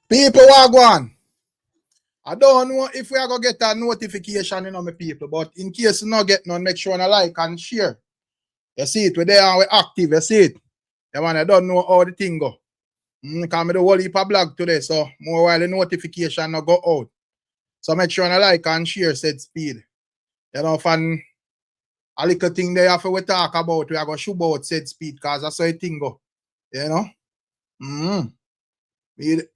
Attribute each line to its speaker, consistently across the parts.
Speaker 1: People are going. I don't know if we are going to get a notification, my people, but in case you not get none, make sure you like and share. You see it, we're there and we're active, you see it. Yeah, man, I don't know how the thing go. Because I do a whole heap of blog today, so more while the notification not go out. So make sure you like and share said speed. You know, fan a little thing there after we talk about, we are going to shoot about said speed, because that's how the thing go. You know?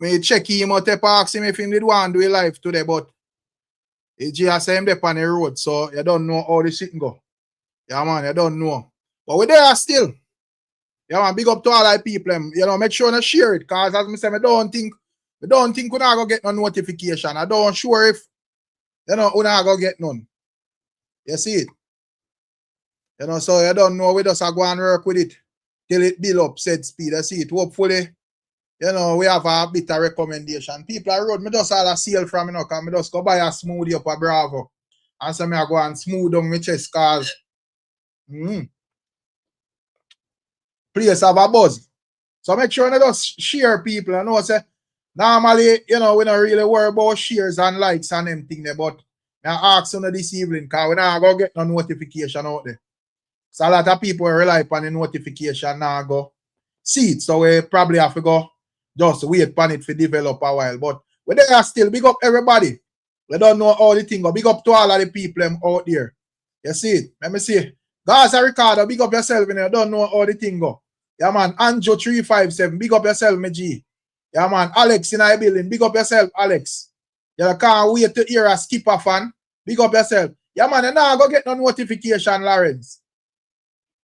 Speaker 1: Me check him out, ask him if he did want to do a live today, but he just say him there on the road, so you don't know how the shit go. Yeah, man, you don't know. But we're there still. Yeah, man, big up to all the people. You know, make sure you share it, because as I say, I don't think we're not going to get no notification. I don't sure if, we're not going to get none. You see it? You know, so you don't know, we just go and work with it till it build up said speed. You see it? Hopefully, you know, we have a bit of recommendation. People are road, me just all a sale from, because me just go buy a smoothie up a Bravo. And so I go and smooth down my chest, because place have a buzz. So make sure you just share people. I know, say, normally, you know, we don't really worry about shares and likes and them thing there, but I ask you this evening, because we not going to get no notification out there. So a lot of people rely upon the notification now go see it. So we probably have to go just wait upon it for develop a while. But we there still, big up everybody. We don't know all the thing. Big up to all of the people out there. You see it? Let me see. Gaza Ricardo, big up yourself. You don't know all the thing go. Yeah, man. Anjo 357, big up yourself, my G. Yeah, man. Alex in our building, big up yourself, Alex. You can't wait to hear a Skippa fan. Big up yourself. Yeah, man. You now go get no notification, Lawrence.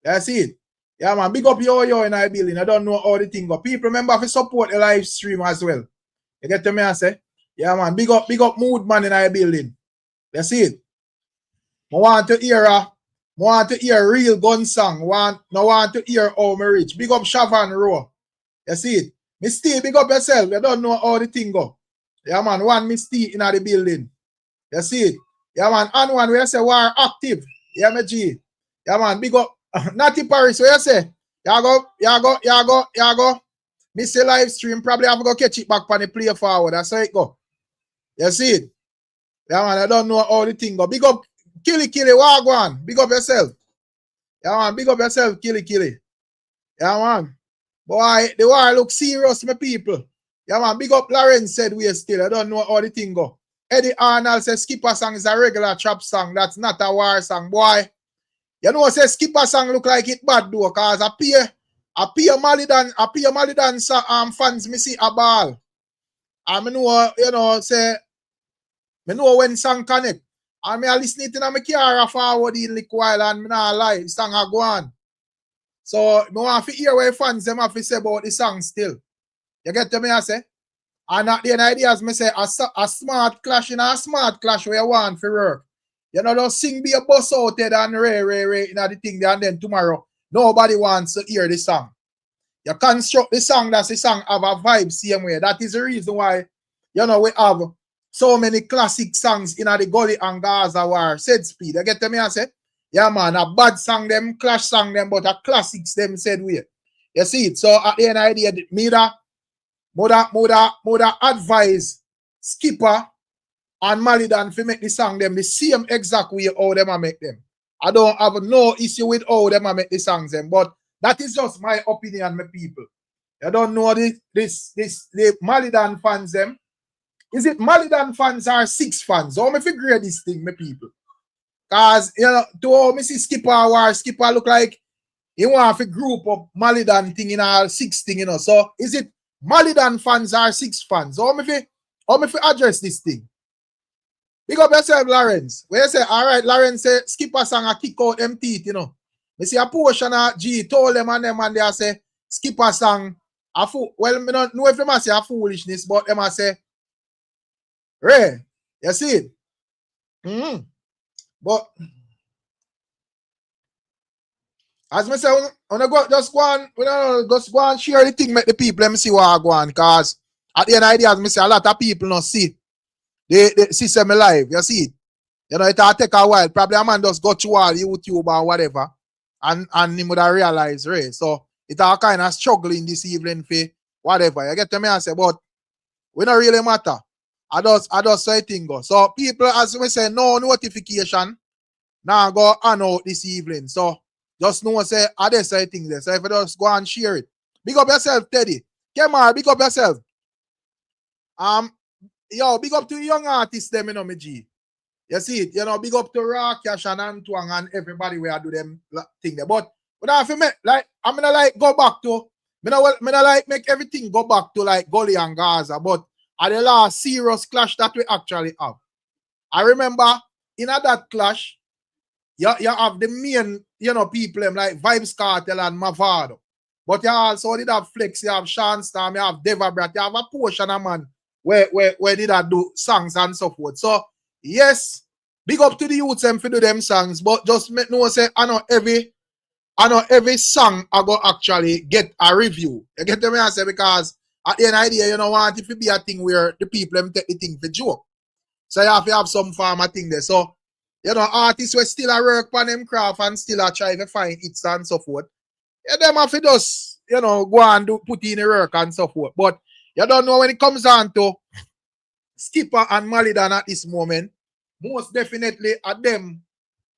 Speaker 1: You see it? Yeah, man. Big up yo in our building. I don't know all the thing go. People remember to support the live stream as well. You get to me, I say? Yeah, man. Big up mood man in our building. You see it? I want to hear real gun song. No want to hear how me rich. Big up Shavan Row. You see it? Miss T, big up yourself. You don't know how the thing go. Yeah, man. One Miss T in the building. You see it? Yeah, man. And one where you say war active. Yeah, me G. Yeah, man. Big up Natty Paris. Where you say? You go. Miss the live stream. Probably have to go catch it back on the play forward. That's how it go. You see it? Yeah, man. I don't know how the thing go. Big up Killy, Wagwan. Big up yourself. Yeah, man. Big up yourself, Killy. Yeah, man. Boy, the war look serious, my people. Yeah, man. Big up Lawrence said we are still. I don't know how the thing go. Eddie Arnold says Skippa song is a regular trap song. That's not a war song, boy. You know, say Skippa song look like it bad though, cause I peer Malie fans me see a ball. And me know, you know, say me know when song connect. And me a listen it in my car forward in like while and me not lie, song a go on. So me want to hear what fans them have to say about the song still. You get to me, I say? And at the end of the day, me say a smart clash in a smart clash where you want for work. You know, just sing be a bus out there and ray in the thing there, and then tomorrow nobody wants to hear the song. You construct the song, that's the song have a vibe same way. That is the reason why, you know, we have so many classic songs in the Gully and Gaza war said speed. You get to me, I say? Yeah, man, a bad song them, clash song them, but a classics them said way. You see it? So at the end of the day, me that advise Skippa and Malie to make the song them the same exact way how them a make them. I don't have no issue with how them a make the songs them, but that is just my opinion, my people. You don't know the Malie fans them. Is it Malie fans or 6 fans? How me figure this thing, my people? Because, you know, to how me see Skippa war, Skippa look like he want to group up Malie thing in all 6 thing, you know. So is it Malie fans or 6 fans? How me address this thing? Big up yourself, Lawrence. Where you say, all right, Lawrence say Skippa song a kick out them teeth, you know. Me see a portion of G told them and they say Skippa song a fool. Well, me don't know if them say a foolishness, but them say, Ray, you see it? But as me say, just go and share the thing, make the people let me see what I go on. Because at the end of the day, as me say, a lot of people not see. They see some live, you see it. You know, it'll take a while. Probably a man just go to all YouTube or whatever. And he would have realized, right? So it's all kind of struggling this evening for whatever. You get to me and say, but We not really matter. I just say thing go. So people, as we say, no notification. Now go on out this evening. So just know say I just say things there. So if you just go and share it. Big up yourself, Teddy. Come on, big up yourself. Yo, big up to young artists them, you know, me G. You see it, you know, big up to Rakesh and Antoine and everybody where I do them thing there. But I have to make, like, I'm gonna like go back to, me not like make everything go back to like Gully and Gaza, but at the last serious clash that we actually have. I remember in that clash, you have the main, you know, people like Vybz, Kartel and Mavado. But you also did have Flex, you have Sean Storm, you have Devabrat, you have a portion of man where did I do songs and so forth. So yes, big up to the youths them for do them songs, but just make no say I know every song I go actually get a review. You get me I say, because at the end of the day, you know, want it to be a thing where the people them take the thing for joke. So you have to have some form of thing there. So, you know, artists will still work on them craft and still try to find hits and so forth. Yeah, them have to just, you know, go and put in the work and so forth. But you don't know when it comes down to Skippa and Malie at this moment, most definitely at them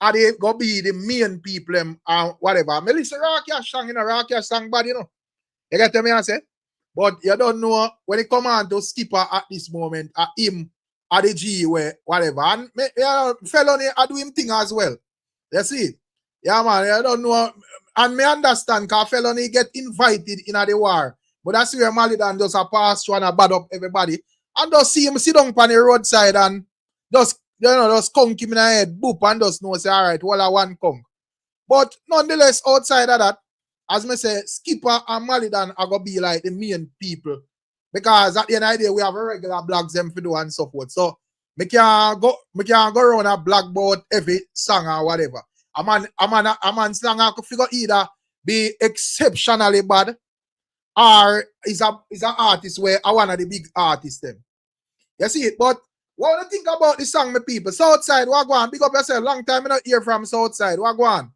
Speaker 1: are they gonna be the main people and whatever. Me listen Rakesh song, you know, Rakesh song bad, you know. You get me I say? But you don't know when it come on to Skippa at this moment, at him, at the G where whatever. And Felony I do him thing as well. You see? Yeah, man, I don't know. And me understand because Felony get invited in the war. But that's where Malie just a pass through and a bad up everybody. And just see him sit down on the roadside and just, you know, just conk him in the head, boop, and just know, say, all right, well, I want conk. But nonetheless, outside of that, as me say, Skippa and Malie are going to be like the main people. Because at the end of the day, we have a regular blogs them for do and so forth. So, me can go around a blog about every song or whatever. A man song I could figure either be exceptionally bad or is an artist where I one of the big artists them. You see it? But what do you think about the song, my people? Southside, what go on? Big up yourself. Long time I not hear from Southside. What go on?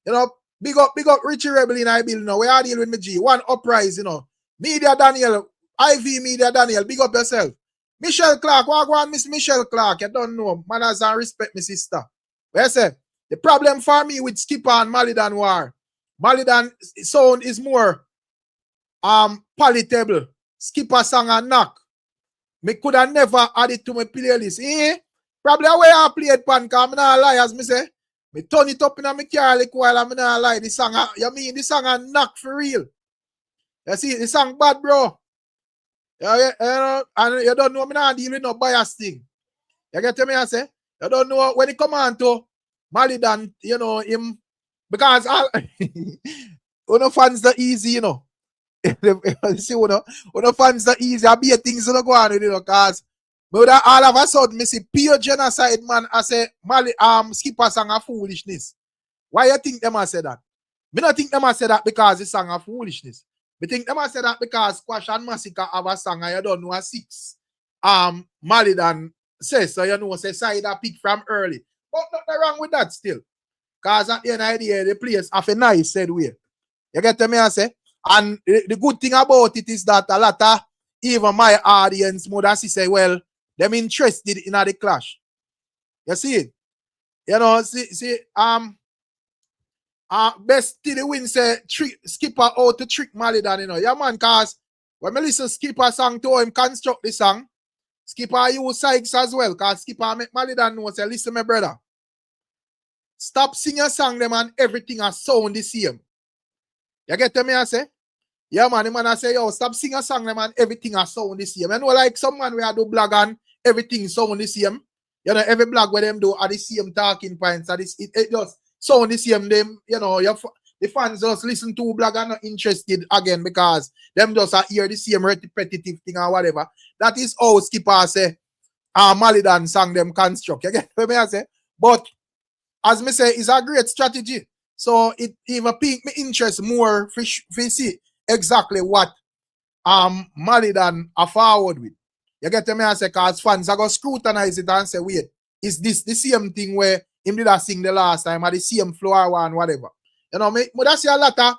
Speaker 1: You know, big up Richie Rebel in I build, you know. We are dealing with me G. One uprise, you know. Media Daniel, IV Media Daniel, big up yourself. Michelle Clark, what go on, Miss Michelle Clark? You don't know. Manners and respect, my sister. Where I say, the problem for me with Skippa and Malie war. Malie sound is more palatable. Skippa song and knock. Me could have never add it to my playlist. Probably the way I play it pan, because I'm not lie, as me say. Me turn it up in my car like while I'm not lie. The song, you mean the song and knock for real. You see, the song bad, bro. And you don't know me not deal with no bias thing. You get me I say? You don't know when it come on to Malie, you know, him, because all no fans that easy, you know. See, when fans that easy, I be a things that go on with, you know, because all of a sudden, me see pure genocide, man. I say, Malie, Skippa sang a foolishness. Why you think them I say that? Me not think them I say that because it's sang a foolishness. Me think them I say that because Squash and Massacre have a song and you don't know a 6. Malie says, so you know, say side a pick from early. But nothing wrong with that still. Because at the end of the day, the place have a nice said way. You get me I say? And the good thing about it is that a lot of even my audience mother say, well, them interested in the clash. You see it? You know, best to the win say Skippa out to trick Malie you know. Yeah, man, cause when I listen Skippa song to him construct the song, Skippa use Sykes as well, cause Skippa make Malie know say, listen, my brother. Stop singing a song them and everything has sound the same. You get me I say? Yeah, man, the man I say, yo, stop singing a song them and everything has sound the same. You know, like some man where I do blog and everything sound the same. You know, every blog where them do are the same talking points. It just sound the same. Them, you know, the fans just listen to blog and not interested again because them just hear the same repetitive thing or whatever. That is how Skippa say, Malie sang them construct. You get what I say? But as me say, it's a great strategy. So it even piqued me interest more for see exactly what Malie are forward with. You get me I say, because fans are going to scrutinize it and say, wait, is this the same thing where him did sing the last time or the same floor one, whatever? You know, but that's a lot of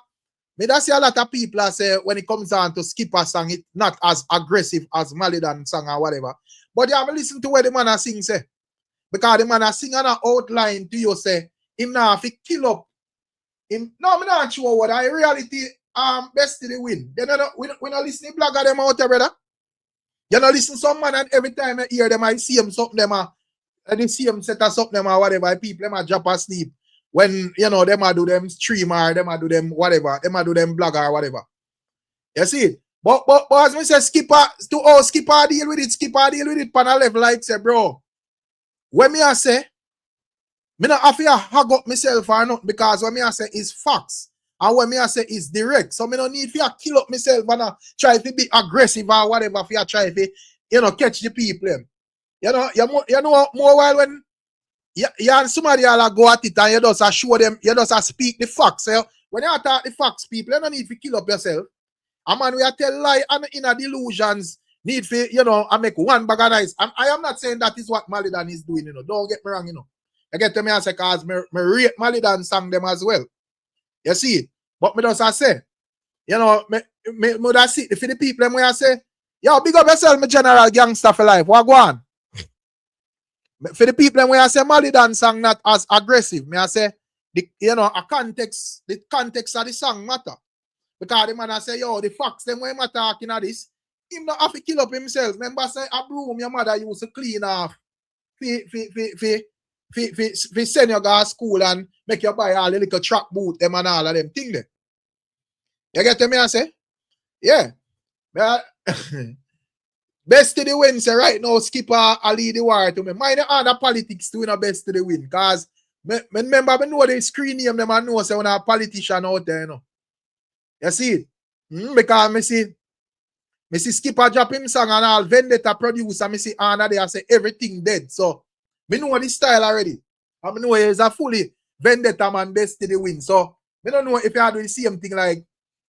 Speaker 1: Me that see a lot of people say when it comes down to Skippa song, it not as aggressive as Malie song or whatever. But you have to listen to what the man a sing say. Because the man a sing and a outline to you say, him now have to kill up. Him, no, me not sure what in reality best to the win. They not, we not listen to blogger them out there, brother. You know listen to some man and every time I hear them, I see them something them they see them set us up them or whatever, people them a drop asleep. When you know them a do them stream or them a do them whatever, them a do them blogger or whatever. You see? But as me say Skippa to Skippa deal with it pan a level like say, bro. When me I say, me not have to hug up myself or not because when me I say is facts. And when me I say is direct. So me don't need to kill up myself and try to be aggressive or whatever if you try to, you know, catch the people. You know more while when you and somebody all go at it and you just show them, you just speak the facts. So when you talk the facts, people, you don't need to kill up yourself. A man we tell lie and inner delusions need for, you know, I make one bag of nice. And I am not saying that is what Malie is doing, you know. Don't get me wrong, you know. I get to me and say, because me rate Malie sang them as well. You see? But me just say, you know, me just see, for the people, me I say, yo, big up yourself, me general gangster for life. What go on? For the people when I say Malie song not as aggressive, me I say you know the context of the song matter. Because the man I say, yo, the facts them when I talking at this, him not have to kill up himself. Remember say a broom your mother used to clean off for send you go to school and make you buy all the little track boot them and all of them thing there. You get me I say? Yeah. Best to the win, say right now, Skippa a lead the war to me. Mind the other politics to win a best to the win. Because remember, I know the screen name them and know say when a politician out there, you know. You see it? Because me see Skippa drop him song and all Vendetta produce and me see Anna there say everything dead. So me know the style already. I know he's a fully Vendetta man best to the win. So me don't know if you do the same thing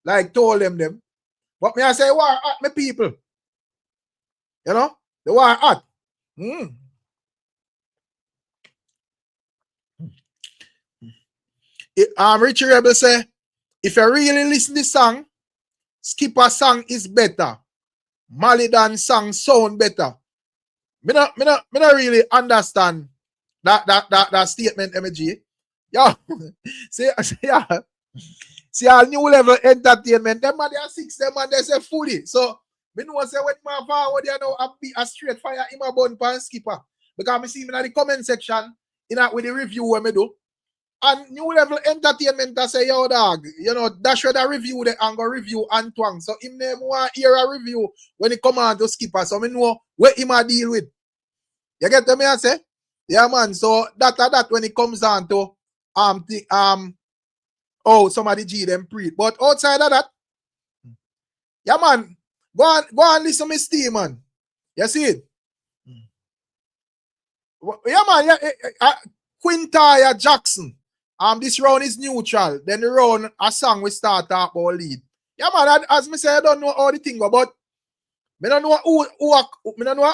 Speaker 1: like told them. But me I say war at me people. You know, the war hot. Richie Rebel say, if you really listen to the song, Skippa song is better. Malie song sound better. Me not really understand that statement, MG. Yeah. See all new level entertainment. Them man they are 6, them man they say fully. So me know say when my forward you know a straight fire in my bun pan Skippa. Because me see me in the comment section with the review when me do. And new level entertainment I say, yo dog, you know, that should a review the and go review Antoine. So him name want hear a review when it come on to Skippa. So me know what him a deal with. You get me I say? Yeah man, so that when it comes down to somebody G them pre. But outside of that, yeah man, go on listen to me Steve, man. You see it? Yeah man, Quintaya Jackson. This round is neutral. Then the round a song we start talk about lead. Yeah man, as me say, I don't know all the thing, but me don't know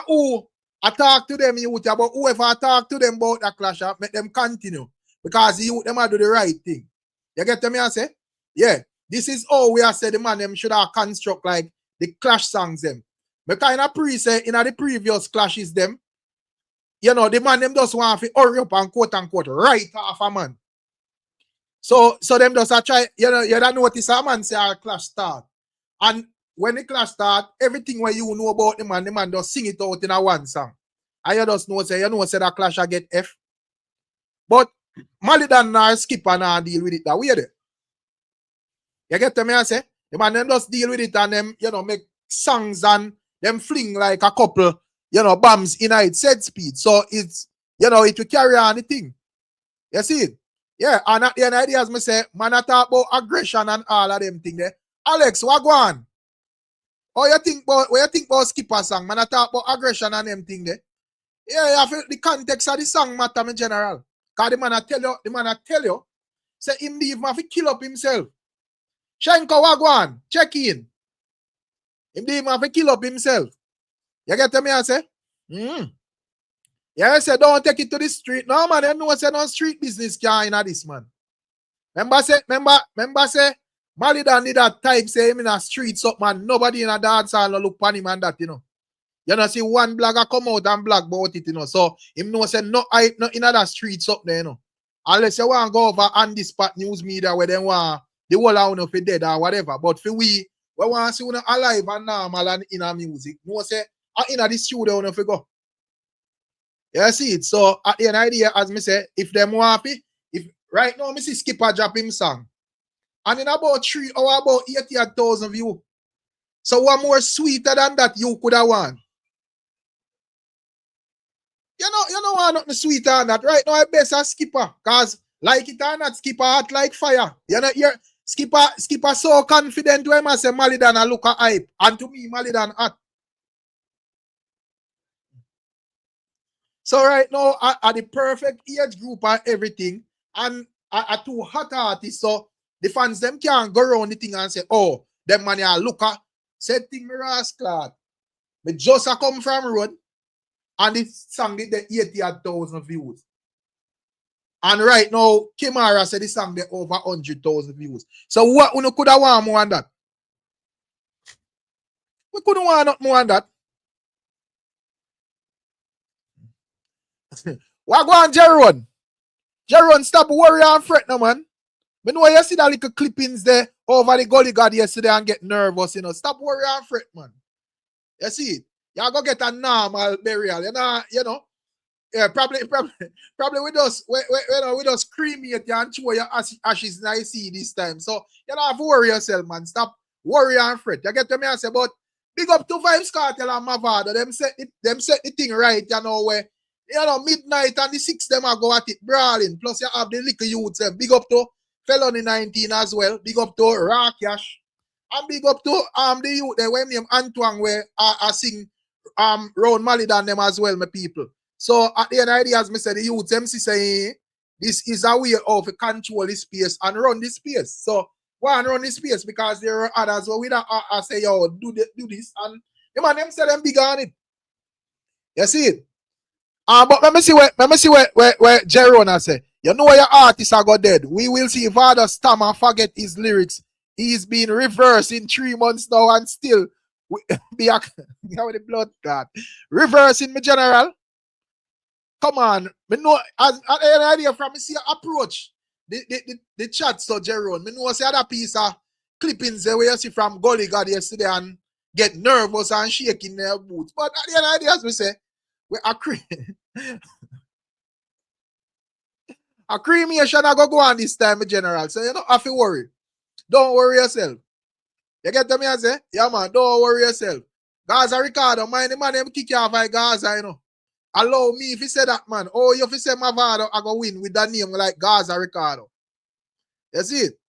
Speaker 1: who I talk to them youth, but whoever I talk to them about that clash, make them continue. Because the youth them do the right thing. You get me I say? Yeah. This is how we are say the man them should have construct like the clash songs them. Me kind of say in the previous clashes them, you know, the man them just want to hurry up and quote unquote right off a man. So them just try, you know, you don't notice a man say a clash start. And when the clash start, everything what you know about the man just sing it out in a one song. And you just know say that clash I get F. But Malie or Skippa now deal with it that way there. You get to me I say? The man them just deal with it and them, you know, make songs and them fling like a couple, you know, bombs in its set speed. So it's, you know, it will carry on the thing. You see it? Yeah, and at the end of the day, as me say, man, I talk about aggression and all of them things there. Alex, what go on? What you think about Skippa song? Man, I talk about aggression and them thing there. Yeah, I feel the context of the song matter in general. Because the man I tell you, say him leave man to kill up himself. Shenko, what go on? Check in. Him leave man to kill up himself. You get me I say? Yeah, I say don't take it to the street. No man, you know say no street business can in this man. Remember say Malie done did that type say him in a streets up, man. Nobody in a dance hall no look pan him and that, you know. You know, see one blogger come out and blog about it, you know. So him know say no hype no in other streets up there, you know. Unless you want to go over on the spot news media where they want the whole out of dead or whatever. But for we want to see you alive and normal and in our music. No say in the studio if you go. You see it. So at the end idea, as me say, if them happy, if right now me see Skippa drop him song. And in about 3 or about 80,000 views. So what more sweeter than that you could have won? You know what nothing sweeter than that. Right now I best as Skippa. Cause like it or not, Skippa hot like fire. You know, Skippa so confident when I say Malie than a look at hype. And to me, Malie than hot. So right now, at the perfect age group and everything, and at 2 hot artists, so the fans them can't go around the thing and say, oh, them man ya look at said thing me rascal. But just a come from road and this song did the 80,000 views. And right now, Kimara said this song did over 100,000 views. So what we could have want more than that? We couldn't want more than that. What go on, Jeron? Jeron, stop worrying and fret no man. Me know you see that little clippings there over the gully god yesterday and get nervous, you know. Stop worrying and fret, man. You see it? You go get a normal burial, you know. Yeah, probably we just cremate you and throw your ashes now you see this time. So you don't have to worry yourself, man. Stop worrying and fret. You get to me and say, but big up to Vybz, Kartel and Mavado. Them set the thing right, you know, where midnight and the 6 them are go at it brawling. Plus you have the little youths. Big up to Felony 19 as well. Big up to Rakash. And big up to the youth there when name Antoine where I sing round Malie than them as well, my people. So at the end of the day, as I said, the youth them say this is a way of control this space and run this space. So why run this space? Because there are others who will say, yo, do this. And the man them say them big on it. You see it? But let me see where Jerona say. You know where your artists are got dead. We will see Vybz stam and forget his lyrics. He's been reversed in 3 months now and still be a with the blood clot. Reversing me general. Come on. Me know as an idea from me see approach. The chat so Jerome. Me know see other piece of clippings there where you see from Gully God yesterday and get nervous and shaking their boots. But at the end of the day, as we say, we are a cremation I go on this time, general. So you don't have to worry. Don't worry yourself. You get to me I say? Yeah, man, don't worry yourself. Gaza Ricardo, mind the man them kick you off by Gaza, you know. Allow me if you say that, man. Oh, if you say Mavado, I go win with that name like Gaza Ricardo. You see it?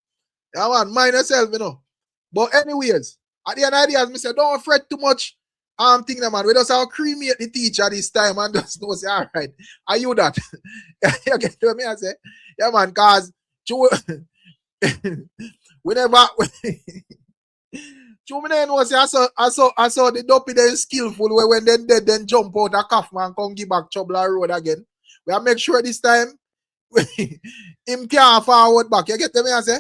Speaker 1: Yeah, man, mind yourself, you know. But anyways, at the end of the day, as I say, don't fret too much. Thing that man, we just have cremate the teacher this time and just know say, all right, are you that? You get to me and say, yeah, man, cause whenever Chumine know say I saw the dopey then skillful where when then jump out a calf man come give back trouble road again. We make sure this time him can't forward back. You get to me and say,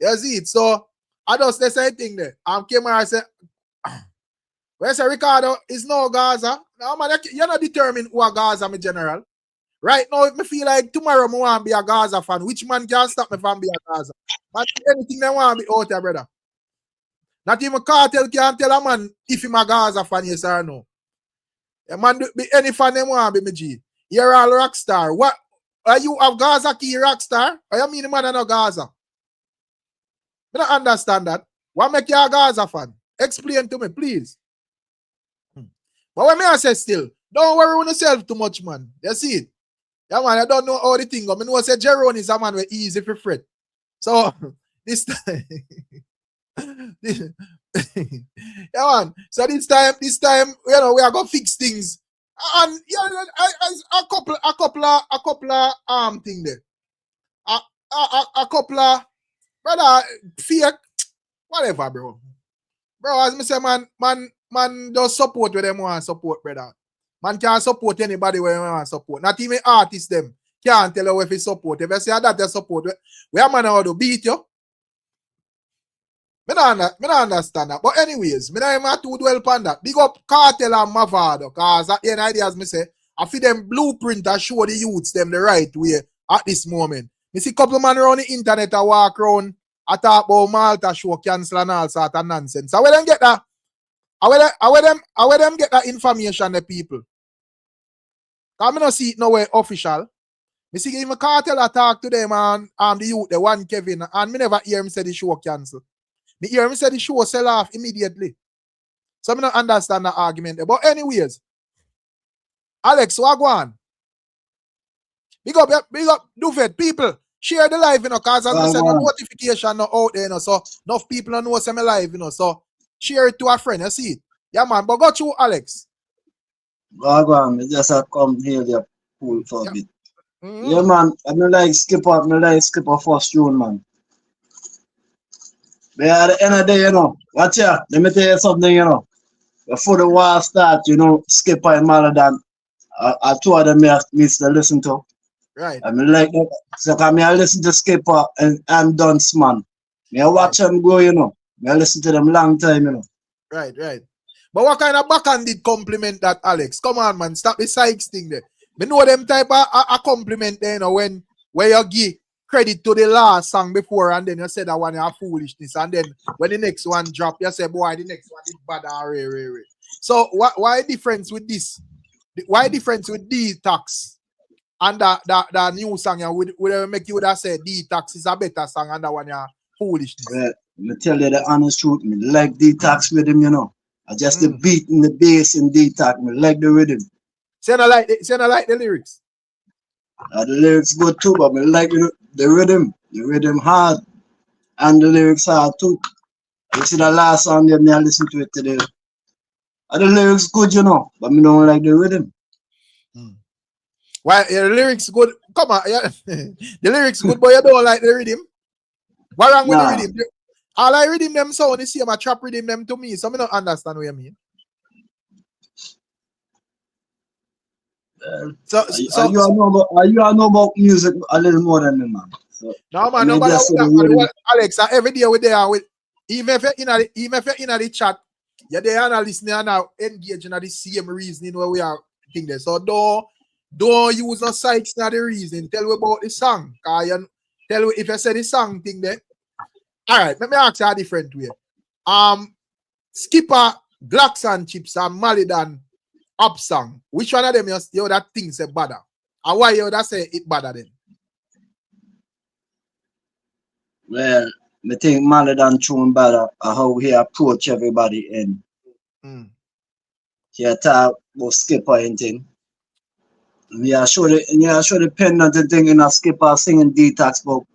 Speaker 1: you see it. So I just the same thing there. Came and I say when I say Ricardo is no Gaza. No man, you're not determined who a Gaza me general. Right now, if me feel like tomorrow I want to be a Gaza fan, which man can stop me from being a Gaza? But anything they want to be out there, brother. Not even Kartel can tell a man if him a Gaza fan, yes or no. A man be any fan they want to be, me G. You're all rock star. What are you a Gaza key rock star? Or you mean the man no Gaza? I don't understand that. What make you a Gaza fan? Explain to me, please. But when me I say still, don't worry on yourself too much, man. You see it? Yeah, man, I don't know all the thing. I know I say Jerome is a man with easy for fret. So this time, yeah, man. So this time, you know, we are gonna fix things. And yeah, a couple of thing there. A couple of brother fake, whatever, bro. Bro, as me say, man, just support where them want support, brother. Man can't support anybody where they want support. Not even artists them can't tell you if you support. If you say that they support, we are man how to beat you. Me not understand that. But anyways, me not even too dwell upon that. Big up Kartel and Mavado, cause at the end idea, as me say, I feel them blueprint and show the youths them the right way at this moment. Me see couple man around the internet a walk around, I talk about Malta show cancel and all sort of nonsense. I will them get that. I will them get that information, the people. Cause me not see it nowhere official. Me see even Kartel a talk to them and the youth, the one Kevin, and me never hear him say the show cancel. Me hear him say the show sell off immediately. So I don't understand the argument there. But anyways, Alex, what go on? Big up, Dufet, people. Share the live, cause as I said, no notification not out there, so enough people don't know say me live, so share it to a friend, you see it. Yeah, man, but go to Alex.
Speaker 2: Go on, just come here, they're cool for a bit. Yeah, man, I don't like Skippa first tune, man. But at the end of the day, watch out, let me tell you something, before the war start, Skippa and Malie, I told them me to listen to.
Speaker 1: Right.
Speaker 2: I mean, like, so I listen to Skippa and Dunce, man. I watch them go, I listen to them long time,
Speaker 1: Right. But what kind of backhand did compliment that, Alex? Come on, man, stop the Sykes thing there. Me know them type of a compliment there, when where you give credit to the last song before and then you say that one is foolishness, and then when the next one drop, you say, boy, the next one is bad and rare. So why difference with this? Why difference with Detox and that new song? Would make you that say Detox is a better song and that one is foolishness?
Speaker 2: Let me tell you the honest truth, me like Detox rhythm, I just the beat and the bass in Detox, me like the rhythm.
Speaker 1: Say I like the lyrics.
Speaker 2: The lyrics good too, but me like the rhythm. The rhythm hard. And the lyrics hard too. You see the last song there, me I listen to it today. The lyrics good, but me don't like the rhythm.
Speaker 1: Why the lyrics good? Come on, yeah. The lyrics good, but you don't like the rhythm. What wrong with the rhythm? All I rhythm them sound is my trap rhythm them to me, so I don't understand what you mean.
Speaker 2: You know about music a little more than me, man. So,
Speaker 1: no, man, nobody Alex, every day we're there with even if you're in the chat, you're there and listening and now engaging at the same reasoning where we are thinking there. So don't use no sites not the reason. Tell me about the song. Tell me if you say the song thing there. Alright, let me ask you a different way. Skippa, Glocks and Chips and Malie than up song. Which one of them you that thing say better? And why you that say it better then?
Speaker 2: Well, I think Malie done tune better how he approach everybody and he talk about Skippa and thing. And he show the pendant and thing in a Skippa singing Detox about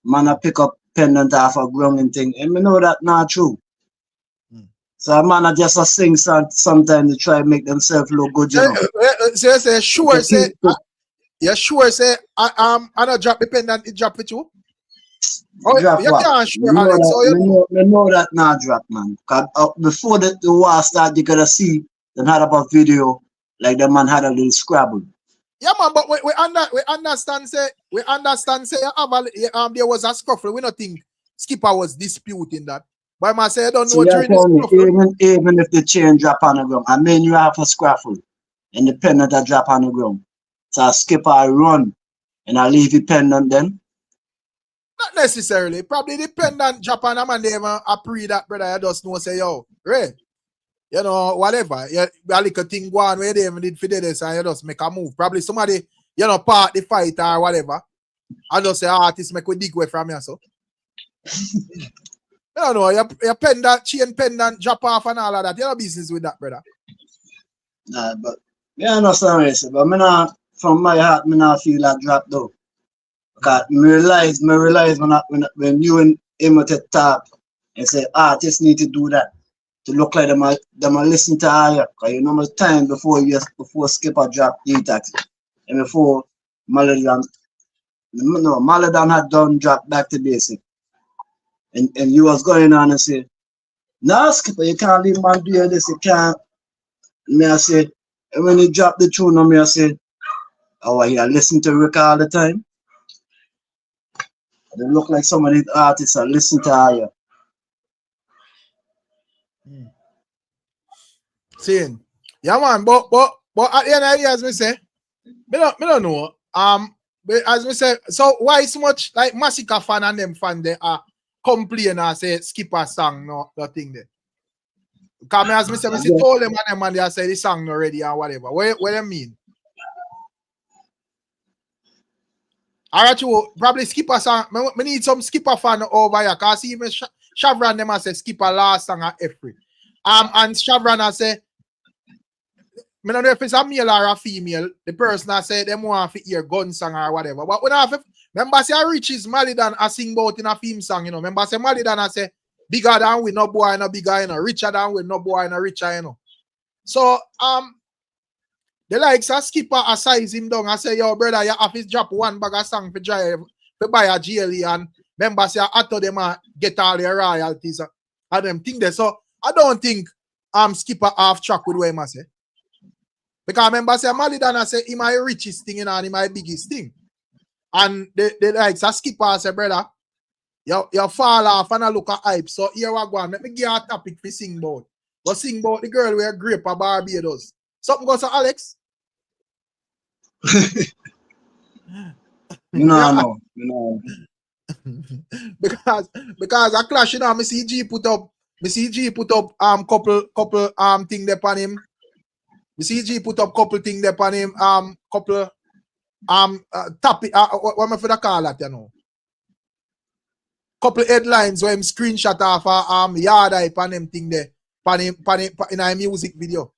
Speaker 2: man I pick up pendant off a ground and thing. And we know that not true. So a man just a sing sometimes to try to make themselves look good,
Speaker 1: So you say sure say I not drop the pendant, it drop with you? Oh,
Speaker 2: drop
Speaker 1: you
Speaker 2: what?
Speaker 1: can't sure, Alex.
Speaker 2: We know that not drop, man. Cause before the war start, you gotta see them had up a video like the man had a little scrabble.
Speaker 1: Yeah, man, but we understand say you have there was a scuffle. We don't think Skippa was disputing that. But I say I don't know during
Speaker 2: the even if the chain drop on the ground, I mean you have a scraffle and the pendant that drop on the ground. So I Skippa run and I leave the pendant then.
Speaker 1: Not necessarily. Probably the pendant drop on them and they even a pre that brother. I just know say yo, Ray. Whatever. Yeah, a little thing go on where they even did for this and you just make a move. Probably somebody, part the fight or whatever. I just say artist make we dig away from here, so. I don't know, your pendant, chain pendant, drop off and all of that. You have business with that, brother.
Speaker 2: Nah, but I understand what you say, but from my heart, I not feel that drop though. Because I realize when you and him talk and say artists need to do that to look like them are listening to her. Because you know much time before Skippa drop Detox and before Malie had done drop back to basic. And you was going on and say, no, Skippa, you can't leave man do this, you can't. Me I say, and when he dropped the tune on me, I said, oh, I listen to Rick all the time. They look like some of these artists are listening to her.
Speaker 1: Saying, yeah, man, but at the end of the day, as me say, me don't know. But as me say, so why so much like Massacre fan and them fan they are complain and say Skippa song no thing there. Because me as me say, me see told them and they say the song not ready and whatever. What do you mean? Alright, you probably Skippa song. Me need some Skippa fan over here. Cause even Shavran them say Skippa last song at every. And Shavran say, I don't know if it's a male or a female. The person I say them want to hear gun song or whatever. But when I have, remember say Richie's Malie than I sing about in a theme song, you know. Remember say Malie than I say bigger than we no boy no bigger, you know, richer than we no boy no richer, you know. So the likes of Skipper a size him down. I say, yo, brother, you have to drop one bag of song for drive to buy a GLE and remember say after them get all their royalties and them thing there. So I don't think Skipper half track with what I say. Because remember say Malie Dana say he my richest thing, you know, and he my biggest thing. And the likes of Skipper say, brother, you fall off and I look at hype. So here we go. Let me give you a topic for sing about. But sing about the girl where grape a Barbados. Something goes to Alex.
Speaker 2: No.
Speaker 1: because I clash, you know, me see G put up couple thing there on him. Me see G put up couple thing there on him, couple topic what am I for the call that, you know? Couple headlines where him screenshot off yard hype and them thing there in a music video.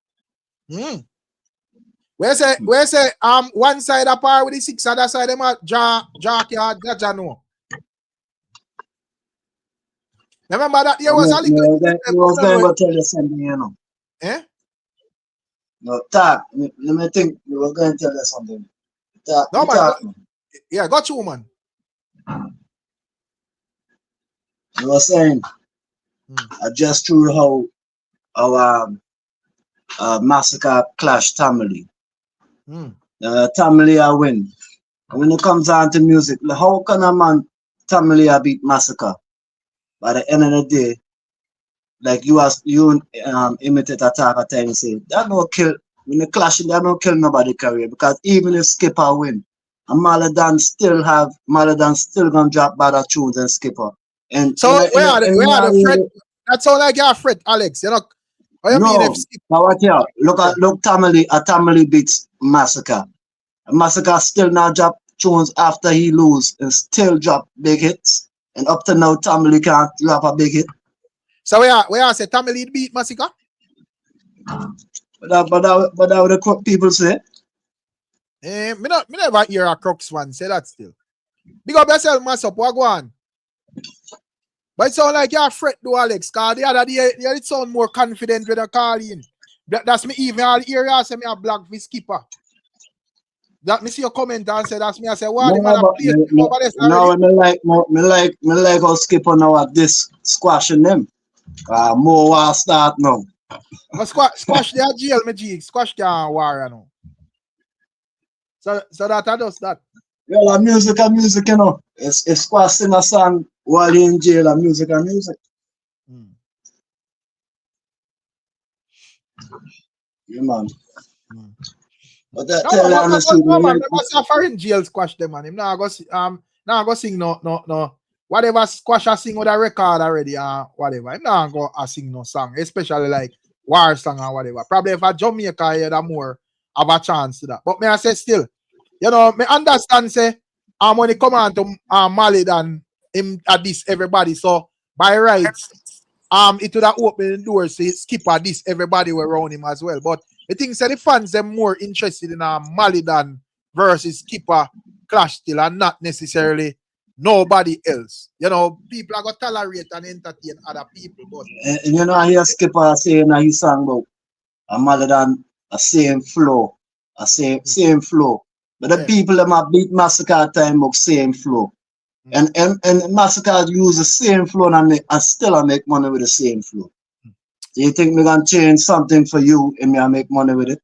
Speaker 1: Where say one side apart with the six, other side them at Jaja no. Remember that there was a little
Speaker 2: you was going to tell you something, you know.
Speaker 1: Eh?
Speaker 2: No, talk. Let me think. You were going to tell you something. Talk.
Speaker 1: No, man. Yeah, got you, man.
Speaker 2: You were saying, I just threw how our Massacre clash Tamale. Tamale I win. And when it comes down to music, how can a man Tamale beat Massacre? By the end of the day, like you imitate attack at time and say that no kill when the clash that no kill nobody career, because even if Skipper win, and Malie still gonna drop better tunes than Skipper. And
Speaker 1: so where are the Fred? That's all like your Fred, Alex. You know what you mean if Skipper?
Speaker 2: Now what here? Look Tamale beats Massacre. Massacre still now drop tunes after he lose and still drop big hits. And up to now Tamale can't drop a big hit.
Speaker 1: So where I say Tamale beat Massacre?
Speaker 2: But that what the people say.
Speaker 1: Me never hear a Crux one say that still. Big up yourself, Massop, what go on? But it sound like you're fret though, Alex, because the other day you sound more confident with a call in. That's me even all here I say me a black for Skipper. That me see your comment and say that's me. I say, what the man a play over this already?
Speaker 2: No, me like how Skipper now at this squashing them. More war start now.
Speaker 1: But squash their jail, me G. Squash their war, you know. So that I does that.
Speaker 2: Well, music, you know. If squash sing a song while he in jail, and music. Yeah, man. But that tell you honestly,
Speaker 1: man, suffer in jail squash them, man. Him now go sing no. Whatever squash I sing with a record already, whatever. Him now go sing no song, especially like war song or whatever. Probably if a Jamaica hear that more have a chance to that. But me I say still, you know, me understand say when it come on to Malie and him at this everybody. So by rights, it would have opened the doors to Skipper this everybody were around him as well. But the thing said the fans them more interested in Malie versus Skipper clash still and not necessarily nobody else. You know, people are going to tolerate and entertain other people. But
Speaker 2: and you know, I hear Skipper saying that he sang about Malie a same flow. Same flow. But the people that might beat Massacre time about same flow. And Massacre use the same flow and still make money with the same flow. Do you think we're gonna change something for you and me make money with it?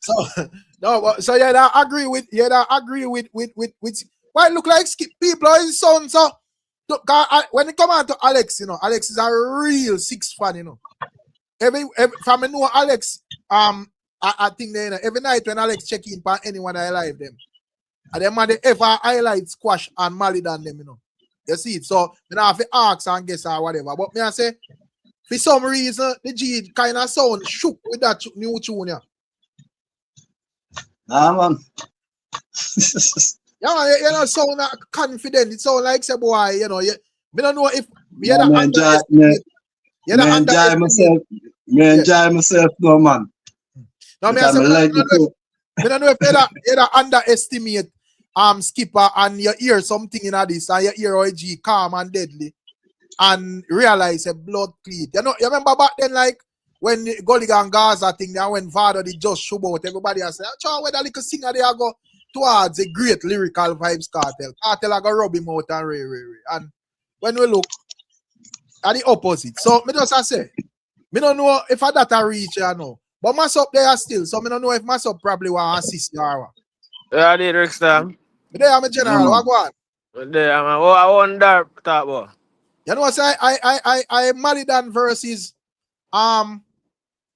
Speaker 1: So yeah, I agree with why it look like people are in sound. So look, when it come on to Alex, you know, Alex is a real six fan, you know. every from me know Alex, I think they, every night when Alex check in for anyone I live them, and them man they ever highlight Squash and Malie than them, you know. You see it. So you know have to ask and guess or whatever. But me I say for some reason the G kind of sound shook with that new tune. Yeah.
Speaker 2: Nah, man.
Speaker 1: Yeah, man, you know, sound confident. It sound like say boy, you know, me don't know if me
Speaker 2: Yeah, me enjoy myself. Me enjoy myself, no man.
Speaker 1: No, me I say, me don't know if you underestimate Skippa and you hear something in this and you hear OG calm and deadly and realize a blood clean. You know, you remember back then like when Gulligan and Gaza thing there when Vybz did just show out, everybody has said, "Chow, where that little singer they go towards a great lyrical Vybz Kartel. Kartel I go rub him out and re. And when we look at the opposite, so me just say, me don't know if I that a reach, you know. But Mass up there still, so I don't know if Mass up probably want to assist you or what.
Speaker 3: Yeah, I did Rex time.
Speaker 1: But there I'm a general, what go on?
Speaker 3: There, man. Oh, I want that talk about.
Speaker 1: You know what I Malidan versus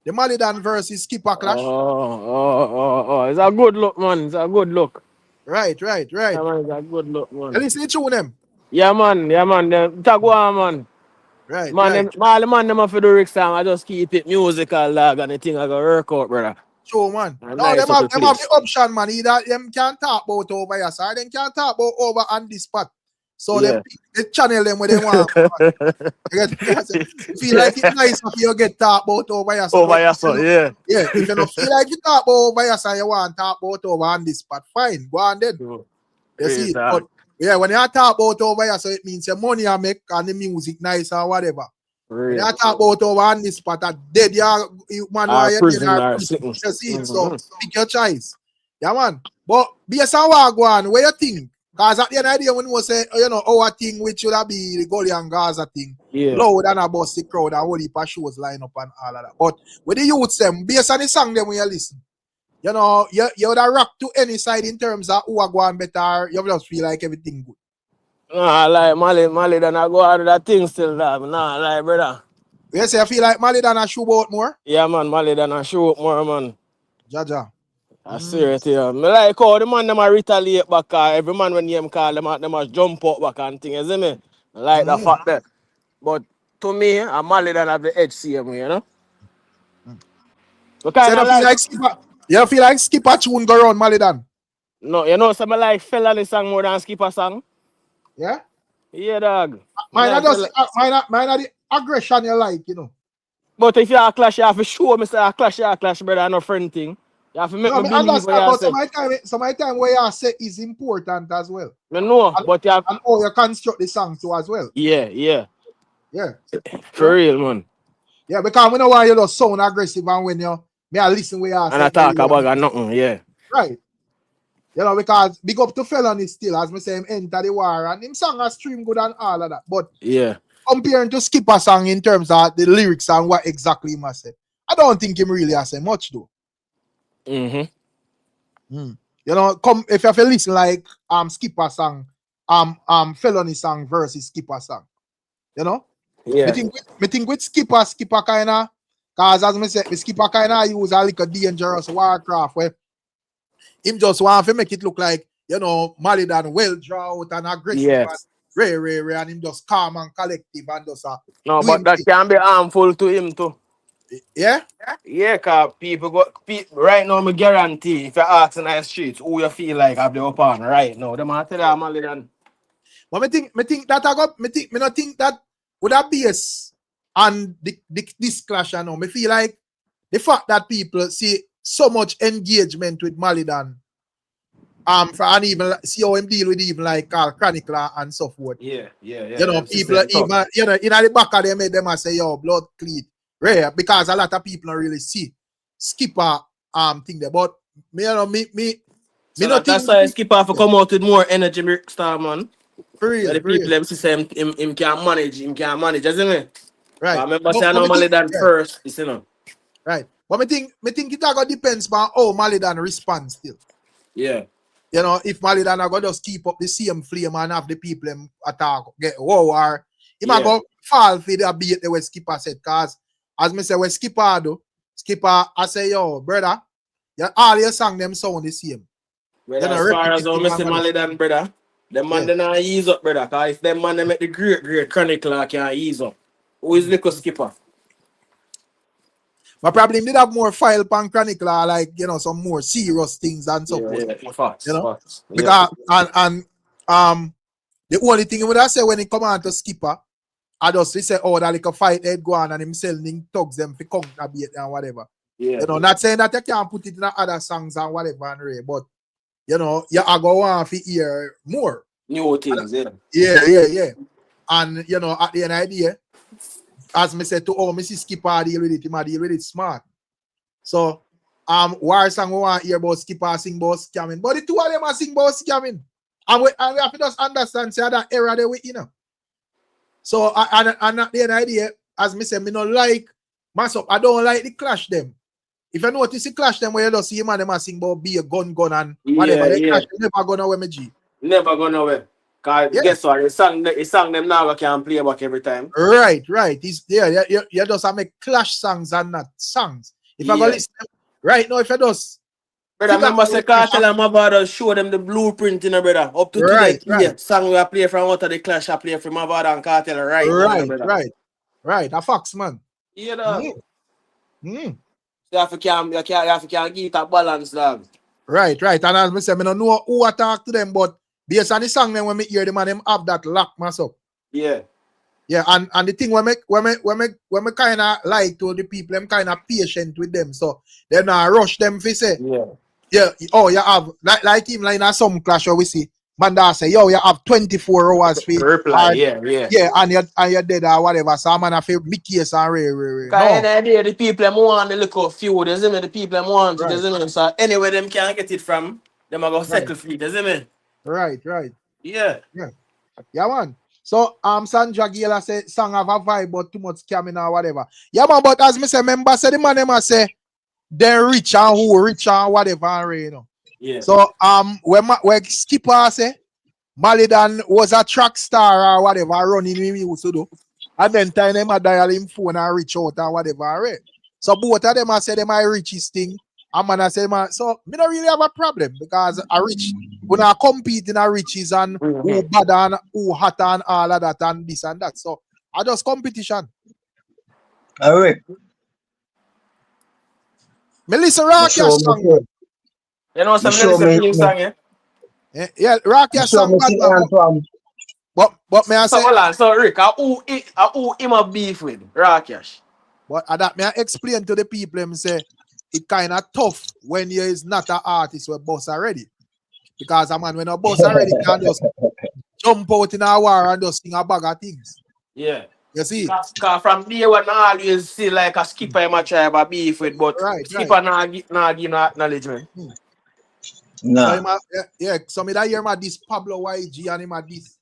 Speaker 1: the Malidan versus Skippa clash.
Speaker 3: Oh. It's a good look, man. It's a good look.
Speaker 1: Right.
Speaker 3: Yeah, man, it's a good look, man.
Speaker 1: You listen to them.
Speaker 3: Yeah, man. Tag one, man.
Speaker 1: Right.
Speaker 3: Man, all the man them have to do Rex time. I just keep it musical, dog, and the thing I go work out, brother.
Speaker 1: Sure, man.
Speaker 3: And
Speaker 1: No,
Speaker 3: nice
Speaker 1: them have
Speaker 3: place.
Speaker 1: the option, man. Either them can talk about over here, sir. Them can talk about over on this spot. So
Speaker 3: Yeah.
Speaker 1: they channel them where they want. You feel like it's nice if you get talk about over here.
Speaker 3: Over here, so yeah.
Speaker 1: Yeah, if you don't feel like you talk about over here, so you want to talk about over on this spot, fine. Go on then. You see it. But yeah, when you talk about over here, so it means your money you make and the music nice or whatever. When you talk about over on this spot, that dead you man you see it. So pick your choice. Yeah, man. But based on what go on, what you think? Because at the end of the day, when we say, you know, our thing, which should be the Gully and Gaza thing, loud and about the crowd and whole heap of shows line up and all of that. But with the youths, them, based on the song, them when you listen, you know, you would have rock to any side in terms of who are going better, you just feel like everything good.
Speaker 3: Nah, like Malie, then I go out of that thing still, dog. Nah, like, brother.
Speaker 1: You say, I feel like Malie than a show out more?
Speaker 3: Yeah, man, Malie, then I show up more, man.
Speaker 1: Jaja.
Speaker 3: I serious, yeah. Me like how the man them a retaliate back, every man when them call them a jump up back and thing, you see me? I like the fact that. But to me, I'm Malie than have the edge same, you know? Because
Speaker 1: you feel like Skippa tune go around Malie than?
Speaker 3: No, you know, some like Felony song more than Skippa song.
Speaker 1: Yeah?
Speaker 3: Yeah, dog.
Speaker 1: Mine are the aggression you like, you know.
Speaker 3: But if you are clash, you have to show me say a clash, brother, no friend thing. You have to make me believe what you say.
Speaker 1: So my time where you say is important as well.
Speaker 3: No, but you have...
Speaker 1: And how you construct the song too as well.
Speaker 3: Yeah.
Speaker 1: For
Speaker 3: real, man.
Speaker 1: Yeah, because we know why you just sound aggressive and when you listen where you say.
Speaker 3: And I talk about nothing, yeah.
Speaker 1: Right. You know, because big up to Felony still, as me say, him enter the war and him song has stream good and all of that. But
Speaker 3: yeah,
Speaker 1: comparing to Skippa song in terms of the lyrics and what exactly he must say, I don't think him really has say much though. You know, if you have to listen like Skippa song, Felony song versus Skippa song, you know,
Speaker 3: yeah.
Speaker 1: Me think with Skippa kinda, cause as me say, Skippa kinda use a little dangerous warcraft where him just want to make it look like, you know, Malie than well draw out and aggressive and rare, and him just calm and collective and just
Speaker 3: no, but that can be harmful to him too.
Speaker 1: Yeah?
Speaker 3: Yeah, cause people right now, me guarantee if you ask in the streets who you feel like have the upon right now, they might tell you Malie than.
Speaker 1: But me think that me not think that would have base and this clash, you know. Me feel like the fact that people see so much engagement with Malie than and even see how him deal with even like Chronicler and so forth.
Speaker 3: Yeah.
Speaker 1: You know, people even, you know, in the back of them made them say, yo, blood clean. Rare, because a lot of people don't really see Skippa thing there. But me, you know, me not
Speaker 3: that's why Skippa have to come out with more energy, star man.
Speaker 1: For real.
Speaker 3: The people them say him can manage, isn't it?
Speaker 1: Right.
Speaker 3: I remember saying Malie than first, you know.
Speaker 1: Right. But me think it depends on how Malie than responds still.
Speaker 3: Yeah.
Speaker 1: You know, if Malie than go just keep up the same flame and have the people them attack, get war, he might go fall for the beat the way Skippa said, cause as me say, when Skippa do, Skippa, I say, yo, brother, all your song them sound the same.
Speaker 3: Brother, as far as I'm missing Malie than brother, the man they not ease up, brother. Cause if them man they make the great chronicler can ease up. Who is little Skippa?
Speaker 1: But probably did have more file pan chronicler, like some more serious things and so forth.
Speaker 3: Yeah, facts.
Speaker 1: Because and the only thing would I say when it come on to Skippa, I just say, oh, that like a fight head go on and him selling thugs them for come a bit and whatever.
Speaker 3: Yeah.
Speaker 1: Not saying that you can't put it in other songs and whatever, but you are going to hear more.
Speaker 3: New things,
Speaker 1: Yeah. And at the end of the day, as me said to Mrs. Skippa deal with it, him deal with it smart. So war song we want to hear about Skippa sing about scamming. But the two of them are sing about scamming. And we have to just understand say that era they with, So and at the end of the day, as me say, me not like mass up. I don't like the clash them. If you notice the clash them where you just see him and them a sing about be a gun and whatever, they clash them never go nowhere, me G.
Speaker 3: Never go nowhere. Cause guess what? The song them now can play back every time.
Speaker 1: Right. It's you just make clash songs and not songs. If I go listen right now, if you just
Speaker 3: brother, remember say Kartel and Mavado show them the blueprint, brother. Up to today, song we play from out of the clash, I play from Mavado and Kartel
Speaker 1: right. A facts, man.
Speaker 3: Yeah, dog. You have to give it a balance, dog.
Speaker 1: Right. And as I say, I don't know who I talk to them, but based on the song, then when me hear them and them have that lock myself.
Speaker 3: Yeah,
Speaker 1: and the thing when me kind of like to the people, I'm kind of patient with them, so they not rush them for say. Oh, you have like him like in some clash where we see Manda say, yo, you have 24 hours for
Speaker 3: reply,
Speaker 1: and you're dead or whatever. So I'm gonna feel big case and rare.
Speaker 3: No. The people them want to look up few, the people them want it, so anyway them can't get it from, them are gonna settle for it, isn't it?
Speaker 1: Right.
Speaker 3: Yeah,
Speaker 1: man. So Sandra Gila say song have a vibe but too much scamming or whatever. Yeah, man, but as me say, member say the man them say they're rich and whatever,
Speaker 3: Yeah.
Speaker 1: So when Skippa say Malie was a track star or whatever running him used to do, and then time them a dial him phone and reach out and whatever, right? So both of them I say them my richest thing. And man I say man, so me don't really have a problem because a rich when I compete in a riches and who bad and who hot and all of that and this and that. So I just competition.
Speaker 2: All right.
Speaker 1: Me listen rock your song.
Speaker 3: You know some listen song,
Speaker 1: yeah, rock your song. But may I say
Speaker 3: hold on, so Rick, who him a beef with? Rockish.
Speaker 1: But that may I explain to the people and say it kind of tough when you is not an artist with boss already. Because a man when a boss already can just jump out in a war and just sing a bag of things.
Speaker 3: Yeah.
Speaker 1: You see?
Speaker 3: Because from day one I always see like a Skippa in my tribe a beef with, but Skippa not give no acknowledgement.
Speaker 2: No.
Speaker 1: So so me that hear my this Pablo YG and him at this,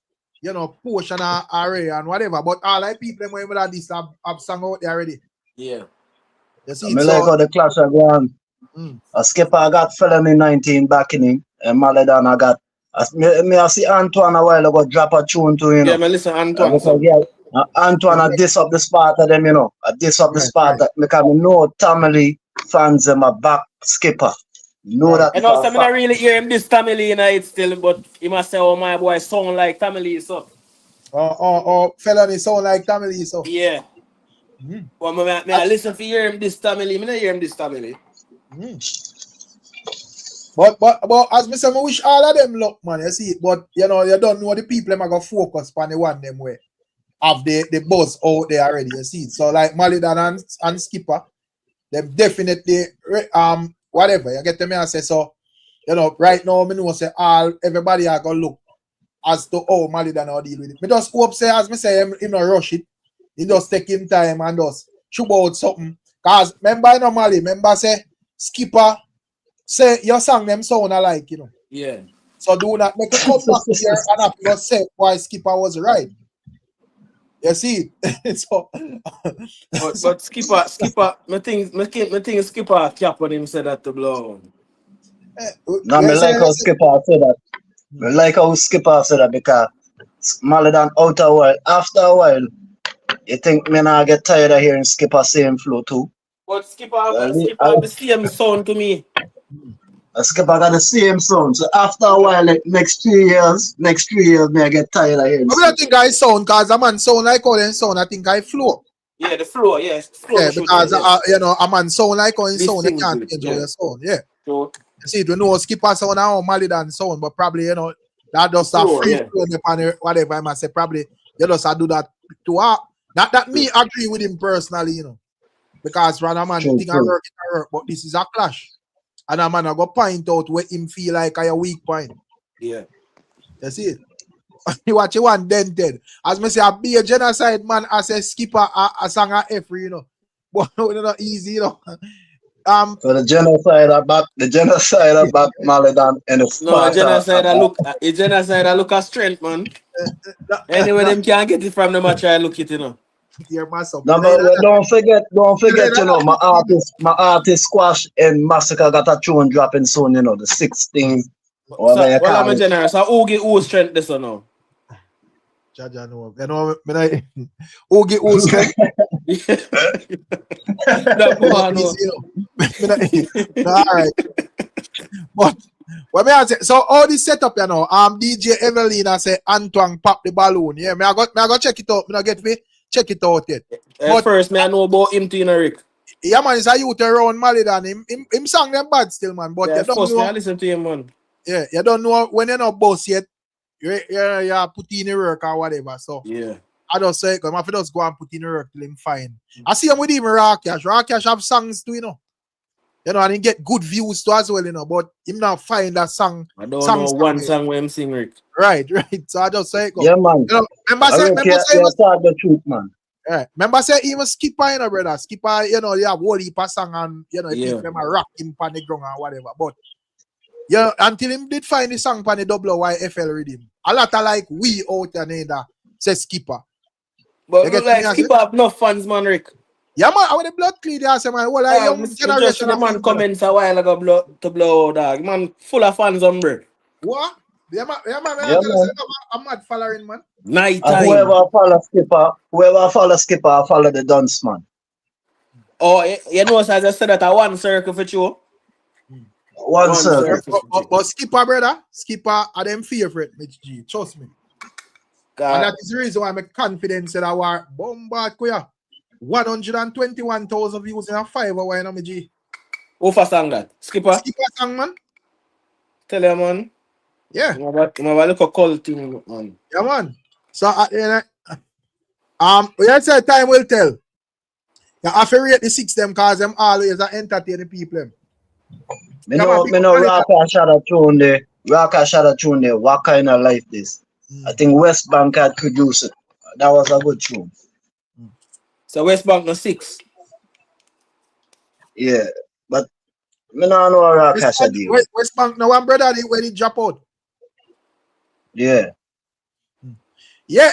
Speaker 1: portion of array and whatever. But all like people when that this have sung out there already.
Speaker 3: Yeah.
Speaker 1: You see,
Speaker 2: I like how the clash are going. A Skippa got Felony 19 backing him, and Malie I got. I see Antoine a while ago drop a tune to
Speaker 3: Yeah, man, listen, Antoine.
Speaker 2: Antoine a diss up the spot of them, a diss up the spot that because we know Tamale fans them a back Skippa. Know that.
Speaker 3: And also, I don't really hear him this Tamale in it still, but he must say, oh, my boy sound like Tamale, so.
Speaker 1: Felony sound like Tamale, so.
Speaker 3: Yeah. Well, I listen to hear him this Tamale. I don't hear him this Tamale.
Speaker 1: But as me say, I wish all of them luck, man. You see, but you don't know the people them are gonna focus on the one them way have the buzz out there already. You see, so like Malie and Skippa, them definitely whatever you get to me and say so. Right now, me know say everybody are gonna look as to how Malie how deal with it. Me just hope say as me say him no rush it. He just take him time and just shoot out something. Cause remember Malie, remember say Skippa say your song them sound alike,
Speaker 3: Yeah.
Speaker 1: So do not make a come back here and have to say why Skippa was right. You see? So
Speaker 3: but Skippa, me think Skippa cap on him said that to blow.
Speaker 2: No, me like how Skippa said that. Me like how Skippa said that because Malie out a while. After a while, You think me not get tired of hearing Skippa same flow too?
Speaker 3: But Skippa have the same sound to me.
Speaker 2: Skippa got the same sound. So after a while, like next 3 years, me I get tired of hearing
Speaker 1: But I think I sound, because a man sound like how them sound, I think I flow.
Speaker 3: Yeah, the flow, yes. Flow
Speaker 1: Yeah, because you know, a man sound like how he sound, you can't enjoy your sound. Yeah.
Speaker 3: So,
Speaker 1: you see, we know Skippa sound and how Malie done sound, but probably, you know, that does a free flow upon whatever I must say, probably you just do that to her. Not that me agree with him personally, you know. Because rather man think I work, but this is a clash. And a man I go point out where him feel like a weak point.
Speaker 3: Yeah.
Speaker 1: You see it? You watch you one dented. As me say, I be a genocide man as a Skippa a song of every, you know. But it's not easy, you know.
Speaker 2: So the genocide about Malie and the
Speaker 3: no, genocide I look a strength, man. Anyway, them can't get it from them, I try look it, you know.
Speaker 2: No, but don't forget, you know, my artist Squash and Massacre got a tune dropping soon, you know, the 16th.
Speaker 3: Well, I'm a general, so who get who strength this or no?
Speaker 1: Jaja know. You know, who get who strength? All right. But what me I say, so all this setup, you know, DJ Evelina say Antoine pop the balloon. Yeah, me I go check it out. Me not get me check it out yet.
Speaker 3: But first, me I know about him too, Rick.
Speaker 1: Yeah, man, it's a youth around Malie than him song them bad still, man. But
Speaker 3: yeah,
Speaker 1: you don't know.
Speaker 3: I listen to him, man.
Speaker 1: Yeah, you don't know when you're not boss yet. You're put in the work or whatever. So
Speaker 3: yeah,
Speaker 1: I just say, because if I just go and put in the work till him fine. I see him with him Rakash. Rakash have songs too, you know. You know, and he get good views too as well, you know. But him not find that song.
Speaker 3: I don't know one song where him sing, Rick.
Speaker 1: Right. So I just say,
Speaker 2: yeah, man.
Speaker 1: You know, remember say
Speaker 2: the truth, man.
Speaker 1: Right. Remember say even Skippa, you know, brother. Skippa, you know, you have whole heap of song and you know, people them a rock him pan the ground and whatever. But yeah, until him did find the song pan the WYFL rhythm. A lot of like we out there that says Skippa.
Speaker 3: But like Skippa have enough fans, man, Rick.
Speaker 1: Yeah, man, I want the blood clean there, say, man. Well, like young generation.
Speaker 3: The man comments a while ago to blow dog. Man, full of fans, hombre.
Speaker 1: What? Yeah, man. I'm mad following, man.
Speaker 3: Night time.
Speaker 2: Whoever follow Skippa, follow the dunce, man.
Speaker 3: Oh, you know, so I just said that a one circle for you.
Speaker 2: One circle.
Speaker 1: But Skippa, brother, Skippa are them favorite, Mitch G. Trust me. And that is the reason why I'm confident that I war bombard kuya. 121,000 views in a 5 hour, you know, me G.
Speaker 3: Who for song that? Skippa?
Speaker 1: Skippa song, man.
Speaker 3: Tell you, man.
Speaker 1: Yeah.
Speaker 3: I'm about to look a cult thing, man.
Speaker 1: Yeah, man. So, we say time will tell. You have to rate the 6 them because them always are entertaining people.
Speaker 2: Me know Raka Shada tune there. What kind of life this? I think West Bank had produced it. That was a good tune.
Speaker 3: So West Bank no 6.
Speaker 2: Yeah, but me no know Raka Shada.
Speaker 1: West Bank no one brother when he drop out.
Speaker 2: Yeah.
Speaker 1: Yeah,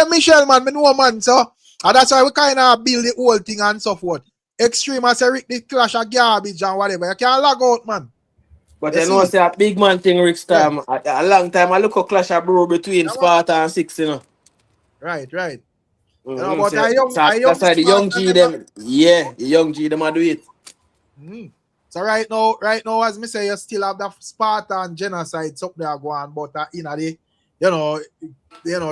Speaker 1: Michelle, man, me know, man. So, and that's why we kind of build the whole thing and so forth. Extreme as a Rick, the clash of garbage and whatever. You can't log out, man.
Speaker 3: But you know, say a big man thing, Rick's time. Yeah. A long time, I look a clash of bro between Sparta and 6, you know.
Speaker 1: Right.
Speaker 3: Mm-hmm.
Speaker 1: You know, but that's
Speaker 3: why the young G them, the young G them do it.
Speaker 1: Mm-hmm. So right now, as me say, you still have the Sparta and genocide up there going, but in the, you know,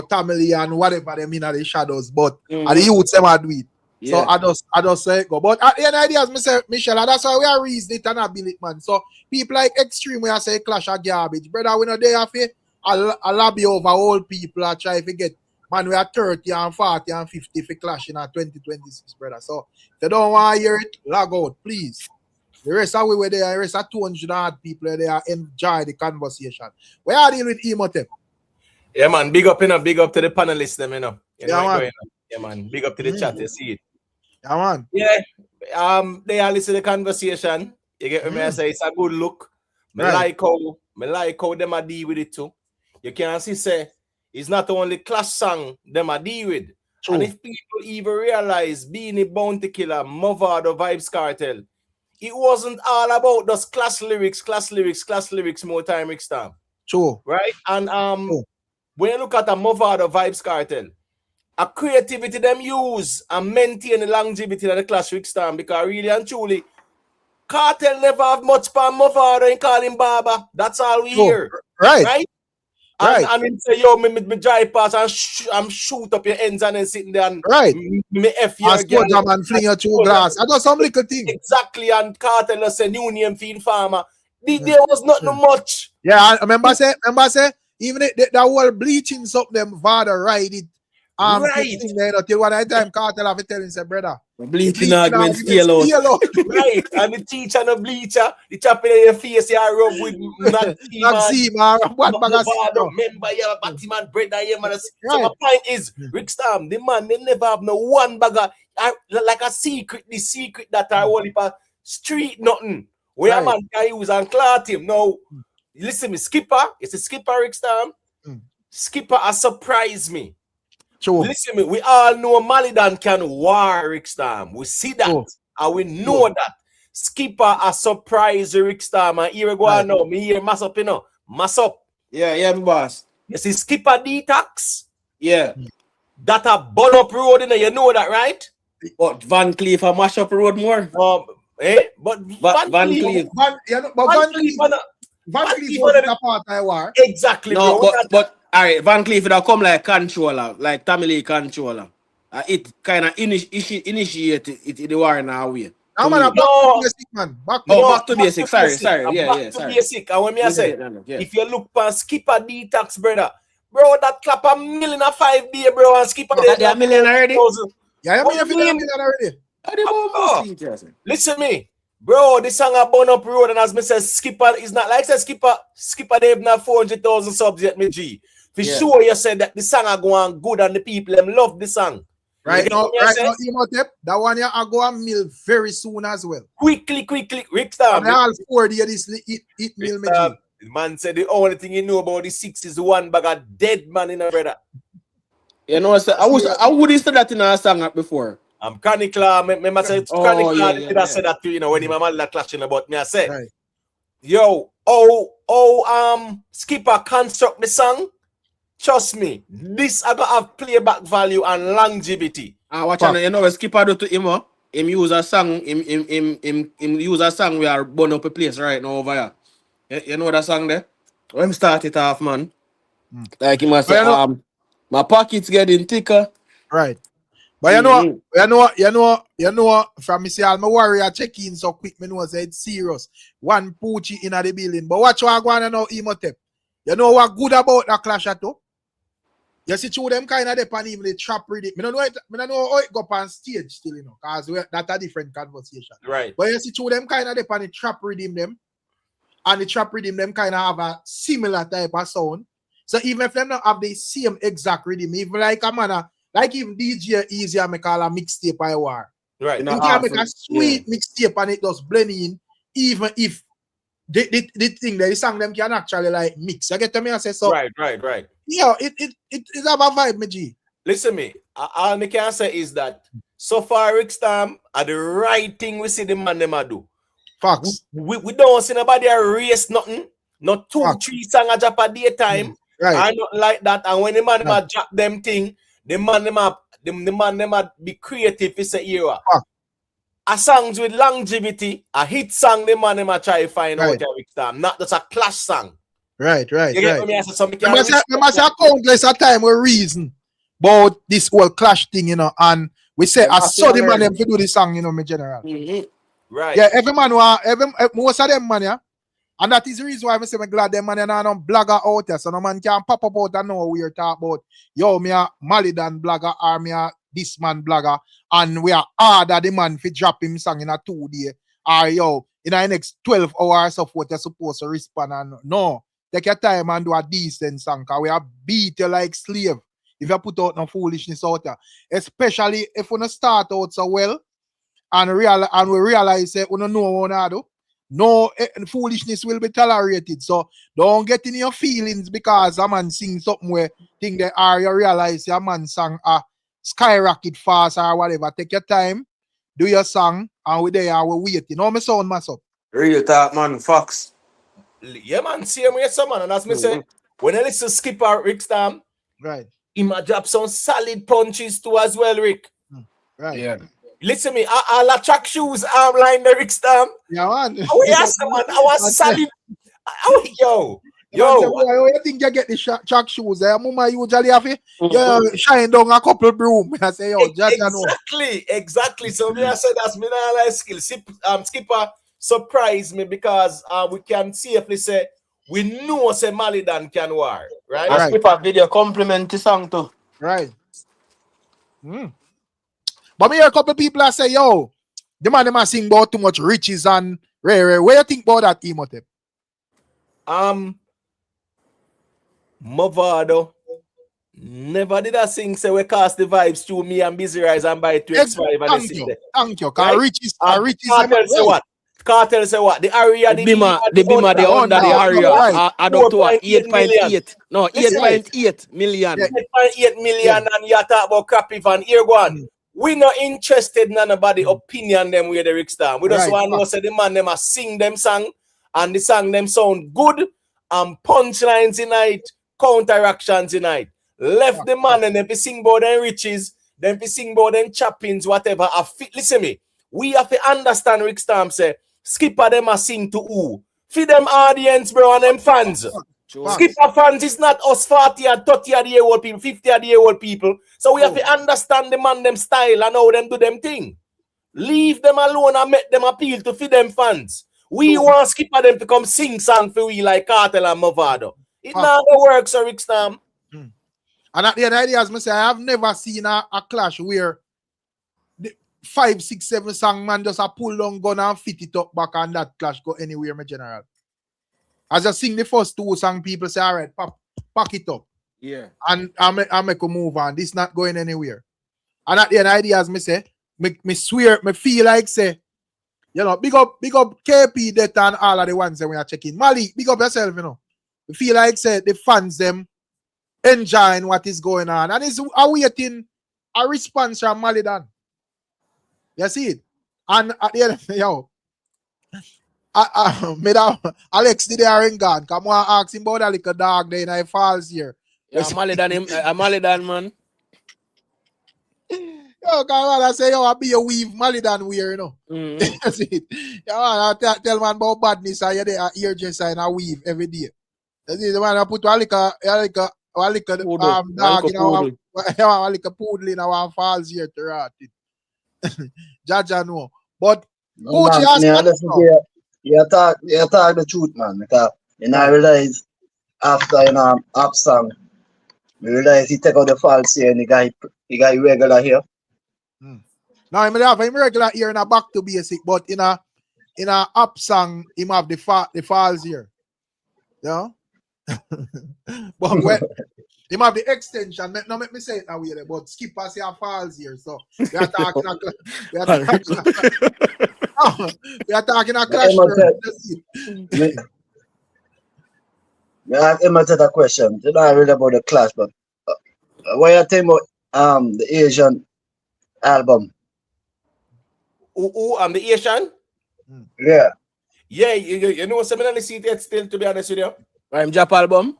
Speaker 1: family and whatever them in the shadows, but the youths them are do it. Yeah. So I just say go. But at the end of the day, as me say, Michelle, and that's why we are reason it and a bill it, man. So people like Extreme, we are say clash of garbage. Brother, we know they have a lobby over all people are try to get, man, we are 30 and 40 and 50 for clash in 2026, brother. So if you don't want to hear it, log out, please. The rest of we were there, the rest of 200 odd people there enjoy the conversation. We are dealing with Emotep.
Speaker 3: Yeah, man. Big up to the panelists, them, you know.
Speaker 1: Man.
Speaker 3: Yeah, man. Big up to the chat, you see it.
Speaker 1: Yeah, man.
Speaker 3: Yeah. They are listening to the conversation. You get me? I say it's a good look. Me like how them are deal with it too. You can see say it's not only class song them are deal with. True. And if people even realize being a bounty killer, Mavado, Vybz, Kartel, it wasn't all about those class lyrics, more time mixed time.
Speaker 1: True.
Speaker 3: Right? And when you look at a Mavado, Vybz, Kartel,
Speaker 4: a creativity them use and maintain the longevity of the clash Rick Stam, because really and truly, Kartel never have much for Mavado and call him Baba. That's all we hear.
Speaker 1: Right.
Speaker 4: Right? And him say, yo, me drive past and shoot up your ends and then sitting there and me F your
Speaker 1: girl. And fling your two glass. I got some little thing.
Speaker 4: Exactly, and Kartel say new name for farmer. There was not no much.
Speaker 1: Yeah, I remember say, even that whole bleaching something, them father ride it.
Speaker 4: Right.
Speaker 1: Till one time Kartel have to tell him, say, brother,
Speaker 3: bleaching argument still out.
Speaker 4: Right, and the teacher and the bleacher, the chap in your face, you rub with remember your Batman bread and your man. So my point is, Rick Stam, the man, they never have no one bagger, like a secret, the secret that I only for street nothing. Where a man can use and clot him. Now, listen me, Skippa, it's a Skippa Rick Stam. Skippa has surprised me.
Speaker 1: True.
Speaker 4: Listen me, we all know Malie can war Rick Stam. We see that. And we know that. Skippa has surprised Rick Stam. And here we go now. Me here mass up, you know. Mass up.
Speaker 3: Yeah, boss.
Speaker 4: You see Skippa detox?
Speaker 3: Yeah.
Speaker 4: That a burn up road, you know that, right?
Speaker 3: But Van Cleef a mash up road more.
Speaker 4: But Van Cleef.
Speaker 1: Van Cleef was a part of the war.
Speaker 4: Exactly,
Speaker 3: no,
Speaker 4: bro.
Speaker 3: But all right, Van Cleef would come like controller, like Malie controller. It kind of initiated it in the war in our way.
Speaker 1: Back to basic, man. Back
Speaker 3: to basic. Sorry.
Speaker 4: Back to basic. And when I say, if you look for Skippa detox, brother, bro, that clap $1 million a 5 day, bro, and Skippa
Speaker 3: $1 million already.
Speaker 1: Yeah, $1 million already.
Speaker 4: Listen me, bro. This song a burn up road, and as me says, Skippa is not like Skippa. They have not 400,000 subs yet, me G. For sure, you said that the song are going good, and the people them love the song.
Speaker 1: Right now, that one you are going to mill very soon as well.
Speaker 4: Quickly, Rick Stam.
Speaker 1: All 4 days this it mill me.
Speaker 4: The man said the only thing you know about the 6 is the one bag of dead man in a brother.
Speaker 3: You know, I wouldn't say that in a song before.
Speaker 4: I'm Canicla. Remember, I said Canicla. I said that to you know when he mama clashing about me. I said, yo, Skippa construct the song. Trust me, this I gonna have playback value and longevity.
Speaker 3: Watch out, you know what Skippa do to him? Him use a song. Him use a song. We are burn up a place right now over here. You know that song there? When start it off, man. Like he must say, my pockets getting thicker.
Speaker 1: Right. But you know, from me say all my warrior check in so quick, me know say it's serious. One Poochie in the building. But watch what I go on now, Imhotep. You know what good about that clash at all? You see through them kind of depend even the trap rhythm. I don't know how it go up on stage still, you know, because that's a different conversation.
Speaker 4: Right.
Speaker 1: But you see through them kind of depend the trap rhythm them. And the trap rhythm them kind of have a similar type of sound. So even if them don't have the same exact rhythm, even like a man, like even DJ Easier me call a mixtape by war.
Speaker 4: Right.
Speaker 1: You can make a sweet mixtape and it does blend in, even if the thing the song them can actually like mix. You get to me? I say so.
Speaker 4: Right.
Speaker 1: Yeah, it have a vibe, me G.
Speaker 4: Listen me. All I can say is that so far Rick Stam are the right thing we see the man them a do.
Speaker 1: Facts.
Speaker 4: We don't see nobody race nothing. Not 2-3 songs a drop a daytime.
Speaker 1: Right.
Speaker 4: I not like that. And when the man them a drop them thing, the man them a be creative is a era. A songs with longevity, a hit song, the man them a try to find out Rick Stam. Not just a clash song.
Speaker 1: Right.
Speaker 4: You get me? I said something.
Speaker 1: We must have countless a time we reason about this whole clash thing, you know, and we say I saw the man them to do the song, you know, me general.
Speaker 4: Right.
Speaker 1: Yeah, every man most of them man, yeah. And that is the reason why I say I'm glad them man are no blogger out there. So no man can pop up out and know we're talking about yo, me a Malie blogger or me a this man blogger, and we are harder the man for drop him song in a 2 day. Or yo, in the next 12 hours of what you're supposed to respond and no. Take your time and do a decent song, because we are beat you like slave if you put out no foolishness out there. Especially if we don't start out so well and we realize that we don't know what we do. No foolishness will be tolerated. So don't get in your feelings because a man sing something where think that you realize your man sang a skyrocket fast or whatever. Take your time, do your song, and we there and we wait. You know me sound mess up.
Speaker 3: Real talk, man, Fox.
Speaker 4: Yeah, man, see me some man, and as me say, when I listen to Skippa Rick Stam,
Speaker 1: right,
Speaker 4: He might drop some solid punches too as well, Rick.
Speaker 1: Right.
Speaker 3: Yeah.
Speaker 4: Listen me, I'll track shoes arm line the Rick Stam.
Speaker 1: Yeah, man.
Speaker 4: Oh, yes, man. I was solid. Oh, yo.
Speaker 1: Yo, I think you get the track shoes. Mama usually have it. Shine down a couple broom. I say, yo,
Speaker 4: exactly. So me, I said that's me not like skill. Skipper surprised me because we can safely say we know say Malie Dan can war, right?
Speaker 3: And Skipper video compliment the song too.
Speaker 1: Right. But me hear a couple people that say, yo, the man them sing about too much riches and rare. What you think about that, Imhotep?
Speaker 4: Mavado never did I sing say we cast the vibes to me and Busy Rise and buy 2x5 and
Speaker 1: Thank you. Right? Riches
Speaker 4: Kartel say what? Kartel say what? The area
Speaker 3: the Bima the under the area add up to 8.8. No, 8.8 million.
Speaker 4: 8.8 million and you talk about crappy van. Here go on. We not interested in nobody opinion them with the Rick Star. We just want to know say the man them a sing them song and the song them sound good and punchlines tonight, counteractions tonight. Left the man and then be sing about them riches, then be sing about them chappings, whatever. Listen me, we have to understand Rick Stamp say, Skipper them a sing to who? For them audience, bro, and them fans. Sure. Skipper fans is not us 40 and 30 year old people, 50 year old people. So we have to understand the man them style and how them do them thing. Leave them alone and make them appeal to feed them fans. We want Skipper them to come sing song for we like Kartel and Mavado. It not the work, so Rick Stam.
Speaker 1: And at the end of the day, as I say, I have never seen a clash where the 5, 6, 7 song man just a pull down gun and fit it up back and that clash go anywhere, my general. As I sing the first 2 song, people say, all right, pack it up.
Speaker 3: Yeah.
Speaker 1: And I make a move on. This not going anywhere. And at the end of the day, as I say, me swear, me feel like say, you know, big up KP, that and all of the ones that we are checking. Malie, big up yourself, you know. Me feel like say the fans them enjoying what is going on. And it's awaiting a response from Malie Dan. You see it? And at the end of the day, Alex did a ring gun. Come on, ask him about that little dog there in the falls here.
Speaker 3: Yeah, Malie Dan, man.
Speaker 1: Yo, come on, I say, yo, I be a weave Malie Dan wear, you know. That's it. Yo, I tell man about badness, I hear the ear just and I weave every day. That's it, the man I put a dog in a poodle in our falls here to rat it. Jaja know. But coach,
Speaker 2: you talk the truth, man. Because I realize after up song, I realize he take out the false here and he got regular here.
Speaker 1: Now I have him regular here in a back to basic, but in a up song, him have the falls here. Yeah. But when him have the extension, now make me say it that way, but Skippa say a falls here. So we are talking a clash.
Speaker 2: I answer that question. You know really about the clash, but what you think about the Asian album?
Speaker 4: The Asian?
Speaker 2: Yeah.
Speaker 4: Yeah, you know, similarly see it still, to be honest with you.
Speaker 3: I'm Jap album.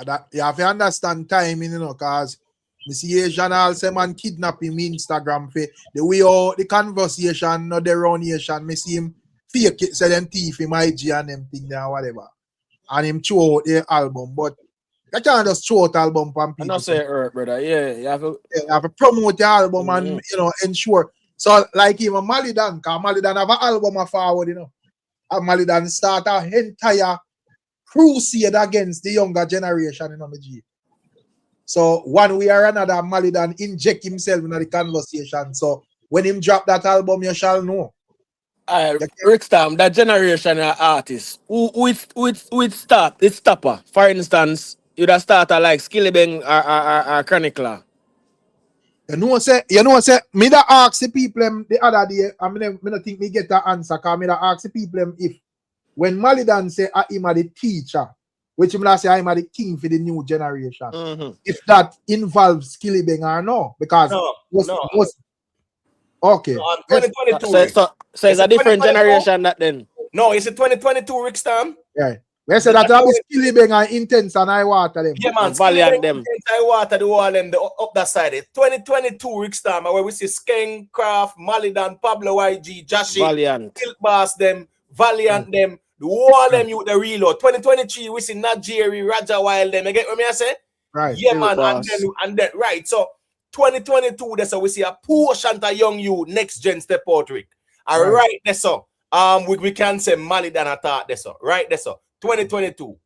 Speaker 1: That, you have to understand timing, you know, because you see Asian also man kidnapping me Instagram for the way all the conversation, not the run Asian, me see him fake it, say them thief him IG and them thing there, whatever. And him throw out the album, but you can't just throw out album from people.
Speaker 3: I'm not saying hurt, brother. Yeah, you have to
Speaker 1: promote the album and, you know, ensure. So, like even Malie Dan, because Malie Dan have an album forward, you know. And Malie Dan start an entire crusade against the younger generation, you know, G. So, one way or another, Malie Dan inject himself in the conversation. So, when him drop that album, you shall know.
Speaker 3: Rick Stam, that generation of artists, who start, it's stopper. For instance, you'd have started like Skillibeng or Chronicler.
Speaker 1: You know, say, me da ask the people the other day, I mean, I don't think me get the answer, because me da ask the people if, when Malie Dan say, I'm the teacher, which him say, I'm the king for the new generation, if that involves Skillibeng or no, because okay.
Speaker 4: No, 2022.
Speaker 3: So it's a different generation that then.
Speaker 4: No, it's a 2022 Rick Stam.
Speaker 1: Right. We say that have Skilly Bang and Intense and I water them.
Speaker 4: Yeah, man.
Speaker 3: Valiant them.
Speaker 4: I water the wall them up that side. 2022 Rick Star, where we see Skeng, Craft, Malidan, Pablo YG, Jashi,
Speaker 3: Valiant.
Speaker 4: Silk Bass them, Valiant them, the wall them you the reload. 2023 we see Najeri, Raja Wild them. You get what me I say?
Speaker 1: Right.
Speaker 4: Yeah, man. And then right. So 2022, that's how we see a portion of young you next gen step out, Rick. And right there, so we can say Malidan attack there, so right there, so 2022.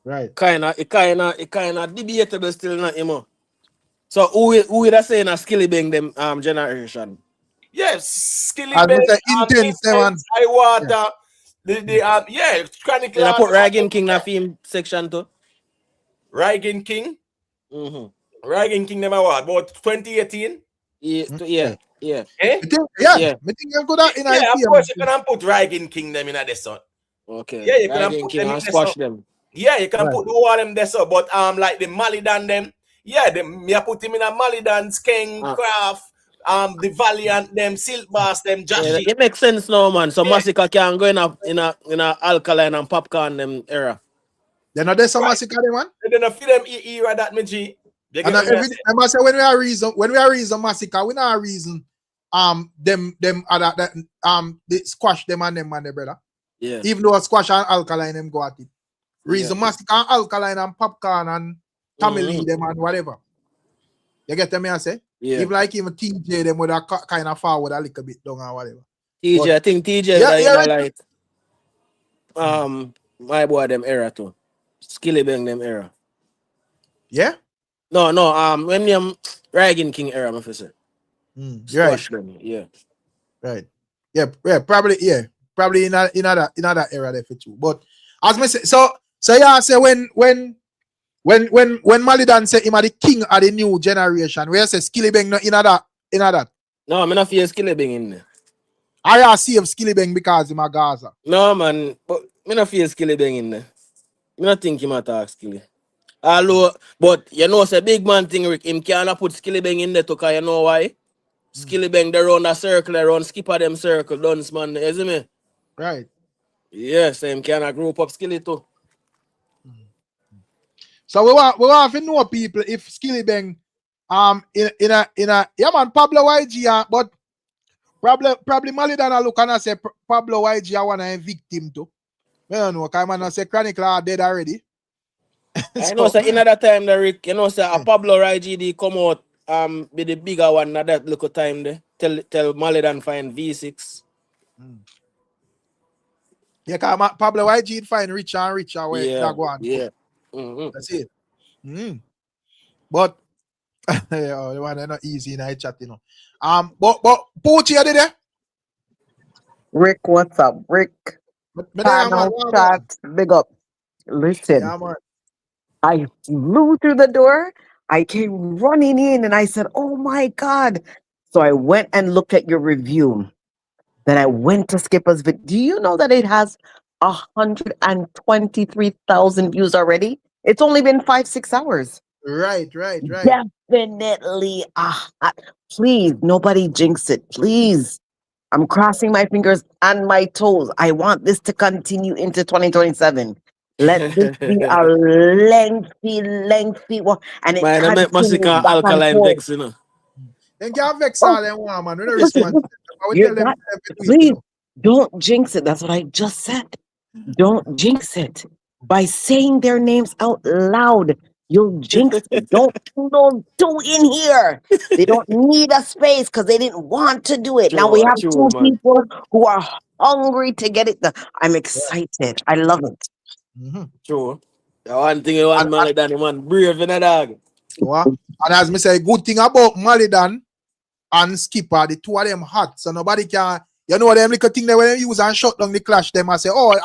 Speaker 1: Right.
Speaker 3: It kinda debatable still not anymore. So who that saying a Skilly Bang them generation?
Speaker 4: Yes, Skilly Bang,
Speaker 1: Intense,
Speaker 4: I water. The Chronicle.
Speaker 3: Did I put Ragging King that theme section too?
Speaker 4: Ragging King?
Speaker 3: Mm-hmm.
Speaker 4: Ragging King them about 2018?
Speaker 3: Yeah.
Speaker 4: Eh?
Speaker 1: Yeah. I think you could have in
Speaker 4: of course you can put Ragging King them in this one.
Speaker 3: Okay.
Speaker 4: Yeah, you can
Speaker 3: Ragging
Speaker 4: put
Speaker 3: King
Speaker 4: them
Speaker 3: and
Speaker 4: in
Speaker 3: squash them.
Speaker 4: Yeah, you can put the all them there, so but like the Malidan them, yeah, me I put him in a Malidan, Skeng, Craft, the Valiant them, Silk Bass them, Jashi.
Speaker 3: Yeah, it makes sense now, man. So Massacre can go in a alkaline and popcorn them era.
Speaker 1: Then there's some Massacre them, man.
Speaker 4: They don't feel them era that me G.
Speaker 1: And everything I must say when we are reason Massacre, we not reason them other that they squash them and them man, brother.
Speaker 3: Yeah.
Speaker 1: Even though squash and alkaline them go at it. Reason Massacre and alkaline and popcorn and Tamale them and whatever. You get me I say?
Speaker 3: Yeah.
Speaker 1: Even like even TJ them with a kind of forward a little bit down or whatever.
Speaker 3: TJ, I think TJ like my boy them era too. Skilly Bang them era.
Speaker 1: Yeah?
Speaker 3: No, when them Ragging King era, my say.
Speaker 1: Right.
Speaker 3: Them, yeah.
Speaker 1: Right. Yeah, probably in another era there for too. But as me say, so yeah, say when Malidan say him are the king of the new generation, where say Skilly Bang no in that.
Speaker 3: No, I'm not feel Skilly Bang in there.
Speaker 1: I see of Skilly Bang because him a Gaza.
Speaker 3: No man, but me not feel Skilly Bang in there. Me not think him attack Skilly. Although, but you know, it's a big man thing, Rick. Him cannot put Skilly Bang in there too, cause you know why? Skilly Bang, they run a circle, around Skippa them circle, dance man, you see me?
Speaker 1: Right.
Speaker 3: Yes, him cannot group up Skilly too.
Speaker 1: So we want to know people if Skilly Bang in a yeah man Pablo YG but probably Malidan look and say Pablo YG I want to victim too. I don't know, because man say Chronicle are dead already.
Speaker 3: I know say in that time the Rick, you know say a Pablo YG come out be the bigger one at that little time there. Tell Malidan find V6.
Speaker 1: Yeah, because Pablo YG find richer and richer where that go on.
Speaker 3: Yeah.
Speaker 1: That's it. But yeah, the one not easy in a chat, you know. But Poochie, are they there?
Speaker 5: Rick, what's up? Rick. Chat, big up. Listen, I flew through the door. I came running in and I said, oh my God. So I went and looked at your review. Then I went to Skippa's video. Do you know that it has 123,000 views already? It's only been 5-6 hours.
Speaker 1: Right.
Speaker 5: Definitely. Please, nobody jinx it. Please. I'm crossing my fingers and my toes. I want this to continue into 2027. Let this be a lengthy one. And it continues back
Speaker 3: alkaline vex, you know.
Speaker 1: Then can't vex all them one, man. We don't respond.
Speaker 5: Please, don't jinx it. That's what I just said. Don't jinx it. By saying their names out loud, you'll jinx it. Don't do in here. They don't need a space because they didn't want to do it. Now we have two people who are hungry to get it done. I'm excited. I love it.
Speaker 3: True. The one thing you want Malidan, man, brave in a dog.
Speaker 1: And as me say, good thing about Malidan and Skippa, the two of them hot. So nobody can, you know them little thing that when they use and shut down the clash, them and say, oh,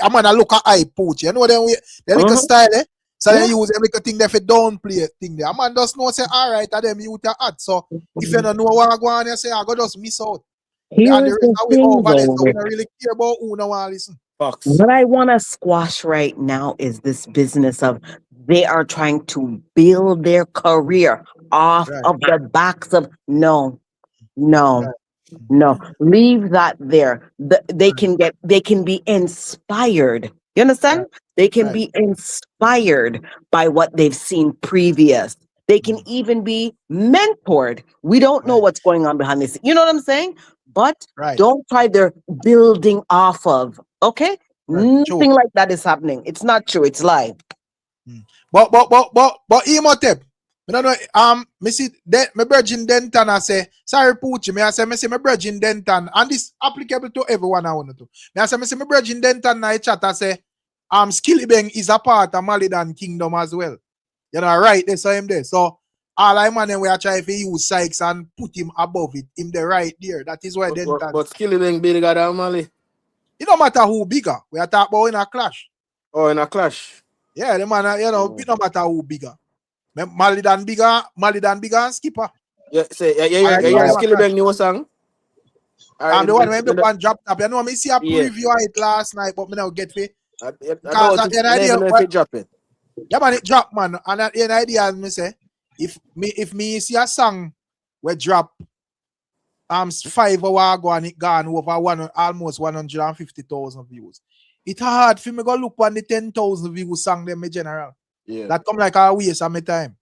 Speaker 1: I'm gonna look at eye pooch. You know them they little style, eh? So they use them little thing that if don't play thing there. A man just know say, all right, them you are hot. So if you don't know what I go on, you say, I go just miss out. And the rest of we over there, so we don't really care about who no one listen.
Speaker 5: What I want to squash right now is this business of they are trying to build their career off of the backs of no. Leave that there. They can be inspired You understand? They can
Speaker 1: Right.
Speaker 5: be inspired by what they've seen previous. They can even be mentored. We don't know
Speaker 1: Right.
Speaker 5: what's going on behind this. You know what I'm saying? But
Speaker 1: Right.
Speaker 5: don't try their building off of. Okay?
Speaker 1: Right. True.
Speaker 5: Nothing like that is happening. It's not true. It's lie.
Speaker 1: But Imhotep. I don't know. Me see my Virgin Denton. I say sorry, Poochie. Me say my Virgin Denton, and this applicable to everyone. I want to. Me say my Virgin Denton. I chat. I say Skillibeng is a part of Malidan Kingdom as well. You know, right? They saw him there. So all I man we are trying to use Sykes and put him above it. Him there right there. That is why Denton.
Speaker 3: But Skillibeng bigger than Malie.
Speaker 1: It don't matter who bigger. We are talking about in a clash.
Speaker 3: Oh, in a clash.
Speaker 1: Yeah, the man. You know, it don't matter who bigger. Malidan bigger and Skippa.
Speaker 3: Yeah, say yeah, Skillibeng new song.
Speaker 1: I'm the one when the one dropped up. You know, me see a preview of it last night, but me now get it. Because at the idea,
Speaker 3: if it drop it.
Speaker 1: Yeah, man, it drop, man. And at the idea, me say, if me see a song where drop 5 hours ago and it gone over almost 150,000 views. It's hard for me go look on the 10,000 views song them in general.
Speaker 3: Yeah.
Speaker 1: That come like a waste of my time.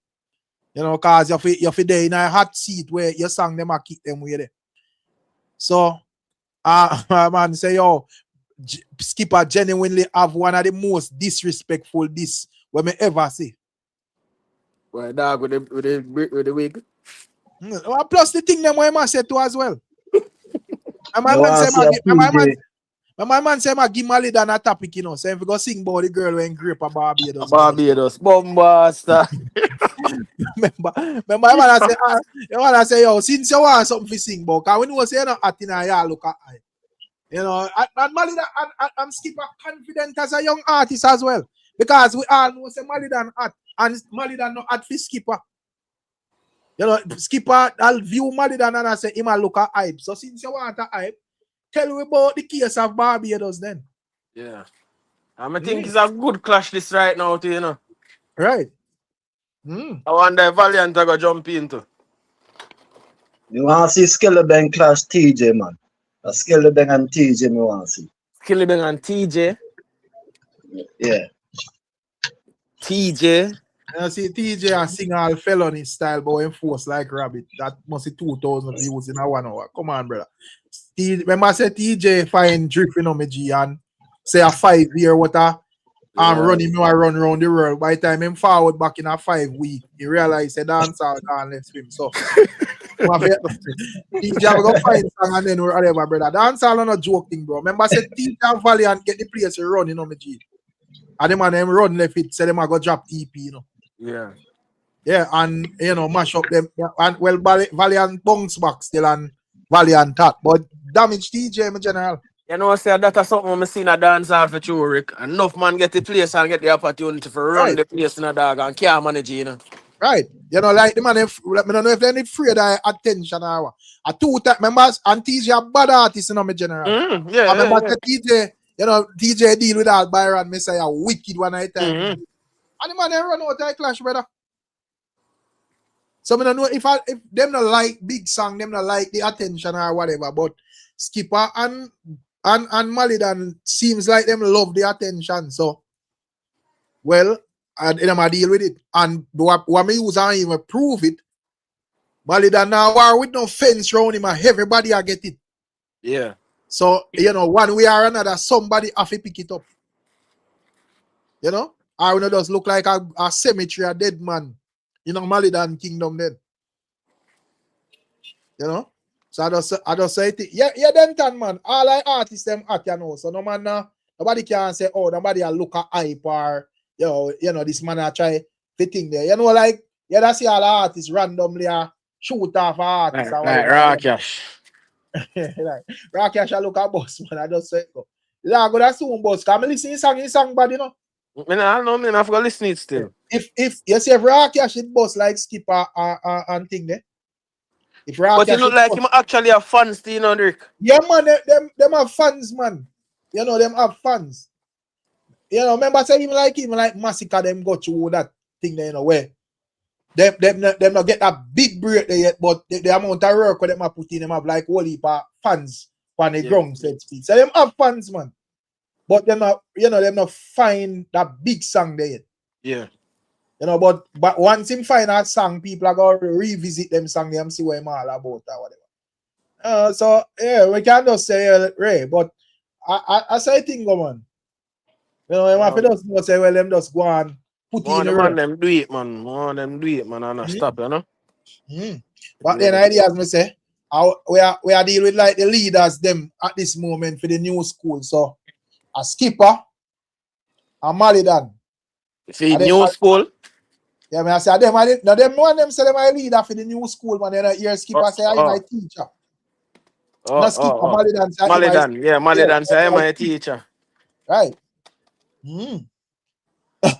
Speaker 1: You know, cause you're there in a hot seat where your song them a keep them way there. So man say yo, Skippa genuinely have one of the most disrespectful this we may ever see.
Speaker 3: Well, dog with the wig.
Speaker 1: Well, plus the thing them I say too as well. And my man say I give Malie than a topic, you know. So if we go sing about the girl when grape a Barbados.
Speaker 3: Barbados, bombasta.
Speaker 1: Remember my man I say, yo, since you want something to sing about, because when you say you're not at y'all look at I. You know, and Malie and Skippa confident as a young artist as well. Because we all know say Malie than at and Malie than not at for Skippa. You know, Skippa, I'll view Malie than and I say him a look at hype. So since you want a hype, tell me about the case of Barbados then.
Speaker 3: Yeah. I think it's a good clash this right now too, you know.
Speaker 1: Right.
Speaker 3: I wonder if Valiant are going to jump into.
Speaker 2: You want to see Skillibeng clash TJ, man. Skillibeng and TJ, me want to see.
Speaker 3: Skillibeng and TJ.
Speaker 2: Yeah.
Speaker 3: TJ.
Speaker 1: You see, TJ sing all felony style, but enforce like rabbit. That must be 2,000 views in a 1 hour. Come on, brother. Remember I said TJ find drifting on me G and say a 5 year water. I'm running me run around the world. By the time him forward back in a 5 week, he realized the Dancehall can't let swim. So TJ have go find song and then whatever, brother. Dancehall not a joke thing, bro. Remember I said TJ and Valiant get the place running on me G. And them and them run left it, say them I go drop EP, you know.
Speaker 3: Yeah.
Speaker 1: Yeah, and you know, mash up them and well Valiant bounce back still and Valiant top, but damage TJ in general.
Speaker 3: You know, say that's something I seen a Dancehall for true, Rick. Enough man get the place and get the opportunity to run the place in a dog and can't manage, you know.
Speaker 1: Right. You know, like the man, I don't know if they're afraid of attention or what. A 2 time members and TJ a bad artist in my general. I remember TJ, you know, TJ deal with all Byron Messiah wicked one night time. And the man run out of clash, brother. So I don't know if them not like big song, them not like the attention or whatever, but Skippa and Malidan seems like them love the attention. So well, and them I deal with it. And what me use and even prove it. Malidan now war with no fence around him and everybody I get it.
Speaker 3: Yeah. So
Speaker 1: you know, one way or another, somebody have to pick it up. You know? I will just look like a cemetery, a dead man. You know, Malidan Kingdom then. You know? So I just say it. Yeah, then man. All I artists them at you know. So no man nobody can say, oh, nobody look at hype or you know, this man try fitting there. You know, like that's all artists randomly shoot off artists.
Speaker 3: Like Rakesh.
Speaker 1: Like Rakesh look at boss, man. I just say go. Yeah, go that soon, boss. Come listen song bad, you know.
Speaker 3: I know, man. I've got to listen it still.
Speaker 1: If you see if Rakesh it boss like Skippa and thing there. If
Speaker 3: but you look like him actually have fans, you know, Rick.
Speaker 1: Yeah, man, them have fans, man. You know, them have fans. You know, remember say even like Massacre, them go through that thing there, you know, where them not get that big break there yet, but the amount of work them have put in, them have like whole heap of fans on the ground, so to speak. So them have fans, man. but them not, them not find that big song there yet.
Speaker 3: Yeah.
Speaker 1: But once him find that song, people are going to revisit them song, them see what I'm all about or whatever. So yeah, we can just say Ray, but I say thing go on. You have to just say, well, them just go and put in the
Speaker 3: man, them do it, man. And not stop,
Speaker 1: But then ideas me say, we are dealing with like the leaders them at this moment for the new school. So a Skippa, a Malie done.
Speaker 3: For the new school?
Speaker 1: Yeah, I say them one them say them are leader for the new school, man. Then hear Skippa say I'm my teacher. No Skippa, Malie done say
Speaker 3: Malie done. Yeah, Malie done say I'm my teacher.
Speaker 1: Right.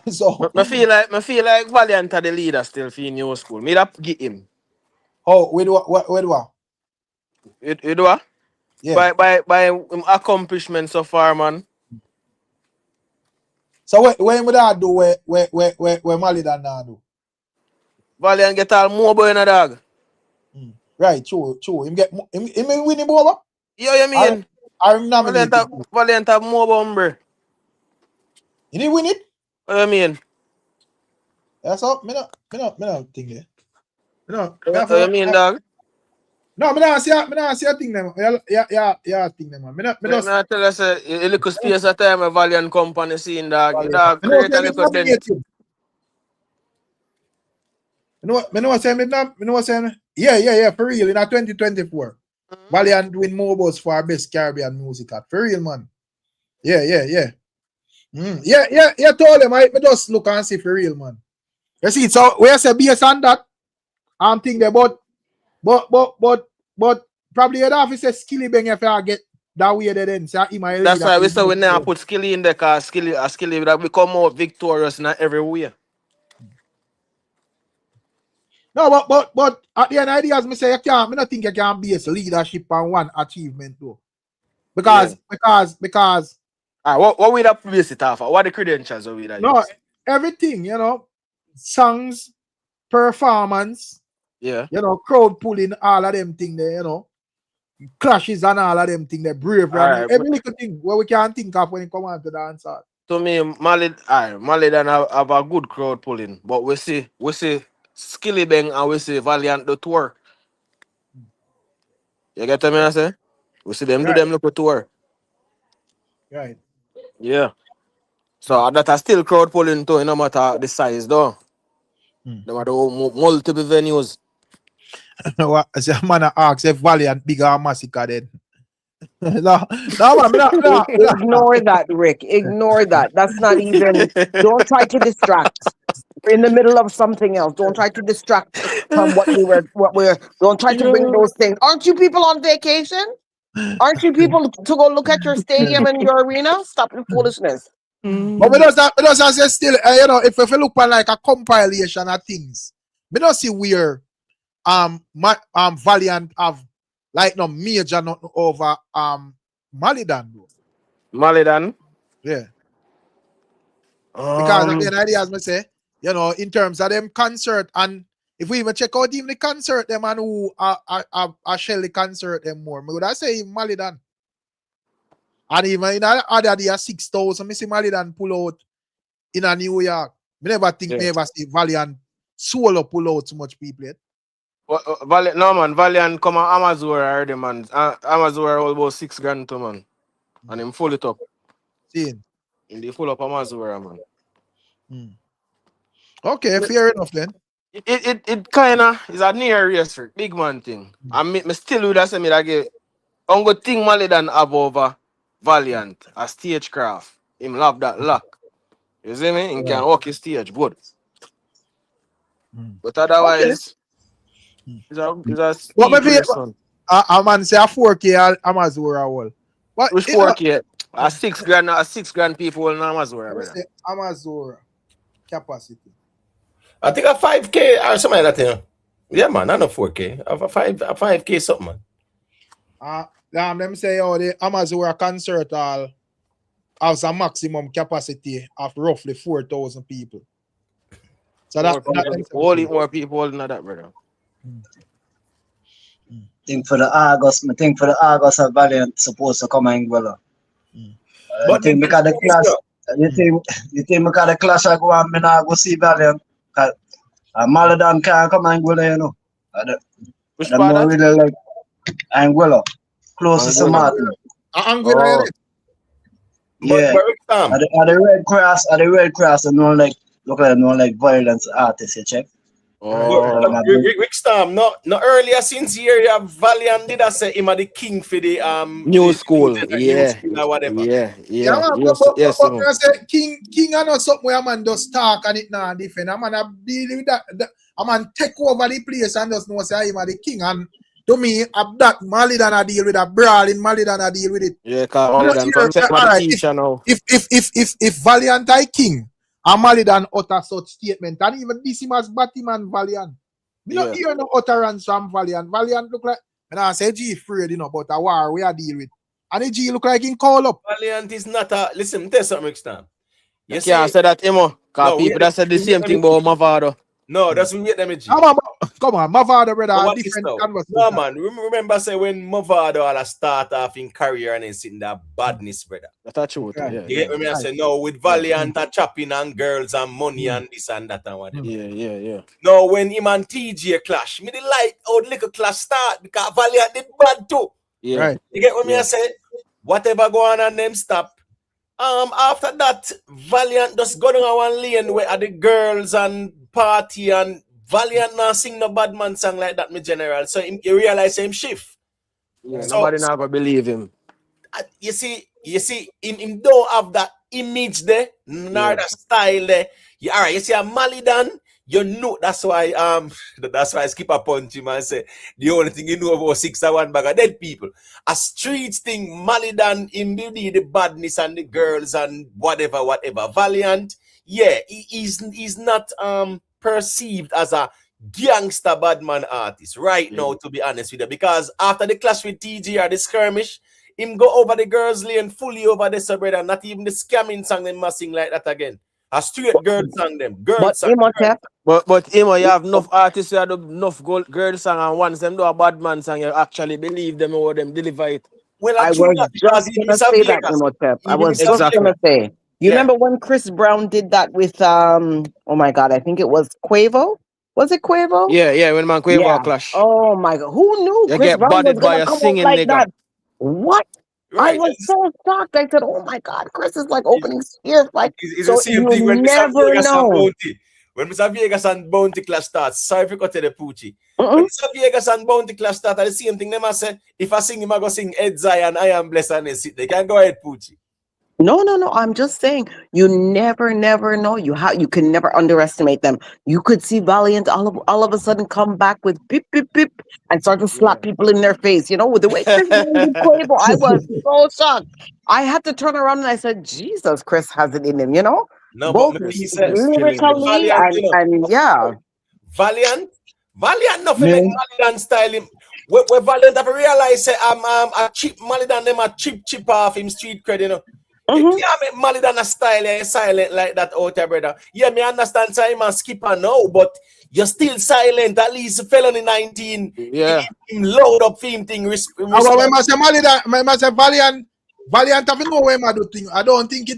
Speaker 1: So
Speaker 3: I feel like Valiant are the leader still for the new school. Me that get him.
Speaker 1: Oh, with what?
Speaker 3: You do what?
Speaker 1: Yeah.
Speaker 3: By accomplishment so far, man.
Speaker 1: So what would I do where Malie done now do?
Speaker 3: Valiant get all mobile in a dog.
Speaker 1: Right, true. Him win him over?
Speaker 3: You mean?
Speaker 1: I'm nominated.
Speaker 3: Valiant have mobile, hombre.
Speaker 1: You didn't win it?
Speaker 3: What you mean?
Speaker 1: That's all. Me not think there.
Speaker 3: What you mean, dog?
Speaker 1: No, me not see a thing them. Yeah, thing them, man. Me
Speaker 3: not tell us a little space at time a Valiant company scene, dog. Dog, create a little dent.
Speaker 1: Me know saying. Yeah, for real. In 2024, Valiant win mobiles for best Caribbean music act. For real, man. Yeah. Yeah, told them. I just look and see for real, man. You see, so we say based on that, I'm thinking about, but probably you'd have to say Skilly Bang if I get that way then. So
Speaker 3: that's why we say we now put Skilly in the car. Skilly that we come out victorious in every way.
Speaker 1: No, but at the end of the day, as me say, I don't think you can base leadership on one achievement though. Because
Speaker 3: what we that base it off? What the credentials are we that?
Speaker 1: No, everything, songs, performance, crowd pulling, all of them things there, clashes and all of them things there, brave right, every little thing where we can think of when it come on to dance.
Speaker 3: To me, Malie then have a good crowd pulling, but we see Skilly Bang and we see Valiant the tour. You get what I say? We see them do them look tour.
Speaker 1: Right.
Speaker 3: Yeah. So that are still crowd pulling too, no matter the size though. No matter multiple venues.
Speaker 1: What as a man asks if Valiant bigger or massacre then. No, man.
Speaker 5: Ignore that, Rick. Ignore that. That's not even. Don't try to distract. We're in the middle of something else. Don't try to distract from what we're. Don't try to bring those things. Aren't you people on vacation? Aren't you people to go look at your stadium and your arena? Stop the foolishness.
Speaker 1: But we don't say still, if we look at like a compilation of things, we don't see where Valiant have like no major nothing over Malie done.
Speaker 3: Malie done?
Speaker 1: Yeah. Because at the end of the day, as I say, in terms of them concert, and if we even check out even the concert, them and who are shell the concert them more, would I say Malie done? And even in other day 6,000, I see Malie done pull out in a New York. I never think never see Valiant solo pull out too much people yet.
Speaker 3: No man, Valiant come on Amazon already, man. Amazon all about $6,000 too, man. And him full it up.
Speaker 1: See?
Speaker 3: And they full up Amazon, man.
Speaker 1: Okay, fair enough then.
Speaker 3: It kinda is a near race, big man thing. And me still would have said me that get only thing Malie than have over Valiant, a stagecraft. Him love that luck. You see me? He can walk his stage good. But otherwise, it's a speed son.
Speaker 1: A man say a 4K Amazon wall.
Speaker 3: Which 4K? A $6,000 people in Amazon.
Speaker 1: Amazon capacity.
Speaker 4: I think a 5K or something like that. Yeah, man, not a 4K. A 5K something, man.
Speaker 1: Them say the Amazon concert hall has a maximum capacity of roughly 4,000 people. So that's
Speaker 3: only more people than that, brother.
Speaker 2: Think for the August of Valiant supposed to come and well. You think because the class, you think because the class I go on, me not go see Valiant. Maladan can't come Anguilla, you know.
Speaker 3: Which
Speaker 2: I'm
Speaker 3: part
Speaker 2: more
Speaker 3: that?
Speaker 2: really like Anguilla, closest to Martin.
Speaker 1: Anguilla,
Speaker 2: Yeah. At the Red Cross, and no like look like violence artists, you check.
Speaker 4: Rick Storm, no earlier since here, Valiant did I say him the king for the
Speaker 3: New school,
Speaker 4: new school or whatever.
Speaker 1: Yeah, man,
Speaker 3: yes,
Speaker 1: but I say King are not something where a man just talk and it not different. A man a deal with that. A man take over the place and just know say him are the king. And to me, that Malie than a deal with a brawling Malie than a deal with it.
Speaker 3: Yeah, cause
Speaker 1: if Valiant I king, and Malie than utter such statement, and even this him as Batman Valiant. Me not hear no utterance from Valiant. Valiant look like, and I say G afraid, you know, but a war we are deal with. And the G look like in call up.
Speaker 4: Valiant is not a listen, tell something next time.
Speaker 3: You can't say that, Emo. Because people that said the same thing about Mavado.
Speaker 4: No, that's when we get them G.
Speaker 1: Come on, Mavado, brother.
Speaker 4: Different conversation. No, man. Remember, say when Mavado all start off in career and then sitting that badness, brother.
Speaker 3: That's true.
Speaker 1: Yeah.
Speaker 4: You get me? I say no, with Valiant chopping and girls and money and this and that and whatever.
Speaker 3: Yeah.
Speaker 4: No, when him and TJ clash, me the like how the little clash start because Valiant did bad too.
Speaker 3: Yeah.
Speaker 1: Right.
Speaker 4: You get what me I say? Whatever go on and them stop. After that, Valiant just go down one lane where are the girls and party and Valiant now sing no bad man song like that, me general. So you realize him shift.
Speaker 3: Yeah, so, nobody not gonna believe him.
Speaker 4: You see, him don't have that image there, nor that style there. Yeah, all right, you see a Malie done, you know that's why Skippa punch him and say the only thing you know about 6-1 bag of dead people. A street thing, Malie done him the badness and the girls and whatever. Valiant, yeah, he's not perceived as a gangster badman artist right now, to be honest with you, because after the clash with TG or the skirmish, him go over the girls lane fully over the suburb and not even the scamming song them must sing like that again. A straight girl song them.
Speaker 3: But Emo, you have enough artists who have enough girl song, and once them do a bad man song, you actually believe them or them deliver it.
Speaker 5: Well, I was just gonna say that, Imhotep. I was just gonna say. You remember when Chris Brown did that with oh my god, I think it was Quavo? Was it Quavo?
Speaker 3: Yeah, when man Quavo clash.
Speaker 5: Oh my god, who knew
Speaker 3: you
Speaker 5: Chris
Speaker 3: get
Speaker 5: Brown was
Speaker 3: by
Speaker 5: gonna
Speaker 3: a
Speaker 5: come
Speaker 3: singing
Speaker 5: out like
Speaker 3: nigga.
Speaker 5: that? What?
Speaker 4: Right.
Speaker 5: I was so shocked. I said, "Oh my God, Chris is like opening ears." Like,
Speaker 4: it's
Speaker 5: so
Speaker 4: the same thing when
Speaker 5: never know.
Speaker 4: When Mr. Vegas and Bounty class starts, sorry if you cut the Poochie. When Mr. Vegas and Bounty class start, the same thing. They must say, if I sing him, I go sing Ed Zion, I am blessed, and they can go ahead, Poochie.
Speaker 5: No. I'm just saying, you never know. You can never underestimate them. You could see Valiant all of a sudden come back with beep beep beep and start to slap people in their face. You know, with the way Chris did Quavo, I was so shocked. I had to turn around and I said, "Jesus, Chris has it in him." You know,
Speaker 4: no,
Speaker 5: both
Speaker 4: but he said
Speaker 5: lyrically and yeah.
Speaker 4: Valiant, nothing make Malidan style him. Where Valiant have realized say a cheap Malidan them a cheap off him street credit, you know. You can't make Malidan a style and silent like that out there, brother. Yeah, me understand Simon Skippa now, but you're still silent. At least Felony 19.
Speaker 3: Yeah.
Speaker 4: Him load up theme thing.
Speaker 1: When I say Malidan, I say Valiant have no way I do thing. I don't think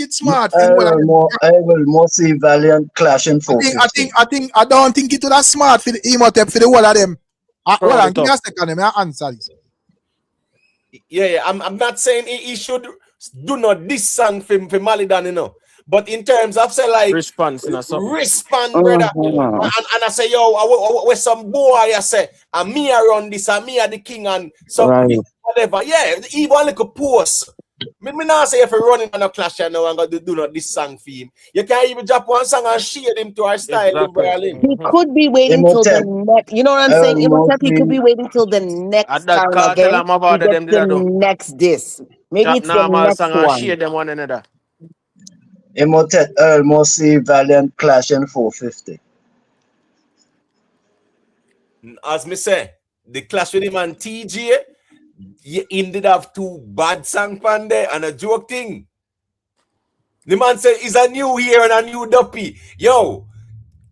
Speaker 1: it's smart.
Speaker 2: I will more see Valiant clash in focus.
Speaker 1: I don't think it was smart for the Imhotep for the whole of them. Hold on, give me a second, I answer this.
Speaker 4: Yeah. I'm not saying he should do not this song for Malidan, you know. But in terms of say like
Speaker 3: respond, brother.
Speaker 4: And I say, yo, with some boy, I say, and me around this, and me are the king, and some whatever. Yeah, even like a post. Me not say if you're running on a clash, you know, I'm gonna do not this song for him. You can't even drop one song and share him to our style.
Speaker 5: He could be waiting till the next. You know what I'm saying? He could be waiting till the next time again. The next diss. Maybe it's the next one.
Speaker 3: Share them one another.
Speaker 2: Imhotep almost see Valiant clash in 450.
Speaker 4: As me say, the clash with him and TJ. You ended up two bad song pan there and a joke thing. The man said he's a new year and a new duppy. Yo,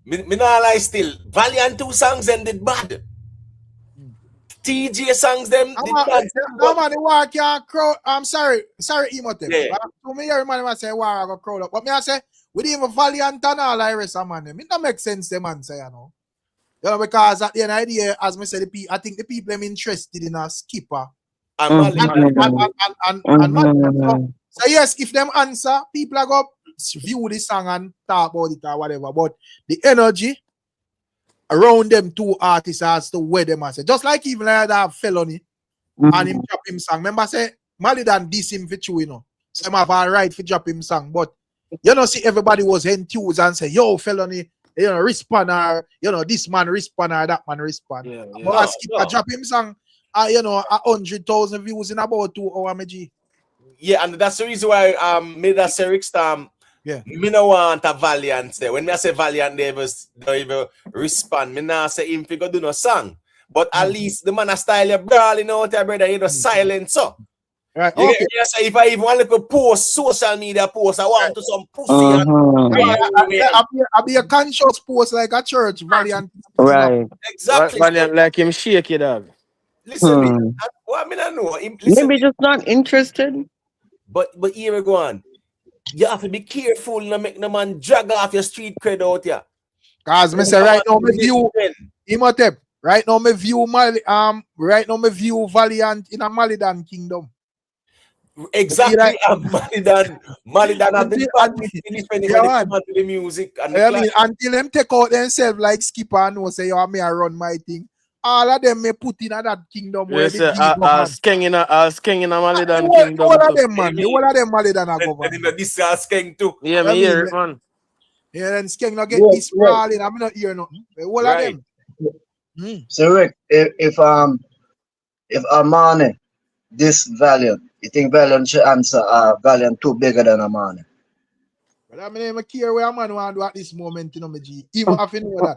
Speaker 4: me not lie still. Valiant two songs ended bad. TJ songs them.
Speaker 1: No man, the war can't crowd. I'm sorry, Imhotep.
Speaker 4: Yeah.
Speaker 1: To me, every man say war I go crowd up. But me I say, with even Valiant and all Lyricism, man, it don't make sense, them man say, you know. You know, because at the end of the day, as me say, I think the people them interested in a Skippa. And so yes, if them answer, people are go view the song and talk about it or whatever. But the energy around them two artists as to where them are say. Just like even like that Felony and him drop him song. Remember say Malie done diss him for you know. So him have a right for drop him song. But you know, see everybody was enthused and say, yo, Felony, you know, respond or you know, this man respond or that man respond.
Speaker 3: Yeah.
Speaker 1: But as Skippa drop him song, you know, 100,000 views in about 2 hours, MG.
Speaker 4: Yeah, and that's the reason why made that say Rick Storm.
Speaker 1: Yeah.
Speaker 4: Me no want a Valiant there. When me I say Valiant, they don't even respond. Me now say him figure do no song. But at least the man a style you brawling out there, brother, you know, silent so.
Speaker 1: Right.
Speaker 4: You
Speaker 1: Okay.
Speaker 4: get me? Say if I even want to post social media post, I want to some pussy.
Speaker 1: I'll be a conscious post like a church, Valiant.
Speaker 5: Right.
Speaker 4: Exactly.
Speaker 3: Valiant like him shake it, dog.
Speaker 4: Listen, me. What I mean, I know. Listen,
Speaker 5: Maybe just not interested.
Speaker 4: but here we go on. You have to be careful not make no man drag off your street cred out here.
Speaker 1: Cause me say right now me view Imhotep. Right now me view Valiant in a Malidan kingdom.
Speaker 4: Exactly.
Speaker 1: Like,
Speaker 4: Malidan have the to the music and
Speaker 1: I mean, until them take out themselves like Skippa and no say yo me I run my thing. All of them may put in that kingdom where
Speaker 3: Yes,
Speaker 1: they
Speaker 3: skeng in a Malidan kingdom.
Speaker 1: All of them, man. All of them Malidan are government.
Speaker 4: This skeng too.
Speaker 3: Yeah, me hear it, man.
Speaker 1: Yeah, then skeng not get this rolling. I'm not hear nothing. All of them.
Speaker 2: So Rick, if Armani this Valiant, you think Valiant should answer Valiant too bigger than Armani?
Speaker 1: But I mean, I care where a man want to do at this moment, you know, my G. Even if you know that.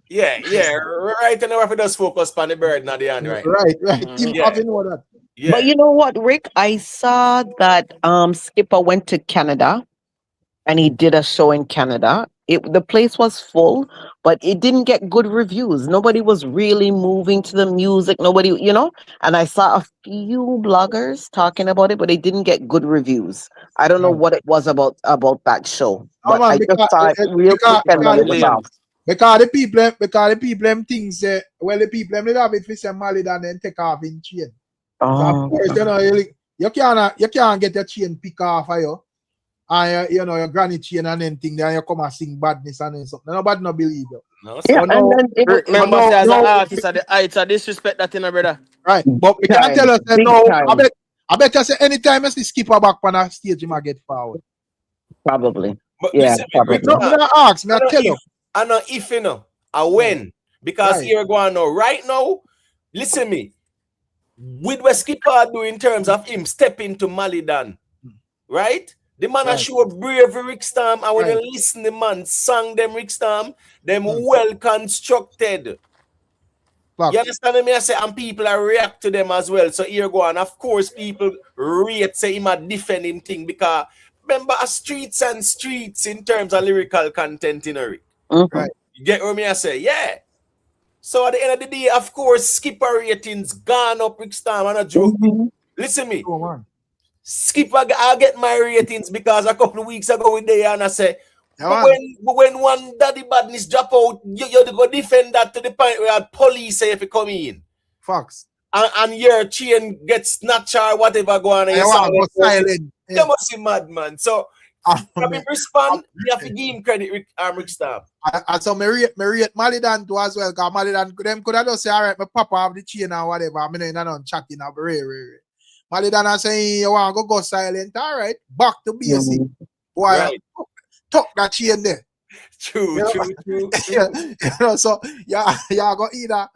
Speaker 4: Yeah. Right now, if it does focus on the bird, not the hand, right?
Speaker 1: Right. Even if you know that.
Speaker 4: Yeah.
Speaker 5: But you know what, Rick? I saw that Skippa went to Canada and he did a show in Canada. The place was full, but it didn't get good reviews. Nobody was really moving to the music. Nobody, you know. And I saw a few bloggers talking about it, but it didn't get good reviews. I don't know what it was about that show. But I just saw it real quick and then it was off.
Speaker 1: Because the people them things the people them have it for some Malidan and take off in chain. So of course, you know, you can't get your chain pick off of you. And you know your granny chain and then thing there, you come and sing badness and then something. Nobody no believe you.
Speaker 4: No,
Speaker 5: yeah, and then
Speaker 3: Remember, as an artist at the heights of disrespect that in a brother.
Speaker 1: Right. But we can't tell us that no. I bet you say anytime I see Skippa back on a stage, you might get forward.
Speaker 5: Probably.
Speaker 4: But
Speaker 5: Yeah,
Speaker 4: listen,
Speaker 5: probably.
Speaker 1: No, I'm not ask, me I tell you.
Speaker 4: I know if you know, I when. Because here we go on now. Right now, listen me. With what Skippa do in terms of him stepping to Malidan, right? The man has show bravery, Rick Storm, and when you listen, the man sang them Rick Storm, them well constructed. You understand me? I say, and people are react to them as well. So here go on. Of course, people rate say him a defend him thing because remember streets and streets in terms of lyrical content in a Rick.
Speaker 1: Right.
Speaker 4: You get what me I say? Yeah. So at the end of the day, of course, Skippa ratings gone up Rick Storm and a joke. Listen me.
Speaker 1: Oh, man.
Speaker 4: Skippa, I get my ratings because a couple of weeks ago we there and I say, but when one daddy badness drop out, you go defend that to the point where police say if you come in.
Speaker 1: Facts.
Speaker 4: And your chain gets snatched or whatever go on. And
Speaker 1: you silent.
Speaker 4: You must be mad, man. So from him respond, you have to give him credit, Rick Storm.
Speaker 1: And so me rate Malidan too as well, because Malidan them could have just say, all right, my papa have the chain or whatever. I mean, I'm chatting up Malidan are saying you want to go silent, all right, back to basic. Boy, tuck that chain there.
Speaker 4: True.
Speaker 1: You know, so you go either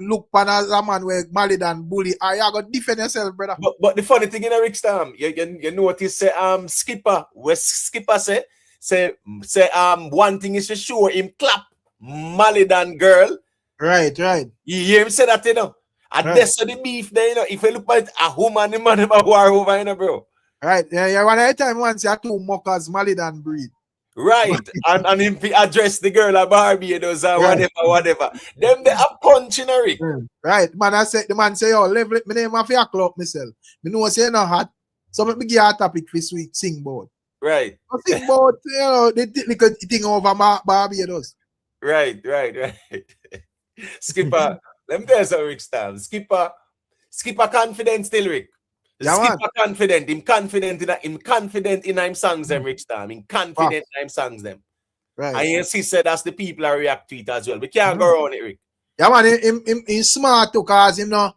Speaker 1: look pan as a man where Malidan bully, or you go defend yourself, brother.
Speaker 4: But the funny thing in Rick Storm, you notice say Skippa, where Skippa say one thing is for sure, him clap Malidan girl.
Speaker 1: Right.
Speaker 4: You hear him say that, you know. And that's the beef there, you know. If you look at a woman, the man war over, you know, bro.
Speaker 1: Right. Yeah, one time once you have two mockers, Malidan breed.
Speaker 4: Right. And him address the girl at Barbados and whatever. Them they are punching her. Rick.
Speaker 1: Right. Man, I said the man say, yo, level it, my name of your club myself. Me know say no hot. So let me give you a topic for sweet sing board.
Speaker 4: Right.
Speaker 1: Sing board, you know, the little thing over Barbados.
Speaker 4: Right. Skipper, let me tell you something, Rick Stam. Skipper confident still, Rick.
Speaker 1: Yeah,
Speaker 4: Skipper confident. Him confident in him songs them, Rick Stam. Him confident in him songs them.
Speaker 1: Right.
Speaker 4: And you see said that's the people that react to it as well. We can't go around it, Rick.
Speaker 1: Yeah, man, him smart too, cause him no,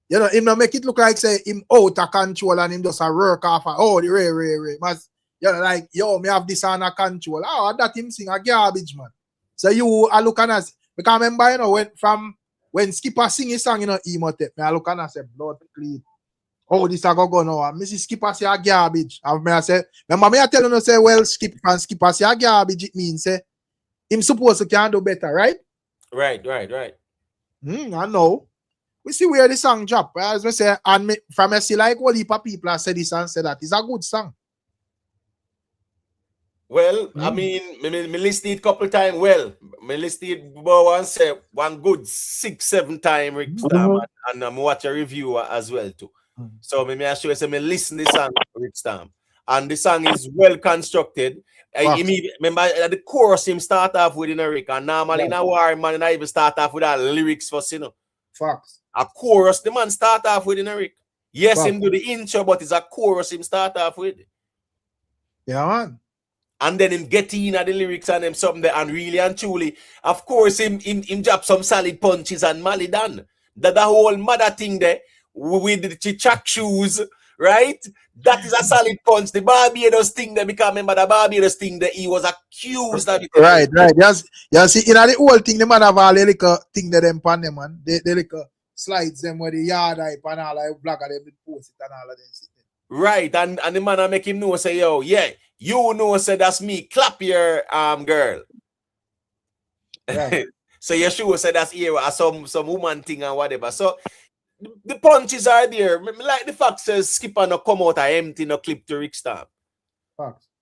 Speaker 1: you know, him no make it look like say him out of control and him just a work off the Ray. Mas, you know, like, yo, me have this under control. Oh, that him sing a garbage, man. So you are looking at, because remember, you know, when Skipper sing his song, you know, Emotet, me I look and I say, blood clean. Oh, this I go now. And Mrs. Skipper say a garbage. And me I say, remember me I tell you, say, well, Skipper say a garbage, it means, say, him supposed to can do better, right?
Speaker 4: Right.
Speaker 1: I know. We see where the song drop. As we say, and from I see like what heap of people have said this and said that. It's a good song.
Speaker 4: Well, I mean, me listed a couple times. Well, me listed one good 6-7 time Rick Stam, and I'm watch a review as well too. So me assure you, say me listen the song Rick Stam, and the song is well constructed. Remember the chorus him start off with in a Rick, and normally in a war man I even start off with a lyrics first, you know.
Speaker 1: Facts.
Speaker 4: A chorus the man start off with in a Rick. Yes, him do the intro, but it's a chorus him start off with.
Speaker 1: Yeah, man.
Speaker 4: And then him get in at the lyrics and him something there, and really and truly, of course, him drop some solid punches and Malie done. That whole mother thing there with the track shoes, right? That is a solid punch. The Barbados thing there, because remember the Barbados thing that he was accused of it.
Speaker 1: Right. You see, in the whole thing, the man have all the little thing that them pan them, man. The little slides them where the yard hype and all like blogger them post it and all of them.
Speaker 4: Right, and the man I make him know say, yo, yeah, you know, say that's me. Clap your girl. Right. So you sure say that's here some woman thing and whatever. So the punches are there. Like the fact says Skipper no come out empty no clip to Rick Stam.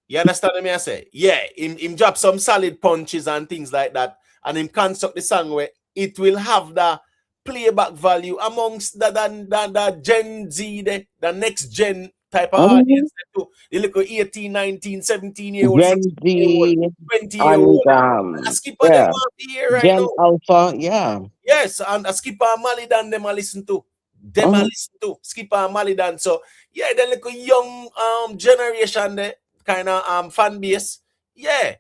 Speaker 4: You understand what I say? Yeah, him drop some solid punches and things like that, and him construct the song where it will have the playback value amongst the Gen Z, the next gen type of audience, too. The little 18, 19, 17-year-old, 20-year-old. Skipper them out here right
Speaker 5: Gen
Speaker 4: now.
Speaker 5: Alpha, yeah.
Speaker 4: Yes, and Skipper and Malie Dan them I listen to. Skipper and Malie Dan. So yeah, the little young generation there, kind of fan base. Yeah.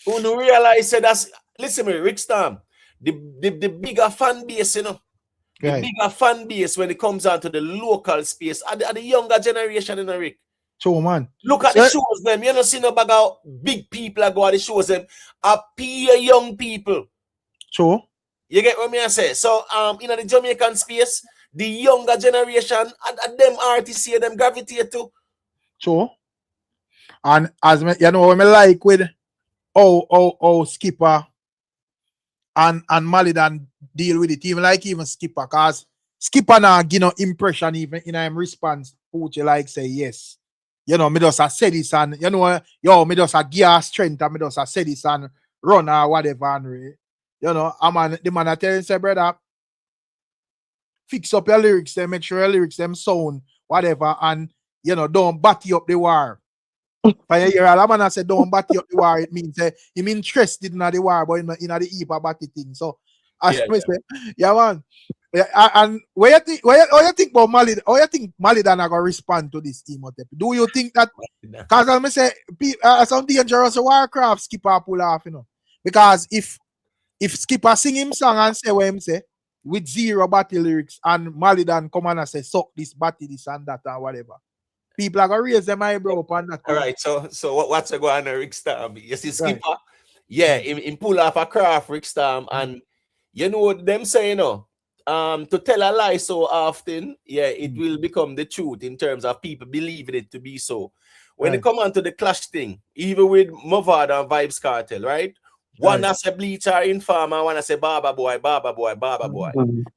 Speaker 4: Who don't realize that's listen to me, Rick Stam. The bigger fan base, you know, the bigger fan base when it comes out to the local space, are the younger generation, in the Rick.
Speaker 1: True, man.
Speaker 4: Look at the shows, them. You don't see no bag of big people that go at the shows, them. Appear young people.
Speaker 1: True.
Speaker 4: You get what I say? So, in the Jamaican space, the younger generation and them artists here, them gravitate to.
Speaker 1: True. And as me, you know, what I like with Skipper and Malie Dan deal with it, even Skipper, cause Skipper now give no impression even in him response, which you like say yes. You know, me just a say this and you know, yo, me just a gear strength and me just a say this and run or whatever and you know, the man I tell him say, brother, fix up your lyrics, then make sure your lyrics them sound, whatever, and you know, don't batty up the war. But you hear a man I say don't batty up the war, it means him interested in the war, but in the heap of batty thing. So as me say, yeah man. Yeah, and what you think about Malie? How you think Malie Dan gonna respond to this team? Do you think that because I say some dangerous warcraft Skipper pull off, you know? Because if Skipper sing him song and say what him say with zero battle lyrics and Malie Dan come on and say suck this batty, this and that and whatever, people are gonna raise them eyebrow upon that.
Speaker 4: All right, so what's going on, Rick Stam? You see Skipper, right. Yeah, him pull off a craft, Rick Stam, and you know what them say, you know, to tell a lie so often, yeah, it will become the truth in terms of people believing it to be so. When it come on to the clash thing, even with Mavado and Vybz Kartel, right? One I say Bleacher Informer, one I say Baba boy,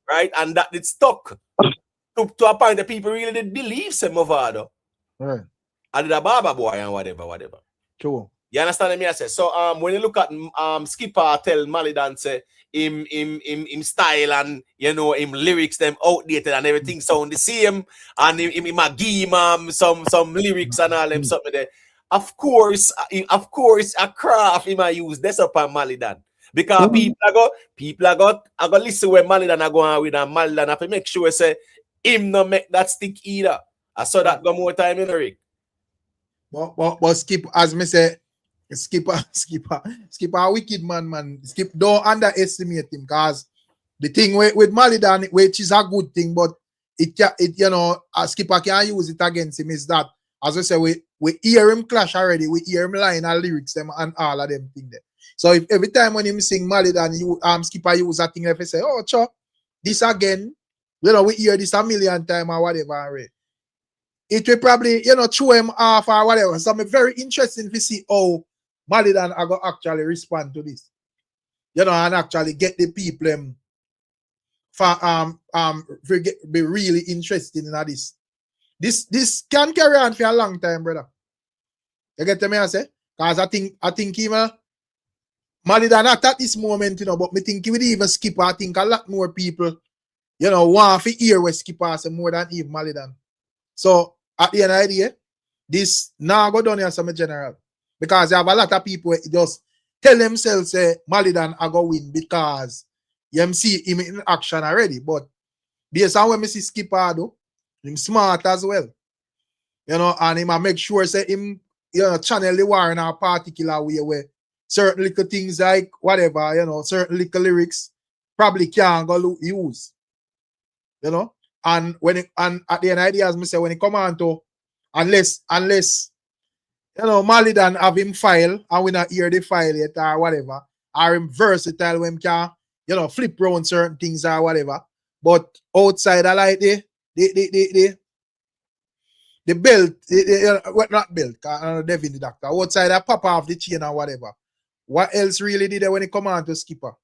Speaker 4: right? And that it stuck to a point that people really did believe say Mavado.
Speaker 1: Right.
Speaker 4: And the Baba boy and whatever.
Speaker 1: True.
Speaker 4: You understand me? I say so. When you look at Skippa tell Malie say him style and you know him lyrics them outdated and everything sound the same, and him a give him some lyrics and all them something there. Of course, a craft him a use this upon Malie because people are go listen when Malie are going on with and Malie have to make sure say him no make that stick either. I saw that go more time in the rig.
Speaker 1: But Skip, as me say, Skipper a wicked man. Skip, don't underestimate him, because the thing with Malie, which is a good thing, but it you know, Skipper can use it against him, is that, as I say, we hear him clash already, we hear him line and lyrics them and all of them thing there. So if every time when him sing Malie, you Skipper use that thing, if he say, oh cho, this again, you know, we hear this a million times or whatever already. It will probably, you know, throw him off or whatever. So I'm very interested to see how Malie are going to actually respond to this. You know, and actually get the people be really interested in this. This can carry on for a long time, brother. You get me, I say? Because I think even Malie not at this moment, you know, but me think he would even Skippa. I think a lot more people, you know, want to hear what Skippa say more than even Malie. So at the end of the day, this now go down here some general. Because you have a lot of people just tell themselves say Malie are going to win because you see him in action already. But based on when I see Skippa do, him smart as well. You know, and him make sure say him, you know, channel the war in a particular way where certain little things like whatever, you know, certain little lyrics probably can't go use. You know? And when it, and at the end of the day, as I say, when it come on to unless you know Malie have him file and we not hear the file yet or whatever, or him versatile when can, you know, flip around certain things or whatever. But outside I like the belt, not belt, I'm definitely doctor. Outside I pop off the chain or whatever. What else really did when it come on to Skippa?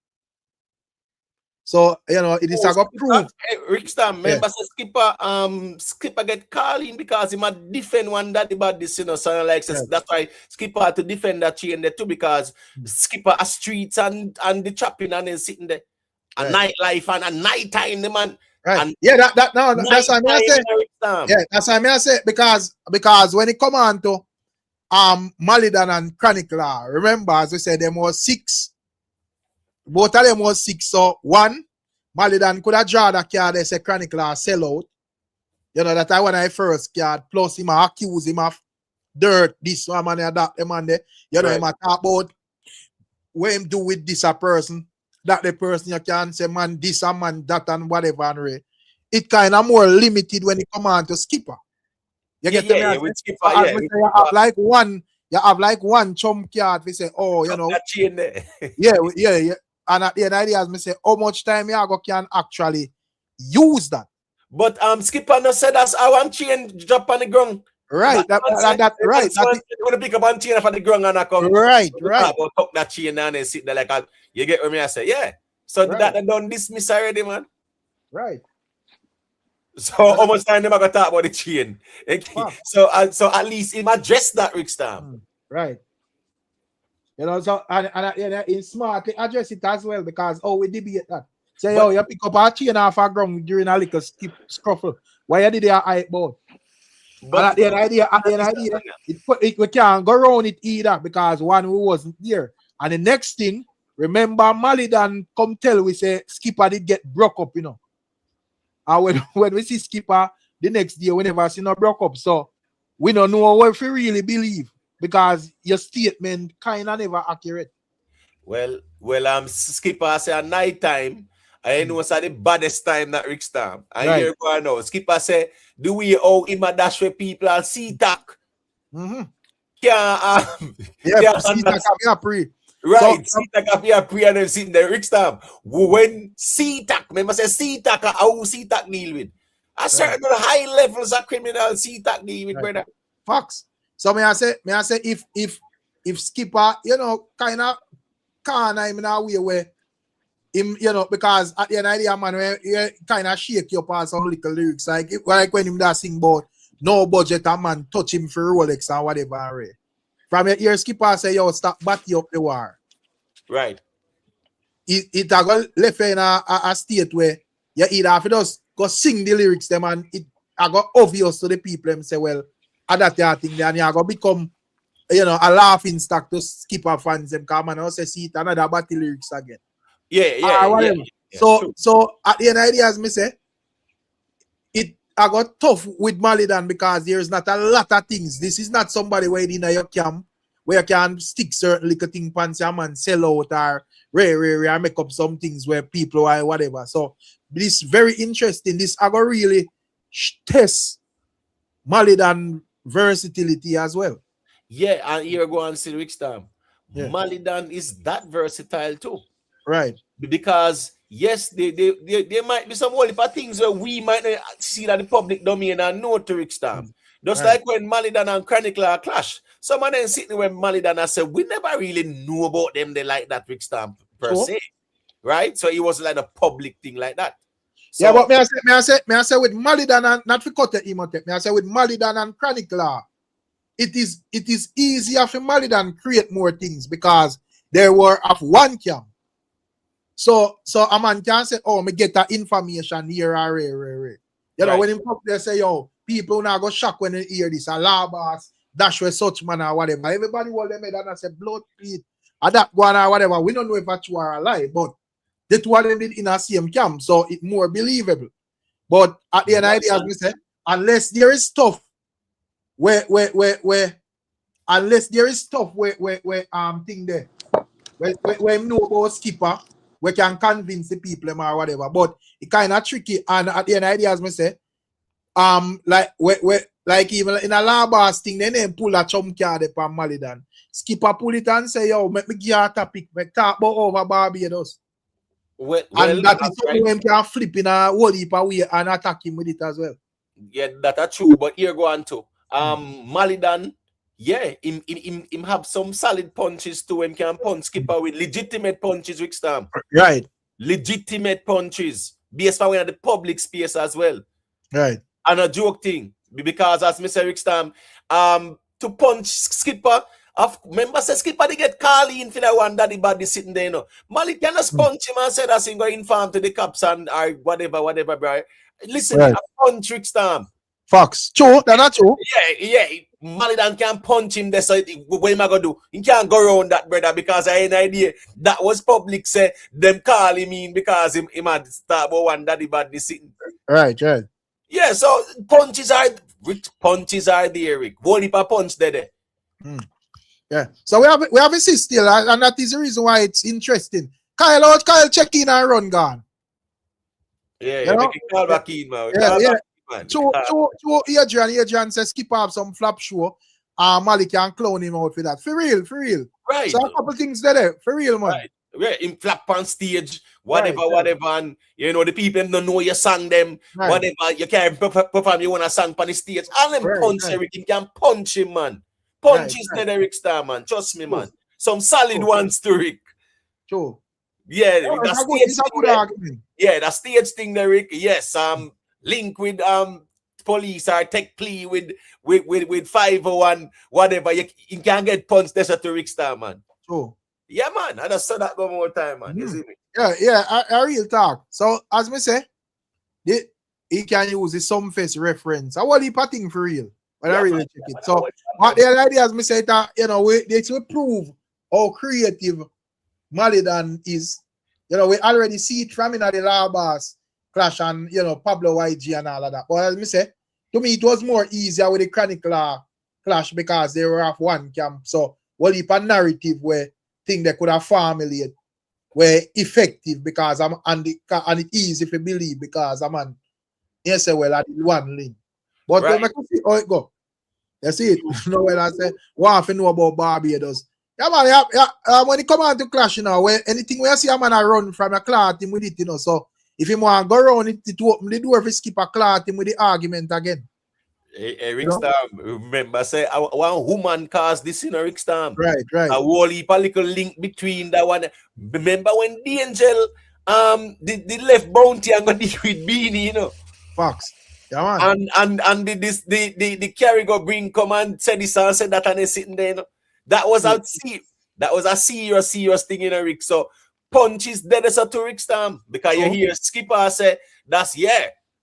Speaker 1: So, you know, it is a go prove.
Speaker 4: Rick Stam, remember Skippa get calling because he might defend one that about this, you know, so like that's why Skippa had to defend that chain there too, because Skippa a streets and the chopping and then sitting there. A nightlife and a night time, the man.
Speaker 1: Right.
Speaker 4: And
Speaker 1: yeah, that's what I say. Yeah, that's what I say, because when it come on to Malie and Chronicler, remember, as I said, them was 6. Both of them was 6. So one, Malie could have drawn that card, they say Chronicler sell out. You know, that I when I first card, plus him accuse him of dirt, this one man, that man there. You know, him talk about what him do with this a person, that the person you can say, man, this a man, that and whatever. And it kind of more limited when it come on to Skippa. You get me?
Speaker 4: With Skippa,
Speaker 1: you have like one chum card, we say, oh, you know.
Speaker 4: That chain there.
Speaker 1: yeah. And at the end of the day, as me say, how much time you can actually use that?
Speaker 4: But Skippa no said that's our one chain drop on the ground.
Speaker 1: Right, that's right.
Speaker 4: You want to pick up one chain from the ground and I come.
Speaker 1: Right.
Speaker 4: Or tuck that chain down and sit there like you get what me I say, yeah. So that done dismiss already, man.
Speaker 1: Right.
Speaker 4: So how much time them I got talk about the chain? So at least him address that, Rick Stam.
Speaker 1: Right. You know, so and it's smart to address it as well, because we debate that. Say, you pick up a chain off a ground during a little scuffle. Why you did that hype about? But at the end of the day, we can't go around it either, because one who wasn't there. And the next thing, remember Malie come tell we say Skippa did get broke up, you know. And when we see Skippa the next day, we never see no broke up. So we don't know what we really believe, because your statement kind of never accurate.
Speaker 4: Well, Skippa say at night time, I know it's the baddest time that Rick Stam. And here go now. Skippa say, do we owe him a dash with people and CTAC?
Speaker 1: CTAC pre.
Speaker 4: Right, CTAC have a pre and then sitting there. Rick Stam, when CTAC, remember say CTAC, how CTAC deal with? A certain high levels of criminal CTAC deal with, brother.
Speaker 1: Facts. So may I say if Skippa, you know, kind of can't him in a way where him, you know, because at the end of the day, man, you kind of shake your past some little lyrics, like when him that sing about no budget, a man touch him for Rolex and whatever. from your ear Skippa say, yo, stop batty up the war.
Speaker 4: Right.
Speaker 1: It a go left in a state where you either have to just go sing the lyrics them and it a go obvious to the people and say, well, that thing there and you go become a laughing stock to Skippa fans them come and also see it another batty lyrics again.
Speaker 4: Yeah.
Speaker 1: So at the end of the day, as me say, it I got tough with Malie because there's not a lot of things. This is not somebody where in your camp where you can stick certain little thing pants and sell out or rare make up some things where people or whatever. So this very interesting. This I got really test Malie versatility as well.
Speaker 4: Yeah, and here go and see Rickstam.
Speaker 1: Yeah.
Speaker 4: Malie is that versatile too.
Speaker 1: Right.
Speaker 4: Because yes, there might be some whole heap of things where we might not see that the public domain and know to Rickstam. Just like when Malie and Chronicler clash. Some of them sitting when Malie and said, we never really knew about them. They like that Rickstam per se. Right? So it was like a public thing like that. So,
Speaker 1: yeah, but may I say with Malie and not for cut the may I say with Malie and Chronicler, it is easier for Malie create more things because they were of one camp. So a man can say, oh, me get that information here or rare. You know, when him come there say, yo, people now go shock when they hear this, a law boss, dash with such man or whatever. Everybody will them and I say blood plead, or that one or whatever. We don't know if that's true or a lie, but the two of them did in a same camp, so it's more believable. But at the end of the day, as we say, unless there is stuff where unless there is stuff where thing there, where know about Skippa, we can convince the people or whatever, but it kind of tricky. And at the end of the day, as me say, like even in a law boss thing, they name pull a chum card upon Malie. Skippa pull it and say, yo, make me give a topic, make talk about over Barbados. And that is something we can flip in a whole heap of way and attack him with it as well.
Speaker 4: Yeah, that's true. But here go on to Malie. Yeah, him have some solid punches too. Him can punch Skippa with legitimate punches, Rickstam.
Speaker 1: Right.
Speaker 4: Legitimate punches. Based on the public space as well.
Speaker 1: Right.
Speaker 4: And a joke thing. Because as Mr. Rickstam, to punch Skippa, remember say Skippa they get called in for that one daddy body sitting there, you know. Malie can just punch him and say that's him going inform to the cops and or whatever, bro. Listen, a punch Rickstam.
Speaker 1: Fox. True, that's not true.
Speaker 4: Yeah. Malie can punch him there, so what am I gonna do? He can't go around that, brother, because I had an idea that was public say them call him in because him had start about one daddy body sitting. Right. Yeah, so punches are there, Rick. One heap of punch there.
Speaker 1: Yeah. So we have a sis still, and that is the reason why it's interesting. Kyle check in and run gone.
Speaker 4: Yeah, make it call back in, man.
Speaker 1: Yeah. So Adrian says Skippa have some flap show. Malie can clown him out for that. For real.
Speaker 4: Right.
Speaker 1: So a couple things there. For real, man.
Speaker 4: Right. Yeah, in flap on stage, whatever, and you know the people don't know you sang them, whatever, you can't perform you want a song on the stage. All them punch Eric, you can punch him, man. Punch is not Eric Star, man. Trust me, man. Some solid ones to Rick.
Speaker 1: True.
Speaker 4: Yeah, the stage thing, Eric. Yes, link with police or take plea with 501, whatever. You can get punched. That's a Rick Star, man.
Speaker 1: True.
Speaker 4: Yeah, man. I just saw that one more time, man. You see me?
Speaker 1: Yeah, a real talk. So, as me say, he can use the some face reference. I want heap of thing for real. But I really check it. So, what the idea, as me say, that, you know, they prove how creative Malie is. You know, we already see it from in the law boss clash and, you know, Pablo YG and all of that. But as me say, to me, it was more easier with the Chronicler clash because they were off one camp. So, what heap of narrative where thing they could have formulated were effective because and it easy to believe because I'm on yes well at one link. But when I see how it go. You see it. You know when I say what if you know about Barbados. Yeah man, when it come on to clash, you know, when anything where you see a man run from a clout him with it, you know. So if you want to go around it to open the door if you skip a clout him with the argument again.
Speaker 4: Hey, Rick Stam, remember, say one woman caused this in Rick Stam.
Speaker 1: Right.
Speaker 4: A whole heap of little link between that one. Remember when the angel the left bounty and got with Beanie, you know.
Speaker 1: Fox. Yeah, man.
Speaker 4: And the carry go bring come and say this and say that and they sitting there, you know. That was a serious thing in a Rick. So punch is dead as a to Rick Stam because you hear Skippa say that's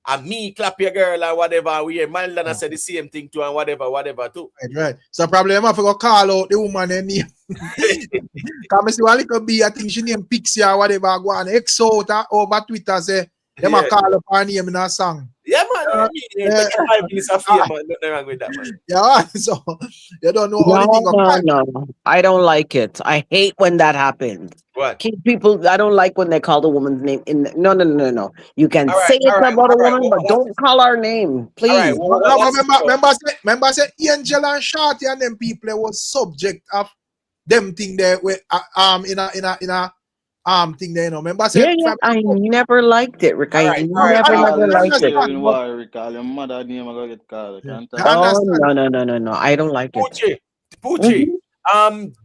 Speaker 4: and me clap your girl or whatever. We hear Mandana say the same thing too and whatever too.
Speaker 1: Right. So probably I'm gonna call out the woman and name. Come see one little B, I think she named Pixie or whatever. Go on X out over Twitter say them a call up her name in a song.
Speaker 4: Yeah, man. Take 5 minutes of fame, man. Nothing wrong with that, man.
Speaker 1: Yeah, so you don't know anything about
Speaker 5: No. I don't like it. I hate when that happens.
Speaker 4: What?
Speaker 5: People, I don't like when they call the woman's name in. No. You can say it's about a woman, but don't call our name, please.
Speaker 1: Remember, say Angel and Shorty and them people was subject of them thing there with in a thing there, you know. Remember, say
Speaker 5: I never liked it, Rick. I never liked it.
Speaker 6: Why, Rick? Your mother name I get called.
Speaker 5: No. I don't like it.
Speaker 4: Poochie,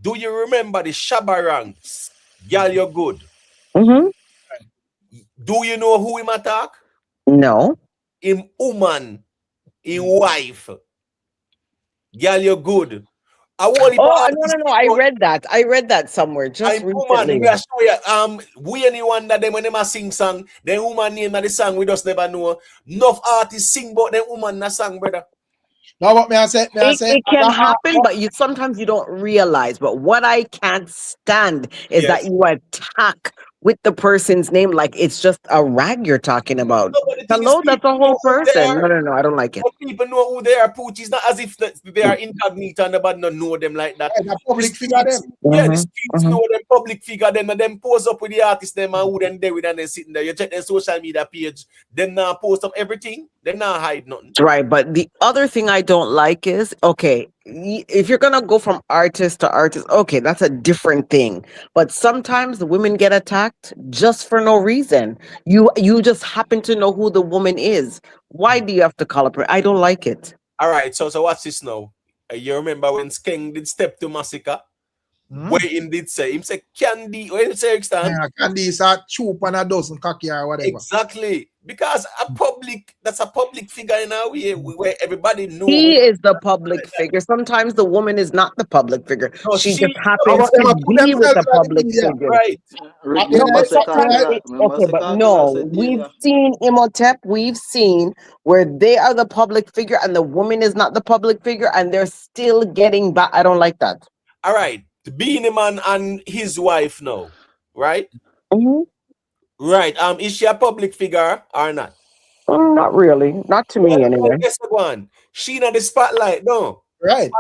Speaker 4: do you remember the Shabarangs? Girl, you're good. Do you know who him attack?
Speaker 5: No.
Speaker 4: Him woman, him wife. Girl, you're good.
Speaker 5: No. I read that somewhere just recently.
Speaker 4: Woman, we anyone that them when them a sing song, then woman name of the song we just never know. Enough artists sing about them woman na song, brother.
Speaker 1: Now what may I say?
Speaker 5: It can happen, but sometimes you don't realize. But what I can't stand is that you attack with the person's name like it's just a rag you're talking about. Hello, that's a whole person. No, I don't like it.
Speaker 4: But people know who they are, Pooch. It's not as if they are incognito and nobody don't know them like that.
Speaker 1: Yeah, public figure them.
Speaker 4: Yeah, the streets know them, public figure them, and then pose up with the artists them and who then they with and then sitting there. You check their social media page, then now post up everything, then now hide nothing.
Speaker 5: Right, but the other thing I don't like is, okay, if you're gonna go from artist to artist, okay, that's a different thing. But sometimes the women get attacked just for no reason. You just happen to know who the woman is. Why do you have to call up her? I don't like it.
Speaker 4: All right, so what's this now? You remember when Skeng did Step to Massacre? Where him did say, Candy, what him say,
Speaker 1: Candy is a choop and a dozen cocky or whatever.
Speaker 4: Exactly. Because that's a public figure in our way where everybody knows.
Speaker 5: He is the public figure. Sometimes the woman is not the public figure.
Speaker 4: No,
Speaker 5: she just happens to be with the public figure.
Speaker 4: Right.
Speaker 5: Okay, but no, we've seen Imhotep, we've seen where they are the public figure and the woman is not the public figure and they're still getting back. I don't like that.
Speaker 4: All right. Being a man and his wife now, right? Right. Is she a public figure or not?
Speaker 5: Not really. Not to me anyway.
Speaker 4: Guess what? She not the spotlight, no.
Speaker 1: Right.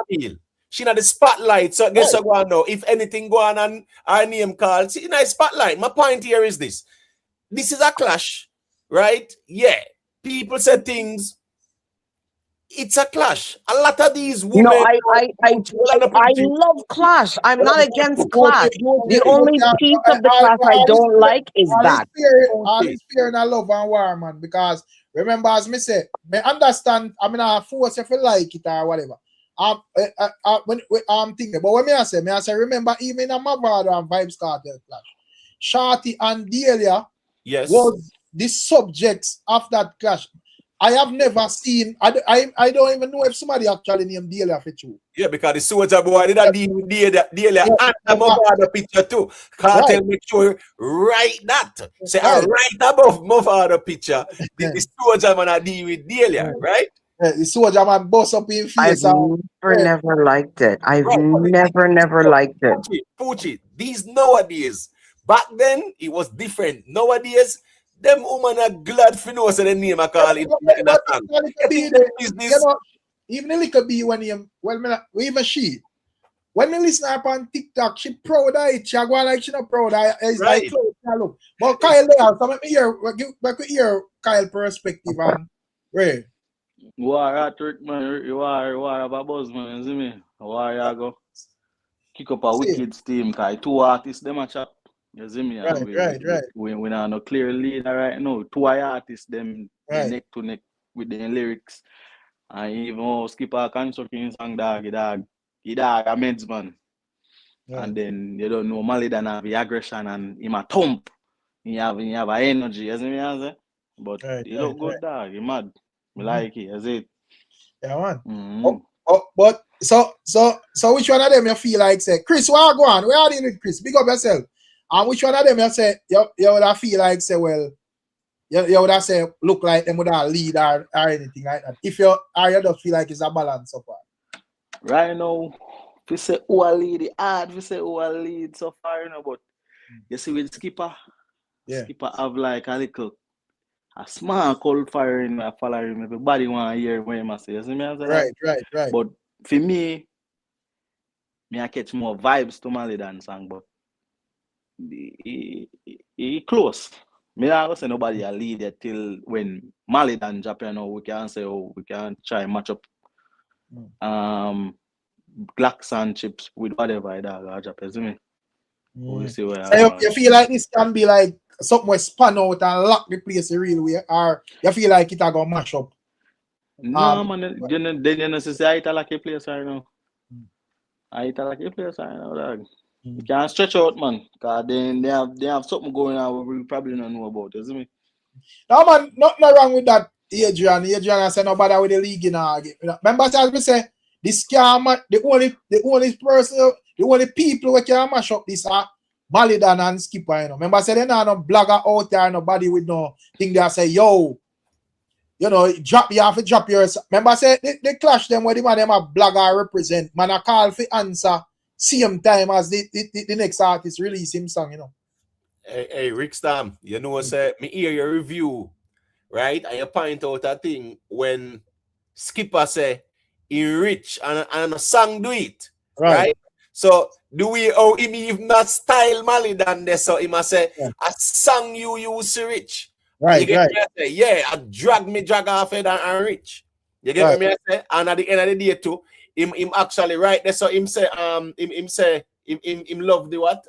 Speaker 4: She not the spotlight. So guess what now? If anything go on and our name called, she not the spotlight. My point here is this. This is a clash, right? Yeah. People say things. It's a clash. A lot of these women.
Speaker 5: No, I love clash. I'm not against clash. The only piece of the clash I don't like is that.
Speaker 1: All this fear and I love and war, man. Because remember, as me say, me understand. I mean, I force if you like it or whatever. I'm thinking, but what me I say, remember, even in a Mavado and Vybz Kartel clash, Shorty and Delia was the subjects of that clash. I have never seen. I don't even know if somebody actually named Delia for you.
Speaker 4: Yeah, because the soldier boy did a deal with Delia and the Mavado picture too. Kartel make sure write that. Say right above Mavado picture. The soldier man a deal with Delia, right?
Speaker 1: Yeah, the soldier man bust up in face.
Speaker 5: I've never liked it. I've never liked it.
Speaker 4: Poochie, these nowadays. Back then it was different. Nowadays. Them women are glad for know so the name I call it.
Speaker 1: Even a little bit when you even she when me listen up on TikTok, she proud of it. She go like she not proud of it. Like look. But Kyle there, so let me hear Kyle perspective on Ray.
Speaker 6: War at Rick, man. You are about buzz, man. You see me? War you go kick up a wicked team, cause 2 artists them a chat. You see me?
Speaker 1: Right.
Speaker 6: We are no clear leader right now. 2 artists them neck to neck with the lyrics. And even Skippa constructing song dog, he a meds man. Right. And then you don't know Malie than have the aggression and him a thump. He have a energy, you see me? But he look good dog, he mad. Me like it, you see it.
Speaker 1: Yeah, man.
Speaker 6: Mm-hmm.
Speaker 1: But So which one of them you feel like say, Chris, where go on? Where are you with Chris? Big up yourself. And which one of them you say you would have feel like say, well, you would have say look like them would have lead or anything like that. If you don't feel like it's a balance so far.
Speaker 6: Right now, if you say who a lead, it's hard if you say who a lead so far, you know, but you see with Skippa, Skippa have like a small cold fire in my following. Everybody want to hear what him say. You see me?
Speaker 1: Right.
Speaker 6: But for me I catch more vibes to Malie than song, but he close. Me not say nobody a lead it till when Malie than Japan, you know, we can say we can try match up Glocks and chips with whatever I dog Japan, see me? We see where
Speaker 1: so you feel like this can be like something where span out and lock the place the real way, or you feel like it a go mash up?
Speaker 6: No, man, then you know say I like a place right now. I like a place right now, dog. You can't stretch out, man, because then they have something going on we probably don't know about, you see me?
Speaker 1: No, man, nothing wrong with that, Adrian. I say no bother with the league in our game. Remember, as we say, this scam, the only person, the only people who can mash up this are Malie and Skippa, you know. Remember, say they not no blogger out there, nobody with no thing they say, yo, you know, you have to drop yours. Remember, say they clash them where the man them a blogger represent. Man, I call for answer same time as the next artist release him song, you know.
Speaker 4: Hey, Rick Stam, you know, say me hear your review, right? And you point out a thing when Skippa say he rich and a song do it, right? So do we owe him even not style Malie than this? So he must say a song you use rich.
Speaker 1: Right.
Speaker 4: Say, yeah, I drag off it and rich. You get what me I say? And at the end of the day too, him actually right there. So him love the what?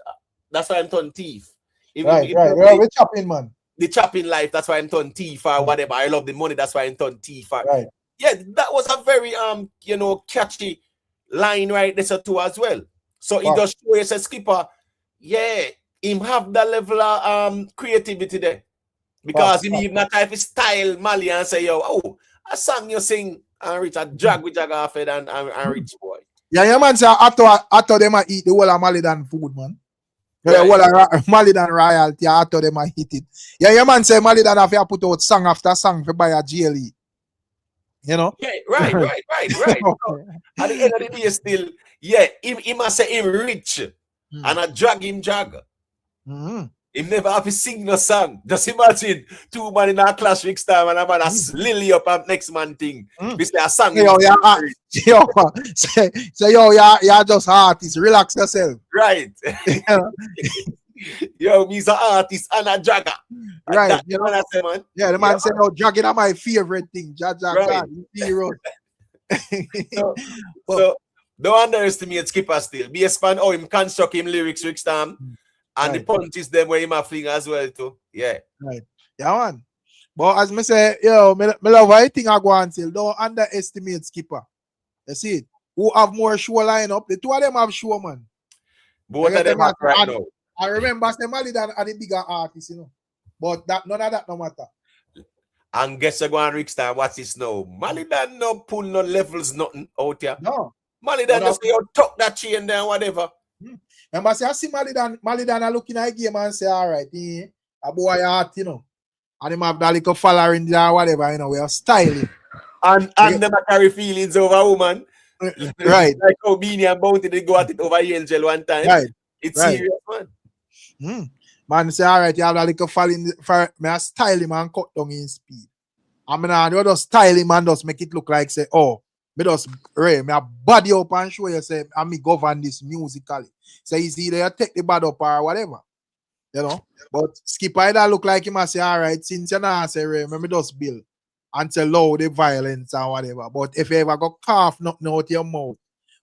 Speaker 4: That's why I'm turn thief.
Speaker 1: Right. Well, we're chopping, man.
Speaker 4: The chopping life, that's why I'm turn thief or whatever. I love the money, that's why I'm turn thief.
Speaker 1: Right.
Speaker 4: Yeah, that was a very catchy line right there too as well. So it just show you say Skippa, him have that level of creativity there. Because him even that type of style Malie and say, yo, a song you sing and rich, a drag with jag off it and rich boy.
Speaker 1: Yeah, man say after them I eat the whole of Malie than food, man. The whole of Malie than royalty after them I eat it. Yeah, man say Malie than have to put out song after song for buy a GLE. You know?
Speaker 4: Yeah, right. So, at the end of the day still, he must say him rich and I drag him jag. He never have to sing no song. Just imagine two man in a clash next time and a man a lily up and next man thing. We say a song.
Speaker 1: You're just artist. Relax yourself.
Speaker 4: Right. Yo, me's an artist and a jagger.
Speaker 1: Right.
Speaker 4: You know what I say, man?
Speaker 1: Yeah, the man said, no, jogging are my favorite thing.
Speaker 4: Right. So don't underestimate Skippa still. Be a span him construct him lyrics, Rick Stam. And the punches them where him a fling as well too. Yeah.
Speaker 1: Right. Yeah, man. But as me say, me love everything I go on till. Don't underestimate Skippa. You see it? Who have more show line up? The two of them have show, man.
Speaker 4: Both of them have right now.
Speaker 1: I remember Malie than are the bigger artists, you know. But that none of that no matter.
Speaker 4: And guess you're going Rick Stam, what's this now? Malie than no pull no levels, nothing out here.
Speaker 1: No.
Speaker 4: Malie than just say, tuck that chain there, whatever.
Speaker 1: Remember, say I see Malie than are looking at a game and say, all right, a boy art, you know. And him have that little following there, whatever, you know, we are styling.
Speaker 4: And them carry feelings over woman.
Speaker 1: Right.
Speaker 4: Like how Beanie and Bounty they go at it over Angel one time.
Speaker 1: Right.
Speaker 4: It's serious, man.
Speaker 1: Man say, all right, you have that little falling for me, I style him and cut down in speed. I mean, you just style him and just make it look like, say, me just, me a body up and show you, say, and me govern this musically. So it's either you take the bad up or whatever. You know? But Skippa either look like him and say, all right, since you're not say, Ray, me just build and say low the violence and whatever. But if you ever got cough nothing out your mouth,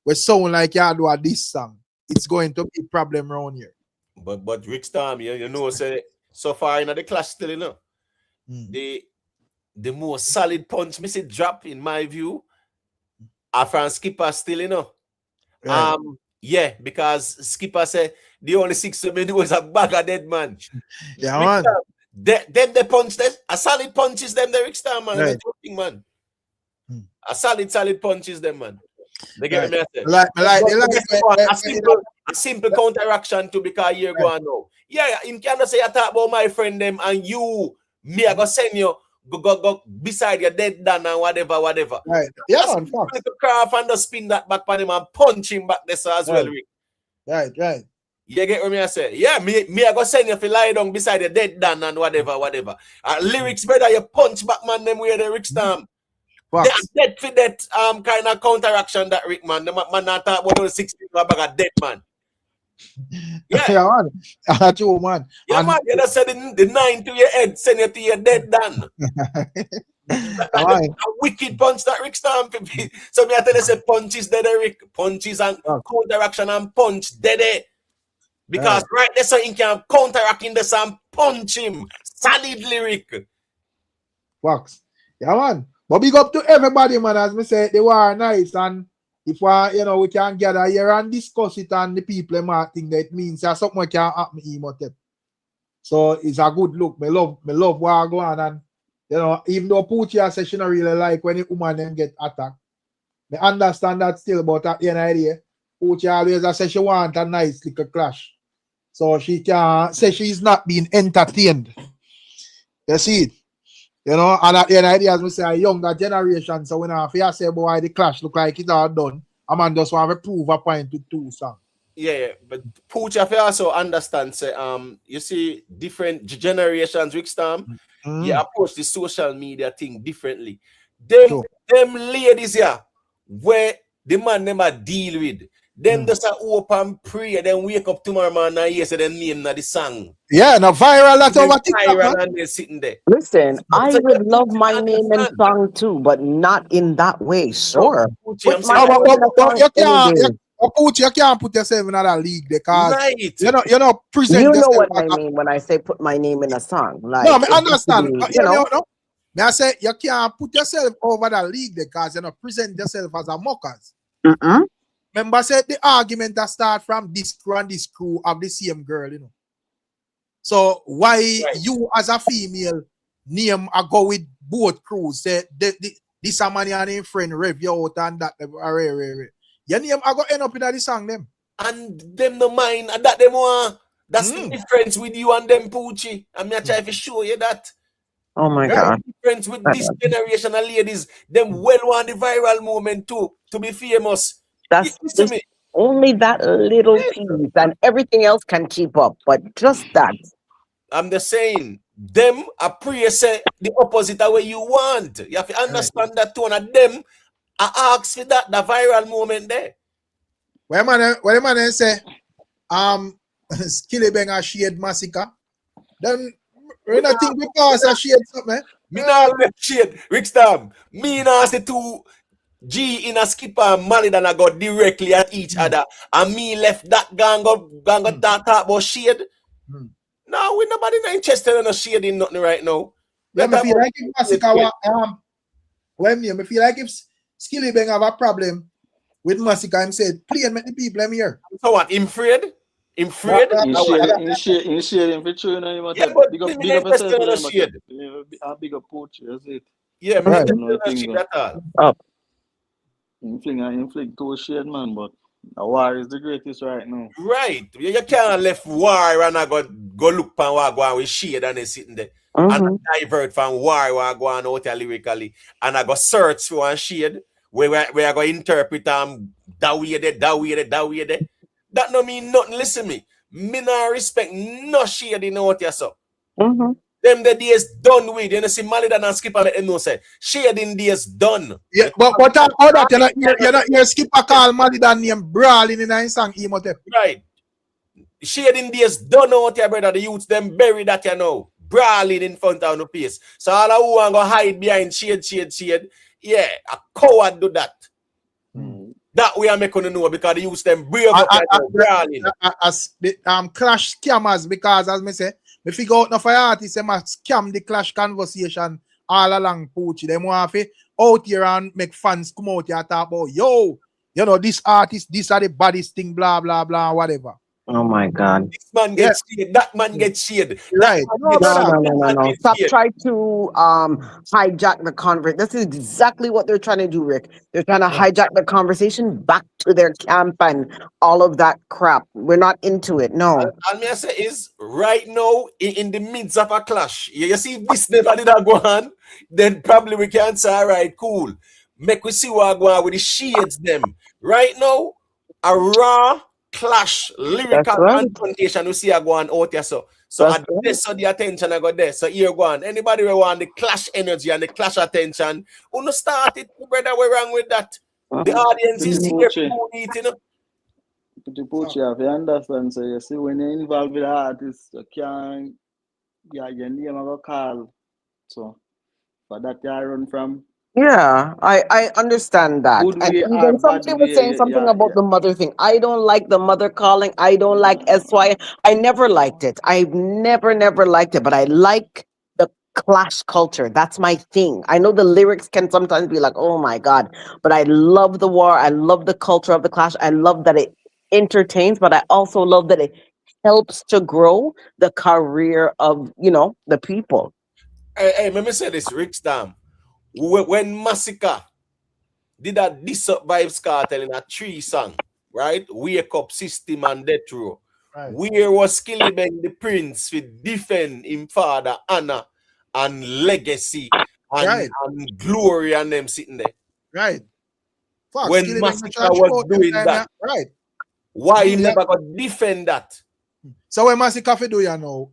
Speaker 1: we sound like you do a this song, it's going to be a problem around here.
Speaker 4: But Rick Stam, you know, say so far in the clash still, you know. The most solid punch me see drop in my view are from Skippa still, you know.
Speaker 1: Right.
Speaker 4: Yeah, because Skippa said the only 6 men was a bag of dead man.
Speaker 1: Yeah, man.
Speaker 4: Them the punch them, a solid punches them the Rick Stam, man.
Speaker 1: Right.
Speaker 4: Man. A solid punches them, man. They get me. A simple counteraction to because you're going now. Yeah, him cannot say I talk about my friend them and you, me, I go send you go beside your dead Dan and whatever.
Speaker 1: Right. Yeah,
Speaker 4: man. Fuck. Craft and just spin that back on him and punch him back there as well, Rick.
Speaker 1: Right.
Speaker 4: You get what I say? Yeah, me I go send you if you lie down beside your dead Dan and whatever. Lyrics better you punch back man them where the Rick stamp. They are dead for that kind of counteraction that Rick man. The man not talk about those 6 people about a dead man.
Speaker 1: Yeah, man. True, man.
Speaker 4: Yeah, man, you just said the 9 to your head, send you to your dead Dan. A wicked punch that Rick stamp. So me I tell you say punches dead Rick. Punches and counteraction and punch dead. Because right there so he can counteract in this and punch him. Solid lyric.
Speaker 1: Fox. Yeah, man. But big up to everybody, man. As me say, they were nice. And if we can gather here and discuss it and the people might think that it means that something can happen in So it's a good look. Me love what I go on. And even though Poochie says she don't really like when the woman them get attacked. Me understand that still, but at the end of the day, Poochie always says she want a nice little clash. So she can say she's not being entertained. You see it? And at the end of the day, as we say, a younger generation, so when I say, boy, the clash look like it's all done, a man just want to prove a point with 2 songs.
Speaker 4: Yeah, but Pooch, I also understand, say, you see, different generations, Rick Stam, you approach the social media thing differently. Them ladies here, where the man them a deal with, them just a open prayer, then wake up tomorrow morning and yes, then name na the song.
Speaker 1: Yeah, now viral that's over
Speaker 4: viral and they're sitting there.
Speaker 5: Listen, I would love my name and song too, but not in that way. Sure.
Speaker 1: You can't put yourself in another league because present.
Speaker 5: You know what I mean when I say put my name in a song. Like,
Speaker 1: no, I understand. I say you can't put yourself over the league because present yourself as a mockers. Remember, said the argument that start from this crew and this crew of the same girl, So why you as a female name I go with both crews? Say this a man and his friend rev you out and that your name I go end up in the song them.
Speaker 4: And them no mind and that them want. That's the difference with you and them Poochie. I'm not trying to show you that.
Speaker 5: Oh my God.
Speaker 4: The difference with this generation of ladies, them well want the viral moment too, to be famous.
Speaker 5: That's only that little piece, and everything else can keep up, but just that.
Speaker 4: I'm just saying, them a pray say the opposite of what you want. You have to understand that tone of them. I ask for that, the viral moment there.
Speaker 1: When the man say, Skilly Bang a shade massacre, then when I think because I shade something,
Speaker 4: me not shade, Rick Stam. Me not say two G in a Skippa and Malie than I got directly at each other, and me left that gang talk about shade. No, we nobody not interested in a shade in nothing right now.
Speaker 1: Yeah, I feel like if Massacre me feel like if Skilly Bang have a problem with Massacre, him said, play and make the people them here.
Speaker 4: So what? Him afraid? In shade
Speaker 6: for true,
Speaker 4: yeah, but big up yourself.
Speaker 6: Big up Pooch, that's it.
Speaker 4: Yeah,
Speaker 1: right.
Speaker 6: Inflict to shade, man, but the war is the greatest right now.
Speaker 4: Right. You can't left war and I go look for what go on with shade and they sitting there. And divert from war what go on out there lyrically. And I go search for one shade where I go interpret that way there. That no mean nothing. Listen me. Me not respect no shade in out here, so. Them the days done with. You know, see Malie and Skippa let them know say shading days done.
Speaker 1: Yeah, but all that you're not Skippa call Malie and name brawling in a song emote.
Speaker 4: Right. Shading days done out here, brother. The youths them bury that you know. Brawling in front of the place. So all of who want go hide behind shade. Yeah, a coward do that. That way I make you know because the youths them brave up brawling.
Speaker 1: As clash scammers because as me say, me figure out no for artists them scam the clash conversation all along Poochie. Them want to out here and make fans come out here and talk about this artist, these are the baddest thing, blah blah blah, whatever.
Speaker 5: Oh my God.
Speaker 4: This man gets shade, that man gets shade.
Speaker 1: Right.
Speaker 5: No. Stop trying to hijack the conversation. This is exactly what they're trying to do, Rick. They're trying to hijack the conversation back to their camp and all of that crap. We're not into it. No.
Speaker 4: And me I say is right now in the midst of a clash. You see if this never did go on, then probably we can say, all right, cool. Make we see what go on with the shades them. Right now, a raw clash, lyrical confrontation, we see a go on out here. So at this, so the attention I got there. So here go on. Anybody who want the clash energy and the clash attention, who no start it, brother, we're wrong with that. The audience is here for it, you know.
Speaker 6: To put you have to understand, so you see when you're involved with the artist, you can't your name of a call. So for that you run from.
Speaker 5: Yeah, I understand that. And even somebody was saying something about the mother thing. I don't like the mother calling. I don't like SY. I never liked it. I've never liked it, but I like the clash culture. That's my thing. I know the lyrics can sometimes be like, oh my God, but I love the war. I love the culture of the clash. I love that it entertains, but I also love that it helps to grow the career of, the people.
Speaker 4: Hey, let me say this, Rick Stam. When Massacre did that diss up Vybz Kartel in a 3 song, right? Wake Up, System and Death Row. Right. Where was Skilly Bang the Prince to defend him father, Anna, and legacy and glory and them sitting there?
Speaker 1: Right.
Speaker 4: Fuck, when Skilly Massacre was doing that.
Speaker 1: Right.
Speaker 4: Why he never got defend that?
Speaker 1: So when Massacre do you know?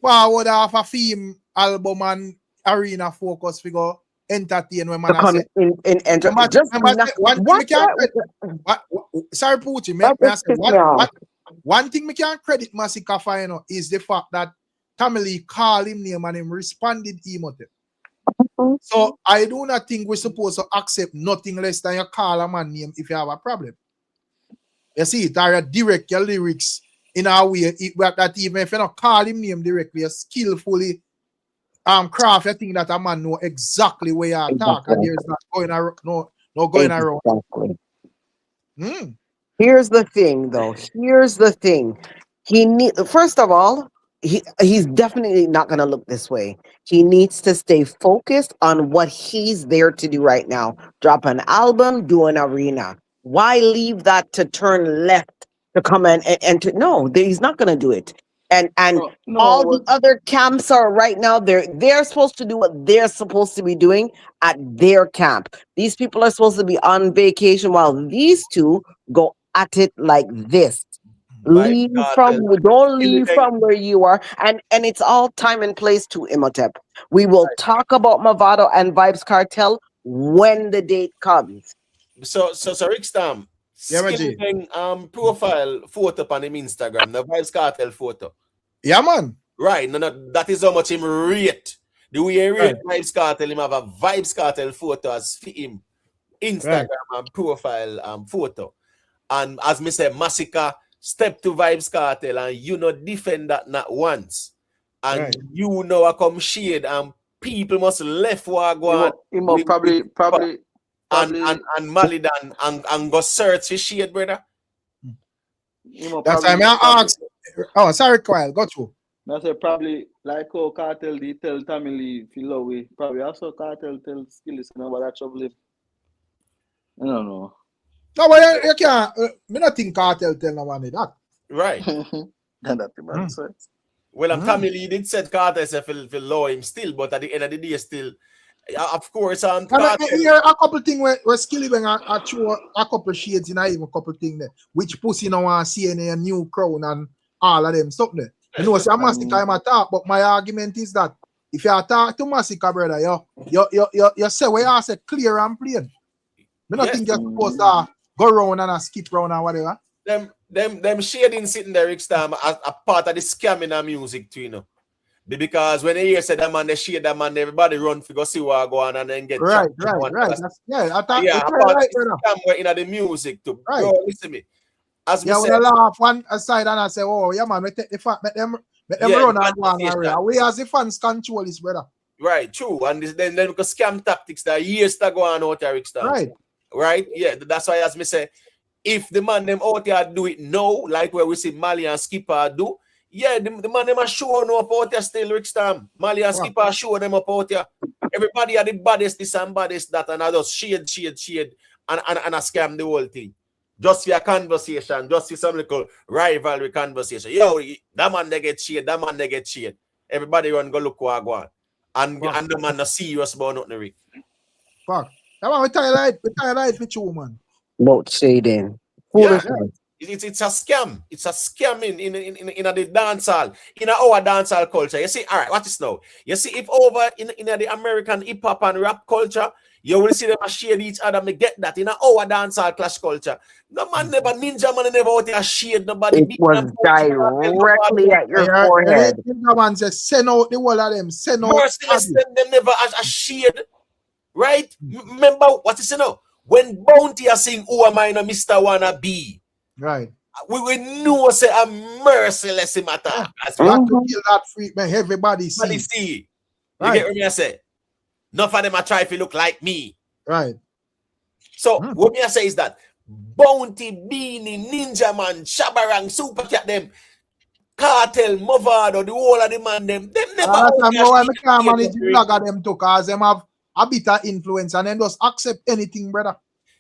Speaker 1: Well, would have a theme album and arena focus figure entertain when man
Speaker 5: come in
Speaker 1: sorry Poochie, one thing me can credit Massacre for is the fact that Malie called him name and him responded emotive. So I do not think we're supposed to accept nothing less than you call a man name if you have a problem. You see it, or you direct your lyrics in a way that even if you don't call him name directly, you skillfully craft a thing that a man know exactly where you talk and there's not going around no going around.
Speaker 5: Here's the thing though. Here's the thing. First of all, he's definitely not gonna look this way. He needs to stay focused on what he's there to do right now. Drop an album, do an arena. Why leave that to turn left to come and no, he's not gonna do it. And all the other camps are right now, they're supposed to do what they're supposed to be doing at their camp. These people are supposed to be on vacation while these two go at it like this. Don't leave from where you are. And it's all time and place to Imhotep. We will talk about Mavado and Vybz Kartel when the date comes.
Speaker 4: So Rick Stam, profile photo on him Instagram, the Vybz Kartel photo.
Speaker 1: Yeah, man.
Speaker 4: Right. No, that is how much him rate. The way he rate Vybz Kartel, him have a Vybz Kartel photo as him Instagram and profile photo. And as me say, Massacre step to Vybz Kartel and you defend that not once. And I come shade and people must left war go on.
Speaker 6: Probably
Speaker 4: and Malie and go search for shade, brother.
Speaker 1: That's why I ask. Oh, sorry, Kyle. Go through.
Speaker 6: That's a probably like how Kartel did tell Tamili Filowe. Probably also Kartel tell Skillis about that trouble. I don't know.
Speaker 1: No, but you can't. Me not think Kartel tell no one that.
Speaker 4: Right. Well, Tamili did said Kartel say feel low him still, but at the end of the day, still. Of course,
Speaker 1: here a couple things where Skilly Bang I throw a couple shades in even a couple things there, which pussy now want CNA a new crown and all of them stuff there. You know, so Massacre I'm talk, but my argument is that if you talk to Massacre, brother, you say where you say clear and plain. I don't think you're supposed to go around and skip around or whatever.
Speaker 4: Them shading sitting there next time as a part of the scamming of music too, you know. Because when they hear say that man, they shade that man, everybody run to go see what go on and then get
Speaker 1: right. I thought
Speaker 4: in the music too.
Speaker 1: Right.
Speaker 4: Bro, listen to me. As we
Speaker 1: when I laugh one aside and I say, oh yeah man, let them run and go on. We as the fans control this, brother.
Speaker 4: Right, true. And then because scam tactics that years to go on out there,
Speaker 1: Right.
Speaker 4: Right? Yeah, that's why as me say, if the man them out there do it now, like where we see Malie and Skippa do, yeah, the man them are showing up out there still, Rick Stam. Malie and Skippa are showing them up out there. Everybody are the baddest, this and baddest, that, and I just shade, and I scam the whole thing. Just for a conversation, just for some little rivalry conversation. Yo, that man they get shade, that man they get shade. Everybody run go look who I go on. And the man not serious about nothing, Rick.
Speaker 1: Fuck. That man, we tie light with you, man.
Speaker 5: About shading.
Speaker 4: Yeah. It's a scam. It's a scam in the dancehall, in our dancehall culture. You see, all right, watch this now. You see, if over in the American hip hop and rap culture, you will see them shade each other. Me get that in our dancehall clash culture. No man never ninja man never out there shade nobody.
Speaker 5: It was directly at your forehead.
Speaker 1: Ninja man says send out the whole of them. Send out.
Speaker 4: Merciless them never a shade. Right? Remember what is you know? When Bounty are saying, "Who am I, no Mr. Wanna Be?"
Speaker 1: Right.
Speaker 4: We know say a merciless matter.
Speaker 1: You have to kill that freak, man. Everybody see.
Speaker 4: You get what I say? None of them are trying to look like me.
Speaker 1: Right.
Speaker 4: So what me I say is that Bounty, Beanie, Ninja Man, Shabarang, Super Cat, them, Kartel, Mavado, the whole of the man, them never.
Speaker 1: I can't manage the blog of them too, because them have a bit of influence and then just accept anything, brother.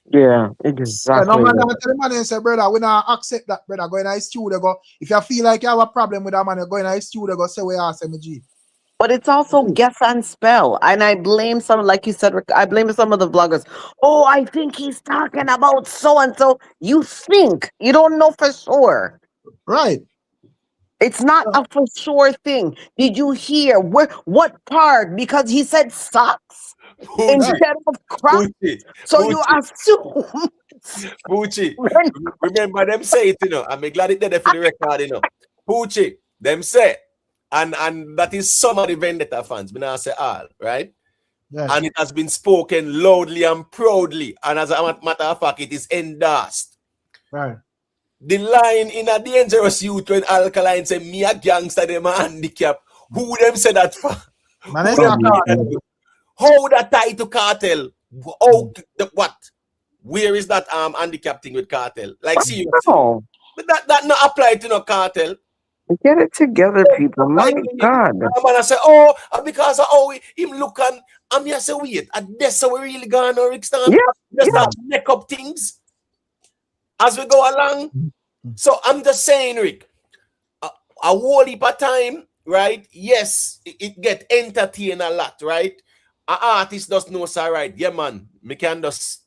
Speaker 5: Yeah, exactly.
Speaker 1: No man tell the man and say, brother, we not accept that, brother. Go in a studio, go. If you feel like you have a problem with that man, you go in a studio, go say we ask MG.
Speaker 5: But it's also guess and spell. And I blame some, like you said, I blame some of the vloggers. Oh, I think he's talking about so-and-so. You think. You don't know for sure.
Speaker 1: Right.
Speaker 5: It's not a for sure thing. Did you hear what part? Because he said socks instead of crap. So you assume.
Speaker 4: Poochie. Remember them say it, you know. I'm glad it did it for the record, you know. Poochie, them say. And that is some of the Vendetta fans. But now I say all, right? Yes. And it has been spoken loudly and proudly. And as a matter of fact, it is endorsed.
Speaker 1: Right.
Speaker 4: The line in a dangerous youth when Alkaline say me a gangster, them a handicap. Who them say that for? How that tie to Kartel? Oh, what? Where is that handicap thing with Kartel? Like, see, but that not apply to no Kartel.
Speaker 5: Get it together, people. My God.
Speaker 4: Man, I say, oh, because of how him look and I'm here say, wait, and that's how we really gone on Rick Stam. Just that make up things as we go along. So I'm just saying, Rick, a whole heap of time, right? Yes, it get entertained a lot, right? An artist does know, sir, right? Yeah, man, me can just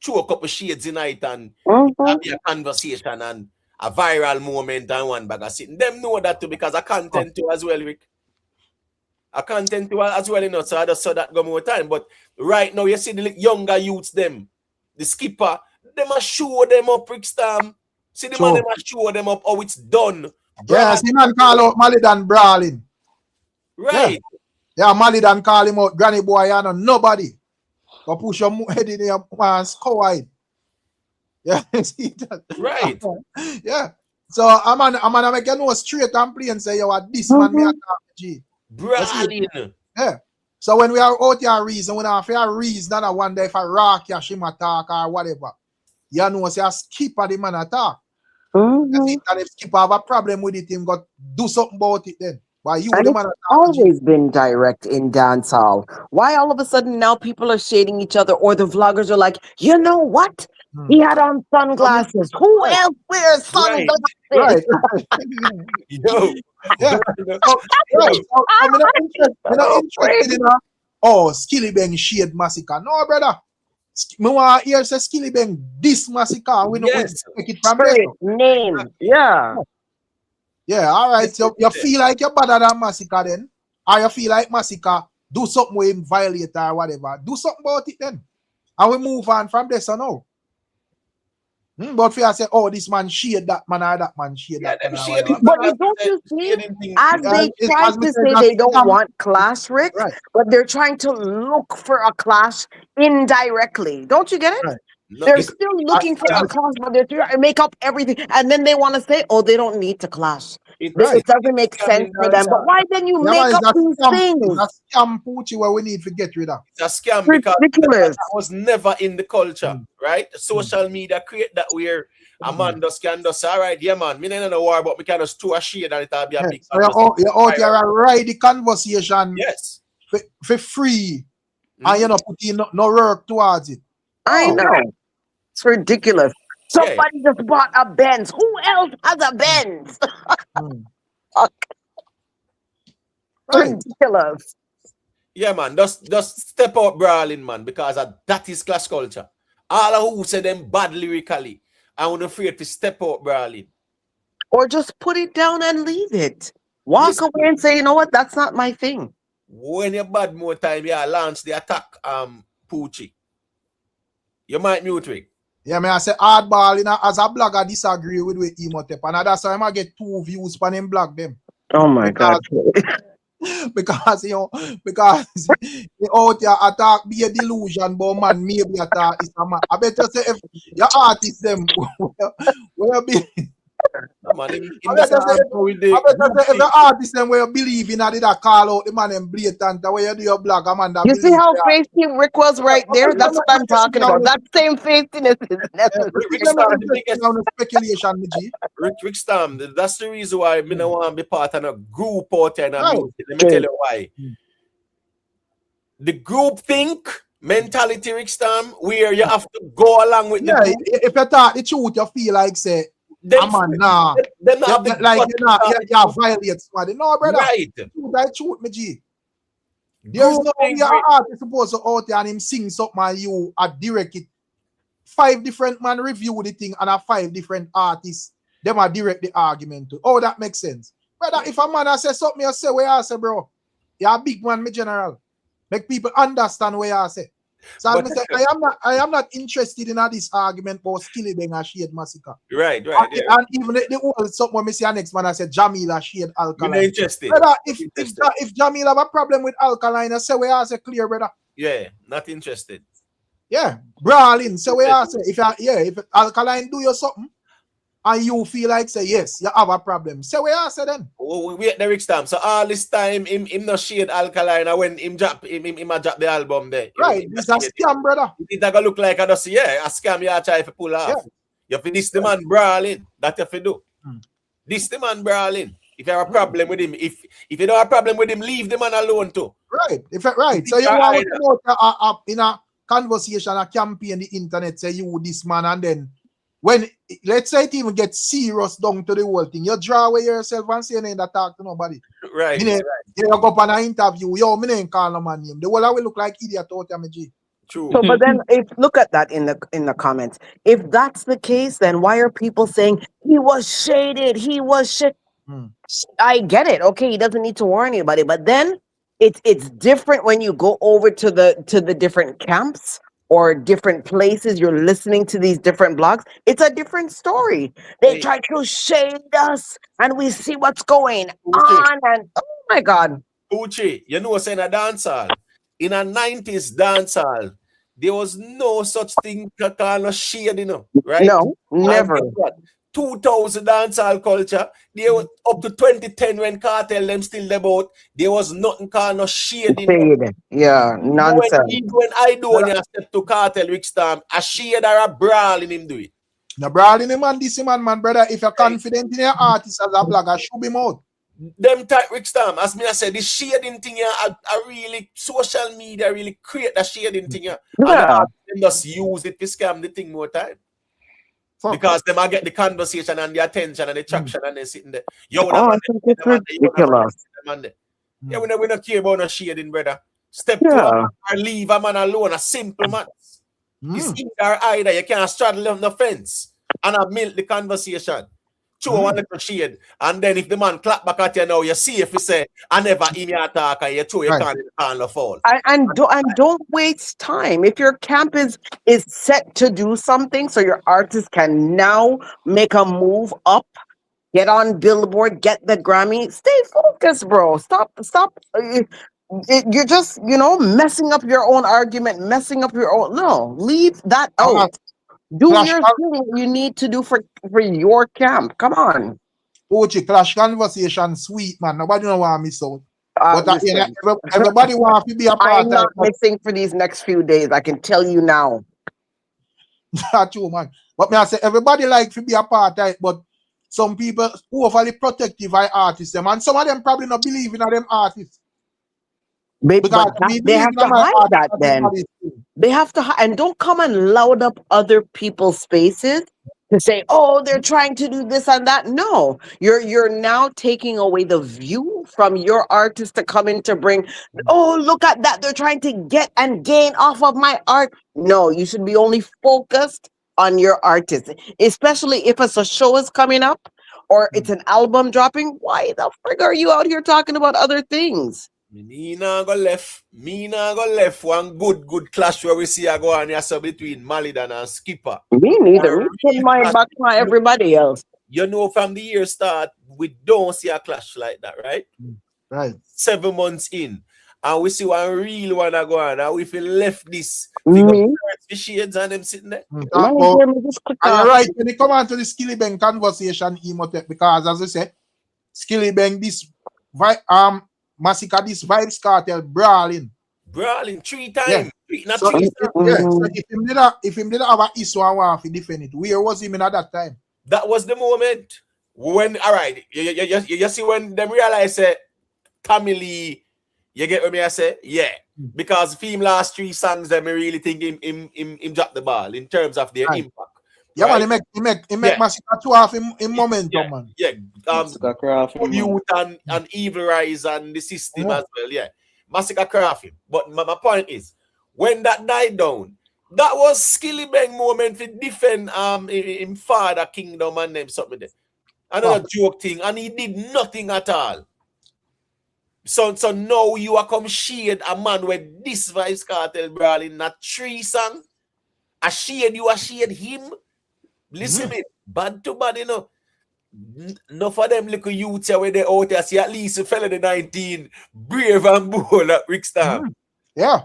Speaker 4: throw a couple shades in it and have a conversation and a viral moment and one bag of sitting. Them know that too because I content too as well, Rick. I content too as well, you know, so I just saw that go more time. But right now, you see the younger youths, them, the Skippa, them must show them up, Rick Stam. See the man, they must show them up how it's done.
Speaker 1: Yeah, see man call out Malie than brawling.
Speaker 4: Right.
Speaker 1: Yeah, Malie than call him out, granny boy, you know, nobody. Go push your head in your man's wide. Yeah, see that?
Speaker 4: Right.
Speaker 1: Yeah. So I'm gonna make you know straight and plain say you are this man me attack G.
Speaker 4: Brilliant.
Speaker 1: Yeah. So when we are out here reason, when I feel reason and one day if I rock ya him attack or whatever, you know say Skippa the man attack. And if Skippa have a problem with it, him got do something about it then. But you the man attack.
Speaker 5: Always been direct in dancehall. Why all of a sudden now people are shading each other or the vloggers are like, you know what? He had on sunglasses. Who else wears sunglasses?
Speaker 1: Right.
Speaker 4: Yo.
Speaker 1: Yeah. Right. So, I'm not interested in Skilly Bang shade massacre. No, brother. Me want hear say Skilly Bang this massacre. We know we take it from there.
Speaker 5: Name. Yeah.
Speaker 1: Yeah, all right. So you feel like you're better than massacre then? Or you feel like massacre do something with him violate or whatever. Do something about it then. And we move on from this or no. But if you say, oh, this man shade that man or that man shade that man.
Speaker 5: But don't you see, as they try to say they don't want clash, Rick, but they're trying to look for a clash indirectly. Don't you get it?
Speaker 1: Right.
Speaker 5: They're still looking for a clash, but they're trying to make up everything. And then they want to say, oh, they don't need to clash. It doesn't make sense for them. But why then you make up these things?
Speaker 1: It's a scam, Poochie, where we need to get rid of.
Speaker 4: It's a scam because that was never in the culture, right? Social media create that where a man just can just, all right, yeah, man, me no war, but we can just throw a shade and it'll be a big
Speaker 1: So you're out here and ride the conversation for free, and you're not putting no work towards it.
Speaker 5: I know. It's ridiculous. Somebody just bought a Benz. Who else has a Benz? Ridiculous.
Speaker 4: Yeah, man. Just step out brawling, man, because that is class culture. All of who say them bad lyrically, I'm not afraid to step out brawling.
Speaker 5: Or just put it down and leave it. Walk away and say, you know what, that's not my thing.
Speaker 4: When you're bad more time, launch the attack, Poochie. You might mute it.
Speaker 1: Yeah, I say hardball, as a blogger, disagree with Emotep, and that's why I get 2 views for them blog them.
Speaker 5: Oh my God.
Speaker 1: Because you out here attack be a delusion, but man, maybe attack is a man. I better say if your artist them will be. I better say if the artist them will believe in that call out the man and blatant the way you do your blog, man.
Speaker 5: You see how faithful Rick was right there? That's what I'm talking about. That same faithfulness is necessary.
Speaker 1: Speculation,
Speaker 4: Rick Stam, that's the reason why I don't want to be part of a group out there. Let me tell you why. The group think mentality, Rick Stam, where you have to go along with the group.
Speaker 1: If you talk the truth, you feel like say, you violate somebody. No, brother.
Speaker 4: Right.
Speaker 1: Truth, me G. There's no way your artist supposed to out there and him sing something and you direct it. 5 different man review the thing and 5 different artists, them are direct the argument to. Oh, that makes sense. Brother, if a man say something, you say where I say, bro. You're a big man, me general. Make people understand where I say. So I am not interested in this argument about Skilly being a shade massacre.
Speaker 4: Right.
Speaker 1: And even the whole something when me see next man I said Jamila shade alkaline.
Speaker 4: You're interested.
Speaker 1: Brother, if Jamila have a problem with alkaline, I say where I say clear, brother.
Speaker 4: Yeah, not interested.
Speaker 1: Yeah, brawling. So where I say if alkaline do you something and you feel like say yes, you have a problem. So where I say then.
Speaker 4: We at the Rick Stam. So all this time him no shade alkaline and when him drop the album there.
Speaker 1: Right, it's a scam, brother.
Speaker 4: It gonna look like a scam you try to pull off. Yeah. You have this the man brawling. That you have to do. This the man brawling. If you have a problem with him, if you don't have a problem with him, leave the man alone too.
Speaker 1: Right. So you want to promote in a conversation, a campaign, the internet, say you this man, and then when let's say it even gets serious down to the whole thing, you draw away yourself and say you don't talk to nobody.
Speaker 4: Right.
Speaker 1: You go up on an interview, yo, me ain't call no man name. The whole I will look like idiot out there, G.
Speaker 4: True.
Speaker 5: So, but then if look at that in the comments. If that's the case, then why are people saying he was shaded? He was shit. I get it. Okay, he doesn't need to warn anybody, but then it's different when you go over to the different camps or different places. You're listening to these different blogs. It's a different story. They try to shade us, and we see what's going on. And oh my God,
Speaker 4: Uchi, you know what's in a dancehall? In a 90s dancehall, there was no such thing called a shade, right?
Speaker 5: No, never.
Speaker 4: 2000 dancehall culture, they were up to 2010 when Kartel them still about, there was nothing called no shading.
Speaker 5: Yeah, nonsense.
Speaker 4: When I do when I step to Kartel Rick Stam, a shade or a brawl in him do it.
Speaker 1: The brawl in him and this man, brother. If you're confident in your artist as a blogger, should be out.
Speaker 4: Them type Rick Stam, as me I said, the shading thing here, I really social media really create the shading thing here.
Speaker 5: Yeah.
Speaker 4: And them just use it to scam the thing more time. Because they might get the conversation and the attention and the traction and they're sitting there. Yo,
Speaker 5: I think it's ridiculous.
Speaker 4: Yeah, we don't care about no shading, brother. Step to a man or leave a man alone, a simple man. It's either either. You can't straddle on the fence and I milk the conversation. Show one little shade. And then if the man clap back at you now, you see if you say, I never in your attack and you throw your can't fall.
Speaker 5: And don't waste time. If your camp is set to do something so your artist can now make a move up, get on Billboard, get the Grammy, stay focused, bro. Stop. You're just, messing up your own argument, messing up your own. No, leave that out. Do
Speaker 1: Clash
Speaker 5: your thing you need to do for your camp. Come on.
Speaker 1: Ochi, Clash conversation, sweet, man. Nobody don't want to miss out. But you know,
Speaker 5: Listen,
Speaker 1: everybody wants to be a part
Speaker 5: I'm
Speaker 1: of
Speaker 5: not
Speaker 1: it.
Speaker 5: missing for these next few days. I can tell you now.
Speaker 1: That's true, man. But me I say everybody like to be a part of it, but some people overly protective of artists, them, and some of them probably not believe in them artists. Because
Speaker 5: They have to hide that then. They have to and don't come and loud up other people's spaces to say, oh, they're trying to do this and that. No, you're now taking away the view from your artist to come in to bring, oh, look at that. They're trying to get and gain off of my art. No, you should be only focused on your artist, especially if it's a show is coming up or it's an album dropping. Why the frig are you out here talking about other things?
Speaker 4: Me nah go left. One good clash where we see a go on here so between Malie and Skippa.
Speaker 5: Me neither. Me put mine back to everybody else.
Speaker 4: You know, from the year start, we don't see a clash like that, right?
Speaker 1: Right.
Speaker 4: 7 months in. And we see one real one go on. And we feel left this
Speaker 5: Me?
Speaker 4: the shades and them sitting there.
Speaker 1: And you're right. When you come on to the Skilly Bang conversation, because as I said, Skilly Bang, this massacre, this Vybz Kartel brawling
Speaker 4: 3 times.
Speaker 1: Yeah. So if him did have an issue and want to defend it, where was him in at that time?
Speaker 4: That was the moment when, all right, you see when them realize Malie, you get what me I say? Yeah. Because film last 3 songs, them really think him drop the ball in terms of their impact.
Speaker 1: Yeah,
Speaker 4: right?
Speaker 1: man, he make massacre 2 half in momentum, man.
Speaker 4: Yeah. Youth and Evil Rise and the system as well, yeah. Massacre crafting. But my point is, when that died down, that was Skilly Bang moment to defend him father kingdom and them something there. Another joke thing, and he did nothing at all. So now you are come shade a man with this Vybz Kartel brawling not 3 song. A shade him. Listen me, bad to bad, you know. No for them little youths where they out there see at least a Felony 19 brave and bold at Rickstar.
Speaker 1: Yeah.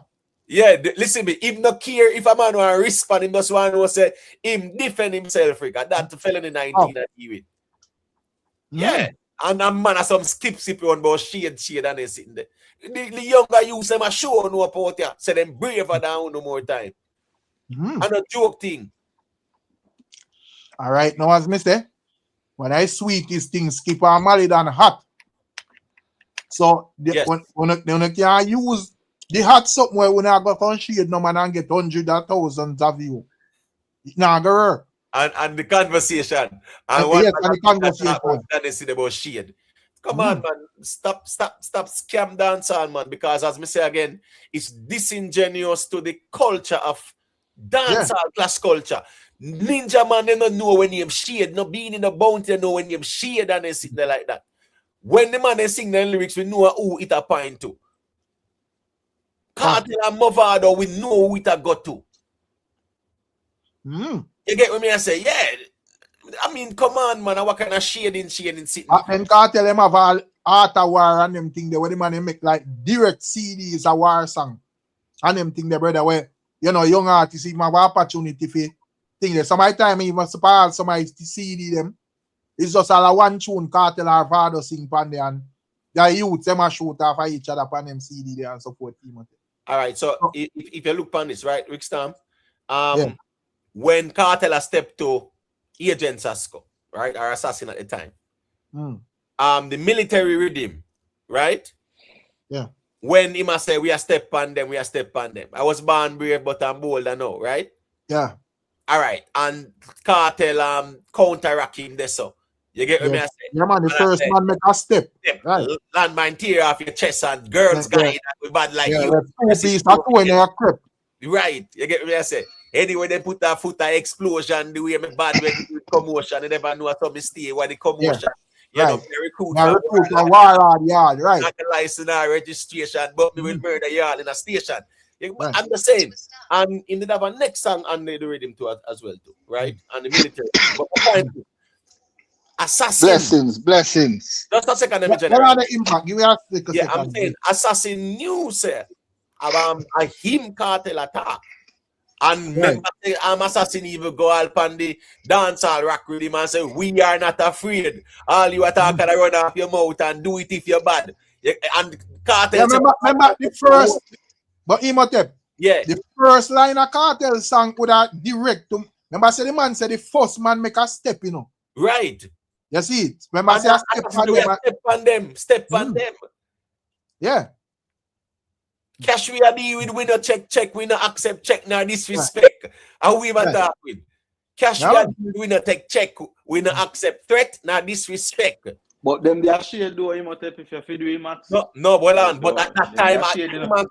Speaker 4: Yeah, listen me, him not care if a man want to respond, him just want to say him defend himself, Rick. That's the Felony 19 that he with. Yeah. And a man has some skip on about shade and they sitting there. The younger youths them a show no about here. Say them braver down no more time. And a joke thing.
Speaker 1: All right, now as me say, when I sweet this thing, Skippa and Malie than hot. So when you can use the hot something where when I go on shade no man and get hundreds of thousands of views. It not go work.
Speaker 4: And the conversation. And
Speaker 1: the conversation.
Speaker 4: And they see about shade. Come on, man. Stop scam dancehall, man. Because as me say again, it's disingenuous to the culture of dancehall class culture. Ninja man, they don't know when you shade. No being in the bounty, they know when you shade and they sit there like that. When the man they sing the lyrics, we know who it a point to. Kartel and Mavado, we know who it a got to. You get what me I say? Yeah. I mean, come on, man. What kind of shading sitting?
Speaker 1: And Kartel them have all art a war and them thing there where the man they make like direct CDs a war song. And them thing there, brother, where you know young artists even have opportunity for thing there. Some of the time even support some of the CD them. It's just all a one tune Kartel or Vado sing pan there and the youth them a shoot off of each other pan them CD there and support team.
Speaker 4: All right, so if you look on this, right, Rick Stam, when Kartel has stepped to Agent Sasko, right, or assassin at the time, the military rhythm, right?
Speaker 1: Yeah.
Speaker 4: When he must say we are step on them, I was born brave, but I'm bolder now, right?
Speaker 1: Yeah.
Speaker 4: All right, and Kartel counteract him there, so you get what me I say?
Speaker 1: Yeah, man, the first man make a step. Right.
Speaker 4: Landmine tear off your chest and girls guy that bad like you. Right, you get what me I say? Anyway, they put that foot explosion the way me bad when the commotion. They never know how to stay why the commotion. You know, very cool.
Speaker 1: Right.
Speaker 4: Not the license or registration, but we will murder y'all in a station. Right. I'm the same. And in the have a next song and the rhythm to it as well too, right? And the military. But Assassin.
Speaker 7: Blessings.
Speaker 4: Just a second, let me
Speaker 1: generate. The impact? Give me a second.
Speaker 4: I'm saying Assassin knew, sir, about a him Kartel attack. And remember, Assassin even go all on the dancehall rock with him and say, we are not afraid. All you are talking to run off your mouth and do it if you're bad. And Kartel
Speaker 1: remember the first, but Imhotep, the first line of Kartel song would have direct to, remember, say the man said the first man make a step, you know.
Speaker 4: Right.
Speaker 1: You see it? Remember, say a
Speaker 4: step on them.
Speaker 1: Yeah.
Speaker 4: Cash we are deal with, we no check, we no accept check, no disrespect. And we ever talk with. Cash we are deal with, we no take check, we no accept threat, no disrespect.
Speaker 6: But them they are share do Imhotep if you feed with him.
Speaker 4: No, but at that time, Iman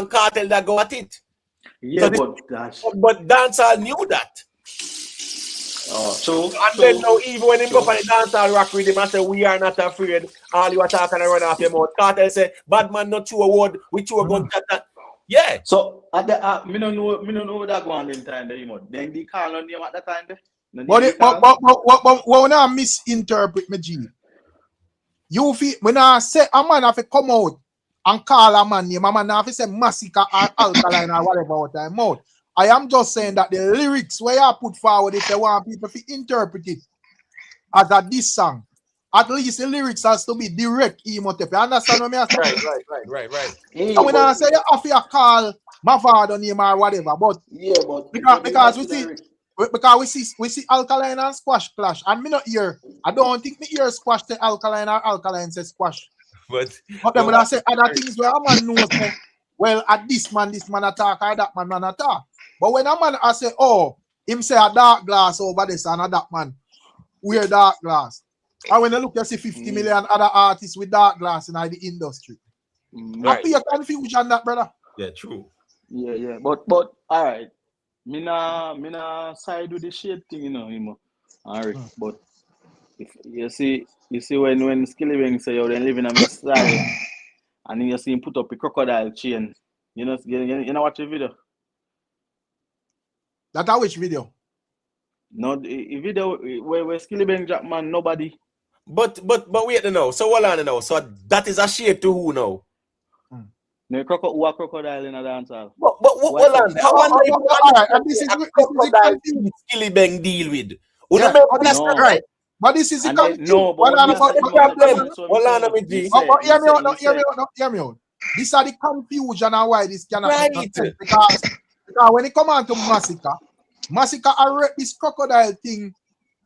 Speaker 4: Kartel that go at it.
Speaker 6: Yeah,
Speaker 4: so but Dancehall knew that. And then now, even when him go for the dancehall rock with him and say, we are not afraid, all you are talking and run off your mouth. Kartel say, bad man not true a word, we true a gun. Yeah.
Speaker 6: So at the me don't know what that go on in time there, then they call on him at that time there.
Speaker 1: But when I misinterpret me, G, you feel when I say a man have to come out and call a man name, a man have to say massacre or alkaline or whatever what I'm out. I am just saying that the lyrics where I put forward, if they want people to interpret it as a diss song, at least the lyrics has to be direct. You understand what I mean?
Speaker 4: Right.
Speaker 1: And when I say you have to call Mavado name or whatever, but because we see alkaline and squash clash, and me not hear. I don't think me hear squash the alkaline or alkaline say squash. But then when I say other things where a man knows, well, at this man attack or that man attack. But when a man I say, oh, him say a dark glass over this and a dark man wear dark glass. And when you look, you see 50 million other artists with dark glass in the industry. I feel confusion that, brother.
Speaker 4: Yeah, true.
Speaker 6: Yeah. But all right. Me na side with the shade thing, you know. All right. But if you see when Skilly Bang say you're living on my side, and then you see him put up a crocodile chain. You know watch the video?
Speaker 1: That a which video?
Speaker 6: No, the video where Skilly Bang drop man, nobody.
Speaker 4: But wait now. So hold on now. So that is a shade to who now?
Speaker 6: No crocodile in a dancehall.
Speaker 4: But hold on. I wonder this is the Skilly Bang deal with.
Speaker 1: Right. But this is the confusion.
Speaker 4: Hold on,
Speaker 1: hear me out. These are the confusion and why this cannot
Speaker 4: right.
Speaker 1: Because when it come on to Massacre I read this crocodile thing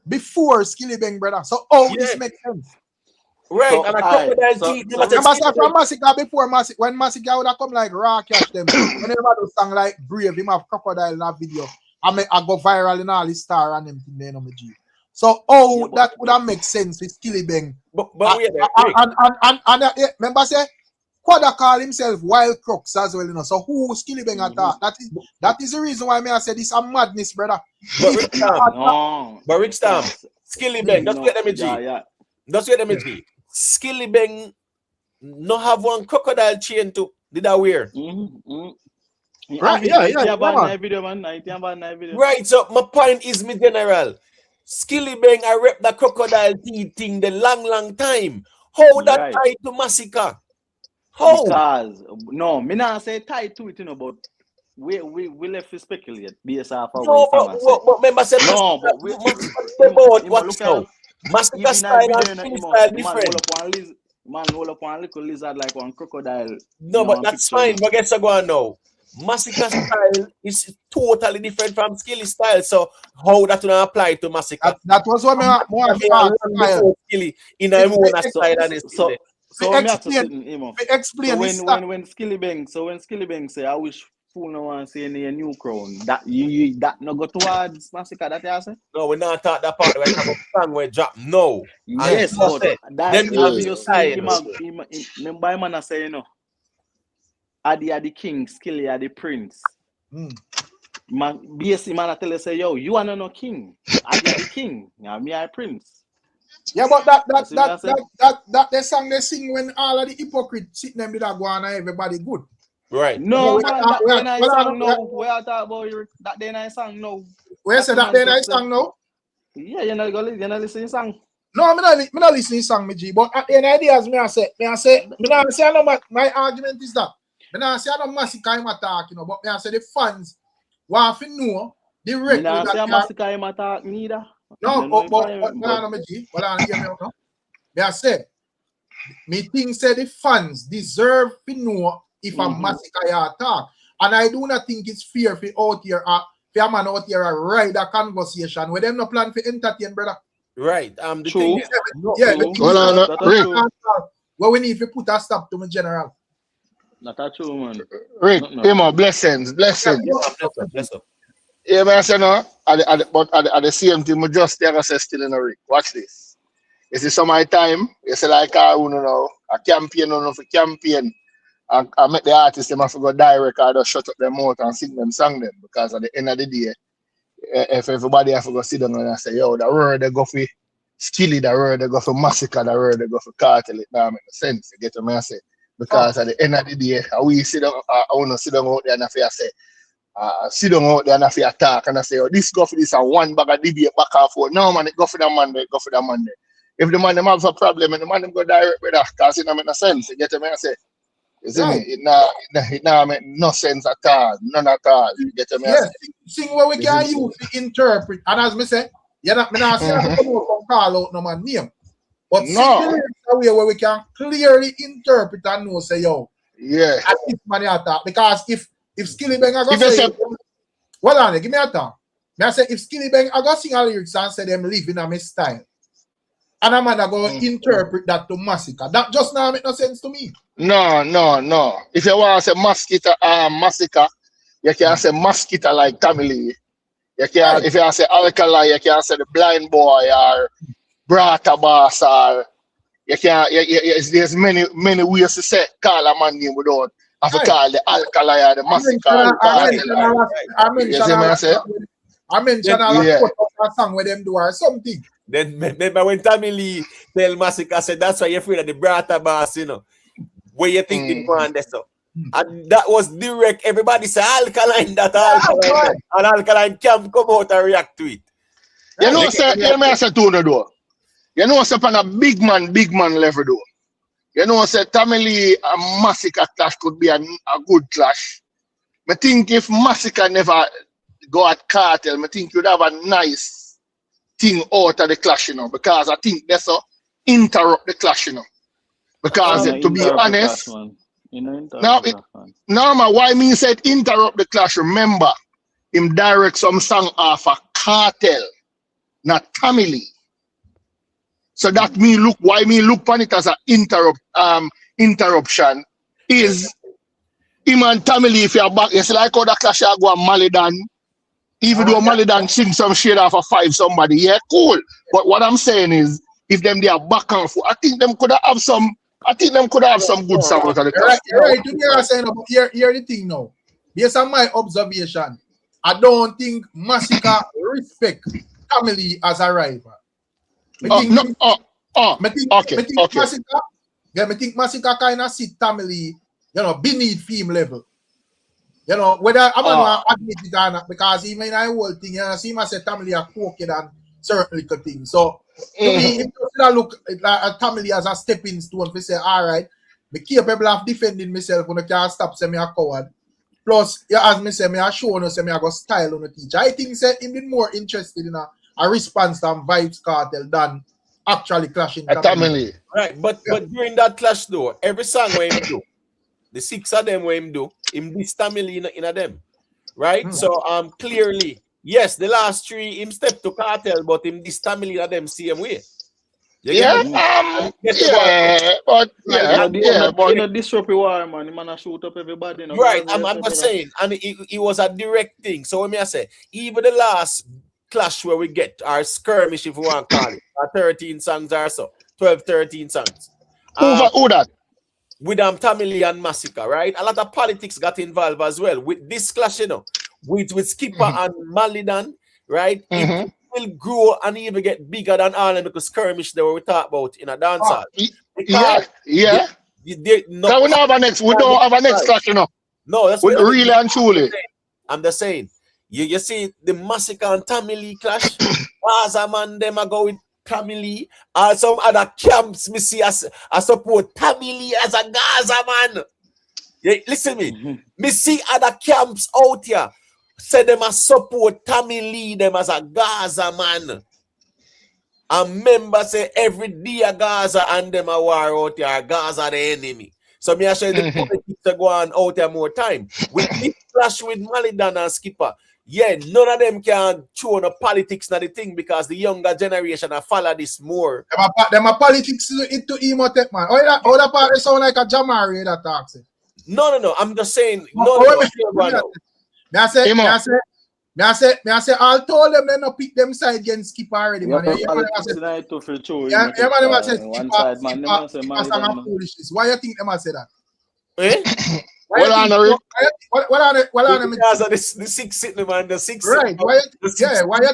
Speaker 1: before Skilly Bang, brother. So this makes sense.
Speaker 4: Right, so, and a crocodile teeth.
Speaker 1: Massacre before when Massacre would have come like raw catch them. Whenever those song like Brave, him have crocodile in that video. I go viral in all his star and them thing on my G. So that would have make sense with Skilly Bang.
Speaker 4: But
Speaker 1: remember say Quadda call himself Wild Crux as well, you know. So who Skilly Bang attack? That is the reason why I say this a madness, brother.
Speaker 4: But Rick Stam, Skilly Bang, that's what them G. That's what them G. Skilly Bang no have one crocodile chain to did I wear?
Speaker 1: Right,
Speaker 4: Right, so my point is me general. Skilly Bang I rep the crocodile teeth thing the long time. How that tied to Massacre? How?
Speaker 6: Because no, me not say tied to it, you know, but we left to speculate based off of
Speaker 4: but remember say
Speaker 6: no, but we
Speaker 4: what's now? Massacre style and style different.
Speaker 6: Man roll up one little lizard like one crocodile.
Speaker 4: No, but that's fine. But guess what going now? Massacre style is totally different from Skilly style. So how that will apply to Massacre?
Speaker 1: That was what more
Speaker 4: Skilly in a more style than it's
Speaker 6: so
Speaker 1: explain
Speaker 6: when Skilly Bang say I wish fool no one say any new crown that you that no go towards Massacre that you say?
Speaker 4: No, we not talk that part where have a song where drop. No.
Speaker 6: Yes, but that you see him by man say you know. Adi are the king, Skilly are the prince. Man, BSC man tell you say, yo, you are no king. Adi are the king. Yeah, me are prince.
Speaker 1: Yeah, but that the song they sing when all of the hypocrites sit them did go on and everybody good.
Speaker 4: Right.
Speaker 6: No, that nice song no. Where I talk about that day nice song no.
Speaker 1: Where say that day nice song no?
Speaker 6: Yeah, you're not listening to song.
Speaker 1: No, I'm not listening to song, me G. But at the end of the day, as me I say, my argument is that. I say I don't Massacre him attack, you know, but I say the fans want to know directly
Speaker 6: I say
Speaker 1: that
Speaker 6: massacre him attack neither.
Speaker 1: no, but I said, me think say the fans deserve to know if a massacre attack. And I do not think it's fair for out here, for a man out here ride a conversation where them no plan for entertain, brother.
Speaker 4: Right. The
Speaker 6: True.
Speaker 4: thing is,
Speaker 1: well, we need to put a stop to me, general.
Speaker 6: Not a true, man.
Speaker 7: Rick, blessings.
Speaker 4: bless up.
Speaker 7: Yeah, man, I say no. But at the same time, I just there say still in a Rick. Watch this. You see, some of my time, you say like a campaign, for campaign. I make the artists them have to go direct or just shut up their mouth and sing them, because at the end of the day, if everybody have to go sit down and say, yo, the word they go for Skilly, the word they go for Massacre, the word they go for Kartel, it now make no sense. You get what I say? Because at the end of the day, we sit down, I want to sit down out there and I say, sit down out there and I feel attack and I say, oh, this go for this and one bag of debate back and forth. No, man, it go for the Monday, If the man them have a problem and the man them go direct with that, because it don't make no sense. You get what I say? You see me? It now make no sense at all. None at all. You get what I say?
Speaker 1: Sing what we can use to interpret. And as me say, me not say I don't call out no man name. But sing the lyrics away where we can clearly interpret and know say, yo,
Speaker 7: yeah.
Speaker 1: at this man attack. Because if Skilly Bang I go say, hold on, give me a time. I say if Skilly Bang I go sing a lyrics and say them live in a my style. And a man go interpret that to massacre. That just now make no sense to me.
Speaker 7: No. If you want to say massacre, you can say mosquito like Tamili. You can, if you say alkali, you can say the blind boy or brata boss or you can. There's many ways to say call a man name without have to call the alkali or the massacre.
Speaker 1: I mentioned a song where them do or something.
Speaker 4: Then remember when Tamili tell Massacre said that's why you're afraid of the brata boss, where you think they want this up. And that was direct. Everybody say alkaline, and alkaline can come out and react to it.
Speaker 7: You know, say, I say to the door. You know, say on a big man level though. You know, say Tamili and Massacre clash could be a good clash. I think if Massacre never go at Kartel, I think you'd have a nice thing out of the clash, because I think that's a interrupt the clash, because to be honest, now why me said interrupt the clash? Remember, him direct some song off a Kartel, not Tamili. So that why me look on it as an interruption is him and Tamili. If you're back, it's like how the clash I go and Malie done. Even though Malie done sing some shit off of 5 somebody, yeah, cool. But what I'm saying is, if them they are back and forth, I think them could have some good songs out of the clash.
Speaker 1: Right. To me, I'm saying, but here the thing now. Based on my observation, I don't think Massacre respect Tamili as a rival. I think Massacre kind of sit Tamili, beneath theme level. Whether I'm going to admit it or not, because even in the whole thing, see myself Tamili are crooked and certain little things. So, to me, it doesn't look like Tamili as a stepping stone to say, all right, be capable of defending myself when I can't stop saying me a coward. Plus, as me say, me a show no say me a go style on the teacher. I think say him been more interested in a response from Vybz Kartel than actually clashing
Speaker 7: Tamili.
Speaker 4: Right, but during that clash though, every song where him do, the 6 of them where him do, him this Tamili in them. Right? So clearly, yes, the last 3 him step to Kartel, but him this Tamili in them same way.
Speaker 7: But
Speaker 6: disrupt war, man. The man shoot up everybody.
Speaker 4: Right, I'm just saying, and it was a direct thing. So when I say, even the last clash where we get our skirmish, if we want to call it, 13 songs or so, 12, 13 songs.
Speaker 7: Who that?
Speaker 4: With Tamili and Massacre, right? A lot of politics got involved as well with this clash, with Skippa and Malie, right? It will grow and even get bigger than all them because skirmish that we talk about in a dancehall.
Speaker 7: We don't have a next clash,
Speaker 4: No, that's
Speaker 7: what really and truly.
Speaker 4: I'm just saying. You see the Massacre and Tamili clash. As a man, them are going Tamili, some other camps me see as support Tamili as a Gaza man. Yeah, listen me. Me see other camps out here say them a support Tommy Lee them as a Gaza man. And members say every day a Gaza and them a war out here, Gaza the enemy. So me I say the politics are going out there more time. With this clash with Malie and Skippa, yeah, none of them can show no politics na the thing because the younger generation are follow this more.
Speaker 1: Them a politics into Emotech, man. Oh, that part sound like a Jamari that talks.
Speaker 4: No. I'm just saying.
Speaker 1: I say, I'll told them they not pick them side against Skippa already, man. Man, foolishness. Why you think them say that?
Speaker 7: Eh? What on the
Speaker 4: because of the six sitting man, the six.
Speaker 1: Right. Why you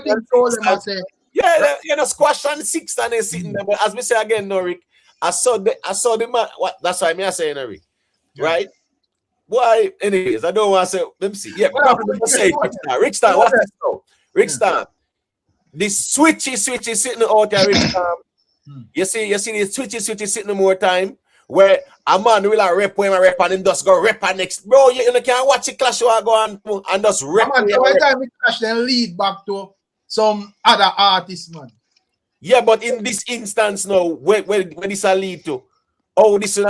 Speaker 1: think told them say?
Speaker 4: Yeah, you know, squash on the six and they sitting there. But as we say again, no, Rick, I saw the man. What? That's why me I say, no, Rick. Right? Why? Anyways, I don't want to say. Let me see. Yeah, say Rick Star. What's this now? Rick Star. The switchy sitting out there, Rick Star. You see the switchy sitting more time. Where a man will rep when I rep and him just go rep and next. Bro, you can't watch the clash where I go and just rep.
Speaker 1: Man, every time we clash, then lead back to some other artist, man.
Speaker 4: Yeah, but in this instance now, where this a lead to? Oh, this is
Speaker 1: it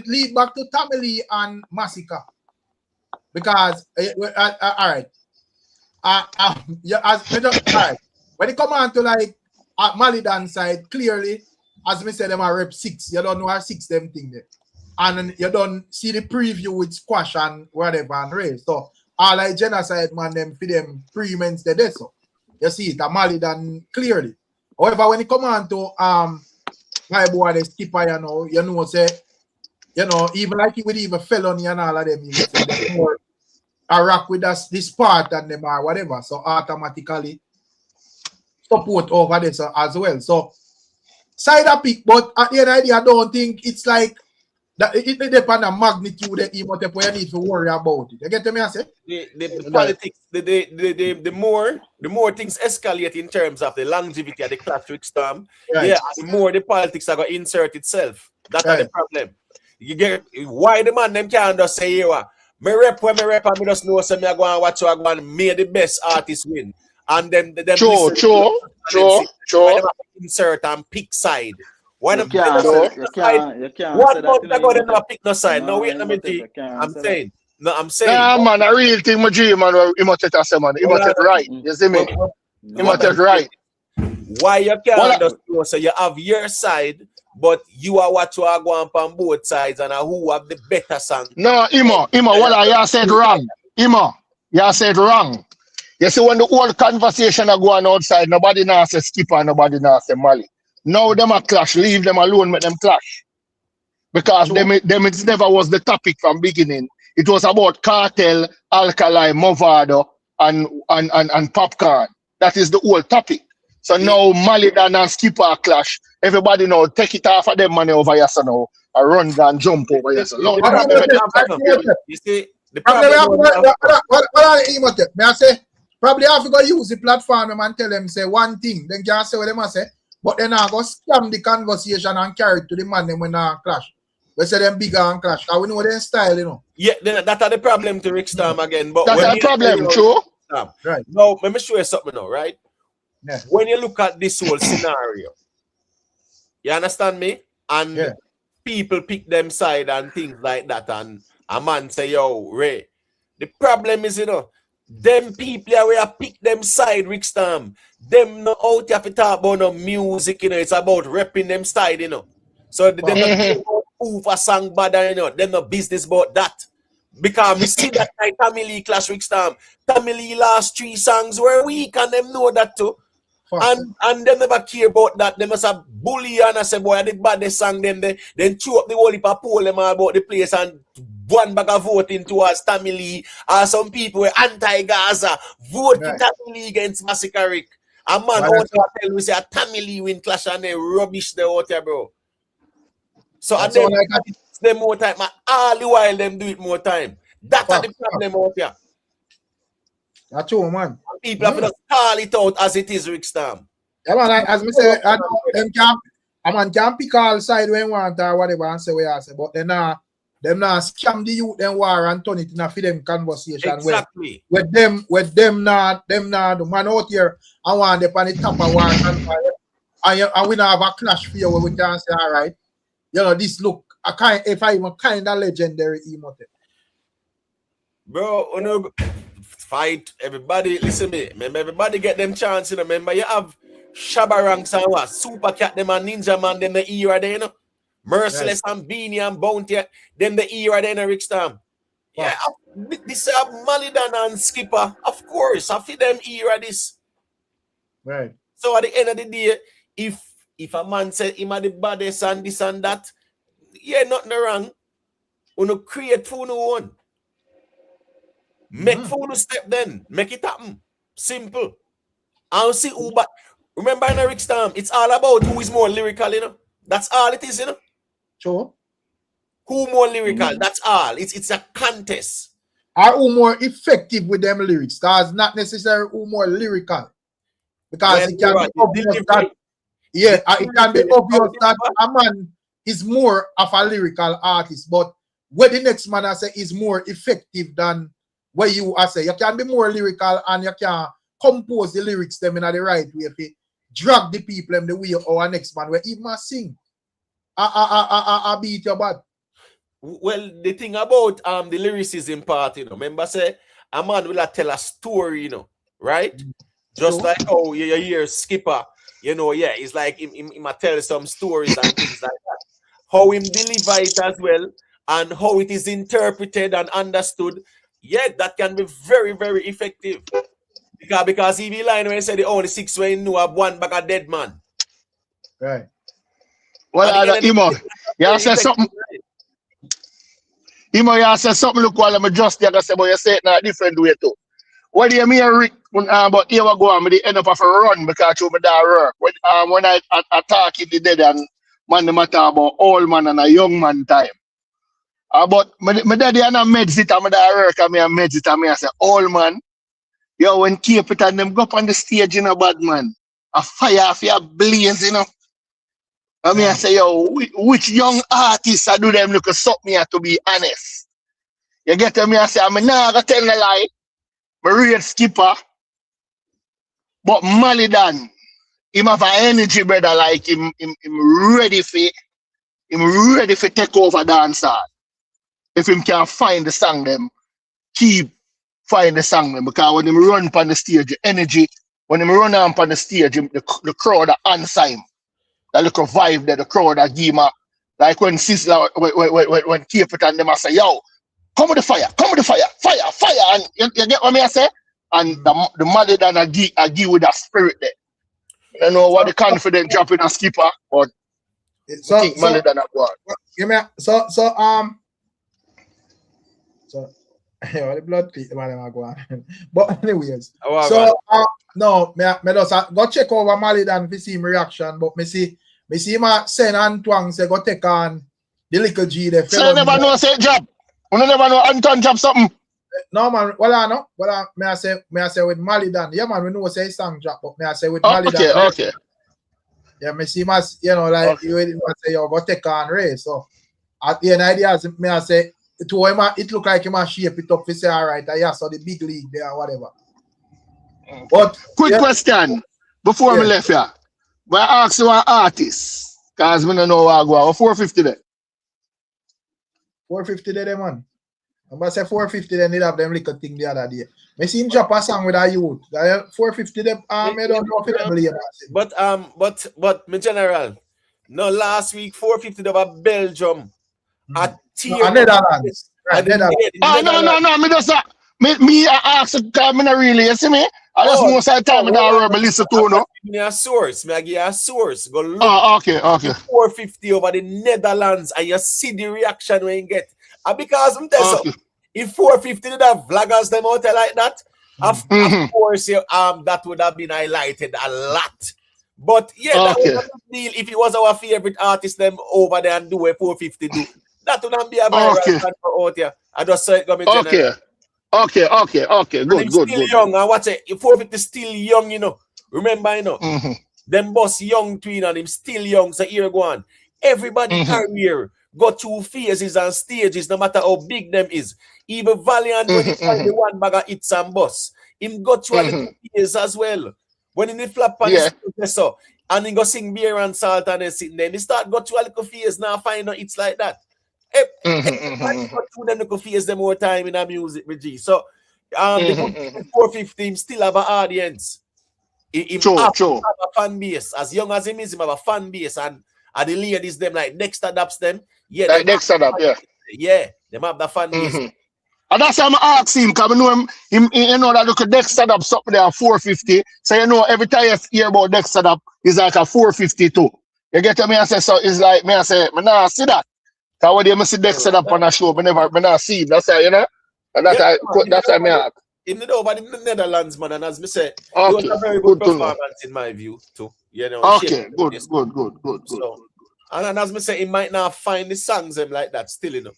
Speaker 1: lead back to Tommy Lee and Massacre. Because all right. When it come on to like Malie dance side, clearly, as me said, them are rep 6. You don't know how 6 them thing there. And you don't see the preview with squash and whatever and race. So all like genocide man them for them pre-mens there. So you see it, a Malie done clearly. However, when it come on to my boy the Skippa, you know, say, even like it with even Felony and all of them, say, more a rock with us this part and them or whatever. So automatically support over this as well. So side a pick, but at the end of the day, I don't think it's like that. It depends on the magnitude that you need to worry about it. You get me? I say
Speaker 4: the politics, the more things escalate in terms of the longevity of the classic storm. Right. Yeah, the more the politics are going to insert itself. That's the problem. You get why the man them can't just say, me rep when me rep and me just know so me I go and watch you go and make the best artist win. And then
Speaker 7: True.
Speaker 4: Insert and pick side. Why
Speaker 6: you can't
Speaker 4: one month ago they never pick no side. No, wait, let me think. I'm saying.
Speaker 7: Nah, man, a real thing, my dream, man. He must take us, man. He must take right. You see me? He must take right.
Speaker 4: Why you can't just know so you have your side, but you are what you are going on both sides and who have the better song.
Speaker 7: No, Imo, what you said wrong. Imo, you said wrong. You see, when the whole conversation are going outside, nobody now say Skippa, nobody now say Malie. Now them a clash, leave them alone, make them clash. Because them it never was the topic from beginning. It was about Kartel, Alkali, Mavado, and Popcorn. That is the whole topic. So now Malie and Skippa clash. Everybody now take it off of them money over here, so now I run and jump over here. So now
Speaker 4: you see, the
Speaker 1: problem. What are the emotive? May I say? Probably have to go use the platform and tell them say one thing, then can say what they must say, but then I go scam the conversation and carry it to the man them when I clash. We say them bigger and clash. Because we know their style,
Speaker 4: Yeah, that's the problem to Rick Storm again. But
Speaker 7: that's a problem, true.
Speaker 1: Right.
Speaker 4: Now, let me show you something now, right?
Speaker 1: Yeah.
Speaker 4: When you look at this whole scenario, you understand me? And people pick them side and things like that, and a man say, yo, Ray. The problem is, them people where pick them side, Rick Storm. Them no out here to talk about no music, it's about repping them side, So them move a song bad, them no business about that. Because we see that like Tommy Lee clash Rick Storm. Tommy Lee last 3 songs were weak and them know that too. And them never care about that. They must have bully and I say, boy, I did bad this song then chew up the whole heap of poll them all about the place and one bag of voting towards Tommy Lee. Some people were anti-Gaza. Vote for Tommy Lee against Massacre Rick. A man out there tell me say Tommy Lee win clash and they rubbish the out there, bro. So and then them more time. All the while them do it more time. That's the problem out here.
Speaker 1: That's true, man.
Speaker 4: People have to call it out as it is, Rick Storm.
Speaker 1: Yeah, man, as me say, them can't pick all side when want or whatever and say what I say, but then them now scam the youth them war and turn it in a for them conversation.
Speaker 4: Exactly.
Speaker 1: With them not the man out here I want them on the top of war and we not have a clash for you where we can say, all right, you know, this look if I even kind of legendary emote.
Speaker 4: Bro, you know, fight everybody. Listen to me. Remember, everybody get them chance. You know, remember, you have Shabba Ranks and what? Super Cat, them and Ninja Man, them the era there, you know. Merciless and Beanie and Bounty, them the era there, you know, Rick Stam. Yeah, this is Malie and Skippa. Of course, I feel them era this.
Speaker 1: Right.
Speaker 4: So at the end of the day, if a man said him are the baddest and this and that, yeah, nothing wrong. You create for no one. Make for no step then. Make it happen. Simple. I'll see who, but remember in Rick Stam, it's all about who is more lyrical, you know. That's all it is, you know.
Speaker 1: Sure.
Speaker 4: Who more lyrical, that's all. It's a contest.
Speaker 1: Or who more effective with them lyrics. That's not necessarily who more lyrical. Because it can be obvious that it can be obvious that a man is more of a lyrical artist, but where the next man I say is more effective than where you I say. You can be more lyrical and you can compose the lyrics them in the right way. If you drag the people in the way our next man where even sing. I beat your bad.
Speaker 4: Well, the thing about the lyricism part, you know, remember say a man will tell a story, you know, right? Just like how you hear Skippa, you know, yeah, it's like he might tell some stories and things like that. How him deliver it as well, and how it is interpreted and understood, yeah, that can be very, very effective. Because if he line when he said the only 6 way know have one back a dead man.
Speaker 1: Right.
Speaker 7: Well, Imo, you say something. Imo, you say something. Look, while I'm just there, but you say it in a different way too. What do you mean, Rick? But here we go on, me end up of a run because you me that work. When I talk in the dead and man, the matter about old man and a young man time. But my daddy and I meds it and me that work and me a meds it and me I say, old man, yo, when keep it and them go up on the stage, you know, bad man, a fire off your blaze, you know. I mean, I say, yo, which young artists I do them look at something to be honest. You get to me, I say, I'm not gonna tell a lie. I read Skippa, but Malie, him have an energy, brother, like him ready for take over dancehall. If him can find the song them, keep find the song them. Because when him run on the stage, the energy, when him run on the stage, the crowd are answer him. That little vibe that the crowd are give him. Like when Sizzla, when Keep It and them I say, yo, come with the fire, fire. And you get what I say? And the Malie I give with that spirit there. I don't know what the confident dropping a Skipper, but I think Malie that one.
Speaker 1: So the blood clean the go on. But anyways, no, me just go check over Malie Dan to see him reaction, but me see him send Antoine say go take on the little G the
Speaker 7: so you never know say job. You never know Anton job something.
Speaker 1: No man, me I say with Malie Dan. Yeah man, we know say song drop, but me I say with Malie Dan.
Speaker 7: Okay.
Speaker 1: Yeah, me see mas, you know, like you say yo go take on Ray. So at the end idea me I say to him it look like him shape it up to say all right, yeah, so the big league there or whatever. But
Speaker 7: quick question before we left here. But I ask you an artist, because we don't know what I go. 450 there.
Speaker 1: 450 there, man. I'm going to say 450 then they have them little thing the other day. I see him drop a song with a youth. 450 them, I don't know if they believe that.
Speaker 4: But my general, no, last week 450 there was Belgium.
Speaker 1: Netherlands. Right,
Speaker 7: no, me just me I ask because me not really, you see me? I just most of the time I listen to no.
Speaker 4: Me a source, me I give a source. Go look.
Speaker 7: Okay.
Speaker 4: 450 over the Netherlands and you see the reaction when you get. And because I'm telling you, if 450 did have vloggers them out there like that, of course that would have been highlighted a lot. But yeah, that would have been deal if it was our favorite artist them over there and do a 450 do. That would not be a viral out here. I just saw it coming.
Speaker 7: Okay. Good.
Speaker 4: Still young. And watch it. 450 still young, you know. Remember, you know. Them boss young twin and him still young. So here go on. Everybody career go through phases and stages, no matter how big them is. Even Valiant when he find the one bag of hits and bus, him go through a little phase as well. When he flap on his professor and he go sing beer and salt and then sitting there, he start go through a little phase now find out it's like that. Everybody go through them little phase them more time in the music, G. So the 450 still have an audience. He have a fan base. As young as him is, him have a fan base, and the ladies them like next adapts them. Yeah,
Speaker 7: like next adapt,
Speaker 4: yeah, them have the fan base.
Speaker 7: And that's why I'm asking him, because I know him you know that look at Dexter up something there at 450. So you know every time you hear about Dexter up is like a 452. You get to me and say so it's like me I say, I nah see that. Because when you see Dexter up on a show, I never see him. That's how you know. And that's how me ask.
Speaker 4: In the over the Netherlands, man, and as me say, it was a very good performance in my view too. You know,
Speaker 7: okay, good.
Speaker 4: So, and as me say, he might not find the songs them like that still, you know,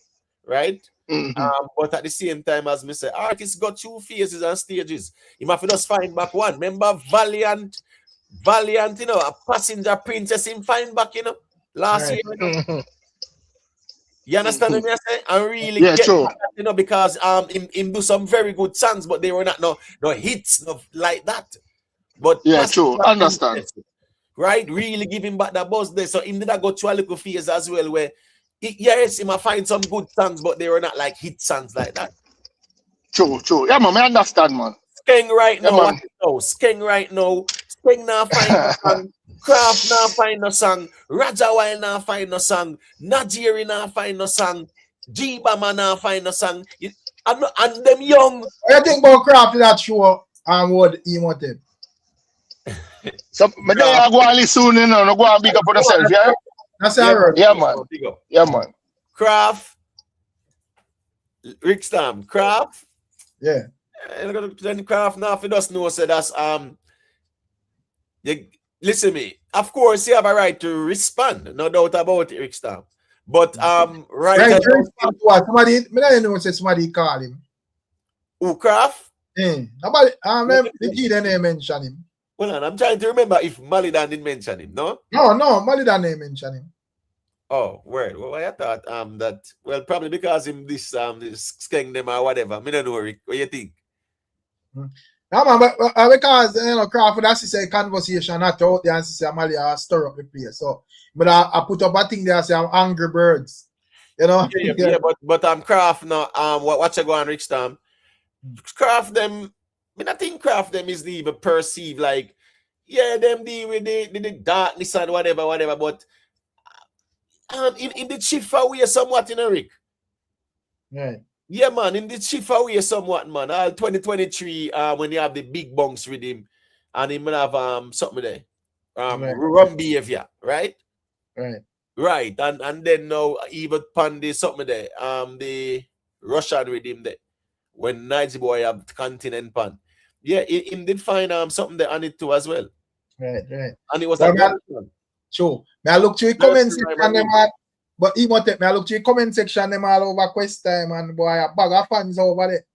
Speaker 4: right? But at the same time, as me say, artists got two phases and stages. You might just find back one. Remember Valiant, you know, a passenger princess him find back, you know, last year. You know? You understand what I say? And really get that, you know, because him do some very good songs, but they were not no hits like that. But
Speaker 7: understand.
Speaker 4: Right? Really give him back that buzz there. So him did that go to a little phase as well where yes, he might find some good songs, but they were not like hit songs like that.
Speaker 7: True. Yeah, man, I understand, man.
Speaker 4: Skeng right now. Skeng now find no song. Craft now find no song. Raja Wild now find no song. Najiri now find no song. G-Bama now find no song. And them young.
Speaker 1: What do you think about Craft in that show and what he wanted?
Speaker 7: So, but then I go and listen, you know, go and big up for yourself, yeah?
Speaker 1: That's how
Speaker 7: yeah, man.
Speaker 4: Craft. Rick Stam. Craft.
Speaker 1: Yeah.
Speaker 4: Then Craft now for us know so that's listen me. Of course, you have a right to respond, no doubt about it, Rick Stam. But right
Speaker 1: to respond to what? Somebody, I know say somebody call him.
Speaker 4: Who Craft?
Speaker 1: Nobody the name mention him.
Speaker 4: Well, I'm trying to remember if Malie didn't mention him, no?
Speaker 1: No, Malie didn't mention him.
Speaker 4: Oh, word. Well, I thought that probably because him this skeng them or whatever. Me don't know, Rick. What you think?
Speaker 1: No, man, but because you know, Crawford has to say conversation not out there and say Malie stir up the place. So, but I put up a thing there say I'm Angry Birds. You know?
Speaker 4: Yeah, but Craft now what you go on Rick Stam. Craft them. I think Craft them is even perceived like them deal with the darkness and whatever, but in the shift away somewhat, you know, Rick.
Speaker 1: Right.
Speaker 4: Yeah, man, in the shift away somewhat, man. 2023, when you have the big bunks with him, and he will have something there. Rum behavior, right? Right. And then now even Pandy something there. The Russian with him there. When Nighty Boy have continent pan. Yeah, him did find something there on it too as well.
Speaker 1: Right.
Speaker 4: And it was
Speaker 1: true. May I look to the comment section them all, but he want me I look to the comment section them all over Quest Time and boy a bag of fans over there.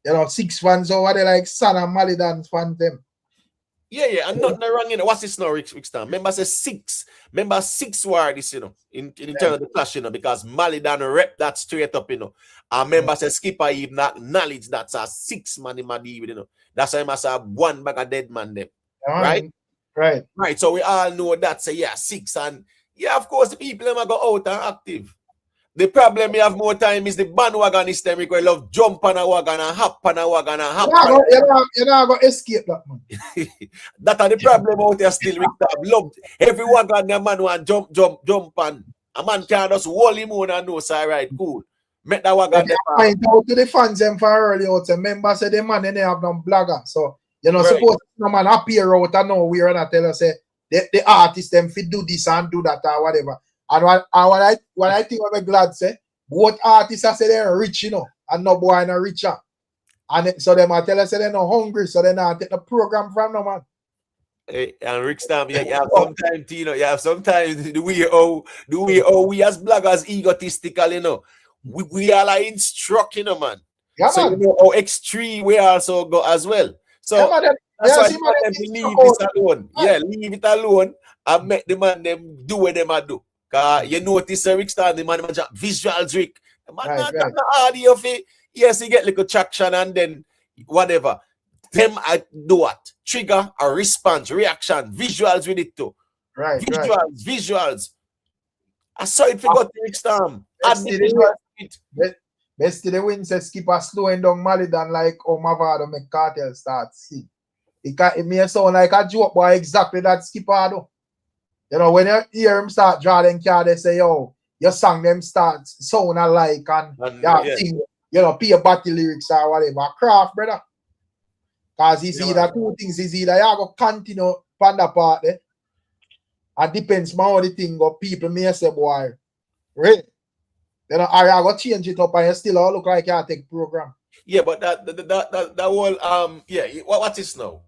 Speaker 1: You know, 6 fans over there like San and Malie dance fans them.
Speaker 4: Yeah, and nothing wrong, you know. What's this now, Rick Stam? Remember, say 6. Remember, 6 were this, you know, in terms of the clash, you know, because Malie done rep that straight up, you know. And remember, say Skippa even acknowledge that's a 6 man in my deal, you know. That's why I must have 1 bag of dead man them. Right. So we all know that, say, 6. And yeah, of course, the people them go out and active. The problem we have more time is the bandwagonist them we love jump on a wagon and hop on a wagon and hop.
Speaker 1: You're not going to escape that, man.
Speaker 4: That are the problem out there still. Love every wagon the man want jump on. A man can't just hold him on and know, so right, cool. Make that wagon.
Speaker 1: Point out to the fans them for early out. Remember, say the man they have no blogger. So, you know, suppose no man appear out and nowhere and I tell us, say, the artist them fit do this and do that or whatever. And what I think I'm glad say, both artists are say they're rich, you know, and no boy no richer. And so them I tell us they're not hungry, so they're not take the program from no man.
Speaker 4: Hey, and Rick Stam, you have sometimes, you know, you have sometimes the way we as bloggers egotistical, you know. We are like instruct, you know, man.
Speaker 1: Yeah,
Speaker 4: so
Speaker 1: man.
Speaker 4: you know how extreme we also go as well. So that's why we leave this alone. Yeah, leave it alone and make the man them do what them do. You notice Rick Star, the man visuals Rick. The man
Speaker 1: Right,
Speaker 4: not
Speaker 1: right.
Speaker 4: the audio for yes, he get little traction and then whatever. Them I do what? Trigger a response, reaction, visuals with it too.
Speaker 1: Right, right.
Speaker 4: Visuals. I saw it forgot Rick Star. Add the
Speaker 1: Yesterday,
Speaker 4: visuals to it.
Speaker 1: yesterday when says Skippa slowing down Malie than like Mavado make Kartel start see. It may sound like a joke, but exactly that Skippa do. You know, when you hear him start drawing card, they say, yo, your song them start sound alike and sing, you know, pay battle lyrics or whatever. Craft, brother. Because he's either two things, is either you go continue on that part there. And depends on how the thing go. People may say, boy, right? You know, I go change it up and you still all look like you take program.
Speaker 4: Yeah, but that whole what is now?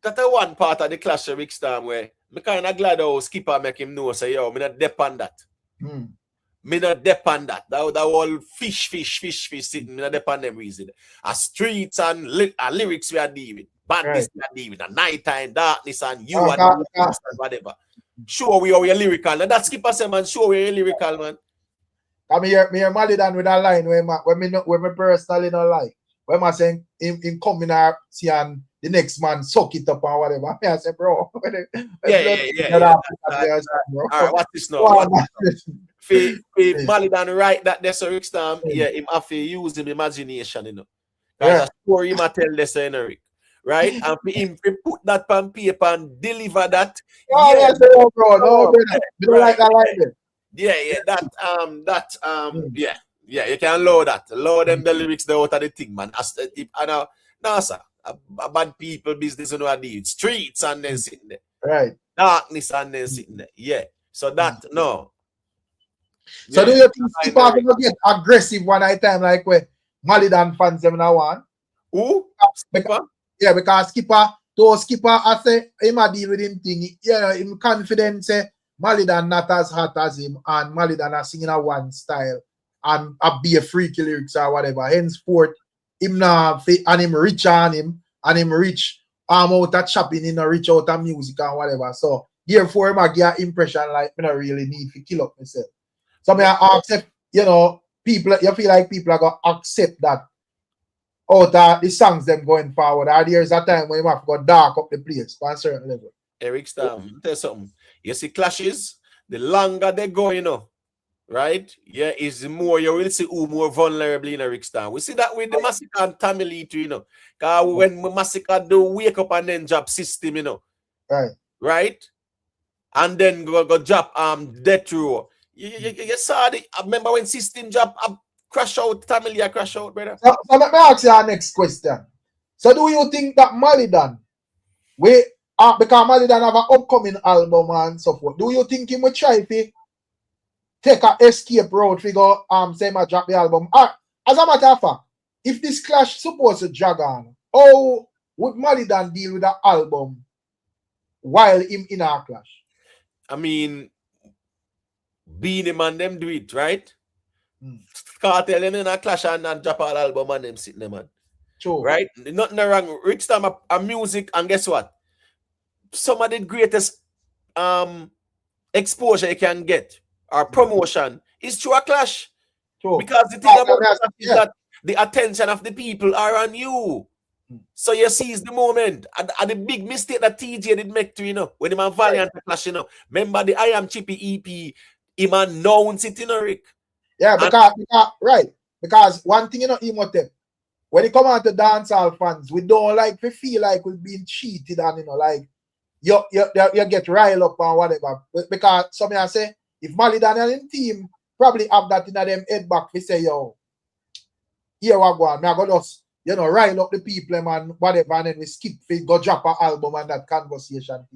Speaker 4: That's the one part of the clash of Rick Star where me kind of glad how Skippa make him know say yo, me not depend that. Me not depend that. That whole fish sitting, me not depend them reason. A streets and lyrics we are dealing with. Bandits we are dealing with. A nighttime darkness and you and whatever. Sure we are lyrical. And that Skippa say man, sure we are lyrical, man.
Speaker 1: Come here, Malie done with a line when me personally don't like. When I saying him coming out see and the next man suck it up or whatever. I say, bro.
Speaker 4: All right, what's this now? Malie done right that there's a Rick Star. Yeah, him have to use him imagination, you know. Because a story him tell this Rick. Right? And for him to put that on paper and deliver that.
Speaker 1: Yeah, like that.
Speaker 4: Yeah, you can load that. Load them the lyrics out of the thing, man. Now, sir, a bad people business you know I deal. Streets and then sitting there.
Speaker 1: Right.
Speaker 4: Darkness and then sitting there. Yeah. So that no.
Speaker 1: So do you think Skippa will get aggressive one night time like where Malie done fans them now one?
Speaker 4: Who?
Speaker 1: Skippa? Yeah, because Skippa I say him a deal with him thing. Yeah, him confident say Malie done not as hot as him and Malie done a singing a one style and be a freaky lyrics or whatever. Henceforth, him now and him rich on him and him rich out of chopping in a rich out of music and whatever. So therefore him I get impression like me not really need to kill up myself. So me I accept, you know, people you feel like people are gonna accept that out of the songs them going forward. Or there's a time when you have to go dark up the place on a certain level.
Speaker 4: Eric Star, tell something. You see clashes, the longer they go, you know, right? Yeah, is the more you will see who more vulnerable in Eric Star. We see that with the Massacre and Tamale too, you know. Because when Massacre do wake up and then job system, you know. Right? And then go job death row. You saw the I remember when system job crash out, Tamale crash out, brother.
Speaker 1: So let me ask you our next question. So do you think that Malie done because Malie done have an upcoming album and so forth, do you think he will try to take an escape route to go say my drop the album? As a matter of fact, if this clash supposed to drag on, how would Malie done deal with the album while him in our clash?
Speaker 4: I mean, being the man them do it, right? Kartel them in a clash and drop an album and them sitting there, man.
Speaker 1: True.
Speaker 4: Right? Nothing wrong. Rick Star a music and guess what? Some of the greatest exposure you can get or promotion is through a clash.
Speaker 1: True.
Speaker 4: Because the thing about that is that the attention of the people are on you. So you seize the moment. And the big mistake that TJ did make to, you know, when the man Valiant clash, you know. Remember the I Am Chippy EP, him announced it, you know, Rick.
Speaker 1: Yeah, because one thing, you know, Imhotep, when it come out to dancehall fans, we don't like to feel like we're being cheated and, you know, like, you get riled up and whatever. Because some I say, if Malie Daniel in team probably have that in them head back, we say, yo, here we go on. I go just, you know, rile up the people and whatever, and then we skip go drop an album and that conversation.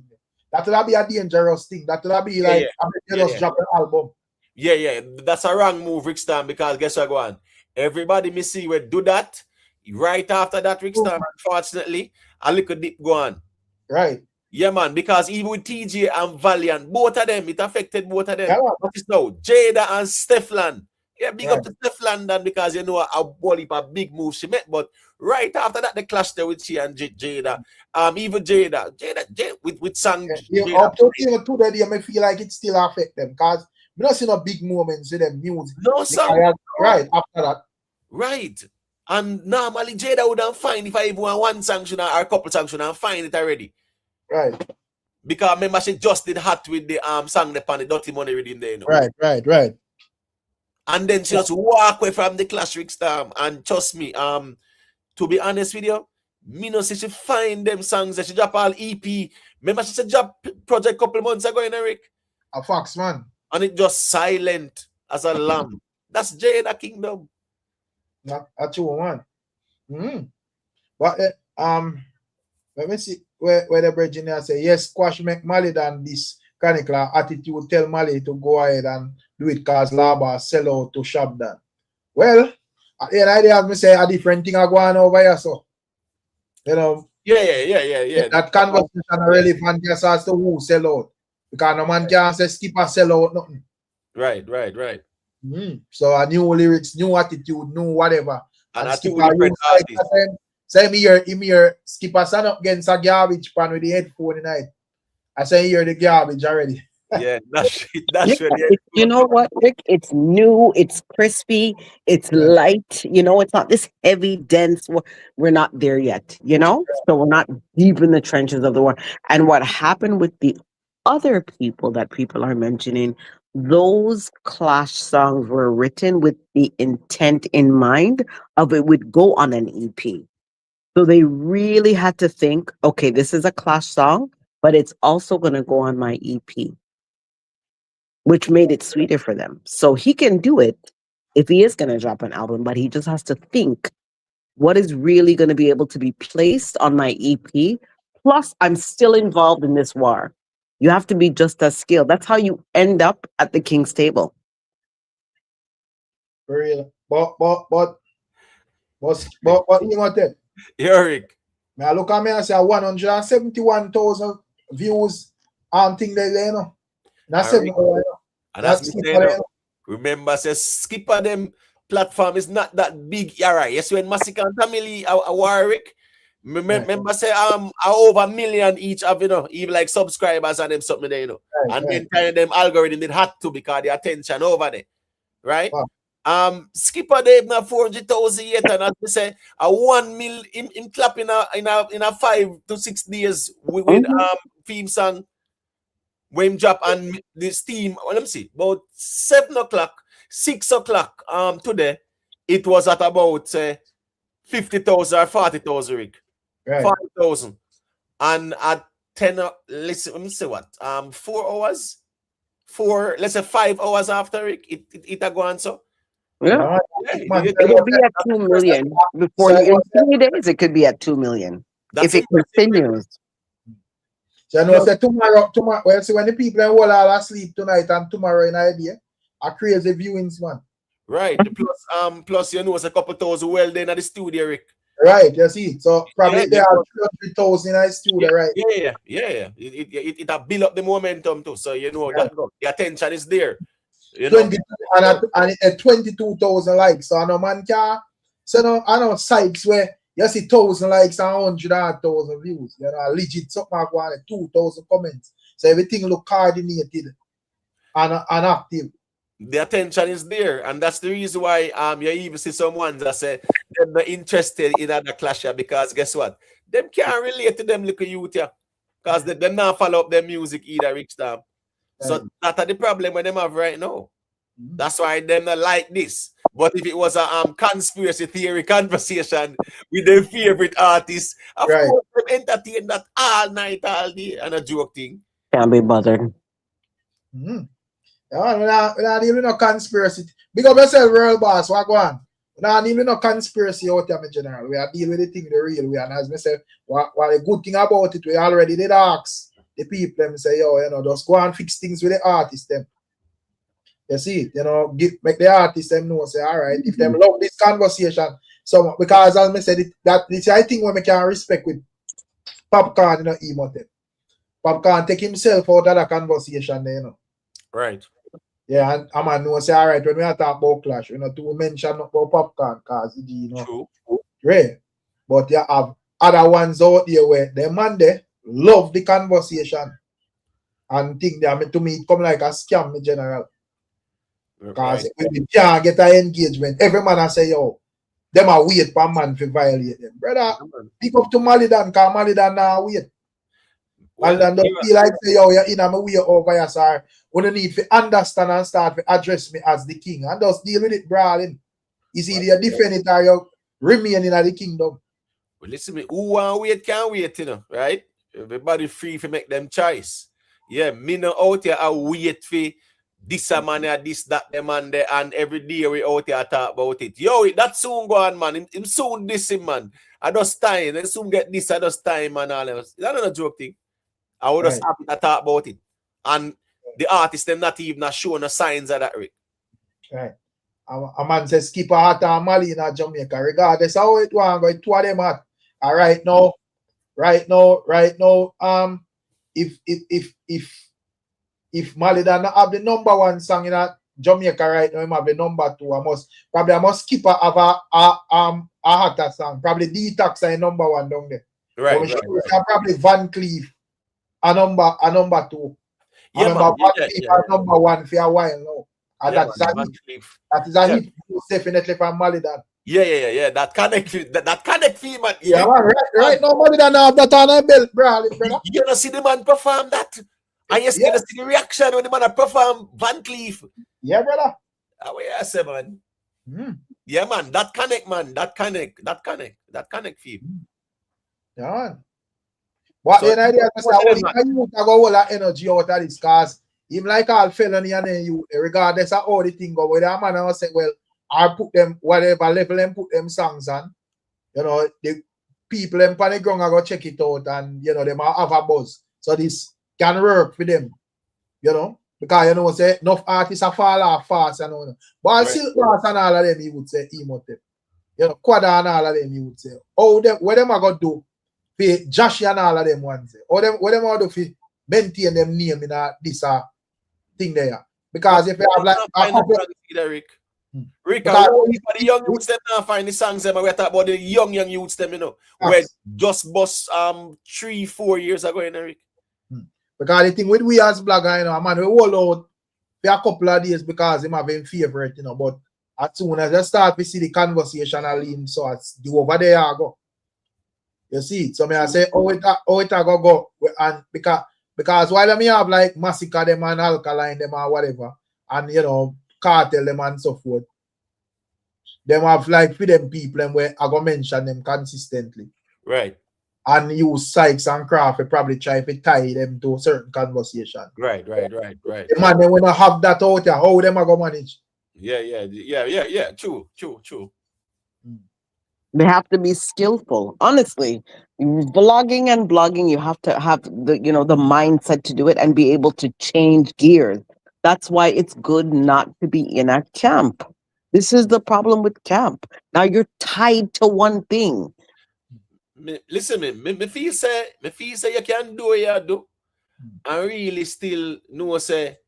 Speaker 1: That will be a dangerous thing. That will be like, just drop an album.
Speaker 4: Yeah, that's a wrong move, Rick Star, because guess what, go on. Everybody me see we do that. Right after that, Rick Star, unfortunately, a little dip go on.
Speaker 1: Right.
Speaker 4: Yeah, man, because even with TJ and Valiant, both of them, it affected both of them. What is now? Jada and Stefan. Yeah, big up to Steph London because you know a whole heap of big moves she made. But right after that, they clashed there with she and Jada. Even Jada with song.
Speaker 1: Up to even today, I feel like it still affect them because we don't see no big moments in them music.
Speaker 4: No song.
Speaker 1: Right after that.
Speaker 4: Right. And normally Jada would have fine if I even want one sanction or a couple sanctions and find it already.
Speaker 1: Right.
Speaker 4: Because remember she just did hot with the song the pan the dirty money reading there, you know.
Speaker 1: Right.
Speaker 4: And then she just walk away from the clash Rick Storm. And trust me, to be honest with you, me no say she find them songs that she drop all EP. Remember she said drop project couple months ago in Rick.
Speaker 1: A Fox man.
Speaker 4: And it just silent as a lamb. That's Jada Kingdom.
Speaker 1: Not a true one. But let me see where the bridge in there say yes, squash make Malie than this chronicler attitude tell Malie to go ahead and do it cause Laba sell out to shop that. Well, at the end of the day, as me say, a different thing are going over here, so you know.
Speaker 4: Yeah.
Speaker 1: That conversation relevant just as to who sell out. Because no man can say Skippa sell out nothing.
Speaker 4: Right.
Speaker 1: So a new lyrics, new attitude, new whatever.
Speaker 4: And
Speaker 1: Skippa
Speaker 4: two different artists.
Speaker 1: Same here, Skippa stand up against a garbage pan with the headphone tonight. I say hear the garbage already.
Speaker 4: Yeah, that's really
Speaker 5: you know what, Rick? It's new, it's crispy, it's light. You know, it's not this heavy, dense. We're not there yet, you know? So we're not deep in the trenches of the war. And what happened with the other people that people are mentioning, those clash songs were written with the intent in mind of it would go on an EP. So they really had to think, okay, this is a clash song, but it's also going to go on my EP, which made it sweeter for them. So he can do it if he is going to drop an album, but he just has to think what is really going to be able to be placed on my EP. Plus, I'm still involved in this war. You have to be just as skilled. That's how you end up at the king's table.
Speaker 1: For real. But you want that?
Speaker 4: Eric.
Speaker 1: I look at me and say 171,000 views thing there, you know. That's it.
Speaker 4: And that's me saying, remember, says Skippa them platform is not that big. Yeah, right. Yes, when Massacre and Family are Warwick. Remember, say over 1 million each have, you know, even like subscribers and them something there, you know. Then kind of them algorithm did had to because the attention over there. Right? Skippa they have 400,000 yet, and as we say, a 1 mil in clap in a 5 to 6 days with theme song. When drop and this team, well, let me see, about 7 o'clock, 6 o'clock today, it was at about 50,000 or 40,000, Rick. Right. 40,000. And at 10, listen, let me see what, 4 hours, let's say 5 hours after, Rick, it go on so.
Speaker 5: Yeah. It will be at 2 million before in 3 days. It could be at 2 million if it continues.
Speaker 1: So I know say tomorrow, well, see when the people in Wall are asleep tonight and tomorrow in idea, a crazy viewings, man.
Speaker 4: Right. Plus you know it's a couple thousand well then at the studio, Rick.
Speaker 1: Right, you see. So probably there are 300,000 in the studio, right?
Speaker 4: Yeah. It have built up the momentum too. So you know that the attention is there. You
Speaker 1: 22 and 22,000 likes. So I know man can. So no, I know sites where you see 1,000 likes and 100,000 views. You know, legit something like 2,000 comments. So everything look coordinated and active.
Speaker 4: The attention is there, and that's the reason why you even see someone that say they're not interested in other clash because guess what? Them can't relate to them little youth here because they not follow up their music either, Rick Stamp. So that's the problem when them have right now. That's why them not like this. But if it was a conspiracy theory conversation with their favorite artists, of course they entertain that all night, all day, and a joke thing.
Speaker 5: Can't be bothered.
Speaker 1: Yeah, we're not even no conspiracy. Big up yourself, world boss. What go on? We're not even no conspiracy out there in general. We are dealing with the thing the real way. And as I say, what the good thing about it, we already did ask the people them say, yo, you know, just go and fix things with the artists them. You see, you know, make the artists them know, say, all right, if them love this conversation, so because as I said, that this I think when we can respect with Popcorn, you know, emote. Popcorn take himself out of that conversation there, you know.
Speaker 4: Right.
Speaker 1: Yeah, and a man know say, all right, when we are talking about clash, you know, to mention about popcorn, cause you know,
Speaker 4: True.
Speaker 1: right. But you have other ones out there where the man they love the conversation and think that to me it come like a scam in general. Because we can't get an engagement, every man I say, yo, them are wait for man to violate them. Brother, pick up to Malidan, because Malidan now wait. Well, and don't feel like say, yo, you're in a way over here, sir. When you need to understand and start to address me as the king. And just deal with it, brawling. Is either you defend it or you remain in the kingdom.
Speaker 4: Well, listen me, who want wait can't wait, you know, right? Everybody free to make them choice. Yeah, me no out here I wait for this a man or this, that, them and there, and every day we out here talk about it. Yo, that soon go on, man. Him soon this him, man. I just time, then soon get this, I just time and all else. That's not a joke thing. I would just happy to talk about it. And the artists, them not even showing the signs of that, Rick.
Speaker 1: Right. A man says Skippa hot and Malie in Jamaica. Regardless how it want go, two of them hot. Right now, if Malie don't have the #1 song in Jamaica right now, him have the #2. I must Skippa have a hotter song. Probably Detox is #1 down there.
Speaker 4: Right.
Speaker 1: Probably Van Cleef a number 2.
Speaker 4: Yeah,
Speaker 1: man, #1 for a while now. And that is a hit definitely from Malidan.
Speaker 4: Yeah. That connect feel, man.
Speaker 1: Yeah, man, right now Malidan have that on a belt, brother.
Speaker 4: You gonna see the man perform that. And you gonna see the reaction when the man perform Van Cleef.
Speaker 1: Yeah, brother.
Speaker 4: How you say, man? Yeah, man. That connect, man. That connect feel.
Speaker 1: Yeah, man. What the idea is that you go all that energy out of this, cause even like all felony and then you, regardless of how the thing go, where the man will say, well, I put them whatever level them put them songs on, you know, the people them on the ground are go check it out and you know them have a buzz. So this can work for them, you know, because you know say enough artists are fall off fast, you know. But Silk Ross and all of them, he would say Emote. You know, Quada and all of them, he would say. Oh, what them are gonna do? For Josh and all of them ones. Or them what them are do for maintain them name in this thing there. Because if you have like a couple
Speaker 4: Rick, the young youths them now find the songs them. We talk about the young youths them, you know, where just bust 3-4 years ago, you know, Rick.
Speaker 1: Because the thing with we as blogger, you know, man, we hold out for a couple of days because him have him favorite, you know, but as soon as I start to see the conversation I lean, so it's the over there I go. You see, so I say, oh it go, and because while I have like Massacre them and Alkaline them or whatever, and you know, Kartel them and so forth, them have like for them people and where I go mention them consistently.
Speaker 4: Right.
Speaker 1: And use Sykes and Craft probably try to tie them to a certain conversation.
Speaker 4: Right.
Speaker 1: The man, they wanna have that out there, how them are gonna manage?
Speaker 4: Yeah. True.
Speaker 5: They have to be skillful. Honestly, vlogging and blogging, you have to have the mindset to do it and be able to change gears. That's why it's good not to be in a camp. This is the problem with camp. Now you're tied to one thing.
Speaker 4: Listen, me feel say you can do what you do, and really still know say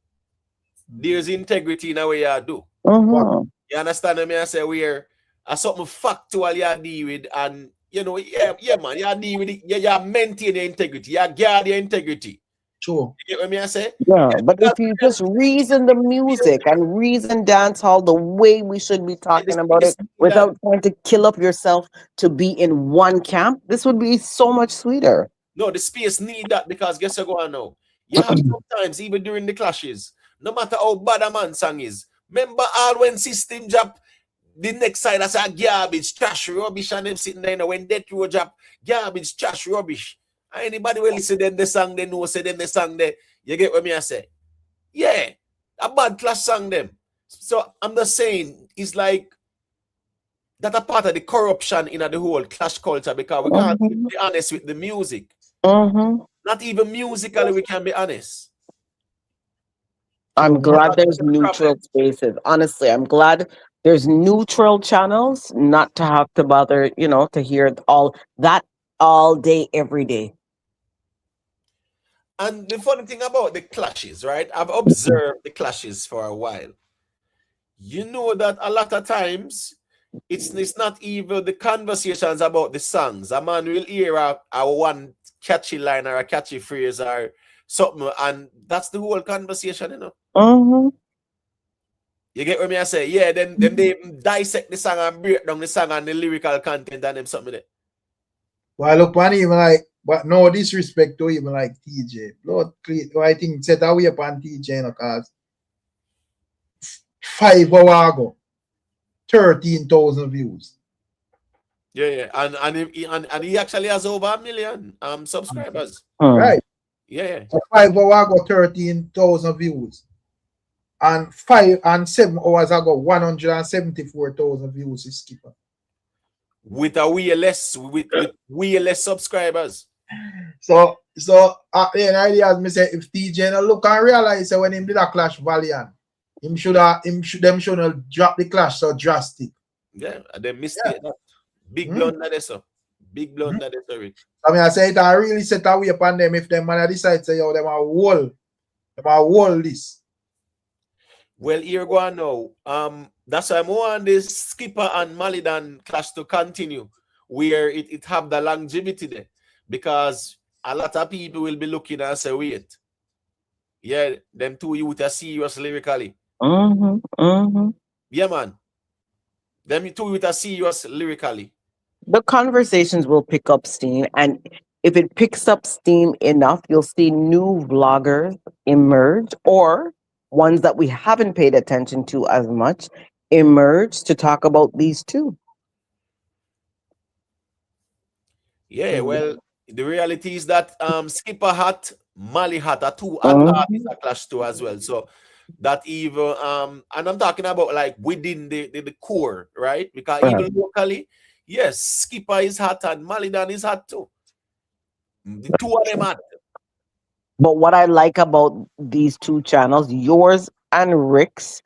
Speaker 4: there's integrity in the way you do. You understand me? I say where something factual you deal with, and you know, yeah, man, you deal with it, you maintain your integrity, you guard your integrity.
Speaker 1: True.
Speaker 4: You get what I say?
Speaker 5: Yeah, but if you just reason the music and reason dancehall the way we should be talking about it without trying to kill up yourself to be in one camp, this would be so much sweeter.
Speaker 4: No, the space need that because guess what going on now? You have sometimes, even during the clashes, no matter how bad a man song is, remember all when system drop, the next side I say garbage, trash, rubbish, and them sitting there, you know, when Death Row drop, garbage, trash, rubbish. Anybody will listen to the song, they know, say them the song there. You get what I say? Yeah, a bad clash song them. So I'm just saying, it's like that a part of the corruption in the whole clash culture because we can't be honest with the music. Not even musically, we can be honest.
Speaker 5: I'm glad there's neutral spaces. Honestly, I'm glad there's neutral channels, not to have to bother, to hear all that all day, every day.
Speaker 4: And the funny thing about the clashes, right? I've observed the clashes for a while. You know that a lot of times it's not even the conversations about the songs. A man will hear a one catchy line or a catchy phrase or something, and that's the whole conversation, you know. You get what me I say? Yeah, then they dissect the song and break down the song and the lyrical content and them something there.
Speaker 1: Well, look, one even like, but no disrespect to even like TJ. Lord, I think set away upon TJ, you know, cause 5 hours ago, 13,000 views.
Speaker 4: Yeah, and he actually has over 1 million subscribers.
Speaker 1: Right.
Speaker 4: Yeah.
Speaker 1: So 5 hours ago, 13,000 views. And 7 hours ago, 174,000 views is Skippa.
Speaker 4: With way less subscribers.
Speaker 1: So the idea as me say, if TJ no look and realize when him did a clash Valiant, them should have drop the clash so drastic.
Speaker 4: Yeah, and they mistake that. Big blunder there, so. Big blunder there, sorry.
Speaker 1: I mean, I say it I really set away upon them if them man decide say yo, them a wall this.
Speaker 4: Well, here go on now. That's why I want this Skippa and Malie clash to continue, where it have the longevity there, because a lot of people will be looking and say, wait, yeah, them two youth are serious lyrically. Yeah, man. Them two youth are serious lyrically.
Speaker 5: The conversations will pick up steam, and if it picks up steam enough, you'll see new vloggers emerge, or ones that we haven't paid attention to as much emerge to talk about these two.
Speaker 4: Yeah, well, the reality is that Skippa hat, Malie hat are two other artists that clash too as well. So that even and I'm talking about like within the core, right? Because even locally, yes, Skippa is hot and Malie is hot too. The two of them hot.
Speaker 5: But what I like about these two channels, yours and Rick's,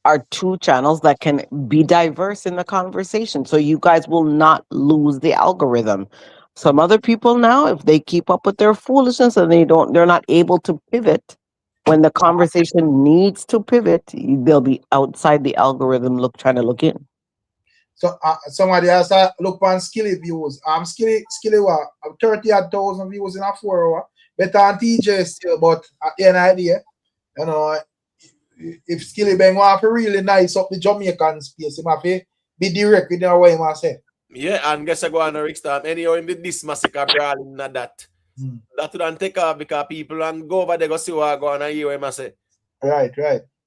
Speaker 5: are two channels that can be diverse in the conversation. So you guys will not lose the algorithm. Some other people now, if they keep up with their foolishness and they're not able to pivot when the conversation needs to pivot, they'll be outside the algorithm trying to look in.
Speaker 1: So somebody else look on Skilly views. Skilly what 30,000 views in a 4 hour. Better on TJ still, but at the end of the day, you know, if Skilly Bang want to really nice up the Jamaican space, he have to be direct with the way he must say.
Speaker 4: Yeah, and guess I go on a Rick Storm. Anyhow, in this massacre brawling that. That would take off because people and go over there go see what I go on and hear what I must say.
Speaker 1: Right.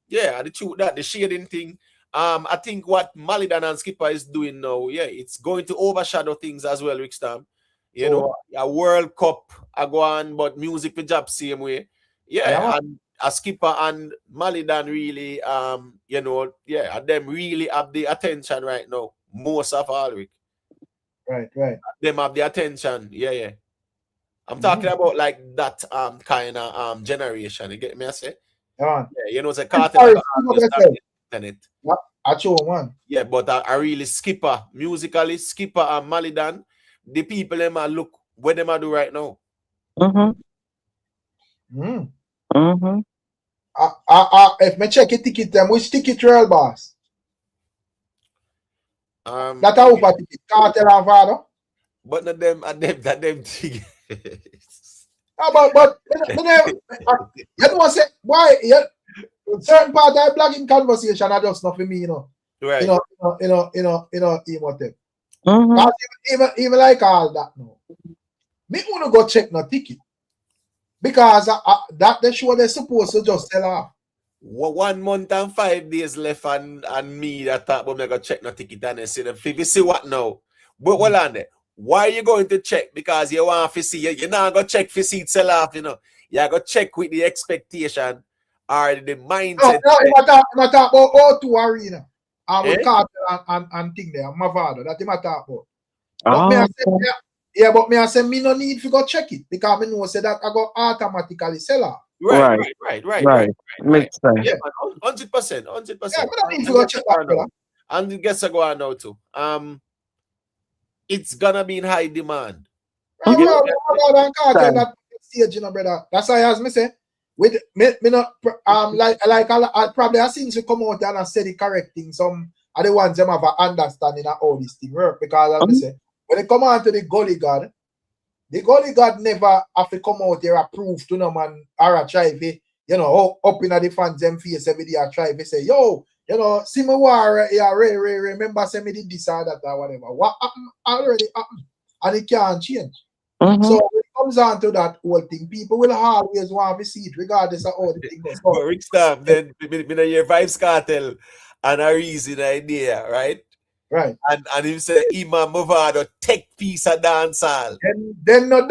Speaker 4: Yeah, the truth that the shading thing. I think what Malie and Skippa is doing now, yeah, it's going to overshadow things as well, Rick Storm. You know, a World Cup I go on, but music for job same way. Yeah, and a Skippa and Malie really you know, yeah, them really have the attention right now. Most of all, Rick.
Speaker 1: Right.
Speaker 4: Them have the attention, yeah. I'm talking about like that kind of generation. You get me? I say,
Speaker 1: yeah,
Speaker 4: you know, it's a Kartel internet.
Speaker 1: I show one.
Speaker 4: Yeah, but I really Skippa musically, Skippa and Malie the people them are look what them are do right now.
Speaker 1: If me check a ticket them, which ticket real boss? That a Uber ticket, Kartel and Vybz.
Speaker 4: But not them tickets.
Speaker 1: But you know say why certain part of blogging conversation are just not for me, you know.
Speaker 4: Right.
Speaker 1: You know, even like all that now. Me wanna go check no ticket. Because that they show they're supposed to just sell off.
Speaker 4: 1 month and 5 days left and me that thought but me go check no ticket and I see them. If you see what now? But hold on there. Why are you going to check? Because you want to see you're not going to check for see it sell off, you know. You go check with the expectation or the mindset.
Speaker 1: No, I'm talk about O2 Arena. With Kartel and thing there, Mavado. That's what I talk about. But me I say me no need to go check it because me know say that I go automatically sell off.
Speaker 4: Right.
Speaker 5: Makes sense.
Speaker 4: Yeah, 100%.
Speaker 1: Yeah, I don't need to go check that.
Speaker 4: And guess I go on now too. It's gonna be in high demand.
Speaker 1: Kartel stage, you know, brother. That's why as me say, with me not I probably have seen you come out and I say the correct thing. Some are the ones them have an understanding of how this thing work. Because as me say, when they come on to the gully god never have to come out here approve to no man or try if you know up in the fans them face every day try if say, yo, you know, see me war, yeah, remember say me did this or that or whatever. What happened already happened and it can't change. So when it comes on to that whole thing, people will always want to see it regardless of how the thing goes.
Speaker 4: But Rick Stamp, then your Vybz Kartel and a reason idea, right?
Speaker 1: Right.
Speaker 4: And him say Imam Mavado take piece of dancehall.
Speaker 1: Then not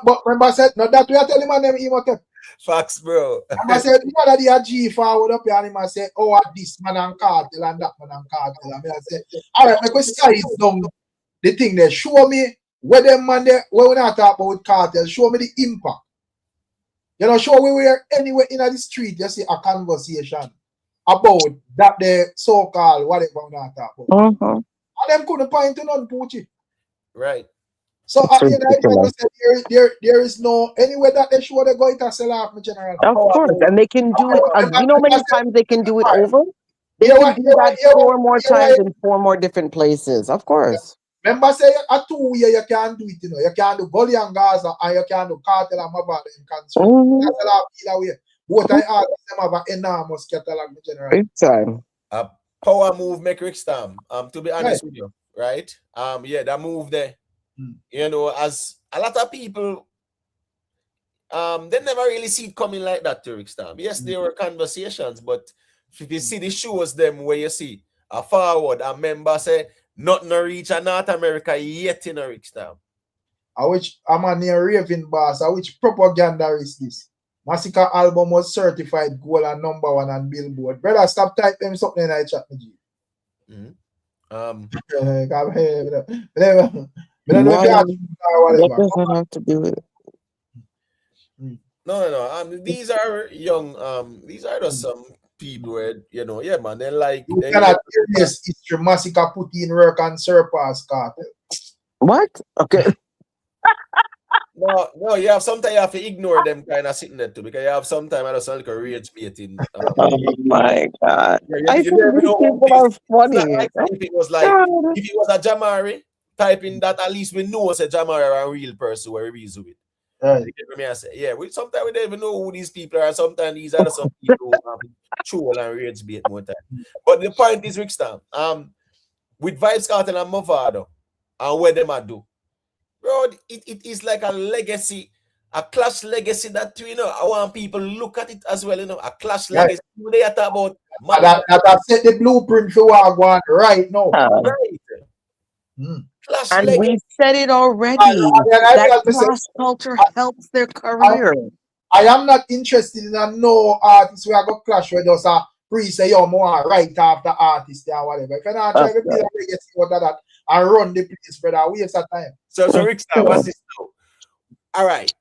Speaker 1: but remember said not that we are telling my name Imotep.
Speaker 4: Facts, bro.
Speaker 1: I said, you know that the G forward up here and him I say, oh, this man and Kartel and that man and Kartel. And I say, all right, my question is down the thing there. Show me where them man there, where we not talk about with Kartel, show me the impact. You know, show me where anywhere in the street you see a conversation about that the so-called whatever we not talk about. And them couldn't point to none, Poochie.
Speaker 4: Right.
Speaker 1: So at the end of the day, there is no anywhere that they show they go to sell off my general.
Speaker 5: Of course, and they can do it. You know, many times they can do it over. They can do that 4 more times in 4 more different places. Of course.
Speaker 1: Remember, say a 2 year you can do it. You know, you can do Gully and Gaza, and you can do Kartel and Mavado in concert. That's a lot of either way. Both I ask them have an enormous catalog in general.
Speaker 5: Big time.
Speaker 4: A power move make Rick Stamp. To be honest with you, right? Yeah, that move there. You know, as a lot of people, they never really see it coming like that to Rick Stamp. Yes, there were conversations, but if you see the shows them where you see a forward, a member say nothing to reach a North America yet in a Rick Stamp.
Speaker 1: I'm a near raving boss. Which propaganda is this? Massacre album was certified gold and #1 on Billboard. Brother, stop typing something in I chat with you.
Speaker 5: What does that have to do with it?
Speaker 4: No. These are young. These are just some people where you know, yeah, man. They like.
Speaker 1: You cannot erase history. Massacre put in work and surpass Kartel.
Speaker 5: What? Okay.
Speaker 4: No. You have sometimes you have to ignore them kind of sitting there too because you have sometimes I just like a rage baiting.
Speaker 5: Oh my God! I think these people are funny.
Speaker 4: If it was like if it was a Jamari typing that, at least we know it's a Jamari a real person where we with. I say, yeah, sometimes we don't even know who these people are. Sometimes these are some people who troll and rage bait more time. But the point is, Rick Stamp, with Vybz Kartel and Mavado and what them do, bro, it is like a legacy, a clash legacy that you know. I want people to look at it as well, you know, a clash legacy. They are talking about
Speaker 1: that set the blueprint for what I want right now.
Speaker 4: Right.
Speaker 5: And we said it already. That class culture helps their career.
Speaker 1: I am not interested in no artist where I got clash where just a pre say yo more right after artist or whatever. If you're not trying to build a legacy out of that and run the place, brother, waste of time.
Speaker 4: So Rick Stamp, what's this now? All right.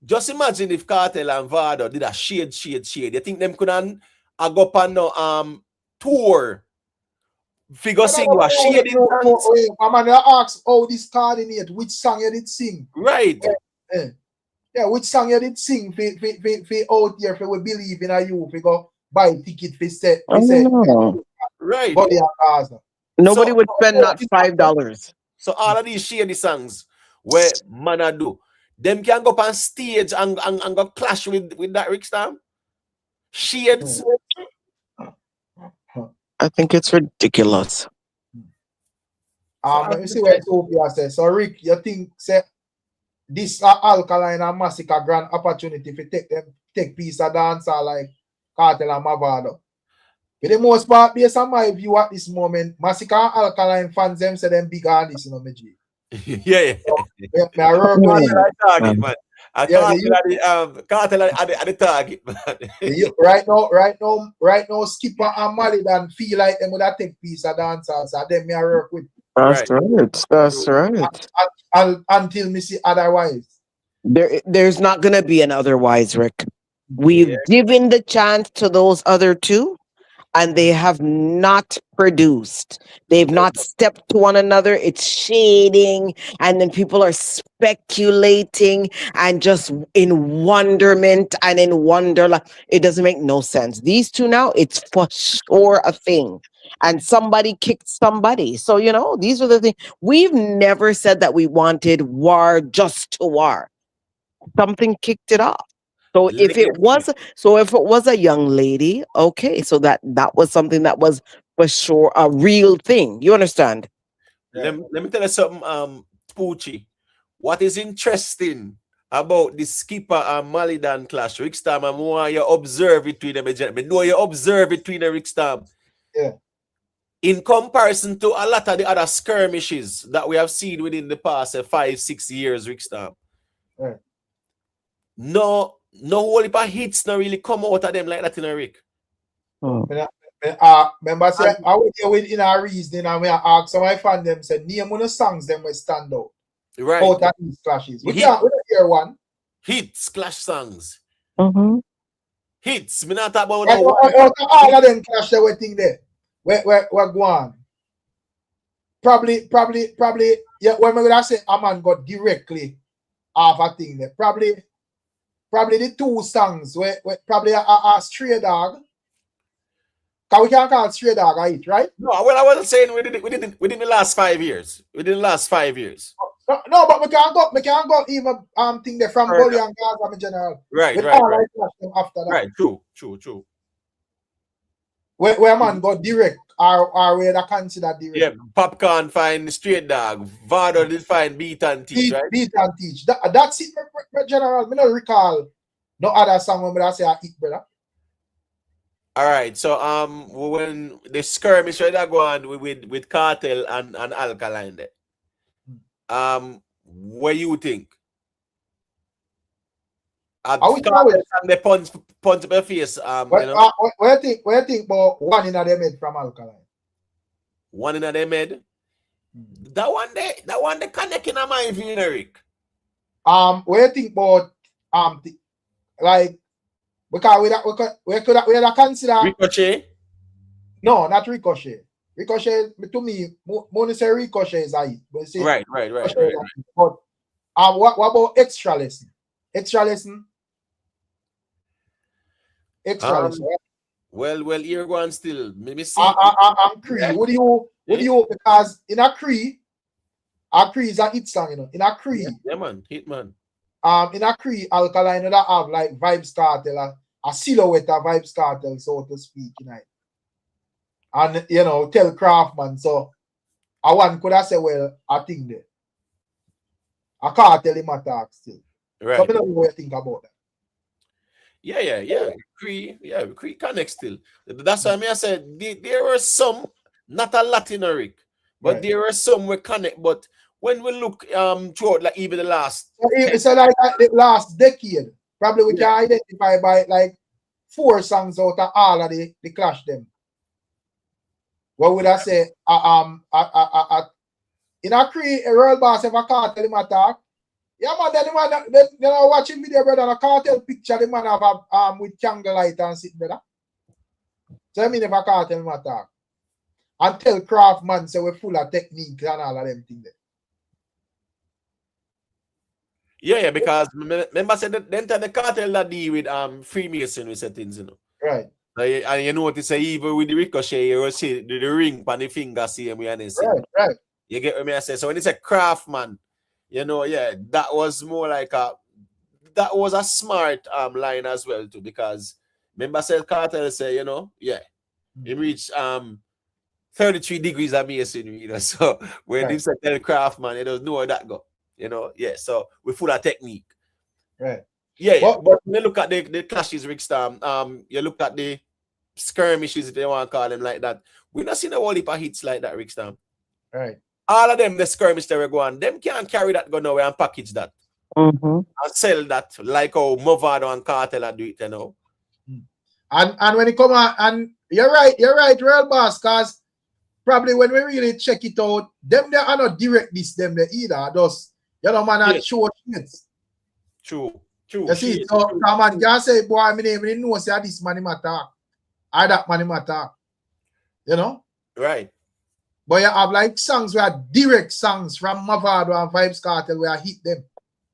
Speaker 4: Just imagine if Kartel and Vado did a shade. You think them couldn't go up on tour? Figure sing what shade
Speaker 1: I'm gonna ask how this coordinate, which song you did sing.
Speaker 4: Right.
Speaker 1: Yeah, which song you did sing for out here for we believe in you, for go buy ticket for set.
Speaker 4: Right.
Speaker 5: Nobody would spend not $5.
Speaker 4: So all of these shady songs where man do, them can go up on stage and go clash with that Rick Stamp. Shades.
Speaker 5: I think it's ridiculous.
Speaker 1: Let me see what Ethiopia says. So Rick, you think say this Alkaline and Massacre grand opportunity to take piece of dancer like Kartel and Mavado. For the most part, based on my view at this moment, Massacre and Alkaline fans them say them big on this, you know, G.
Speaker 4: Yeah. Kartel at the target, man.
Speaker 1: Right now, Skippa and Malie don't feel like them would take piece of dancers and them me work with.
Speaker 5: That's right.
Speaker 1: Until me see otherwise.
Speaker 5: There's not gonna be an otherwise, Rick. We've given the chance to those other two, and they have not produced. They've not stepped to one another. It's shading, and then people are speculating and just in wonderment and in wonderland. It doesn't make no sense. These two now, it's for sure a thing. And somebody kicked somebody. So, you know, these are the things. We've never said that we wanted war just to war. Something kicked it off. So if it was a young lady, okay, so that was something that was for sure a real thing. You understand?
Speaker 4: Let me tell you something, Poochie. What is interesting about the Skippa and Malie clash, Rickstam, and more you observe it between them, I know you observe it between the Rickstam.
Speaker 1: Yeah.
Speaker 4: In comparison to a lot of the other skirmishes that we have seen within the past 5-6 years, Rickstam.
Speaker 1: Right.
Speaker 4: No whole heap of hits not really come out of them like that in a Rick.
Speaker 1: Remember, say, I would deal with in our reasoning and we ask some of my fans them say, name one of the songs them will stand out.
Speaker 4: Right.
Speaker 1: Out of these clashes. We don't hear one.
Speaker 4: Hits, clash songs.
Speaker 5: Mm-hmm.
Speaker 4: Hits. Me not talk about
Speaker 1: Right, out of all of them clash they were thing there. We're going. Probably, yeah, when we're gonna say a man got directly off a thing there. Probably the two songs where probably a stray dog. Because we can't call stray dog a hit, right?
Speaker 4: No, well, I wasn't saying within the last 5 years. Within the last 5 years.
Speaker 1: No, but we can't go even thing there from Bully and Gaza in general.
Speaker 4: Right.
Speaker 1: After that.
Speaker 4: Right, true.
Speaker 1: Where man go direct or where they consider direct.
Speaker 4: Yeah, Popcorn find straight dog. Vado did find beat and teach, right?
Speaker 1: Beat and teach. That's it, general. Me don't recall no other song when I say I hit, brother.
Speaker 4: All right, so when the skirmish right go on with Kartel and Alkaline there, what you think? Kartel and the punch up your face.
Speaker 1: What you think about one in them head from Alkaline?
Speaker 4: One in them head. That one they connecting on my view, Eric.
Speaker 1: What you think about like because we could consider
Speaker 4: Ricochet?
Speaker 1: No, not Ricochet. Ricochet to me, more say Ricochet is a hit.
Speaker 4: Right.
Speaker 1: But what about extra lesson? Extra lesson.
Speaker 4: Well, here one still. Maybe see.
Speaker 1: I'm Cree. Yeah. Would you because in a Cree is a hit song, you know. In a Cree.
Speaker 4: Yeah, man, hit man.
Speaker 1: In a Cree, Alkaline would have like Vybz Kartel, a silhouette of Vybz Kartel, so to speak, you know. And you know, tell Craftman. So I one could have said, well, I think there. I can't tell him attack still.
Speaker 4: Right.
Speaker 1: So I don't know what you think about that.
Speaker 4: Yeah. Cree connect still. That's why I said there were some, not a lot in a Rick, but there were some we connect. But when we look throughout like even the last
Speaker 1: so like the last decade, probably we can identify by like 4 songs out of all of the clash them. What would I say? In a Cree, a real boss if I can't tell him attack. Yeah, man, then the man, you know, watching video, brother, and I can't tell picture the man have with candlelight and sit, brother. So I mean if I can't tell him attack. And tell Craftman say we're full of technique and all of them things there.
Speaker 4: Yeah, because remember said that then the Kartel that deal with Freemason with settings, you know.
Speaker 1: Right.
Speaker 4: And you notice even with the Ricochet, you will see the ring on the finger see we and see.
Speaker 1: Right.
Speaker 4: You get what I say? So when it's a Craftman, you know, yeah, that was more like that was a smart line as well too, because remember said Kartel say, you know, he reached 33 degrees of masonry, you know. So when he said tell Craftman, you don't know where that go. You know, so we're full of technique.
Speaker 1: Right.
Speaker 4: Yeah. But when you look at the clashes, Rickstam, you look at the skirmishes, if you want to call them like that. We're not seeing a whole heap of hits like that, Rickstam.
Speaker 1: Right.
Speaker 4: All of them, the skirmish they were going, them can't carry that gun away and package that.
Speaker 5: Mm-hmm.
Speaker 4: And sell that like how Mavado and Kartel do it, you know.
Speaker 1: And when it come on, and you're right, real boss, because probably when we really check it out, them they are not direct this them they either. Just you know, man, are show shit.
Speaker 4: True.
Speaker 1: You see, so man can say, boy, my name, I know say this man him attack. Or that man him attack. You know?
Speaker 4: Right.
Speaker 1: But you have like songs where direct songs from Mavado and Vybz Kartel where I hit them.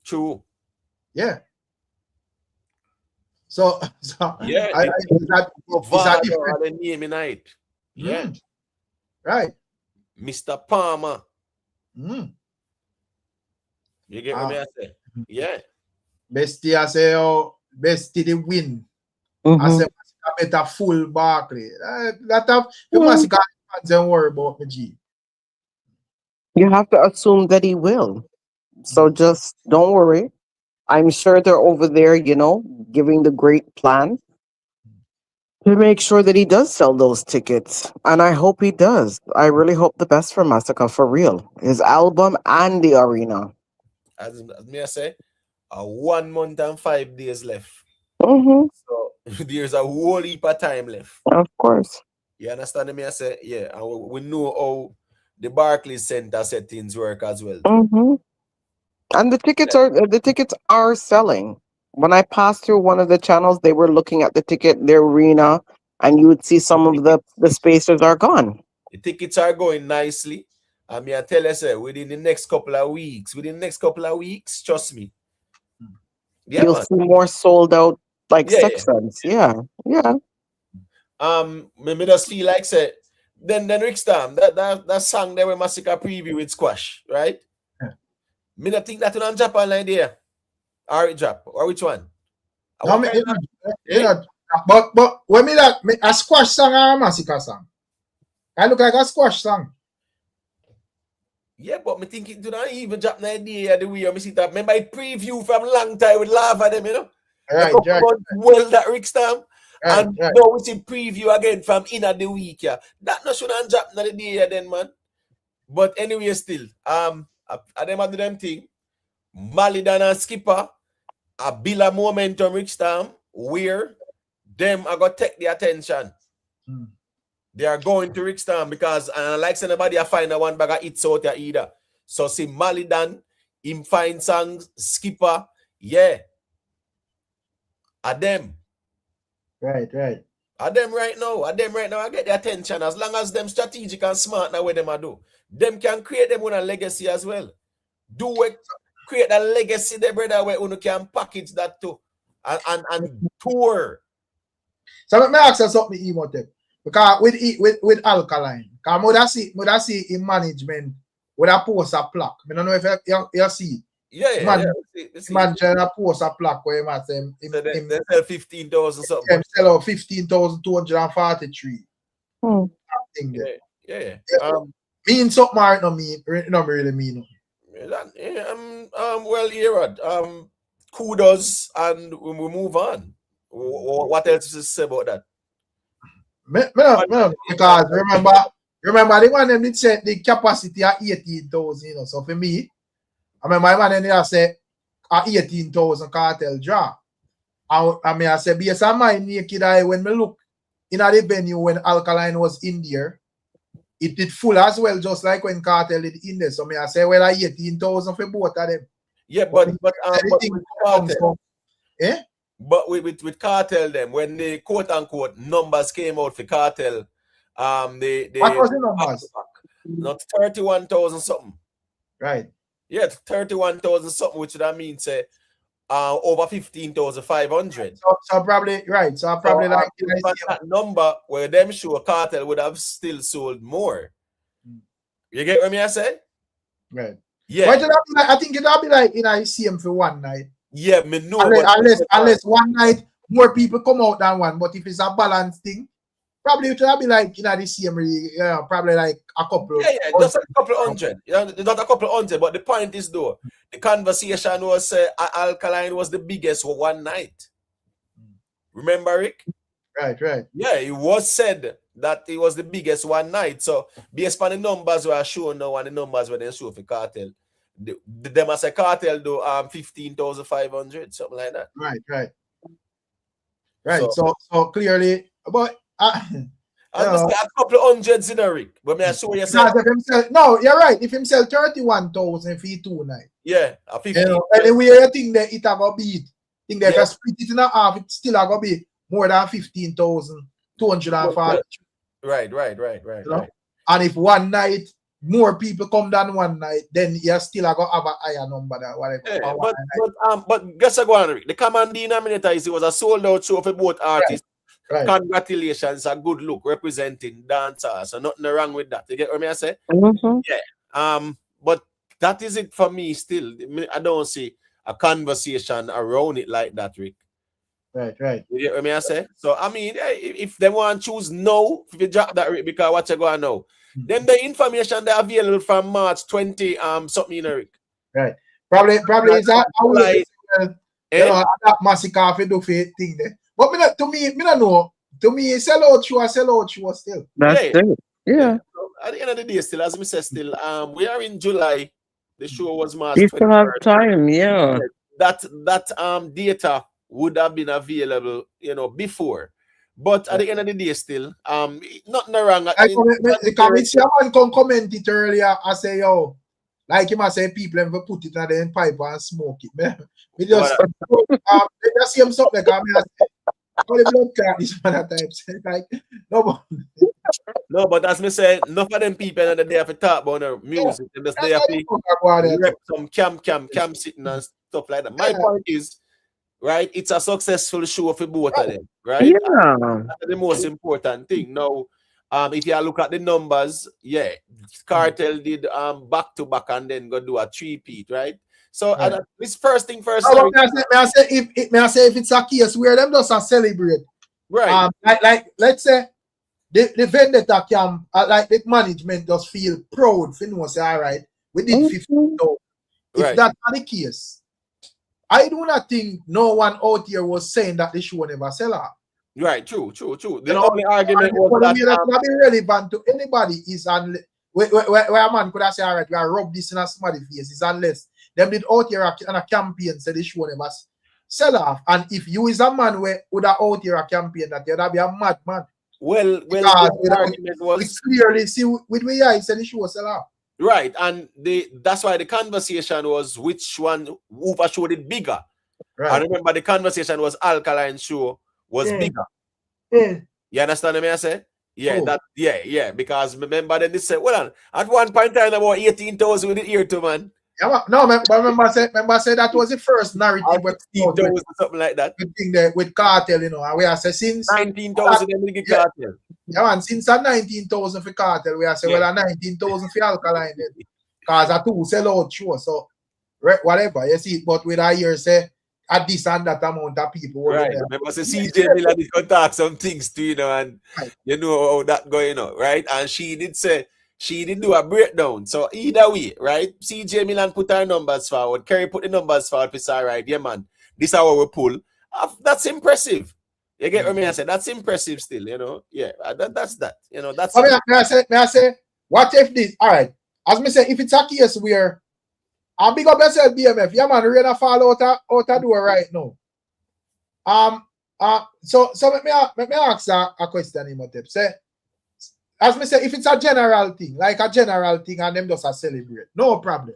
Speaker 4: True.
Speaker 1: Yeah. So
Speaker 4: yeah,
Speaker 1: is that different?
Speaker 4: the name in it. Yeah.
Speaker 1: Right.
Speaker 4: Mr. Palmer.
Speaker 1: Mm.
Speaker 4: You get what I say? Yeah.
Speaker 1: Bestie, I say, oh, Bestie the win. I say, I better full Barkley. That have the massacre fans don't worry about me, G.
Speaker 5: You have to assume that he will. So just don't worry. I'm sure they're over there, you know, giving the great plan to make sure that he does sell those tickets. And I hope he does. I really hope the best for Massacre, for real. His album and the arena.
Speaker 4: As me I say, 1 month and 5 days left. So there's a whole heap of time left.
Speaker 5: Of course.
Speaker 4: You understand me? I say, yeah, and we know how the Barclays Center settings work as well.
Speaker 5: And the tickets are selling. When I passed through one of the channels, they were looking at the arena, and you would see some of the spaces are gone.
Speaker 4: The tickets are going nicely. I mean, I tell you, sir, within the next couple of weeks, trust me. Yeah,
Speaker 5: you'll see more sold out sections. Yeah.
Speaker 4: Me just feel like say then Rick Stam, that song there with Massacre preview with Squash, right? Me not think that on Japan like there. Or it drop, or which one?
Speaker 1: No, but when me that a Squash song or a Massacre song? I look like a Squash song.
Speaker 4: Yeah, but me think it do not even drop the idea the way I see that. Remember it preview from long time with Lava them, you know?
Speaker 1: Right.
Speaker 4: Well, that Rick Stam. And now we see preview again from in the week, yeah. That no shouldn't drop the day then, man. But anyway, still, I them do them thing. Malie and Skippa, a build a momentum Rick Stam where them are gonna take the attention. They are going to Rick Stam because like anybody I find a one bag of hits out there either. So see Malie him find songs, Skippa, yeah. At them.
Speaker 1: Right.
Speaker 4: At them right now, I get the attention as long as them strategic and smart now what them I do. Them can create them own legacy as well. Create a legacy there, brother, where you can package that too. And tour.
Speaker 1: So let me ask you something, Emote. Because with Alkaline, because I see in management with a post a plaque. I don't know if you see.
Speaker 4: Yeah.
Speaker 1: Man, a post a plaque where he must
Speaker 4: they sell 15,000 something.
Speaker 1: Them sell out 15,243.
Speaker 4: Yeah.
Speaker 1: Mean something or no mean? No, really mean.
Speaker 4: Well, Erod, kudos and we move on. What else to say about that?
Speaker 1: Because remember the one them did say the capacity at 18,000, you know. So for me, I mean my man there say 18,000 Kartel draw. I mean I say based on my naked eye when me look in at the venue when Alkaline was in there, it did full as well, just like when Kartel did in there. So me I say well 18,000 for both of them.
Speaker 4: Yeah, but with Kartel them when the quote unquote numbers came out for Kartel, they
Speaker 1: what was the numbers?
Speaker 4: Not 31,000 something.
Speaker 1: Right.
Speaker 4: Yeah, 31,000 something, which that means say over 15,500.
Speaker 1: So probably right. So probably like
Speaker 4: that number where them show Kartel would have still sold more. You get what I say?
Speaker 1: Right.
Speaker 4: Yeah.
Speaker 1: I think it'll be like in ICM for one night.
Speaker 4: Yeah, me know.
Speaker 1: Unless one night more people come out than one. But if it's a balanced thing, probably it will be like in the same, probably like a couple.
Speaker 4: Yeah, just a couple hundred. Not a couple hundred. But the point is though, the conversation was Alkaline was the biggest for one night. Remember, Rick?
Speaker 1: Right.
Speaker 4: Yeah, it was said that it was the biggest one night. So based on the numbers we are showing now and the numbers where they show for Kartel, them as a Kartel do 15,500, something like that.
Speaker 1: Right. So clearly, but
Speaker 4: a couple of hundreds in a Rick. But may I show you
Speaker 1: no, you're right. If him sell 31,000 for 2 nights.
Speaker 4: Yeah, a 15.
Speaker 1: Anyway, I think that it have a beat. I think that split it in half, it still have a be more than 15,240.
Speaker 4: Right.
Speaker 1: You know? And if one night more people come than one night, then you still gonna have a higher number than whatever.
Speaker 4: Yeah, but guess what, the common denominator is it was a sold out show for both artists.
Speaker 1: Right.
Speaker 4: Congratulations, a good look representing dancers. So nothing wrong with that. You get what I say? Yeah. But that is it for me still. I don't see a conversation around it like that, Rick.
Speaker 1: Right.
Speaker 4: You get what I say? So I mean, if they want to choose no, if you drop that, Rick, because what you gonna know. Then the information they available from March 20 something, Rick.
Speaker 1: Right. Probably is that that massacre for do thing there. But to me, To me, sellout show still.
Speaker 5: That's it. Yeah.
Speaker 4: So at the end of the day, still, as I said, still, we are in July. The show was March.
Speaker 5: You still have time, yeah.
Speaker 4: That data would have been available, before. But at the end of the day, still, nothing wrong.
Speaker 1: Someone can comment it earlier. I say, yo, like him, I say, people ever put it in the pipe and smoke it. Man. We just see him something like all the blood clot this man at times. Like
Speaker 4: no, but as me say, enough of them people in the day have to talk about their music. They just have to rep some camp sitting and stuff like that. My point is, right, it's a successful show for both of them, right?
Speaker 5: Yeah.
Speaker 4: That's the most important thing. Now, if you look at the numbers, Kartel did back to back and then go do a 3-peat, right? So this first thing first.
Speaker 1: May I say if it's a case where them just celebrate,
Speaker 4: right?
Speaker 1: Like let's say the vendetta camp, like the management just feel proud. You know, say all right, we did 15. If that's not the case, I do not think no one out here was saying that the show never sell out.
Speaker 4: Right, true. The only argument was
Speaker 1: that be relevant to anybody is unless where a man could have said, all right, we are rub this in a somebody's face, is unless them did out here on a campaign say the show never sell off. And if you is a man where would have out here a campaign that you'd be a madman.
Speaker 4: Well,
Speaker 1: it's clearly see with me, I said the show sell off.
Speaker 4: Right, and that's why the conversation was which one Uber show did bigger. Right. I remember the conversation was Alkaline show was bigger.
Speaker 1: Yeah.
Speaker 4: You understand what I say? Yeah, because remember then they said, well, at one point in time about 18,000 with the ear to man.
Speaker 1: Yeah, no, but remember say that was the first narrative with
Speaker 4: something like that.
Speaker 1: With Kartel, and we are say since
Speaker 4: 19,000 Kartel.
Speaker 1: Yeah, man, since 19,000 for Kartel, we are say 19,000 for Alkaline because I two sell out show. So whatever, you see, but with a year say at this and that amount of people.
Speaker 4: Right. Remember say CJ Miller did contact some things too, and you know how that going on, right? And she did say she did do a breakdown. So either way, right? CJ Milan put her numbers forward. Kerry put the numbers forward. It's all right. Yeah, man. This is how we pull. That's impressive. You get what I said? That's impressive still, Yeah, that's that. That's
Speaker 1: may I say, what if this? All right. As me say, if it's a case where I'm big up yourself, BMF. Yeah, man, we're gonna fall out the door right now. So let me ask a question in my tip. Say, as me say, if it's a general thing, and them just celebrate, no problem.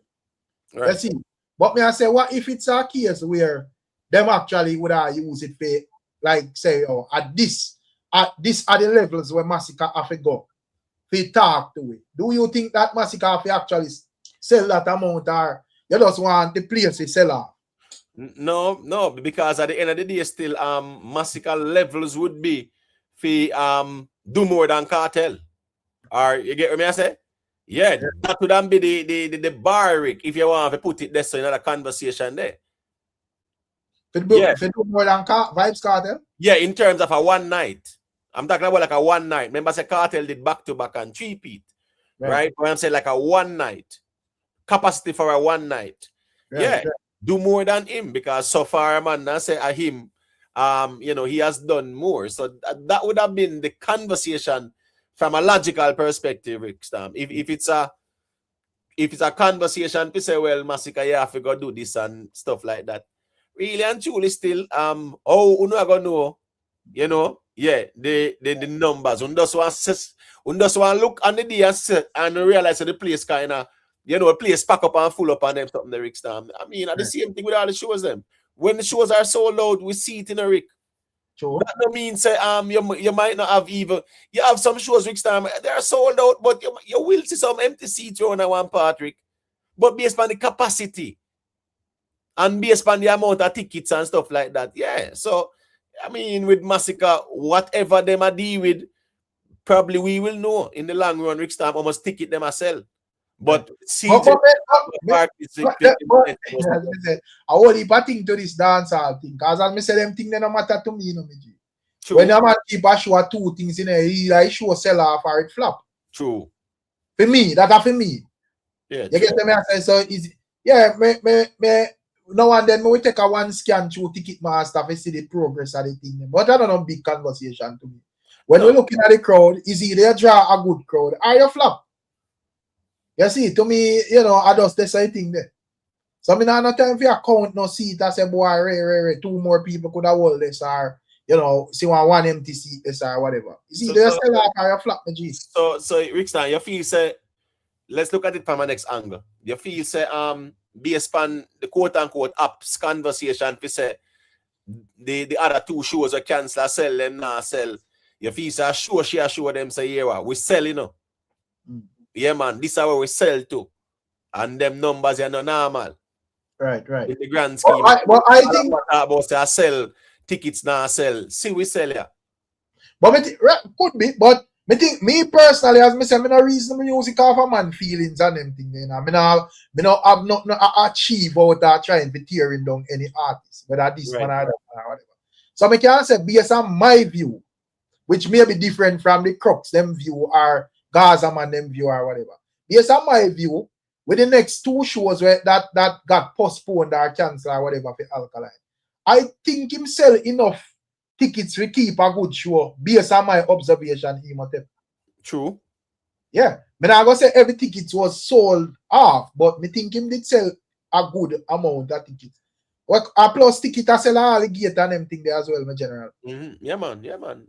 Speaker 4: Right.
Speaker 1: Let's see. But me I say, what if it's a case where them actually would use it for, like, say, at the levels where Massacre have to go, they talk to it. Do you think that Massacre have to actually sell that amount, or you just want the place to sell off?
Speaker 4: No, because at the end of the day, still, Massacre levels would be for do more than Kartel. Or you get what I say? Yeah, that would be the bar, Rick, if you want to put it there, so another conversation there.
Speaker 1: If you do more than Vybz Kartel?
Speaker 4: Yeah, in terms of a one night. I'm talking about like a one night. Remember, say Kartel did back to back and 3-peat, right? When I'm saying like a one night capacity for a one night. Do more than him, because so far, man, I say him, he has done more. So that would have been the conversation from a logical perspective, Rick Stam. If it's a conversation to say, well, Massacre, you have to go do this and stuff like that. Really and truly still, you gonna know, the numbers. One just want look on the day and realize that the place kind of, the place pack up and full up on them something the Rick Stam. I mean, the same thing with all the shows them. When the shows are so loud, we see it in a Rick.
Speaker 1: True.
Speaker 4: That don't mean say you might not have even you have some shows Rick Star, they are sold out, but you will see some empty seats on one part, Rick. But based on the capacity and based on the amount of tickets and stuff like that, yeah. So I mean, with Massacre, whatever them are deal with, probably we will know in the long run. Rick Star almost ticket them ourselves. But
Speaker 1: I only heap a thing to this dancehall thing, because as I say them thing, they no matter to me, you know, me.
Speaker 4: True.
Speaker 1: When a man keep a show two things in there, he show sell off or it flop.
Speaker 4: True.
Speaker 1: For me, that's for me.
Speaker 4: Yeah.
Speaker 1: You get me? I say so easy. Yeah, me now and then we take a one scan through Ticketmaster to see the progress of the thing. But I don't know big conversation to me. When we're looking at the crowd, is either draw a good crowd or you flop. You see, to me, you know, I just this thing there. So I mean, I no time for you count no seat. I say, boy, two more people could have hold this, or you know, see one empty seat this or whatever. You see, there's still like a flop, my G.
Speaker 4: So Rickstan, you feel say, let's look at it from the next angle. You feel say, based on the quote unquote apps conversation, if you say the other two shows are cancel, sell them, now sell. You feel say, show them say, yeah, we sell, you know. Yeah, man, this is where we sell to. And them numbers are not normal.
Speaker 1: Right.
Speaker 4: In the grand scheme.
Speaker 1: But I think
Speaker 4: about say I sell tickets now sell. See, we sell ya.
Speaker 1: But could be, but me think me personally, as me say, me no reason me music off a man feelings and them thing. You know, me no have nothing achieve out trying to tearing down any artist, whether this one or that or whatever. So me can say based on my view, which may be different from the Crux them view or Gaza man them view or whatever. Based on my view, with the next two shows where that got postponed or cancelled or whatever for Alkaline, I think him sell enough tickets to keep a good show based on my observation.
Speaker 4: True.
Speaker 1: Yeah. I'm not going to say every ticket was sold off, but me think him did sell a good amount of tickets. A plus ticket I sell alligator and everything there as well, my general.
Speaker 4: Yeah, man.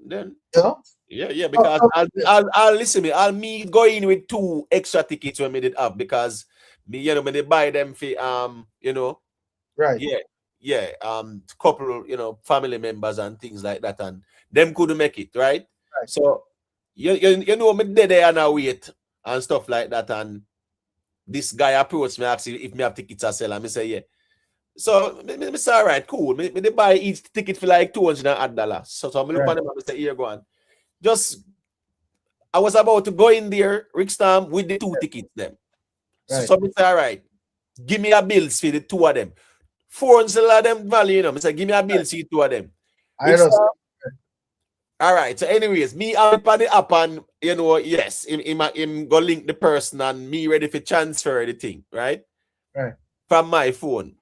Speaker 4: Then
Speaker 1: you know?
Speaker 4: Yeah, because I'll listen me. I'll me go in with 2 extra tickets when me did up because me, you know, when they buy them for you know,
Speaker 1: right.
Speaker 4: Yeah, couple, you know, family members and things like that, and them couldn't make it, right? So you know me there and I wait and stuff like that, and this guy approached me asking if me have tickets to sell, and me say yeah. So me say all right, cool. Me they buy each ticket for like $200. So I look at them and say here go on. Just I was about to go in there, Rickstam, with the 2 tickets them. So me say all right, give me a bills for the 2 of them. $400 of them value, you know. I say, give me a bill, see 2 of them. All right. So, anyways, me up on the app and you know, yes, him go link the person and me ready for transfer the thing, right?
Speaker 1: Right.
Speaker 4: From my phone.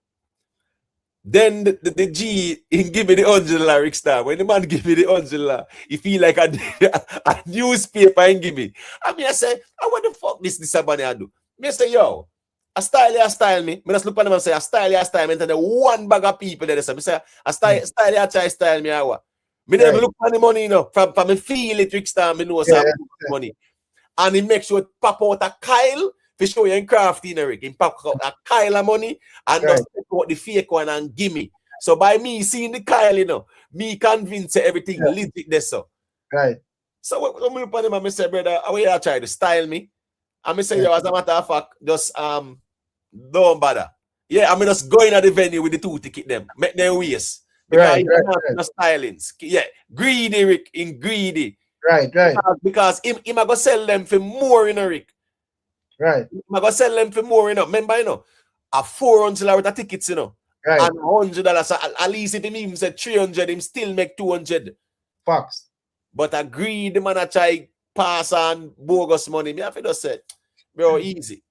Speaker 4: Then the G he give me the $100 Rickstar. When the man give me the $100, he feel like a newspaper and give me. I mean, I say, what the fuck this somebody I do? Me say, yo. A style me. I just look at them and say, a style me. And the one bag of people there. So I say, a style me. Me never look at the money, you know. From me feel it, Rickstar, me know some money. And he make sure it pop out a Kyle to show you in crafty, Rick. He pop out a Kyle of money and just take out the fake one and give me. So by me seeing the Kyle, you know, me convince everything legit there, so.
Speaker 1: Right.
Speaker 4: So when I look at him and I say, brother, how you try to style me? And I say, yo, as a matter of fact, just don't bother. Yeah, I'm just going at the venue with the 2 ticket them. Make them waste. Because no stylings. Yeah. Greedy, Rick, in greedy.
Speaker 1: Right.
Speaker 4: Because him I go sell them for more, you know, Rick.
Speaker 1: Right.
Speaker 4: I go sell them for more, you know. Remember, you know, a $400 worth of tickets, you know.
Speaker 1: Right.
Speaker 4: And $100. So at least if him say 300, him still make 200.
Speaker 1: Facts.
Speaker 4: But a greedy man I try pass on bogus money. Me have to just say, bro, easy.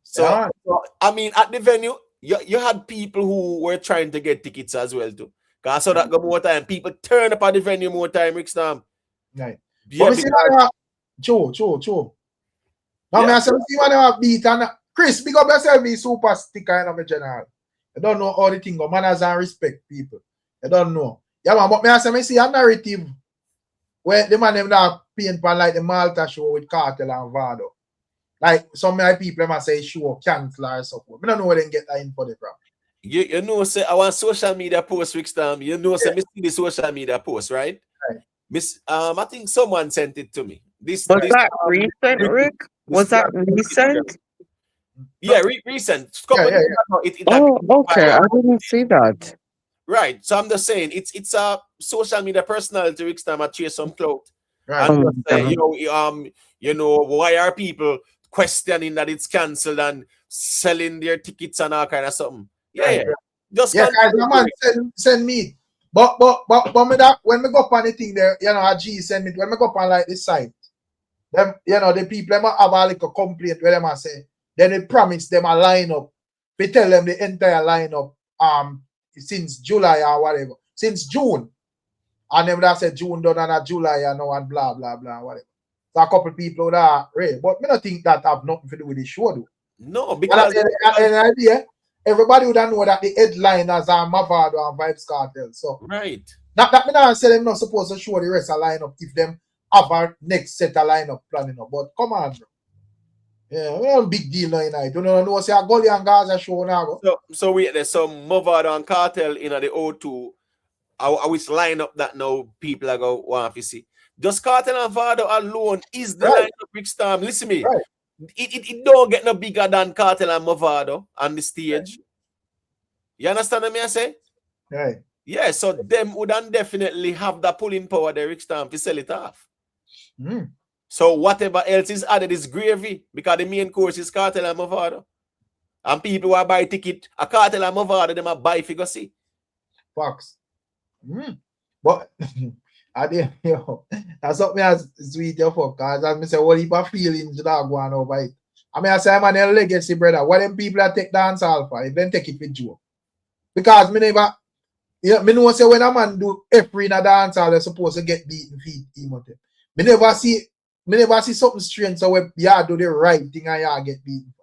Speaker 4: So, I mean, at the venue, you had people who were trying to get tickets as well too. Because I saw that go more time. People turn up at the venue more time, Rickstam.
Speaker 1: Right.
Speaker 4: Yeah,
Speaker 1: Joe. Now, I see one of beat and Chris, big up yourself, be super sticker in my general. I don't know all the thing, but manners and respect people. I don't know. Yeah, man, but I see a narrative where the man them now paint pan like the Malta show with Kartel and Vybz. Like some of my people must say show cancel or something. I don't know where they get that info from.
Speaker 4: You know, say our social media post, Rickstam. You know, say me see the social media post, right?
Speaker 1: Right.
Speaker 4: Miss, I think someone sent it to me. This
Speaker 5: Was that recent, Rick? Was that recent?
Speaker 4: Yeah, recent.
Speaker 1: Yeah.
Speaker 5: Oh, okay. I didn't see that.
Speaker 4: Right. So I'm just saying it's a social media personality Rickstam I chase some clout.
Speaker 1: Right.
Speaker 4: And just say, you know, why are people questioning that it's cancelled and selling their tickets and all kind of something? Yeah. Just
Speaker 1: guys, the man send me. But me that when me go up on the thing there, you know, a G send me when me go up on like this site. Them, you know, the people them have a little complaint where them say, then they promise them a lineup. We tell them the entire lineup since July or whatever. Since June. And them that said June done and a July and now and blah blah blah whatever. So a couple people that right. But me don't think that have nothing to do with the show though.
Speaker 4: No, because
Speaker 1: an idea. Everybody would know that the headliners are Mavado and Vybz Kartel. So
Speaker 4: right.
Speaker 1: Not that me not say them not supposed to show the rest of lineup if them have a next set of lineup planning up. But come on, bro. Yeah, we don't big deal now. You don't know say a Gully and Gaza show now.
Speaker 4: So wait, there's some Mavado and Kartel in the O2. I wish line up that now people are going to want to see. Just Kartel and Vado alone is the lineup Rickstam. Listen to me.
Speaker 1: Right.
Speaker 4: It don't get no bigger than Kartel and Mavado on the stage. You understand what I say?
Speaker 1: Right.
Speaker 4: Yeah, so them would definitely have the pulling power the Rickstam to sell it off. So whatever else is added is gravy because the main course is Kartel and Mavado. And people who buy ticket, a Kartel and Mavado, them a buy figure see.
Speaker 1: Fox. But I did, that's something as sweet your fuck. Cause as me say, what heap of feelings that go on over it. I mean, I say, man, a legacy, brother. What them people that take dancehall for, if them take it with joke. Because me never, me know say when a man do every in a dancehall, they're supposed to get beaten feet. Me never see something strange. So when you do the right thing and you get beaten.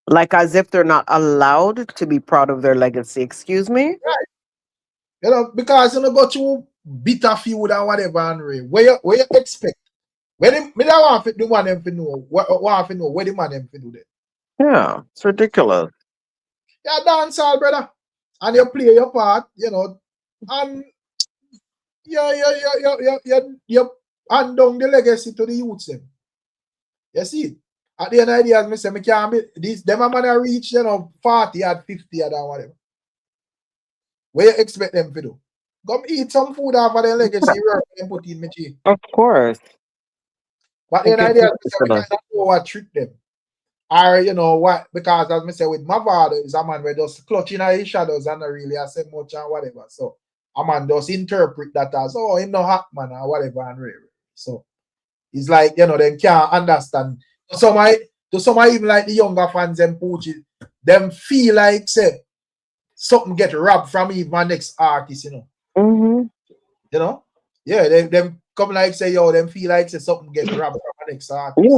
Speaker 5: Like as if they're not allowed to be proud of their legacy. Excuse me?
Speaker 1: Right. You know, because you know, go to bitter feud and whatever, and where you expect? Where them, me don't want the man them to know. Want to know where the man them to do that?
Speaker 5: Yeah, it's ridiculous.
Speaker 1: Yeah, dancehall, brother, and you play your part, you know, and you hand down the legacy to the youths them. You see, at the end of the day, as me say, me can't be this. Them a man reach, you know, 40 or 50 or whatever. Where you expect them to do? Come eat some food off of their legacy and put in me cheek.
Speaker 5: Of course.
Speaker 1: But the idea is we cannot know what trick them. Or you know what, because as I say with Mavado is a man where just clutching at his shadows and not really say much and whatever. So a man does interpret that as him no hack man or whatever and really. So it's like, you know, they can't understand. To some even like the younger fans and pooches, them feel like say something get robbed from even my next artist, you know. You know? Yeah, them come like say, yo, them feel like say something get robbed from my next artist.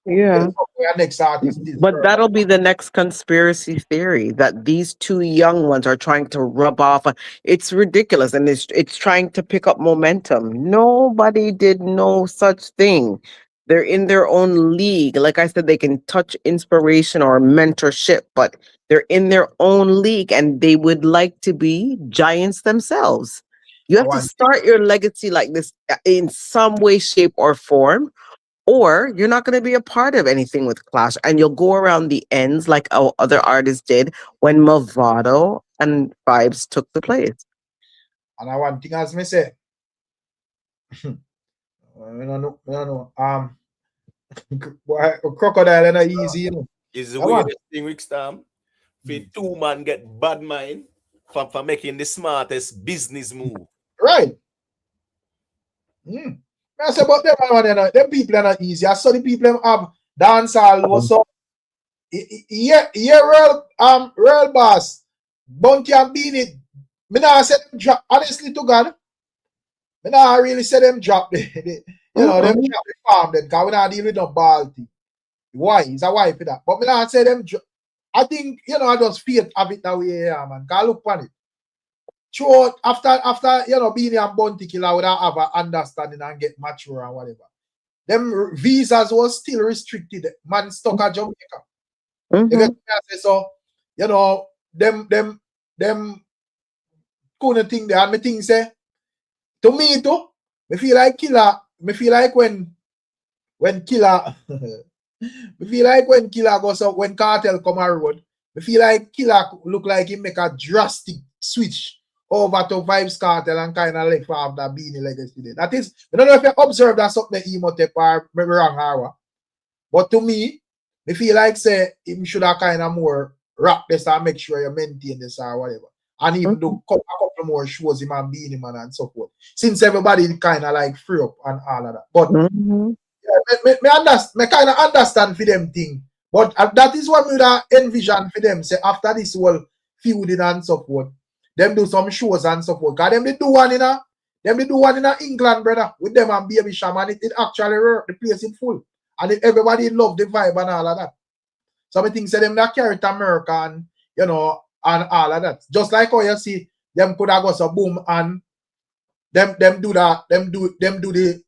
Speaker 5: Yeah.
Speaker 1: Next artist
Speaker 5: but that'll be the next conspiracy theory that these two young ones are trying to rub off. It's ridiculous, and it's trying to pick up momentum. Nobody did no such thing. They're in their own league. Like I said, they can touch inspiration or mentorship, but they're in their own league and they would like to be giants themselves. You have to start your legacy like this in some way, shape, or form, or you're not going to be a part of anything with Clash, and you'll go around the ends like other artists did when Mavado and Vybz took the place.
Speaker 1: And I want thing as me say, I don't know. Crocodile and easy, you know.
Speaker 4: Is the weirdest thing, Rickstam. For two man get bad mind for making the smartest business move.
Speaker 1: Right. I say about them people are not easy. I saw the people have dancehall also. Real boss. Bunty and Beanie. Me not say them drop. Honestly to God, me not really say them drop. Them drop the farm then, because we not deal with no balty. Why? It's a wife for that. But me not say them drop. I think, you know, I just feel have it that way here, man. Because look on it. Sure, after you know, Beanie and Bunty Killer would have an understanding and get mature and whatever. Them visas was still restricted. Man stuck at Jamaica. So, you know, couldn't think there. And me think say, to me too, me feel like Killer, me feel like when Killer, me feel like when Killer goes up, when Kartel come on road, me feel like Killer look like he make a drastic switch over to Vybz Kartel and kind of left off that Beanie legacy. That is, I don't know if you observe that something emotive or maybe wrong hour. But to me, I feel like say him should have kind of more rock this and make sure you maintain this or whatever. And even do a couple more shows him and Beanie Man and so forth. Since everybody kind of like free up and all of that. But me kind of understand for them thing. But that is what we envision for them. Say after this whole feuding and so forth, them do some shows and so forth. Because them they do one in England, brother, with them and Baby Sham, and it actually work. The place is full. And everybody love the vibe and all of that. So I think say them that carry to America and you know and all of that. Just like how you see them could have got some boom and them do the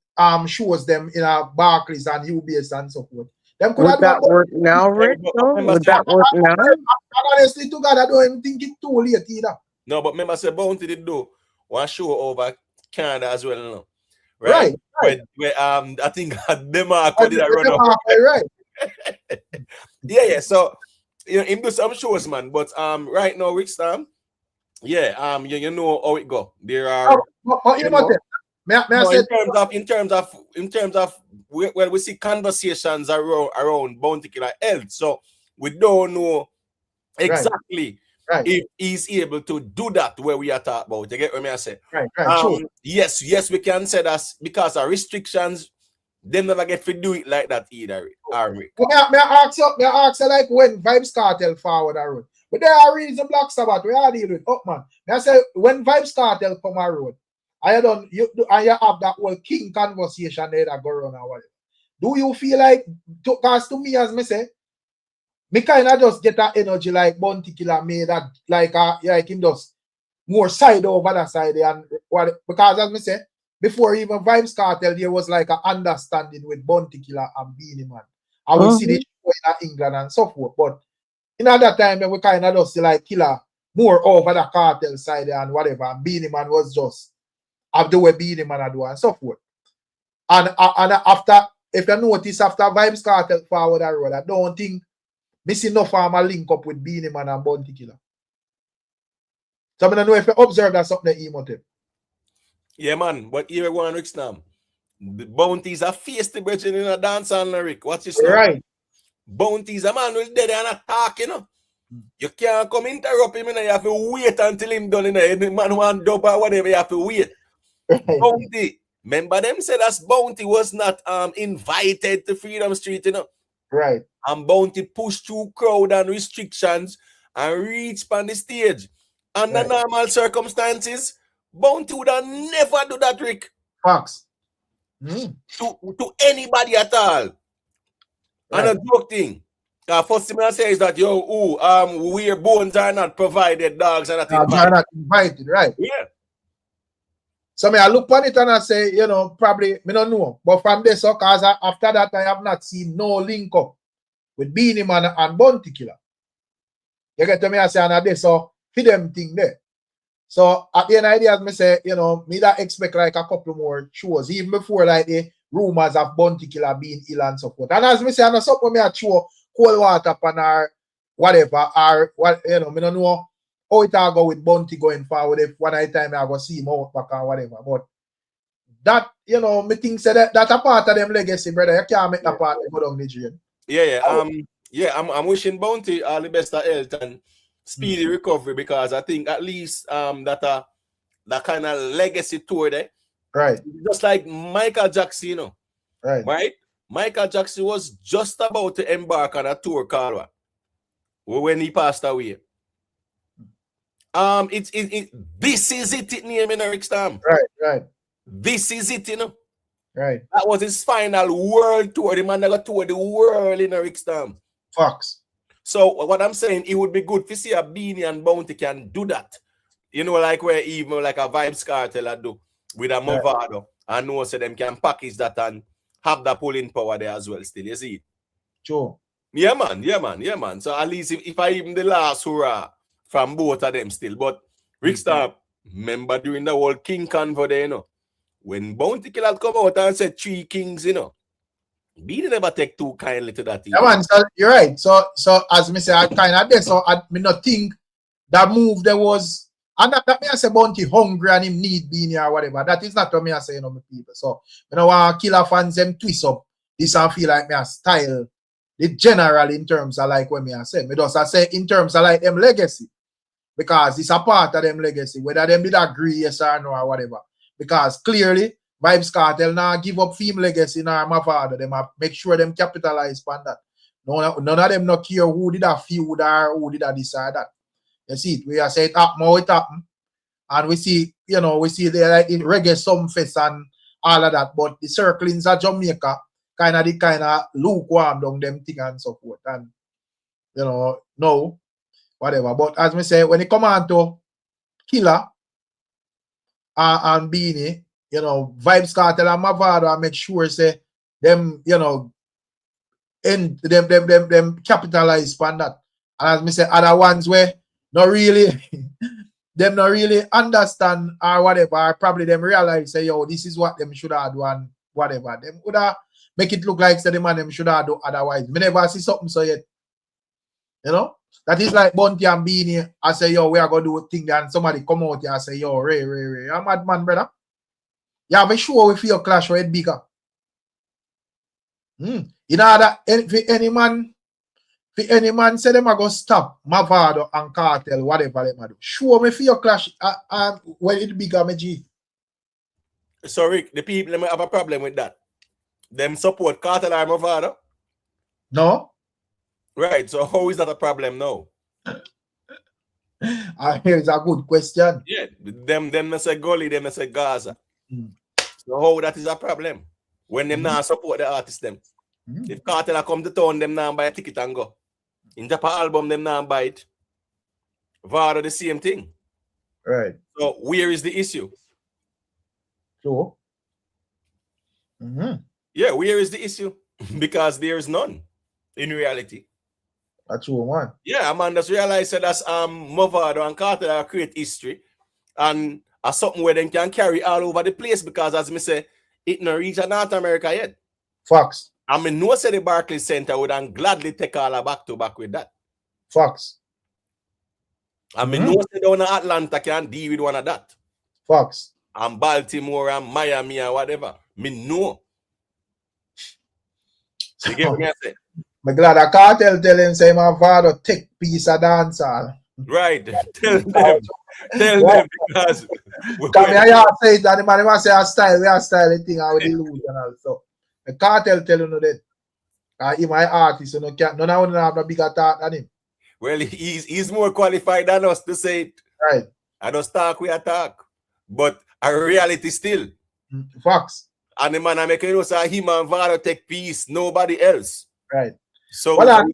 Speaker 1: shows them in a Barclays and UBS and so forth. Them could
Speaker 5: Would that work now, Rick? Would that work now?
Speaker 1: Honestly, to God, I don't even think it's too late either.
Speaker 4: No, but remember, say Bounty did do one show over Canada as well, no?
Speaker 1: Right.
Speaker 4: Where I think Denmark did a run up.
Speaker 1: Right.
Speaker 4: Yeah. So you know, him do some shows, man. But right now, Rick Stam, yeah, you know how it go. There are in terms of well, we see conversations around Bounty Killer health. So we don't know exactly if he's able to do that where we are talking about. You get what I say?
Speaker 1: Right.
Speaker 4: Yes, we can say that because of restrictions, they never get to do it like that either. May
Speaker 1: I ask you like when Vybz Kartel forward a road. But there are reasons Black Sabbath we are dealing with. Oh man. May I say when Vybz Kartel come a road, you have that whole king conversation there that go around or whatever. Do you feel like, because to me, as me say, me kind of just get that energy like Bounty Killer made that like him just more side over that side and what because as me say, before even Vybz Kartel, there was like an understanding with Bounty Killer and Beanie Man. I will see this in England and so forth. But in that time, we kind of just see like Killer more over the Kartel side and whatever. And Beanie Man was just of the way Beanie Man do and so forth. And after, if you notice, after Vybz Kartel forward that road, I don't think missing enough of a link up with Beanie Man and Bounty Killer. So I don't know if you observe that something emotive.
Speaker 4: Yeah, man, but here one Rick Stam. The Bounty's a face the bridging in a dance on Rick. What's your story?
Speaker 1: Right.
Speaker 4: Bounty's a man who's dead and attack, you know. You can't come interrupt him, you know. You have to wait until him done, you know. The man want dub or whatever, you have to wait. Right. Bounty. Remember them said that Bounty was not invited to Freedom Street, you know.
Speaker 1: Right.
Speaker 4: And Bounty pushed through crowd and restrictions and reached on the stage. Under normal circumstances, Bounty would have never do that, Rick.
Speaker 1: Facts.
Speaker 4: To anybody at all. And a joke thing. First thing I say is that where bones are not provided, dogs are not invited.
Speaker 1: Are not invited, right?
Speaker 4: Yeah.
Speaker 1: So I look on it and I say, you know, probably me don't know. But from this, because after that I have not seen no link up with Beanie Man and Bounty Killer. You get to me, I say, and this so for them thing there. So at the end of the day, as me say, you know, me that expect like a couple more shows, even before like the rumors of Bounty Killer being ill and so forth. And as me say, I know something me a show cold water pan or whatever, or what you know, me don't know how it all go with Bounty going forward if one time I go see him out back or whatever. But that, you know, me think say that a part of them legacy, brother. You can't make that part go down the drain.
Speaker 4: Yeah. I'm wishing Bounty all the best of health and speedy recovery, because I think at least that kind of legacy tour there.
Speaker 1: Right.
Speaker 4: Just like Michael Jackson, you know. Right? Michael Jackson was just about to embark on a tour called when he passed away. This is it name in Eric Stam.
Speaker 1: Right.
Speaker 4: This is it, you know.
Speaker 1: Right.
Speaker 4: That was his final world tour. The man that got toured the world in Eric Stam.
Speaker 1: Facts.
Speaker 4: So what I'm saying, it would be good to see a Beanie and Bounty can do that. You know, like where even like a Vybz Kartel do with a Mavado. I know so them can package that and have that pulling power there as well still. You see it?
Speaker 1: Sure.
Speaker 4: Yeah, man. So at least if I even the last hurrah from both of them still. But Rickstar, remember during the whole King Convo there, you know, when Bounty Killer come out and said 3 kings, you know, we never take too kindly to that.
Speaker 1: Yeah, man, so you're right. So as me say, I kind of did. So I me not think that move there was, and that me I say Bounty hungry and him need being here or whatever. That is not what me I say, you know, my people. So you know, want Killer fans them twist up. This I feel like me a style. The general in terms of like what me I say. Me just I say in terms of like them legacy. Because it's a part of them legacy. Whether them did agree, yes or no or whatever. Because clearly, Vybz Kartel now give up theme legacy now Mavado. Them make sure them capitalize on that. None of them not care who did a feud or who did a this or that. You see it. We are saying it happen, how it happen. And we see, you know, we see they like in reggae Sumfest and all of that. But the circlings of Jamaica kind of lukewarm down them thing and so forth. And you know, no, whatever. But as we say, when it come on to Killer and Beanie, you know, Vybz Kartel and Mavado, I make sure say them, you know, them capitalize on that. And as me say, other ones where not really them not really understand or whatever, or probably them realize say, yo, this is what them should have done, whatever. Them would have make it look like say the man them should have do otherwise. Me never see something so yet. You know? That is like Bunty and Beanie. I say, yo, we are gonna do a thing, and somebody come out here and say, yo, Ray. I'm mad man, brother. Yeah, be sure we feel clash right bigger. In order if any man say them are gonna stop Mavado and Kartel, whatever they do. Sure me feel clash when it bigger, me G.
Speaker 4: So Rick, the people them have a problem with that. Them support Kartel or Mavado?
Speaker 1: No.
Speaker 4: Right, so how is that a problem now?
Speaker 1: Here's a good question.
Speaker 4: Yeah, them they say Gully, them they say Gaza. So how that is a problem? When them not support the artists them. If Kartel come to town, them now buy a ticket and go. In Japan album, them now buy it. Vado the same thing.
Speaker 1: Right.
Speaker 4: So where is the issue?
Speaker 1: Sure.
Speaker 4: Yeah, where is the issue? Because there is none in reality.
Speaker 1: That's true, man.
Speaker 4: Yeah, man, just realize that Mavado and Kartel create history and something where they can carry all over the place because as me say, it no reach North America yet.
Speaker 1: Facts.
Speaker 4: I mean, no say the Barclays Center would gladly take all back to back with that.
Speaker 1: Facts.
Speaker 4: I mean, no say down in Atlanta can deal with one of that.
Speaker 1: Facts.
Speaker 4: And Baltimore and Miami and whatever. Me know. So you get what I say?
Speaker 1: I'm glad a Kartel tell him say Mavado take piece of dancehall.
Speaker 4: Right. Tell them because
Speaker 1: come here say it and the man say a style, we are style thing with delusional. So the Kartel tell you that he my artist, you know, none of them have a bigger thought than him.
Speaker 4: Well, he's more qualified than us to say it.
Speaker 1: Right.
Speaker 4: I just talk, we talk. But a reality still.
Speaker 1: Facts.
Speaker 4: And the man I make you say him and Vado take peace, nobody else.
Speaker 1: Right.
Speaker 4: So well,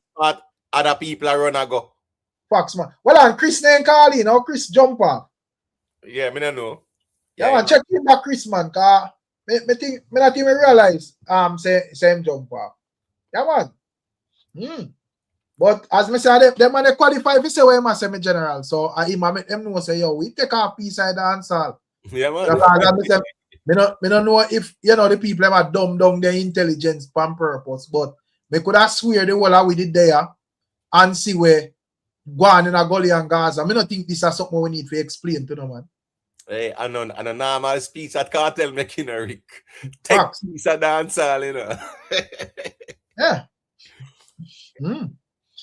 Speaker 4: other people are run and go.
Speaker 1: Facts, man. Well, and Chris name call in, or Chris jump off.
Speaker 4: Yeah, me don't know.
Speaker 1: Yeah, man, check in that Chris, man, cause me not even realize say him jump off. Yeah, man. But as me say, them man they qualify for say what him say me general. So I make them know say, yo, we take our piece of dancehall.
Speaker 4: Yeah, man.
Speaker 1: Me don't know if you know the people have dumb down their intelligence on purpose, but me could have swear the whole we did there and see where go on in a Gully and Gaza. I don't think this is something we need to explain to them, man.
Speaker 4: Hey, and a normal speech at Kartel making a Rick. Take piece of dancehall, you know.
Speaker 1: Yeah.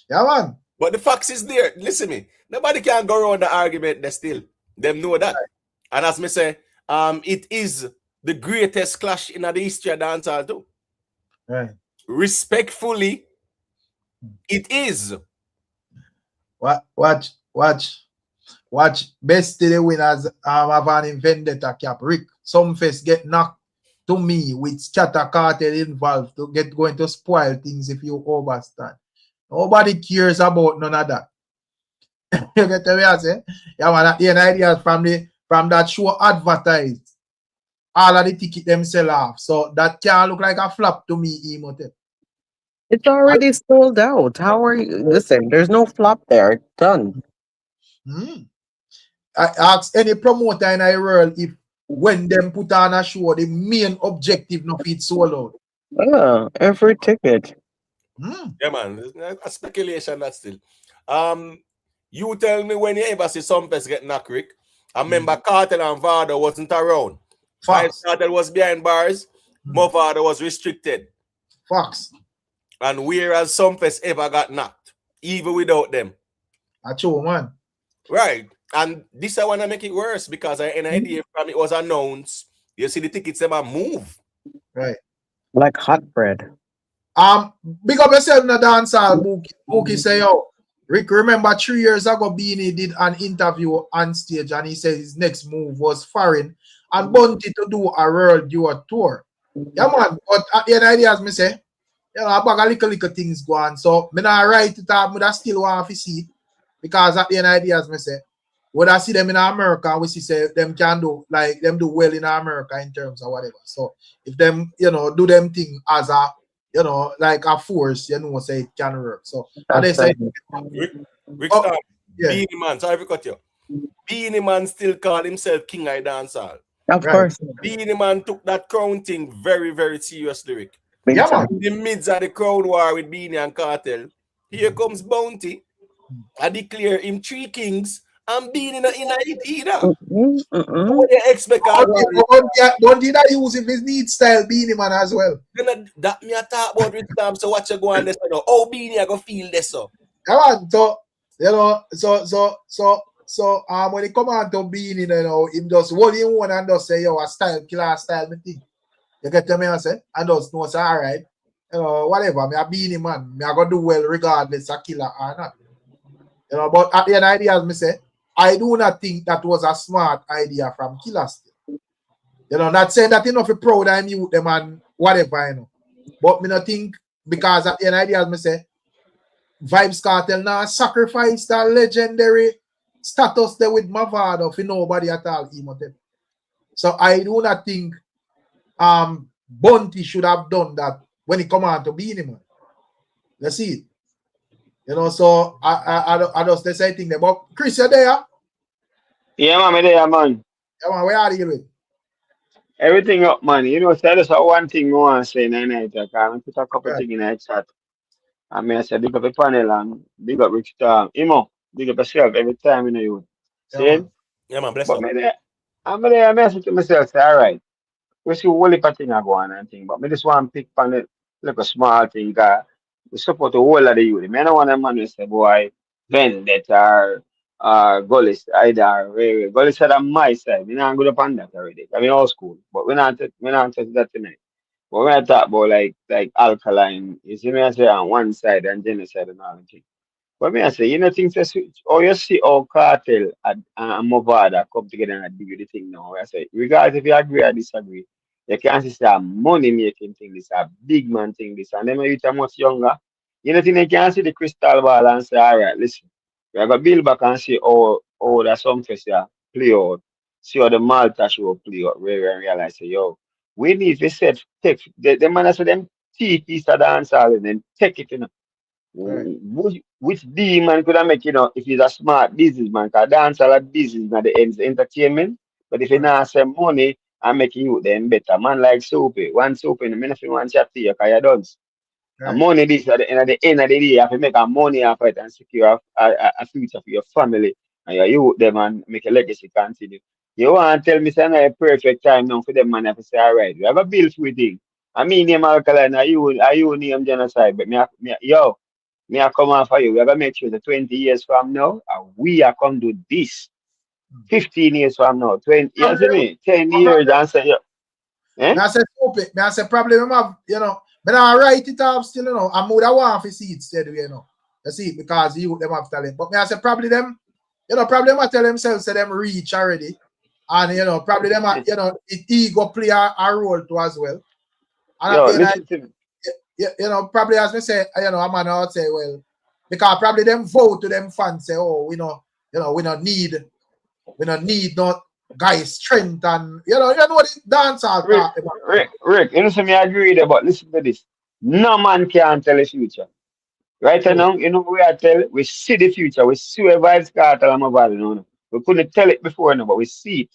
Speaker 1: Yeah, man.
Speaker 4: But the facts is there. Listen me. Nobody can go around the argument there still. Them know that. Right. And as me say, it is the greatest clash in the history of dancehall too.
Speaker 1: Right.
Speaker 4: Respectfully, it is.
Speaker 1: Watch. Best to the winners have an vendetta cap. Rick, some face get knocked to me with scatter Kartel involved to get going to spoil things if you overstand. Nobody cares about none of that. You get the way I say? Yeah, man, at the end ideas from that show advertised. All of the ticket them sell off. So that can look like a flop to me, Emote.
Speaker 5: It's already sold out. How are you? Listen, there's no flop there. It's done.
Speaker 1: I ask any promoter in the world if when them put on a show, the main objective not fit sold out.
Speaker 5: Every ticket.
Speaker 4: Yeah, man. It's a speculation that still. You tell me when you ever see some person get knocked, Rick. I remember Kartel and Vybz wasn't around.
Speaker 1: Facts.
Speaker 4: Kartel was behind bars. Mavado was restricted.
Speaker 1: Facts.
Speaker 4: And whereas some person ever got knocked, even without them.
Speaker 1: I true, man.
Speaker 4: Right. And this I want to make it worse because an idea from it was announced. You see the tickets ever move.
Speaker 1: Right.
Speaker 5: Like hot bread.
Speaker 1: Big up yourself in the dancehall. Mookie say, yo, Rick, remember 3 years ago, Beanie did an interview on stage and he said his next move was foreign and wanted to do a world tour. Yeah, man. But at the end of the day, as me say, you know, about a little things go on. So, me not write it up, I still want to see it. Because at the end of the day, as me say, when I see them in America, we see say them can do, like, them do well in America in terms of whatever. So, if them, you know, do them thing as a, you know, like a force, you know, say it can work. So, and they say,
Speaker 4: Rick yeah. Beanie Man, sorry to cut you. Beanie Man still call himself King of Dancehall.
Speaker 5: Of course.
Speaker 4: Beanie Man took that crown thing very, very seriously, Rick.
Speaker 1: Yeah, man.
Speaker 4: In the midst of the crown war with Beanie and Kartel, here comes Bounty. I declare him 3 kings and Beanie not in it either. What do you expect?
Speaker 1: Bounty that use him his need style Beanie Man as well.
Speaker 4: That me a talk about with time, so what you go on this? How Beanie I go feel this so?
Speaker 1: Come on, so you know, so when it come on to Beanie, you know, him just hold him one and just say, yo, a style, killer style, me thing. You get to me and say, and just know, say, all right, you know, whatever, me a Beanie Man, me I go do well regardless of killer or not. You know, but at the end of the day, as me say, I do not think that was a smart idea from Killer still. You know, not saying that enough proud I mute them and whatever, you know. But me not think, because at the end of the day, as me say, Vybz Kartel now sacrifice that legendary status there with Mavado for nobody at all. So I do not think Bunty should have done that when he come out to Beanie Man. Let's see it. You know, so I just the same thing there. But Chris, you there?
Speaker 8: Yeah, man, I'm there, man.
Speaker 1: Yeah, man, where are you with?
Speaker 8: Everything up, man. You know, so that's one thing I want to say in the night. I can put a couple things in the chat. I mean, I say, big up the panel and big up Rich Tom. Imo, big up yourself every time, you know, you. See?
Speaker 4: Yeah, man, bless
Speaker 8: But
Speaker 4: up.
Speaker 8: I'm there, I message to myself, say, all right. We see whole heap of thing I go on and thing, but me just want to pick on it like a small thing, because we support the whole of the youth. I don't want a man to say, boy, vendetta or gullies, either. Gullies said on my side. We not good upon that already. I mean, old school, but we not touch that tonight. But when I talk about like alkaline, you see me I say on one side and genocide and all that thing. But me I say, you know, things that switch. Or you see how Kartel and Mavado come together and do the thing now. I say, regardless if you agree or disagree, you can see a money making thing, this a big man thing, this, and then when you're much younger, you know, think they can see the crystal ball and say, all right, listen, we are gonna build back and see how that some festival play out, see how the Malta show play out, where we realize, say, yo, we need to set take the man that say them teeth piece of dancehall and then take it, you know. Which demon could I make, you know, if he's a smart businessman, because dancehall a business at the end is entertainment. But if you not send money and making you then better, man like Soapy, one Soapy, the ministry one chat to you, because you're done. And money this at the end of the day, you have to make a money off it and secure a future for your family and your youth them and make a legacy continue. You want to tell me it's not a perfect time now for them man have to say, all right, we have a bill for thing. I mean name alkaline, are you name genocide, but me I come on for you. We have to make sure that 20 years from now, we are come to this. 15 years from now, 20, you see me? 10 years and say, yeah.
Speaker 1: Eh? I said, I said, probably, you know, but I write it off still, you know. I would want to see it steady, you know. You see, because you them have talent. But I said, probably them, you know, probably them I tell themselves, say them reach already. And, you know, probably them, you know, it ego play a role too as well. And
Speaker 8: yo, listen to me.
Speaker 1: You know, probably as we say, you know, a man would say, well, because probably them vote to them fans say, oh, we know, you know, we don't need no guys strength and you know what it dance all
Speaker 8: Rick, you know, so me agree there, but listen to this. No man can tell the future. Right now, you know, we see the future. We see where Vybz Kartel and Mavado, you know. We couldn't tell it before, you know, but we see it.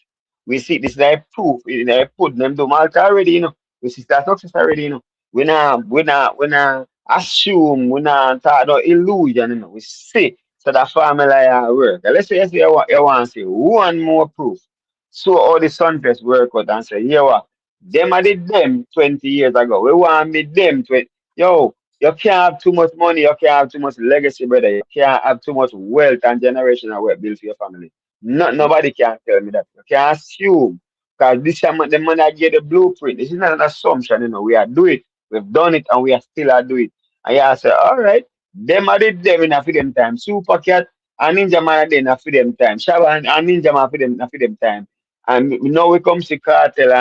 Speaker 8: We see it. This is like proof. You know, put them to Malta already, you know. We see that success already, you know. We not assume, we not talk no illusion, you know. We see so that formula work. Let's say you want to see one more proof. So all the Sunfest work out and say, yeah, what? Them I did them 20 years ago. We want me them 20. Yo, you can't have too much money, you can't have too much legacy, brother. You can't have too much wealth and generational wealth built for your family. Nobody can tell me that. You can't assume. Because this is the money I get the blueprint. This is not an assumption, you know. We are doing it. We've done it and we are still are doing it. And you say, all right, them are them in a for them time. Super Cat and Ninja Man are then for them time. Shabba and Ninja Man for them time. And now we come to Kartel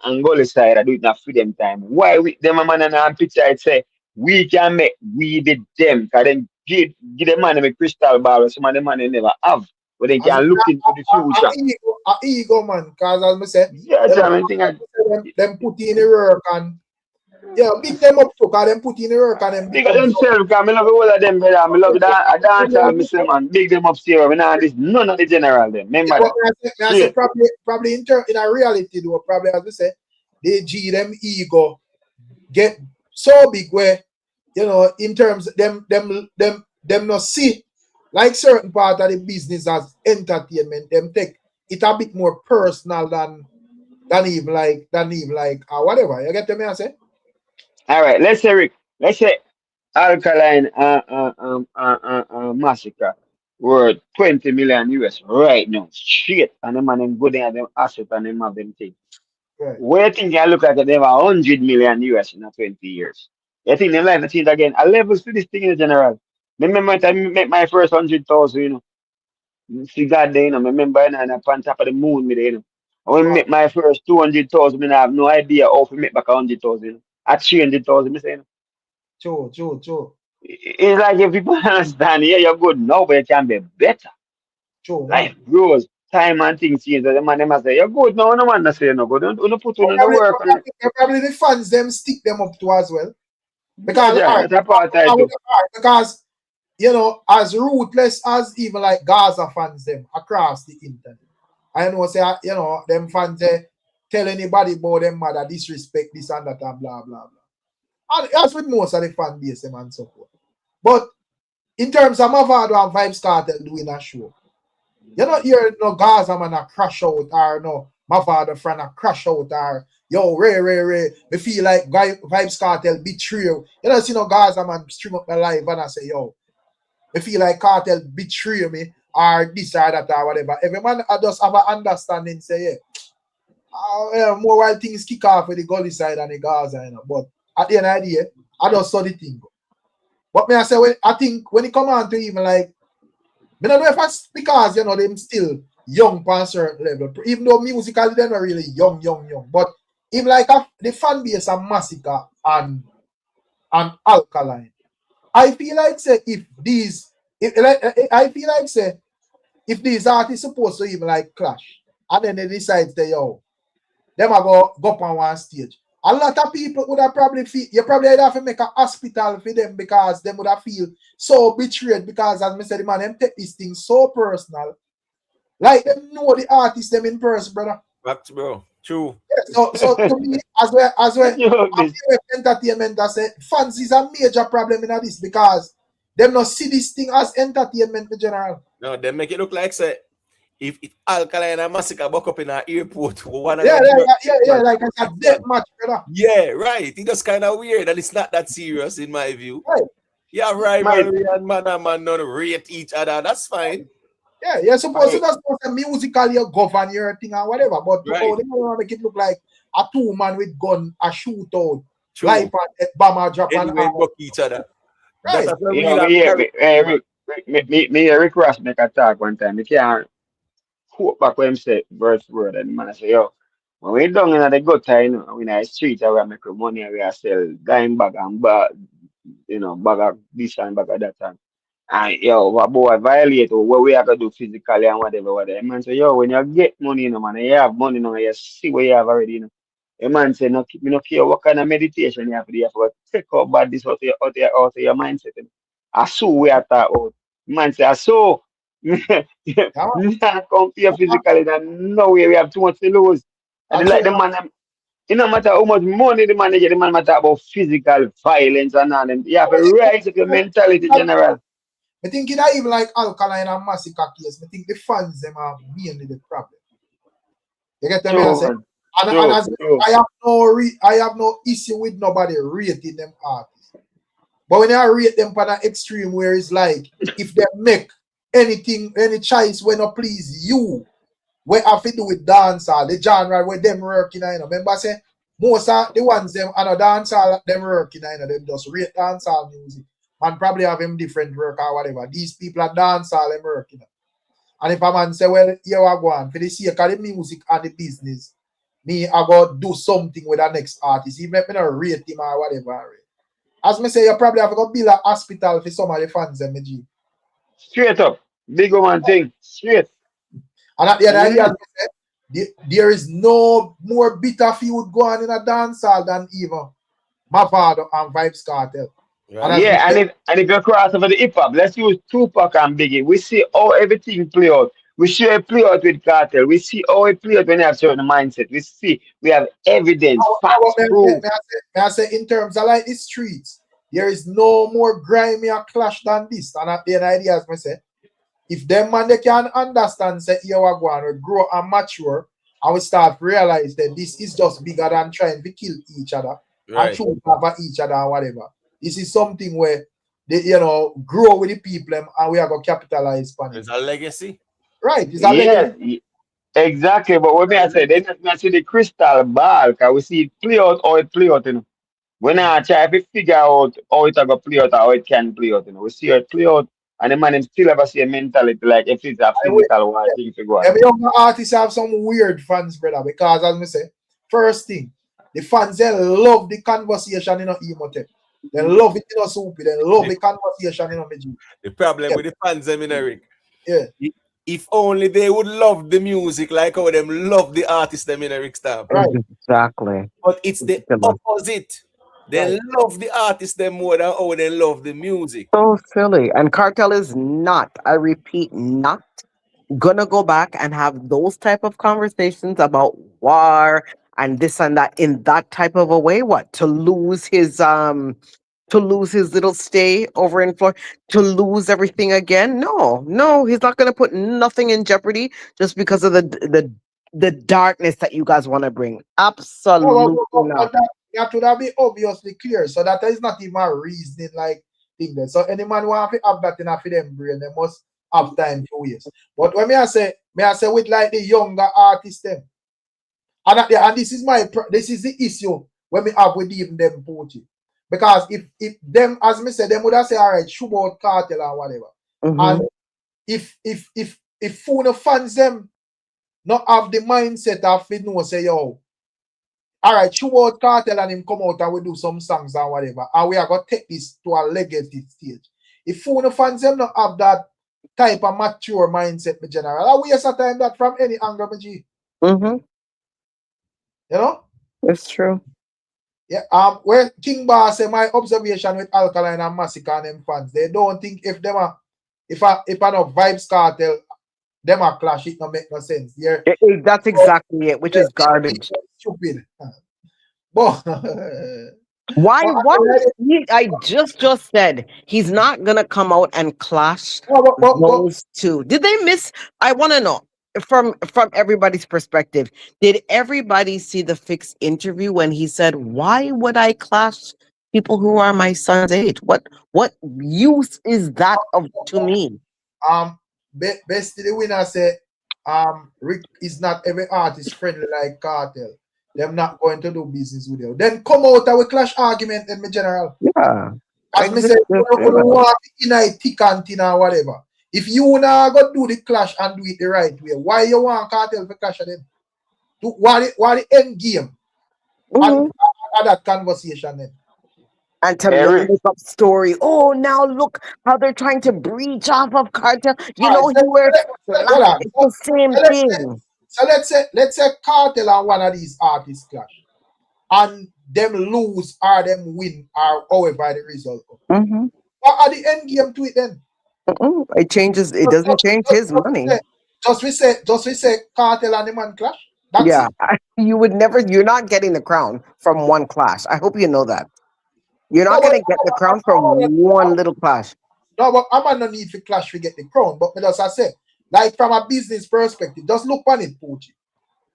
Speaker 8: and Gully side, I do it not for them time. Why we them a man and a picture it say we can make we did them because then give the man a crystal ball some of the man they never have. But they can look into the future.
Speaker 1: Ego man, because as I said,
Speaker 8: yeah,
Speaker 1: them put in the work and yeah, big them up so because them put in the work and them
Speaker 8: big themselves because I love all of them, brother. I love that I dance myself man. Big them up here. This none of the general them. Remember that.
Speaker 1: I say probably in a reality though, probably as we say, they G them ego get so big where you know in terms them not see like certain part of the business as entertainment, them take it a bit more personal than even like whatever. You get me I say?
Speaker 8: All right, let's say Rick, let's say Alkaline massacre worth 20 million US right now. Straight and them and them go there and them asset and them have them thing.
Speaker 1: Right.
Speaker 8: Where you think you look like they have 100 million US in 20 years? You think them like to change again? A levels to this thing in general. Remember I make my first 100,000, you know. See God there, you know, remember and I'm on top of the moon me there, you know. I when make my first 200,000, I have no idea how to make back 100,000, you know. At 300,000, me say, you know.
Speaker 1: True.
Speaker 8: It's like if people understand, yeah, you're good now, but it can be better.
Speaker 1: True.
Speaker 8: Life grows, time and things change. The man them say, you're good now, no man not say no good. Don't put on the work.
Speaker 1: Probably the fans them stick them up to as well. Because because you know, as ruthless as even like Gaza fans them across the internet. I know say you know them fans tell anybody about them mother disrespect this and that and blah blah blah. And that's with most of the fan base them and so forth. But in terms of Mavado and Vybz Kartel doing a show, you know hear no Gaza man a crash out or no Mavado friend a crash out or yo Ray. Me feel like Vybz Kartel betray you. You know see no Gaza man string up the live and I say yo. I feel like Kartel betray me or this or that or whatever. Every man I just have an understanding say yeah. More while things kick off with the Gully side and the Gaza, you know. But at the end of the day, I just saw the thing. But me I say I think when it come on to even like I don't know if it's because you know them still young on a certain level. Even though musically they're not really young. But even like the fan base of Massacre and Alkaline. I feel like say if these artists supposed to even like clash and then they decide to yo them are go up on one stage. A lot of people would have probably feel you probably have to make a hospital for them because them would have feel so betrayed because as I said, man, them take this thing so personal. Like them know the artist them in person, brother.
Speaker 4: Facts, bro. True.
Speaker 1: Yeah, so to me, as well, entertainment I say fans is a major problem in this because them not see this thing as entertainment in general.
Speaker 4: No, they make it look like say if Alkaline and Massacre buck up in an airport,
Speaker 1: like a death match, brother.
Speaker 4: Yeah, right. It's just kind of weird and it's not that serious in my view. Right. Yeah, rivalry and man don't rate each other. That's fine.
Speaker 1: Yeah, you're supposed to just musically govern your thing or whatever, but they want to make it look like a two-man with gun, a shootout, life and bomber drop and
Speaker 4: book each other.
Speaker 1: Right.
Speaker 8: Rick Ross make a talk one time. He can't quote back when him say word and the man say, yo, when we down in the gutter, you know, in the street, we make money, we sell dime bag and bag, you know, bag of this and bag of that time. And yo, what boy violate or what we have to do physically and whatever. Man say, yo, when you get money, you know, man, you have money now, you see what you have already, you know. A man say, no, you don't care what kind of meditation you have to do, you have to take out bad this out of your mindset. You know? I saw we are out. Man say I saw. You can't compare physically. No way we have too much to lose. And like the man, it no matter how much money the man get, the man matter about physical violence and all them. You have to rise up your mentality, general.
Speaker 1: I think it even like Alkaline and Massacre case. I think the fans them are mainly the problem. You get me? I have no issue with nobody rating them artists. But when I rate them for an extreme where it's like if they make anything, any choice when not please you, what have to do with dancehall, the genre where them working, you know. Remember I say most of the ones them and a dancehall them working, you know, them just rate dancehall music and probably have them different work or whatever. These people are dancehall them working. And if a man say, well, here I go on for the sake of the music and the business, me I go do something with the next artist, even if I don't rate him or whatever. As me say, you probably have to go build a hospital for some of the fans them, G.
Speaker 8: Straight up. Big one thing. Straight.
Speaker 1: And at the end of the day, there is no more bitter feud going in a dancehall than even Mavado and Vybz Kartel.
Speaker 8: Right. And if you cross over the hip hop, let's use Tupac and Biggie. We see how everything play out. We see it play out with Kartel. We see how it play out when you have certain mindset. We have evidence, facts, proof.
Speaker 1: I say in terms of like the streets, there is no more grimy clash than this. And at the end of the day, as I say, if them man they can understand, say here we go and we grow and mature, and we start to realize that this is just bigger than trying to kill each other and shoot over each other and whatever. This is something where they, grow with the people and we are going to capitalize on it.
Speaker 4: It's a legacy.
Speaker 1: Right. It's a legacy.
Speaker 8: Exactly. But when I say, then I see the crystal ball, because we see it play out how it play out. You know? When I try to figure out how it going to play out, how it can play out, we see it play out, and the man still have a same mentality, like if it's a physical one thing to go on.
Speaker 1: Every young artist have some weird fans, brother, because as I say, first thing, the fans, they love the conversation in Emote. They love it in a soupy. They love the conversation in a Meji.
Speaker 4: The problem with the fans, Eric.
Speaker 1: Yeah.
Speaker 4: If only they would love the music like how them love the artist, Eric Star.
Speaker 1: Right.
Speaker 5: Exactly.
Speaker 4: But it's the opposite. They love the artist them more than how they love the music.
Speaker 5: So silly. And Kartel is not, I repeat, not gonna go back and have those type of conversations about war and this and that in that type of a way. What? To lose his little stay over in Florida, to lose everything again? No, he's not gonna put nothing in jeopardy just because of the darkness that you guys want to bring. Absolutely not.
Speaker 1: That would be obviously clear. So that is not even a reasoning like thing there. So any man who have that in a for them brain, they must have time to waste. But when I say with like the younger artists them, and this is the issue when we have with even them poetry. Because if them, as me say, them would have say, all right, shoot about Kartel or whatever. And if phone fans them not have the mindset of it, no say, yo, all right, shoot out Kartel and him come out and we do some songs or whatever. And we are going to take this to a legacy stage. If phone fans them not have that type of mature mindset, in general, I waste a time that from any angle, G. You know?
Speaker 5: It's true.
Speaker 1: Yeah, where King Bar say my observation with Alkaline and Massacre and them fans, they don't think if I know Vybz Kartel, them a clash, it don't make no sense.
Speaker 5: That's exactly it, which is garbage.
Speaker 1: Stupid. But
Speaker 5: why? I just said he's not gonna come out and clash those two. Did they miss? I want to know from everybody's perspective. Did everybody see the Fix interview when he said, "Why would I clash people who are my son's age? What use is that to me?"
Speaker 1: Best the winner say, Rick is not every artist friendly like Kartel. Them not going to do business with you. Then come out with clash argument in my general.
Speaker 5: Yeah.
Speaker 1: As me say, you don't want to in thick and thin or whatever. If you now go do the clash and do it the right way, why you want Kartel to clash them? What the end game? And that conversation then.
Speaker 5: And to make up story. Oh, now look how they're trying to breach off of Kartel. You know, it's the same thing.
Speaker 1: So let's say Kartel and one of these artists clash, and them lose or them win or however the result. What At the end game to it then.
Speaker 5: It changes. It doesn't change his money.
Speaker 1: Just we say Kartel and the man clash. That's
Speaker 5: Yeah,
Speaker 1: it.
Speaker 5: you would never. You're not getting the crown from one clash. I hope you know that. You're not
Speaker 1: No,
Speaker 5: going to get the crown from one little clash.
Speaker 1: No, but I'm no need for clash to get the crown. But as I said, like from a business perspective, just look on it, Poochie.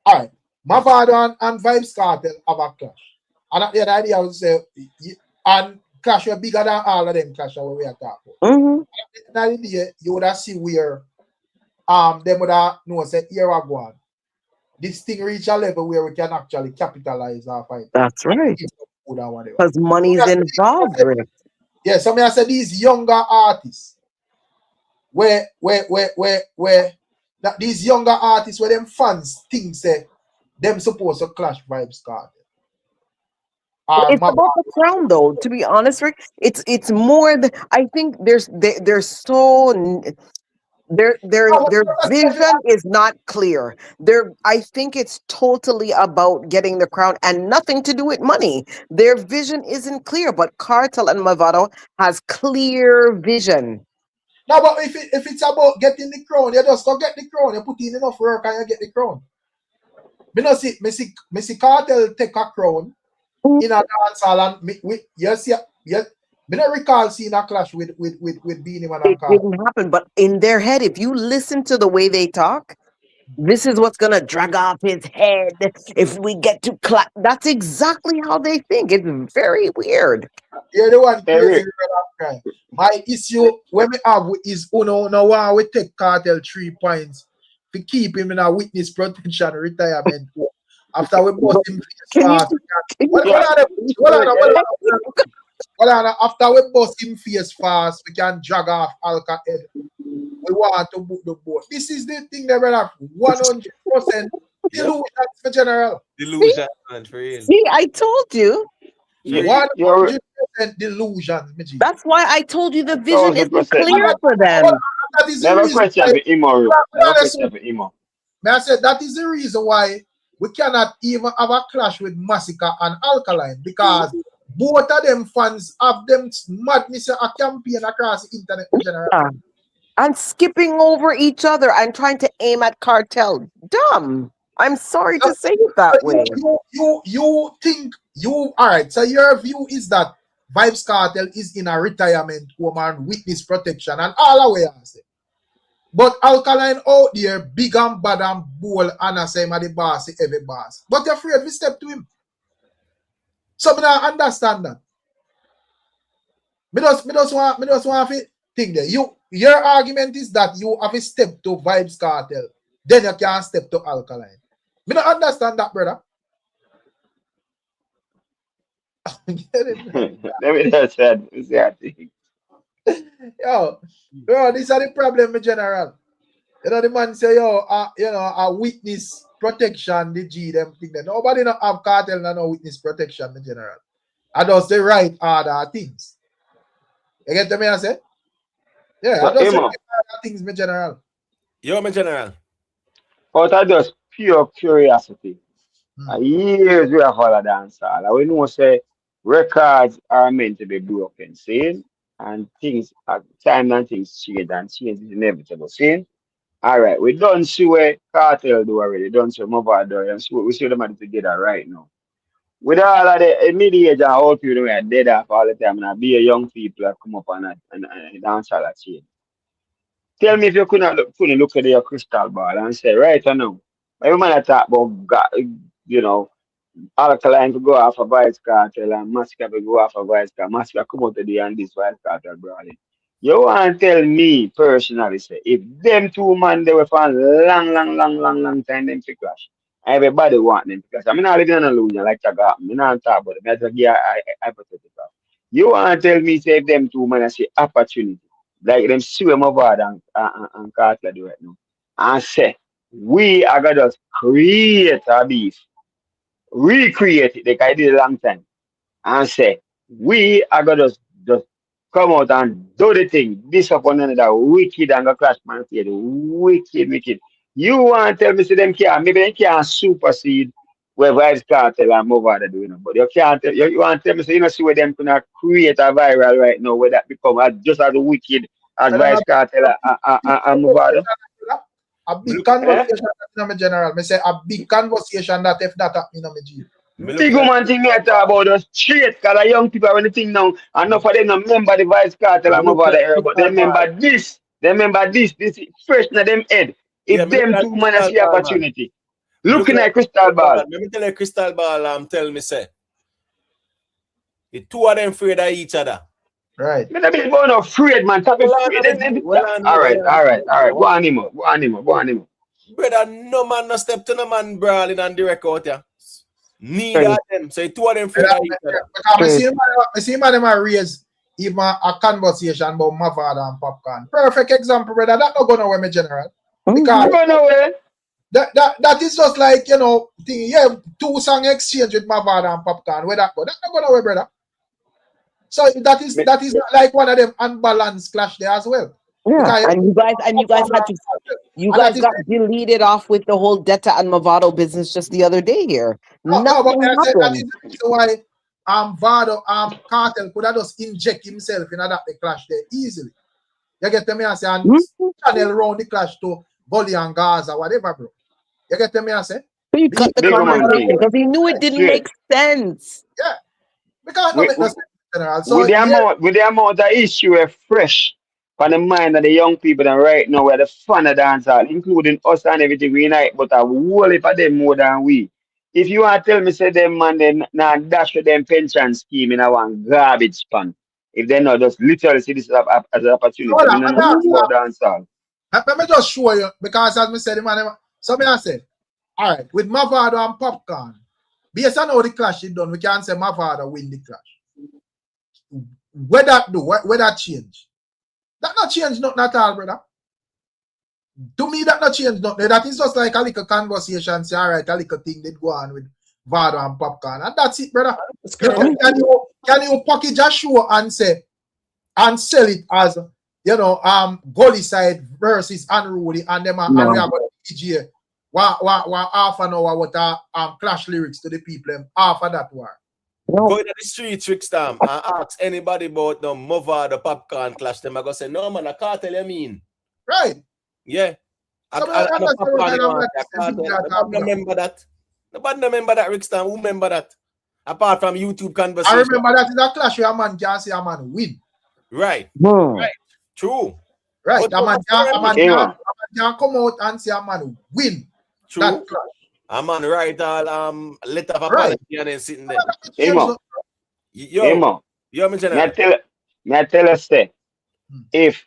Speaker 1: All right, Mavado and Vybz Kartel have a clash. And at the idea I would say, and clash were bigger than all of them clash that we are talking about. At the day, you would have see where them would have know say here we go on. This thing reach a level where we can actually capitalize off it.
Speaker 5: That's right. Because money's involved, Rick.
Speaker 1: Yeah, so I say these younger artists, where that these younger artists where them fans think say them supposed to clash Vybz Kartel.
Speaker 5: It's about the crown, though. To be honest, Rick, it's more. I think their vision is not clear. I think it's totally about getting the crown and nothing to do with money. Their vision isn't clear, but Kartel and Mavado has clear vision.
Speaker 1: No, but if it's about getting the crown, you just go get the crown. You put in enough work and you get the crown. Me see Kartel take a crown in a dancehall and me don't recall seeing a clash with Beanie Man and Kartel.
Speaker 5: It didn't happen, but in their head, if you listen to the way they talk, this is what's gonna drag off his head if we get to clap. That's exactly how they think. It's very weird.
Speaker 1: You're the one crazy. My issue when we have is no one we take Kartel 3 points to keep him in a witness protection retirement. After we bust him fast. After we bust him face fast, we can drag off Alka head. We want to book the boat. This is the thing that we're 100% delusion for general.
Speaker 4: Delusion, man, for real.
Speaker 5: See, I told you.
Speaker 1: 100% delusion.
Speaker 5: That's why I told you the vision is clear for them.
Speaker 8: Never question for emo.
Speaker 1: I said that is the reason why we cannot even have a clash with Massacre and Alkaline, because both of them fans have them madness a campaign across the internet in general.
Speaker 5: And skipping over each other and trying to aim at Kartel. Dumb. I'm sorry to say it that way.
Speaker 1: You think all right, so your view is that Vybz Kartel is in a retirement home and witness protection and all the way I say. But Alkaline out there, big and bad and bold, and I say, the boss, every boss. But you're afraid we step to him. So I don't understand that. Me just want to think that your argument is that you have a step to Vybz Kartel, then you can step to Alkaline. Me don't understand that, brother.
Speaker 8: Let me just say,
Speaker 1: Yo, this is the problem in general. You know, the man say, a witness protection, the G, them thing that nobody not have Kartel no witness protection in general. I just the right other things. You get me, I say? Yeah, I just say other things in general.
Speaker 4: Yo, my general.
Speaker 8: Out of just pure curiosity. Years we have followed dancehall. We know say records are meant to be broken, see? And things at time and things change and change is inevitable. See? Alright, we don't see where Kartel do already, don't see Mavado, and so we see them together right now. With all of the mid-age and old people we are dead off all the time, and be a young people that come up and dance all that change. Tell me if you couldn't look at your crystal ball and say, right or no, every man that talk about God, Alkaline to go off a Vybz Kartel and Massacre to go off a Vybz Kartel. Massacre come out today and this Vybz Kartel brawling. You want to tell me personally, say, if them two man they were for a long time them to clash. Everybody want them to clash. I mean, not living in an illusion like that. I mean, not talk about them. I just give hypothetical. You want to tell me, say, if them two man say opportunity, like them see Mavado and Kartel do right now, and say, we are going to create a beef. Recreate it like I did a long time and say we are gonna just come out and do the thing, this upon another wicked and go crash man wicked. You want to tell me say them can maybe they can supersede where Vybz Kartel and Mavado do, you know. But you can't tell, you want to tell me, so you know, see where them gonna create a viral right now, where that become just as wicked as Vybz Kartel and Mavado.
Speaker 1: A big conversation in my general. Me say a big conversation that if that happen in my G.
Speaker 8: Big woman thing me talk about us straight, because the young people when the thing now, and enough of them don't remember the Vybz Kartel and Mavado era, but they remember this. They remember this is fresh in them head. If them two man see opportunity. Looking at crystal ball.
Speaker 4: Let me tell you, crystal ball, tell me, say. The two of them afraid of each other.
Speaker 1: Right.
Speaker 8: Me not be going afraid, man. All right. Go on him.
Speaker 4: Brother, no man no step to no man brawling on the record, yeah. Neither of them. So two of them afraid of each other.
Speaker 1: I see man them raise even a conversation about Mavado and Popcorn. Perfect example, brother. That not going nowhere, my general. Because
Speaker 8: go nowhere.
Speaker 1: That is just like, you know, two song exchange with Mavado and Popcorn. Where that go? That not going nowhere, brother. So that is like one of them unbalanced clash there as well.
Speaker 5: Yeah, and you guys got deleted off with the whole Detta and Mavado business just the other day here. Nothing happened.
Speaker 1: That is the reason why Vado Kartel could have just inject himself in that the clash there easily. You get me I say and channel around the clash to Gully and Gaza, whatever, bro. You get me I say?
Speaker 5: So you cut the conversation because he knew it didn't make sense.
Speaker 1: Yeah. Because no make no sense. So,
Speaker 8: with the amount of issue are fresh on the mind of the young people and right now we're the fun of dancehall, including us and everything we unite, but a whole heap of them more than we. If you want to tell me say them man then now dash with them pension scheme in a one garbage pan. If they not just literally see this as an opportunity, dancehall.
Speaker 1: Let me just show you because as I said, man, so I said, all right, with Mavado and Popcorn, based on how the clash is done, we can say Mavado win the clash. Where that change? That not change nothing at all, brother. To me, that not change nothing. That is just like a little conversation, say, all right, a little thing that go on with Vado and Popcorn. And that's it, brother. Can you package a show and say, and sell it as, you know, Gully side versus Unruly, and them and we are going to DJ half an hour with clash lyrics to the people, half of that war.
Speaker 4: Go to the street, Trickstam, and ask anybody about the Mavado Popcorn clash. Them I go say, no man, I can't tell you mean.
Speaker 1: Right.
Speaker 4: Yeah. Nobody remember that. Nobody remember that, Trickstam. Who remember that? Apart from YouTube conversation.
Speaker 1: I remember that in a clash where a man can say a man win.
Speaker 4: Right.
Speaker 5: Right.
Speaker 4: True.
Speaker 1: Right. A man can come out and say a man win.
Speaker 4: True.
Speaker 1: That clash.
Speaker 4: A man write all letter of apology and then sitting there.
Speaker 8: Yo,
Speaker 4: my general.
Speaker 8: May I tell us say, if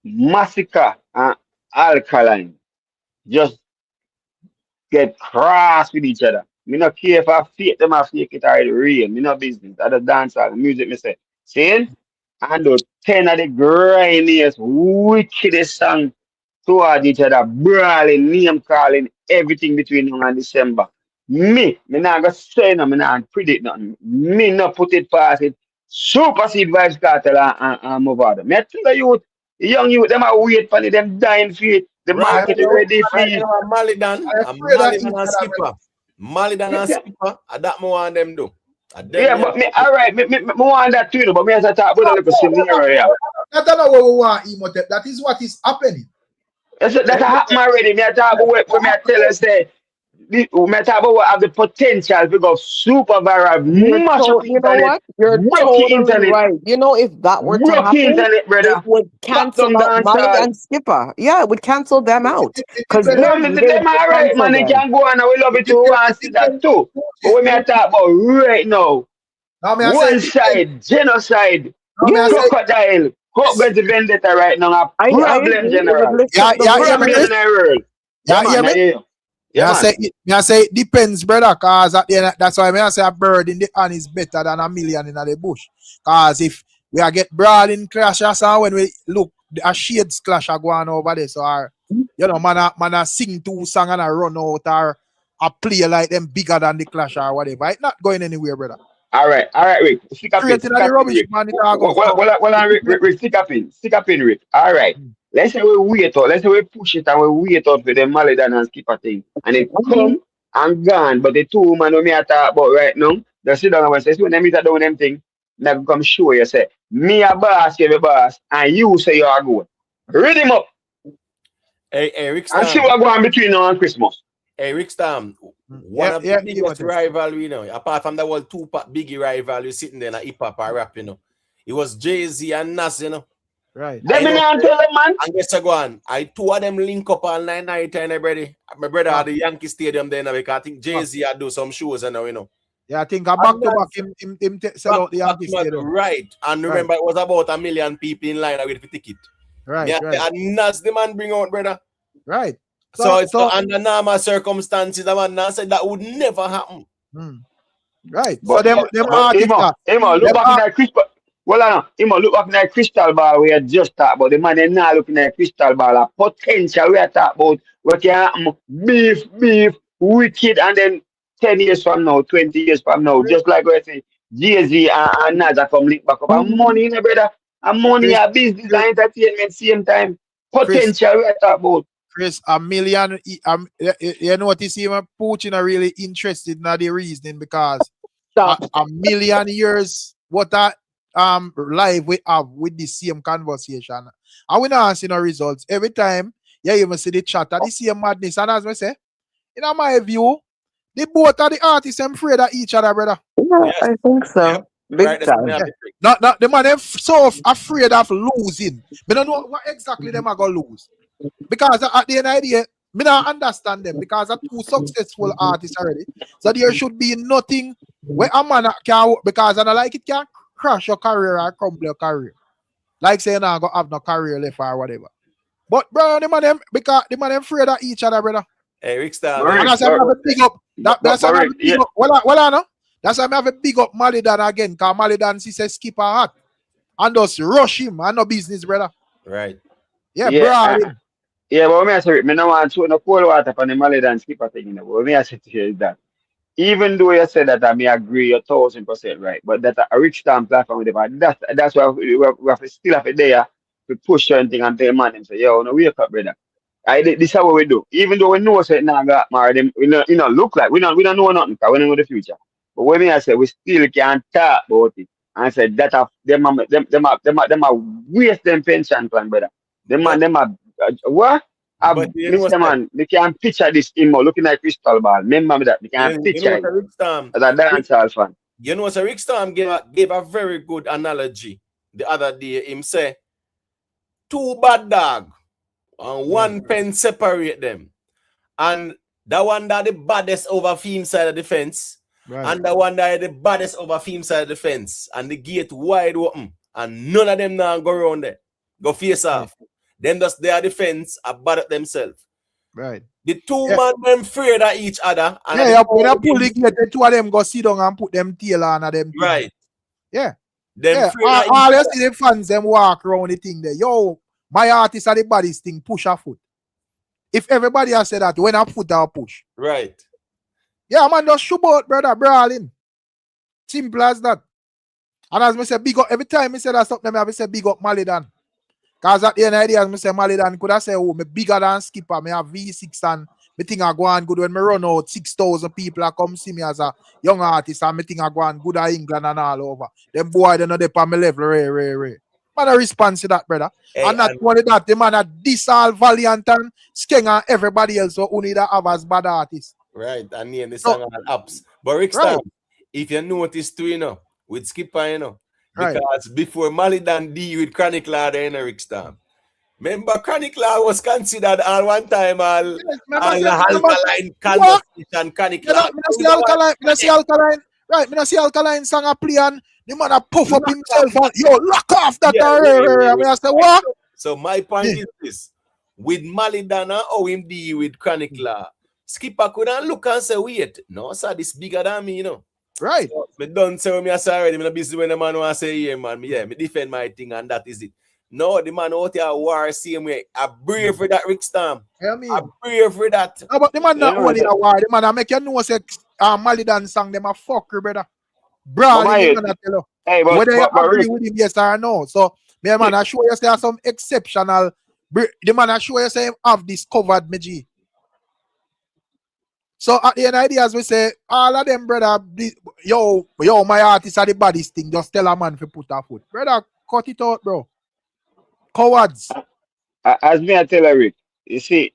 Speaker 8: Massacre and Alkaline just get cross with each other, me not care if I fake them or fake it or it real. Me no business. I just dance all the music me say. See? And those 10 of the grimiest, wickedest songs toward each other, brawling, name calling, everything between now and December. Me not gonna say no, me not predict nothing. Me not put it past it. Supersede Vybz Kartel and Mavado. Me tell you, the young youth, them are wait for them dying for it. The market is ready for it.
Speaker 4: Malie and Skippa. Malie and Skippa, that more on them do.
Speaker 8: Yeah, but me, all right, me want that too, but me as I talk about a little scenario here.
Speaker 1: That's not what we want, Imhotep. That is what is happening.
Speaker 8: That's happened already. Me talk about what me tell us say. Me talk about what have the potential to go super viral.
Speaker 5: You know what? You're totally right. You know, if that were to happen, it would cancel out Malie and Skippa. Yeah, it would cancel them out. Because
Speaker 8: them are right, man. They can go and we love it too. And see that too. But when me talk about right now, one side, genocide, crocodile, hot going to vendetta right now. A problem general.
Speaker 1: I say it depends, brother, cause at the end, that's why I say a bird in the hand is better than a million in the bush. Cause if we are get broad in clashes and when we look a shades clash are going over there, so our you know man sing two songs and a run out or a play like them bigger than the clash or whatever. It's not going anywhere, brother.
Speaker 8: All right, Rick. Stick up in, Rick. Rick, stick up in, Rick. All right. Let's say we wait out. Let's say we push it and we wait out for the Malie and Skippa thing. And it come and gone. But the two women who me I talk about right now, they sit down and say, when they meet down them thing, they come show you say, me a boss, you a boss, and you say you are good. Read him up
Speaker 4: Hey, Rick
Speaker 8: and see
Speaker 4: Stam.
Speaker 8: what going between now and Christmas.
Speaker 4: Hey, Rick Stam. One of the biggest rivalry, you know, apart from the world two-part biggie rivalry sitting there in hip hop or rap, you know. It was Jay-Z and Nas, you know.
Speaker 1: Right.
Speaker 8: Let me not tell them, man.
Speaker 4: And guess what? I two of them link up all night and everybody. My brother at the Yankee Stadium there now because I think Jay-Z had do some shows and now, you know.
Speaker 1: Yeah, I think I back to back him sell out the Yankee Stadium.
Speaker 4: Right. And remember, it was about 1 million people in line with the ticket.
Speaker 1: Right,
Speaker 4: yeah,
Speaker 1: right.
Speaker 4: And Nas the man bring out, brother.
Speaker 1: Right.
Speaker 4: So under normal circumstances, the man now said that would never happen.
Speaker 1: Right.
Speaker 8: But
Speaker 1: so them
Speaker 8: Emo, look back in that crystal. Well, I know. Emo, look back in that crystal ball we had just talked about. The man is now looking at crystal ball. A potential we are talking about what can happen. Beef, wicked, and then 10 years from now, 20 years from now, just like we say, Jay-Z and Nas are come link back up. And money, brother. And money, a business, and entertainment, same time. Potential we are talking about.
Speaker 1: Chris, a million, you notice him Putin are really interested in the reasoning because a million years, what that live we have with the same conversation. And we not see no results. Every time, yeah, you must see the chat at the same madness. And as I say, in my view, the both of the artists are afraid of each other, brother.
Speaker 5: Yeah, I think so.
Speaker 4: Yep.
Speaker 5: Big
Speaker 4: Right,
Speaker 5: time.
Speaker 4: yeah.
Speaker 1: Not the man them so afraid of losing. But don't know what exactly them are gonna lose. Because at the end of the day, me not understand them because they're two successful artists already. So there should be nothing where a man can, because I don't like it, can crash your career or crumble your career. Like saying I go have no career left or whatever. But bro, the man them because the man them afraid of each other, brother.
Speaker 4: Hey, Rick Star.
Speaker 1: And that's why I have a big up. That's why I have a big up. Well, I know. That's why I have a big up Malie again, because Malie she says Skippa hot. And just rush him and no business, brother.
Speaker 4: Right.
Speaker 1: Yeah, bro.
Speaker 8: Yeah, but me I say, me no want to no cold water for the Malie and Skippa thing, you know. But me I say to you is that even though you said that I may agree 1,000% right, but that a rich time platform with the that's why we have to still have a day to push something and tell man and say, yo, no wake up, brother. This is what we do. Even though we know say now got married, we don't look like we don't know nothing because we don't know the future. But when me I say we still can talk about it and say that them are waste them pension plan, brother. Them are what?
Speaker 4: But you know
Speaker 8: Mr. Man, they can picture this emo looking at crystal ball. Remember me that they can picture it as a dancehall fan.
Speaker 4: You know, so Rick Storm gave a very good analogy the other day. Him say, 2 bad dog and 1 pen separate them. And the one that the baddest over film side of the fence, and the one that the baddest over film side of the fence, and the gate wide open, and none of them now go around there. Go face off. Then just their defense are bad at themselves.
Speaker 1: Right.
Speaker 4: The two man them afraid of each other. And
Speaker 1: when I pull the gate, the two of them go sit down and put them tail on them.
Speaker 4: Right.
Speaker 1: Yeah.
Speaker 4: Them
Speaker 1: all you see the fans them walk around the thing there. Yo, my artist are the baddest thing, push a foot. If everybody has said that, when I put down push.
Speaker 4: Right.
Speaker 1: Yeah, man, just shoot out, brother, brawling. Simple as that. And as I say, big up, every time I say that something, I say big up Malie. Because at the end of the day, as I say, Malie could have said, oh, me bigger than Skippa, me have V6 and me think I go on good when me run out 6,000 people that come see me as a young artist and me think I go on good at England and all over. Them boy, they know they on my level, ray. Man, I respond to that, brother. Hey, and not only that, the man that this all Valiant and Skeng and everybody else who need to have as bad artists.
Speaker 4: Right, and name the song on apps. But Rick Star, if you notice too, you know, with Skippa, you know, because before Malie deal with Chronic Law, there in Rick Star. Remember, Chronic Law was considered all one time all alkaline conversation, Chronic Law.
Speaker 1: I see alkaline. Right, I see alkaline song a play and the man a puff up himself and yo, lock off that. I say, what?
Speaker 4: So my point is this. With Malie Dana or him deal with Chronic Law, Skippa couldn't look and say, wait, no, sir, this bigger than me, you know.
Speaker 1: Right.
Speaker 4: So, me don't say me as already. Me busy when the man want to say, yeah, man, me defend my thing and that is it. No, the man out there war same way. I brave for that Rick Storm. I brave for that.
Speaker 1: No, but the man not only a war. The man I make you know say Malie song them a fucker, brother. Bro, hey, whether you agree with him, yes or no. So, me man, I show you say some exceptional. The man I show you say have discovered me G. So at the end of the day, as we say, all of them, brother, yo, my artists are the baddest thing. Just tell a man to put a foot. Brother, cut it out, bro. Cowards.
Speaker 8: As me I tell Eric, me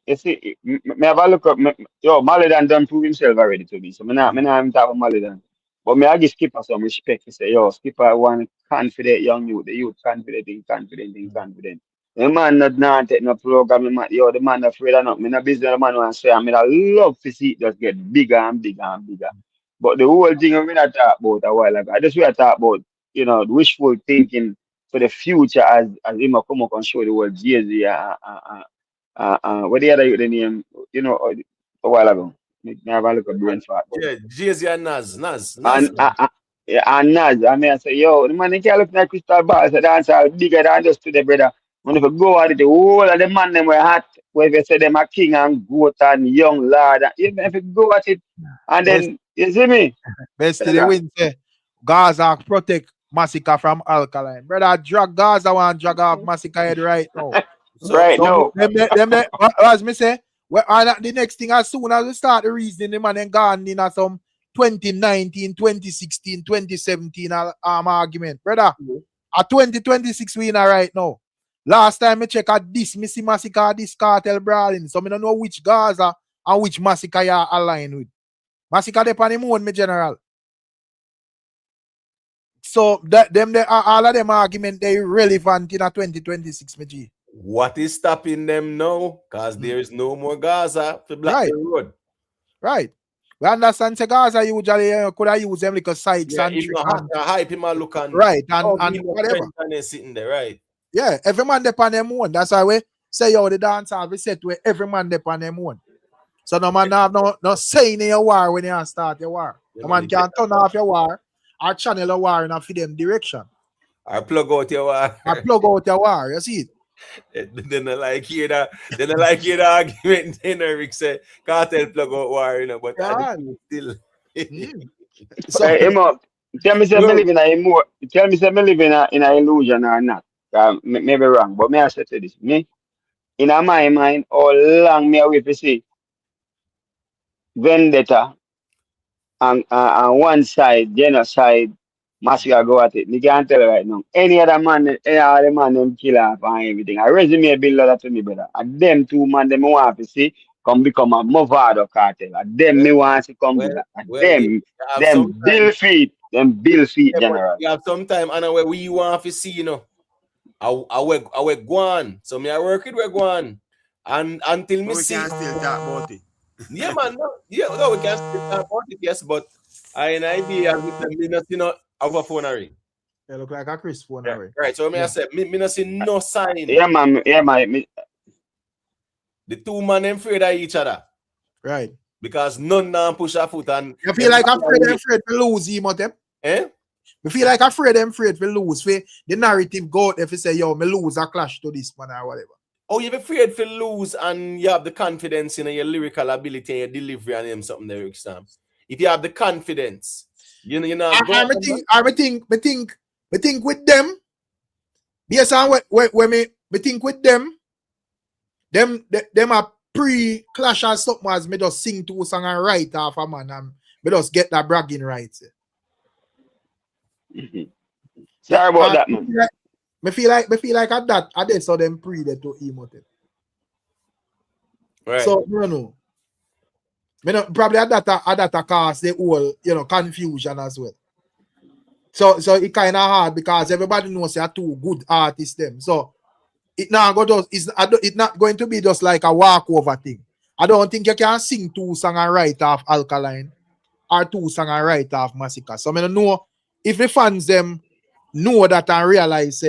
Speaker 8: have a look up. Yo, Malie done prove himself already to me. So me not even talk about Malie. But me I give Skipper some respect to say, yo, Skipper one confident young youth, the youth confident. The man not take no program, yo, the man afraid of nothing. Me not business the man want to say, I mean I love to see it just get bigger and bigger and bigger. But the whole thing we not talk about a while ago. I just want to talk about, the wishful thinking for the future as him a come up and show the world Jay-Z what the other youth the name, a while ago. Me have a look at brain fart.
Speaker 4: Yeah, Jay-Z and Nas.
Speaker 8: And Nas, I mean, I say, yo, the man, they can't look like crystal balls, the dancer bigger than just today, brother. When if you go at it, the whole of the man, them were hot, where they say them a king and goat and young lad. Even if you go at it, and then, you see me?
Speaker 1: Best to the win, say, Gaza protect Massacre from alkaline. Brother, drag Gaza one, drag off Massacre head right now.
Speaker 8: No.
Speaker 1: As me say, the next thing, as soon as we start the reasoning, the man then gone in some 2019, 2016, 2017 argument. Brother, a 2026 winner right now. Last time I check at this, me see Massacre, this Kartel brawling. So I don't know which Gaza and which Massacre you are aligned with. Massacre depend on me general. So all of them argument they relevant in a 2026, me G.
Speaker 4: What is stopping them now? Because there is no more Gaza to block the road.
Speaker 1: Right. We understand say Gaza usually could have used them like a sites and
Speaker 4: hype him and look and
Speaker 1: right and whatever.
Speaker 4: And they're sitting there, right?
Speaker 1: Yeah, every man depend on them own. That's why we say yo the dance we set where every man depend on them own. So no man have no saying in your war when you start your war. No man can turn off your war or channel a war in a for them direction.
Speaker 4: Or plug out your war.
Speaker 1: You see it?
Speaker 4: Then I like hear that. Then I like hear the argument. Then Eric said, Kartel plug out war, but still.
Speaker 8: So, tell me if I live in a tell me if I live in a illusion or not. Maybe wrong, but may I say to this? Me, in my mind, all long me away to see vendetta and one side, genocide, massacre go at it. Me can't tell you right now. Any other man them kill off and everything. I resume build that to me, brother. And them two man them want to see come become a Mavado cartel. And them me want to come them bill feet general.
Speaker 4: You have some time and where we want to see, I we go on. So me I work it we go on. And until me see.
Speaker 3: We can still talk about it.
Speaker 4: Yeah, man. No, we can still talk about it, yes, but I an idea with them, of a phone ring.
Speaker 1: They look like a Chris phone ring.
Speaker 4: Right. So I say, me not see no sign.
Speaker 8: Yeah, man.
Speaker 4: The two men them afraid of each other.
Speaker 1: Right.
Speaker 4: Because none now push a foot and
Speaker 1: you feel like afraid to lose him or them? You feel like afraid to lose. The narrative go if you say, yo, me lose a clash to this man or whatever.
Speaker 4: Oh, you're afraid to lose and you have the confidence in your lyrical ability and your delivery and him something there, Sam. If you have the confidence, you know.
Speaker 1: I think with them. Yes, and when me think with them are pre-clash or something as me just sing two songs and write off a man and me just get that bragging rights.
Speaker 8: Sorry about that, man.
Speaker 1: Me feel like at that I saw them pre there to emote.
Speaker 4: Right.
Speaker 1: So no. Probably at that cause the whole confusion as well. So it kind of hard because everybody knows they are two good artists them. So it's not going to be just like a walkover thing. I don't think you can sing two songs and write off Alkaline or two songs and write off Massacre. So I don't know if the fans them know that and realize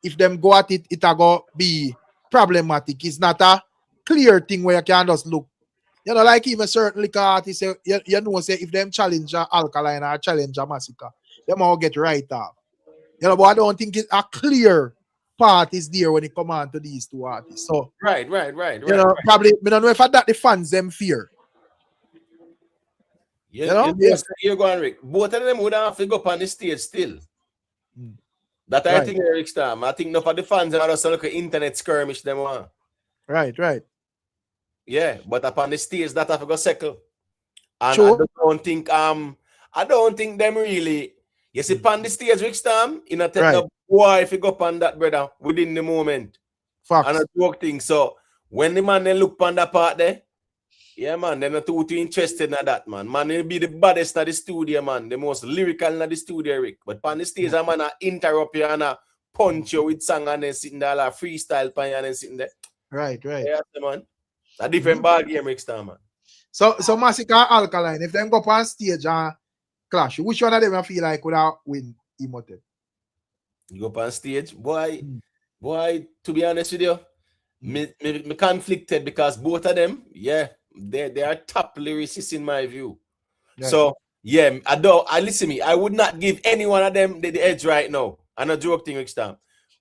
Speaker 1: if them go at it, it'll go be problematic. It's not a clear thing where you can just look. Like even certain liquor artists, say if them challenge Alkaline or challenge Massacre, them all get right off. But I don't think it's a clear part is there when it come on to these two artists. So
Speaker 4: right.
Speaker 1: Probably I don't know if that the fans them fear.
Speaker 4: You're going, Rick. Both of them would have to go up on the stage still. That I think Eric Stam. I think enough of the fans are also like an internet skirmish them on.
Speaker 1: Right.
Speaker 4: Yeah, but upon the stage that have to go circle. And
Speaker 1: Sure.
Speaker 4: I don't think them really. You see, on the stage, Rick Storm, in a take
Speaker 1: Right.
Speaker 4: no boy if you go up on that, brother, within the moment.
Speaker 1: Facts.
Speaker 4: And a joke thing. So when the man they look on that part there, yeah, man, they're not too interested in that, man. Man, will be the baddest at the studio, man. The most lyrical at the studio, Rick. But on the stage, a man interrupt you and punch you with song and then sitting there like freestyle pan and then sitting there.
Speaker 1: Right.
Speaker 4: Yeah, man. A different ball game, Rick Storm, man.
Speaker 1: So Massacre Alkaline, if them go up on stage and clash, which one of them I feel like would win Imhotep?
Speaker 4: You go up on stage, boy, to be honest with you, me conflicted because both of them, yeah, they are top lyricists in my view. Right. So yeah, I listen to me. I would not give any one of them the edge right now. And a joke thing, next time.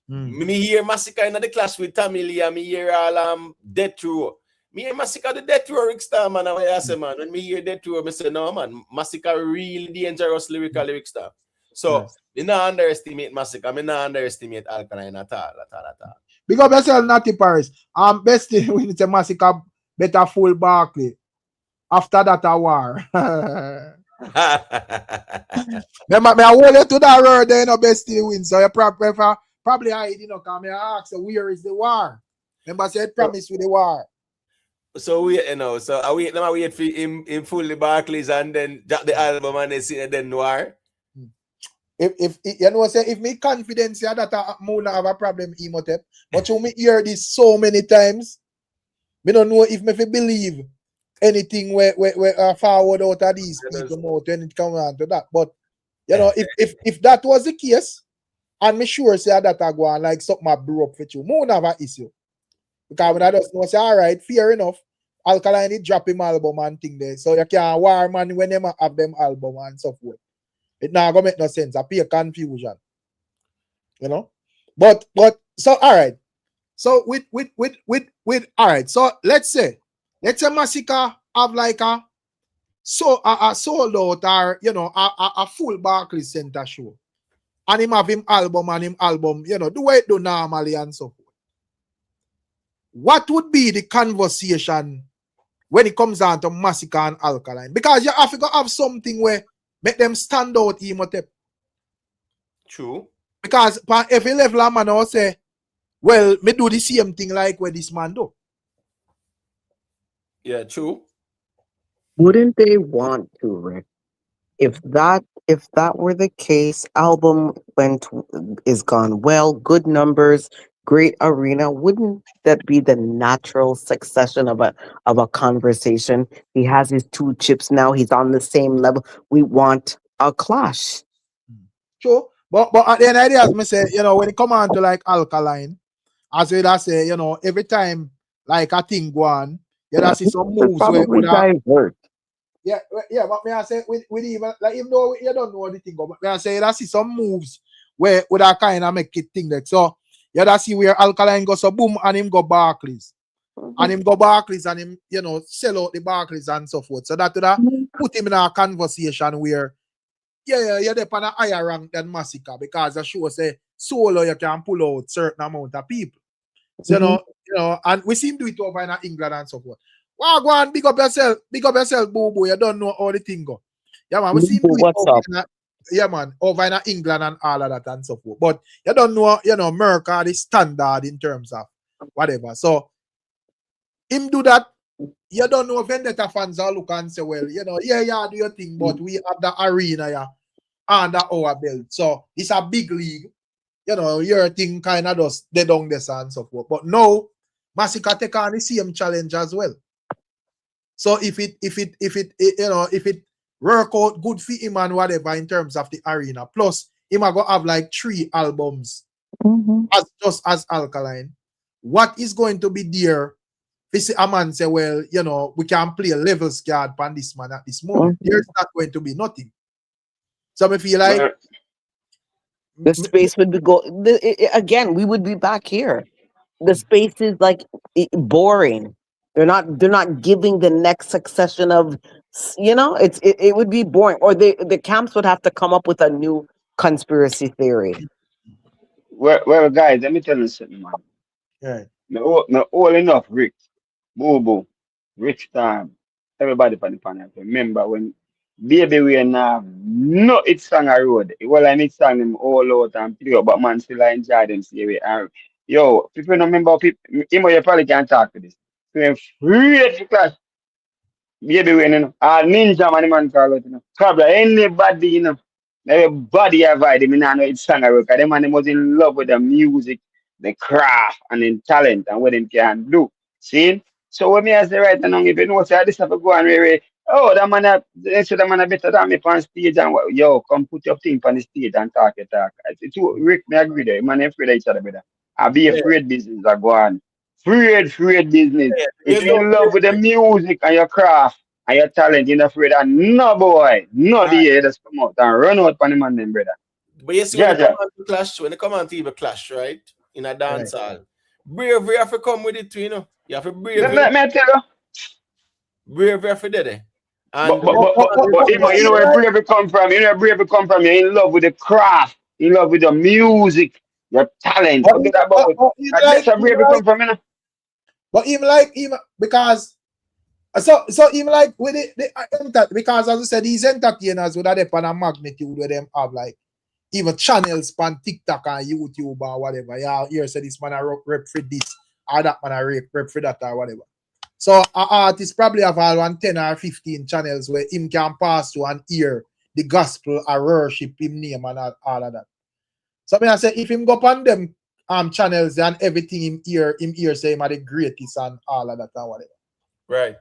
Speaker 4: Me hear Massacre in the clash with Tamili, and me hear all Death Row. Me hear Massacre the Death Row, Rick Star, man. I say, man, when me hear Death Row, I say, no, man, Massacre really dangerous lyrical Rick Star. So, me not underestimate Massacre. Me not underestimate Alkaline at all.
Speaker 1: Big up yourself, Natty Paris. Best thing when it's a Massacre, better full Barkley. After that, a war. Remember, I hold you to that road, then no best thing win. So you probably hide, come here ask, where is the war? Remember, I said promise with the war.
Speaker 4: So we, so I wait for him fully Barclays and then drop the album and then Noir.
Speaker 1: If me confidence that I not have a problem, Imhotep, but you me hear this so many times, me don't know if me believe anything where forward out of these people mouth when it comes on to that. But if that was the case, and me sure say that I go on like something I blew up for you, me won't have an issue. Because when I just know say, all right, fair enough. Alkaline drop him album and thing there. So you can't war man when them have them album and so forth. It not gonna make no sense. I pay confusion. But so all right. So with all right. So let's say Massacre have like a sold out or a full Barclays Center show. And him have him album the way it do normally and so forth. What would be the conversation when it comes down to Massacre and Alkaline? Because you have to have something where make them stand out, Imhotep.
Speaker 4: True. Because
Speaker 1: on every level, a man will say, well, me do the same thing like what this man do.
Speaker 4: Yeah, true.
Speaker 5: Wouldn't they want to, Rick? If that were the case, album is gone well, good numbers, great arena. Wouldn't that be the natural succession of a conversation? He has his 2 chips now. He's on the same level. We want a clash.
Speaker 1: Sure, but at the end of the day, as me say, when it come on to like Alkaline, as I say, every time like a thing go on, you see some moves where
Speaker 5: divert.
Speaker 1: Yeah, but me I say with even like even though you don't know the thing, but me I say I see some moves where would I kind of make it think that. So you see where Alkaline goes so boom and him go Barclays. And him go Barclays and him, sell out the Barclays and so forth. So that would put him in a conversation where you're on a higher rank than Massacre because the show say solo you can pull out certain amount of people. So and we seem to do it over in England and so forth. Wow, go on, big up yourself, boo boo. You don't know how the thing go. Yeah, man, we seem to do it over in England and all of that and so forth. But you don't know, America the standard in terms of whatever. So him do that. You don't know Vendetta fans are look and say, well, do your thing, but we have the arena under our belt. So it's a big league. Your thing kind of does they down this and so forth. But now Massacre take on the same challenge as well. So if it work out good for him and whatever in terms of the arena, plus him are gonna have like 3 albums as Alkaline, what is going to be there? If a man say, well, we can play a level card on this man at this moment. There's not going to be nothing. So I feel like
Speaker 5: the space would be again. We would be back here. The space is like boring. They're not giving the next succession of, it would be boring. Or the camps would have to come up with a new conspiracy theory.
Speaker 8: Well, guys, let me tell you something, man.
Speaker 1: Yeah.
Speaker 8: No all enough, Rick, Boo Boo, Rich Time, everybody on the panel. Remember when Baby we have no it song a road. Well I need song them all out and play up, but man still I enjoy them see we are. Yo, people don't remember people you probably can't talk to this. So free to class. Baby we all ninja man call it, Cobra, anybody, everybody have vibe. Me nah know it's song a road. Cause them man was in love with the music, the craft and the talent and what them can do. See? So when me as the right now, if you know say this have to go and oh, that man, that man better than me on stage and yo, come put your thing on the stage and talk your talk. It's too Rick, me agree there. Man, afraid of each other, brother. I be afraid business are go on. Afraid business. If you're in love with the music and your craft and your talent, you're not afraid of no boy, no the haters come out and run out on the man, them, brother.
Speaker 4: But you see, when they come on to clash, when they come on to even clash, right? In a dance hall, bravery have to come with it too, You have to bravery.
Speaker 8: Let me tell you.
Speaker 4: Bravery have to do it.
Speaker 8: But you know where bravery come from? You know where bravery come from? You're in love with the craft, in love with the music, your talent. Forget about it. That's where bravery come from,
Speaker 1: But even because so even like with the because as I said, these entertainers would have depend on magnitude where them have like even channels on TikTok and YouTube or whatever. Yeah, here say this man a rep for this or that man a rep for that or whatever. So an artist probably have all 10 or 15 channels where him can pass to and hear the gospel or worship him name and all of that. So I say if him go upon them channels and everything him hear say him are the greatest and all of that and whatever.
Speaker 4: Right.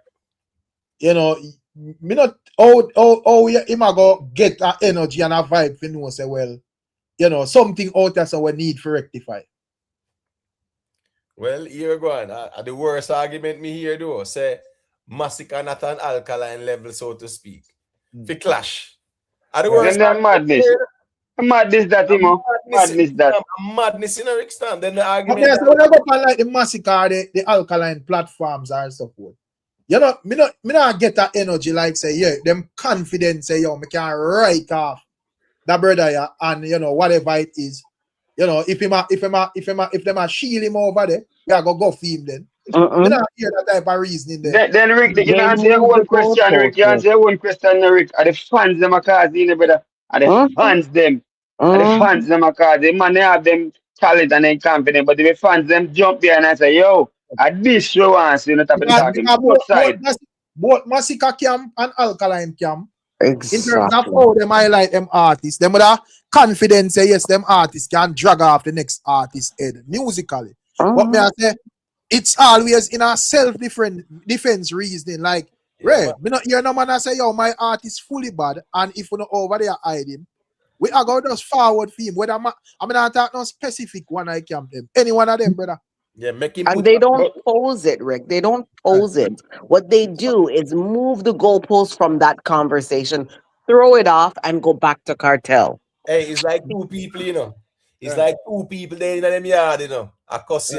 Speaker 1: Me not how him a go get an energy and a vibe for know say well, something out there so we need to rectify.
Speaker 4: Well, here we go on. The worst argument me here though, say massacre not an alkaline level, so to speak. For clash. The worst
Speaker 8: madness. Madness that, Madness that.
Speaker 4: Madness in a Rickstan. Then the argument.
Speaker 1: Okay, so when I go on like the massacre, the alkaline platforms and so forth. Me not get that energy like say, yeah, them confidence say, yo, me can write off that brother, yeah, and whatever it is. If them a shield him over there, yeah, go feed him then. You not hear that type of reasoning there.
Speaker 8: Then Rick, you can answer one question, Rick. You answer one question, Rick. Are the fans them a cause, brother? Are the fans them? Are the fans them a cause? The man they have them talent and then confident, but the fans them jump there and I say, yo, at this show answer, you not have to talking.
Speaker 1: Both Massacre camp and Alkaline camp.
Speaker 5: Exactly.
Speaker 1: In terms of how them highlight them artists, them with a confidence say yes, them artists can drag off the next artist head musically. But me I say it's always in a self-defense reasoning. Like, me not hear no man I say, yo, my artist fully bad, and if we not over there hide him, we are going to just forward for him. Whether I not talk no specific one I camp them. Any one of them, brother.
Speaker 4: Yeah, make him
Speaker 5: and they don't pose it, Rick. They don't pose it. What they do is move the goalpost from that conversation, throw it off, and go back to Kartel.
Speaker 4: Hey, it's like two people, It's like two people there in them yard, a cuss,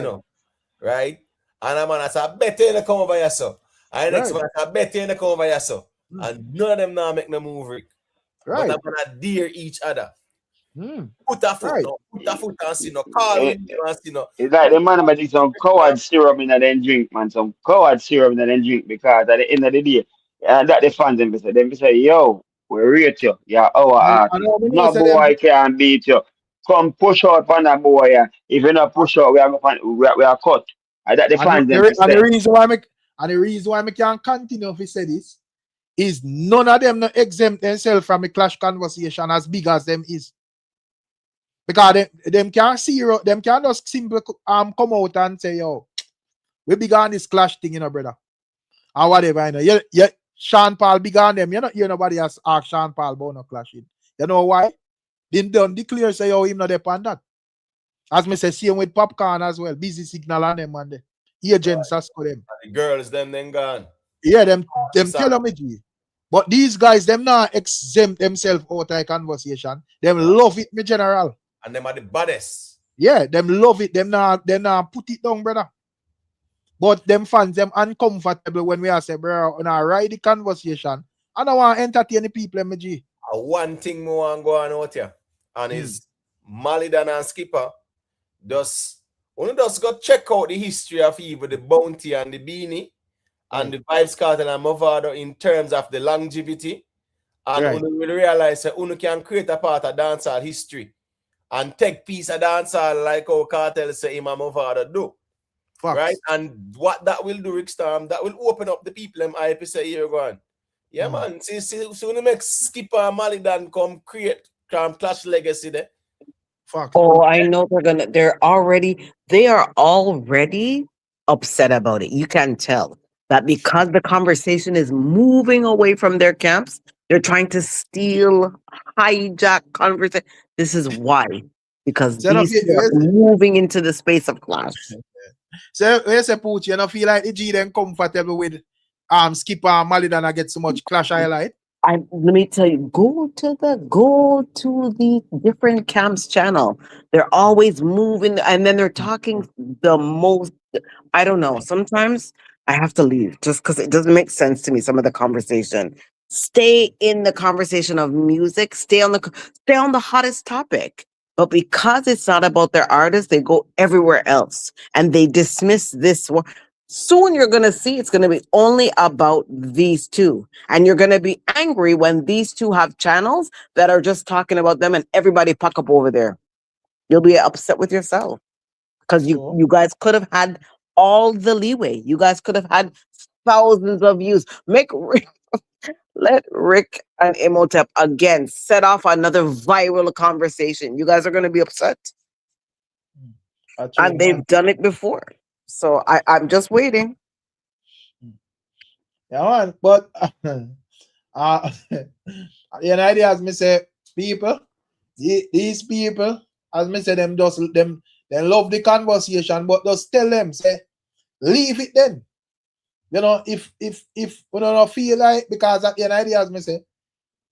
Speaker 4: right? And a man I better in the come over here, so. And next man I better in the come over here, so. And none of them now make no move, Rick.
Speaker 1: Right.
Speaker 4: But I'm gonna dare each other. Put a foot, put a foot and see, call him and see,
Speaker 8: It's like the man might take some coward syrup in and then drink, man. Some coward syrup in and then drink because at the end of the day, that the fans them say, yo, we rate you. Yeah, our artist. No boy can beat you. Come push out on that boy. Yeah. If you not push out, we are cut. And that the fans them say.
Speaker 1: And the reason why I can't continue to say this is none of them not exempt themselves from the clash conversation as big as them is. Because them can't see them can't just simply come out and say, yo, we big on this clash thing, brother. Or whatever, Yeah, Sean Paul big on them. You not hear nobody else ask Sean Paul about no clashing. You know why? They don't declare say, yo, him not depend that. As me say, same with Popcorn as well. Busy signal on them and the agents ask for them.
Speaker 4: The girls, them then gone.
Speaker 1: Yeah, them tell me, G. But these guys, them not exempt themselves out of the conversation. Them love it, me general.
Speaker 4: And them are the baddest.
Speaker 1: Yeah, them love it. Them not put it down, brother. But them fans, them uncomfortable when we are say, bro, when I ride the conversation, I don't want to entertain the people, MG.
Speaker 4: One thing more want to go on out here, and is Malie and Skippa just go check out the history of even the bounty and the beanie, and the Vybz Kartel and Mavado in terms of the longevity. And Uno will realize that Uno can create a part of dancehall history and take piece of dancehall like how Kartel say him and Mavado do.
Speaker 1: Facts.
Speaker 4: Right? And what that will do, Rick Storm, that will open up the people them hype say here going. Yeah, man. See, so we make Skippa and Malie then come create Clash Legacy there.
Speaker 1: Fuck.
Speaker 5: Oh, I know they are already upset about it. You can tell that because the conversation is moving away from their camps, they're trying to hijack conversation. This is why. Because these two are moving into the space of clash.
Speaker 1: So you say Pooch, you don't feel like the G then comfortable with Skippa and Malie than I get so much clash highlight?
Speaker 5: Let me tell you, go to the different camps channel. They're always moving, and then they're talking the most. I don't know. Sometimes I have to leave just because it doesn't make sense to me. Some of the conversation. Stay in the conversation of music. Stay on the hottest topic. But because it's not about their artists, they go everywhere else and they dismiss this one. Soon you're going to see it's going to be only about these two. And you're going to be angry when these two have channels that are just talking about them and everybody pack up over there. You'll be upset with yourself because you guys could have had all the leeway. You guys could have had thousands of views. Let Rick and Imhotep again set off another viral conversation. You guys are going to be upset. And they've done it before. So I'm just waiting.
Speaker 1: Yeah, man. But the idea, as me say, these people, as me say, they love the conversation, but just tell them, say, leave it then. You know, if you don't feel like, because at the end idea, as me say,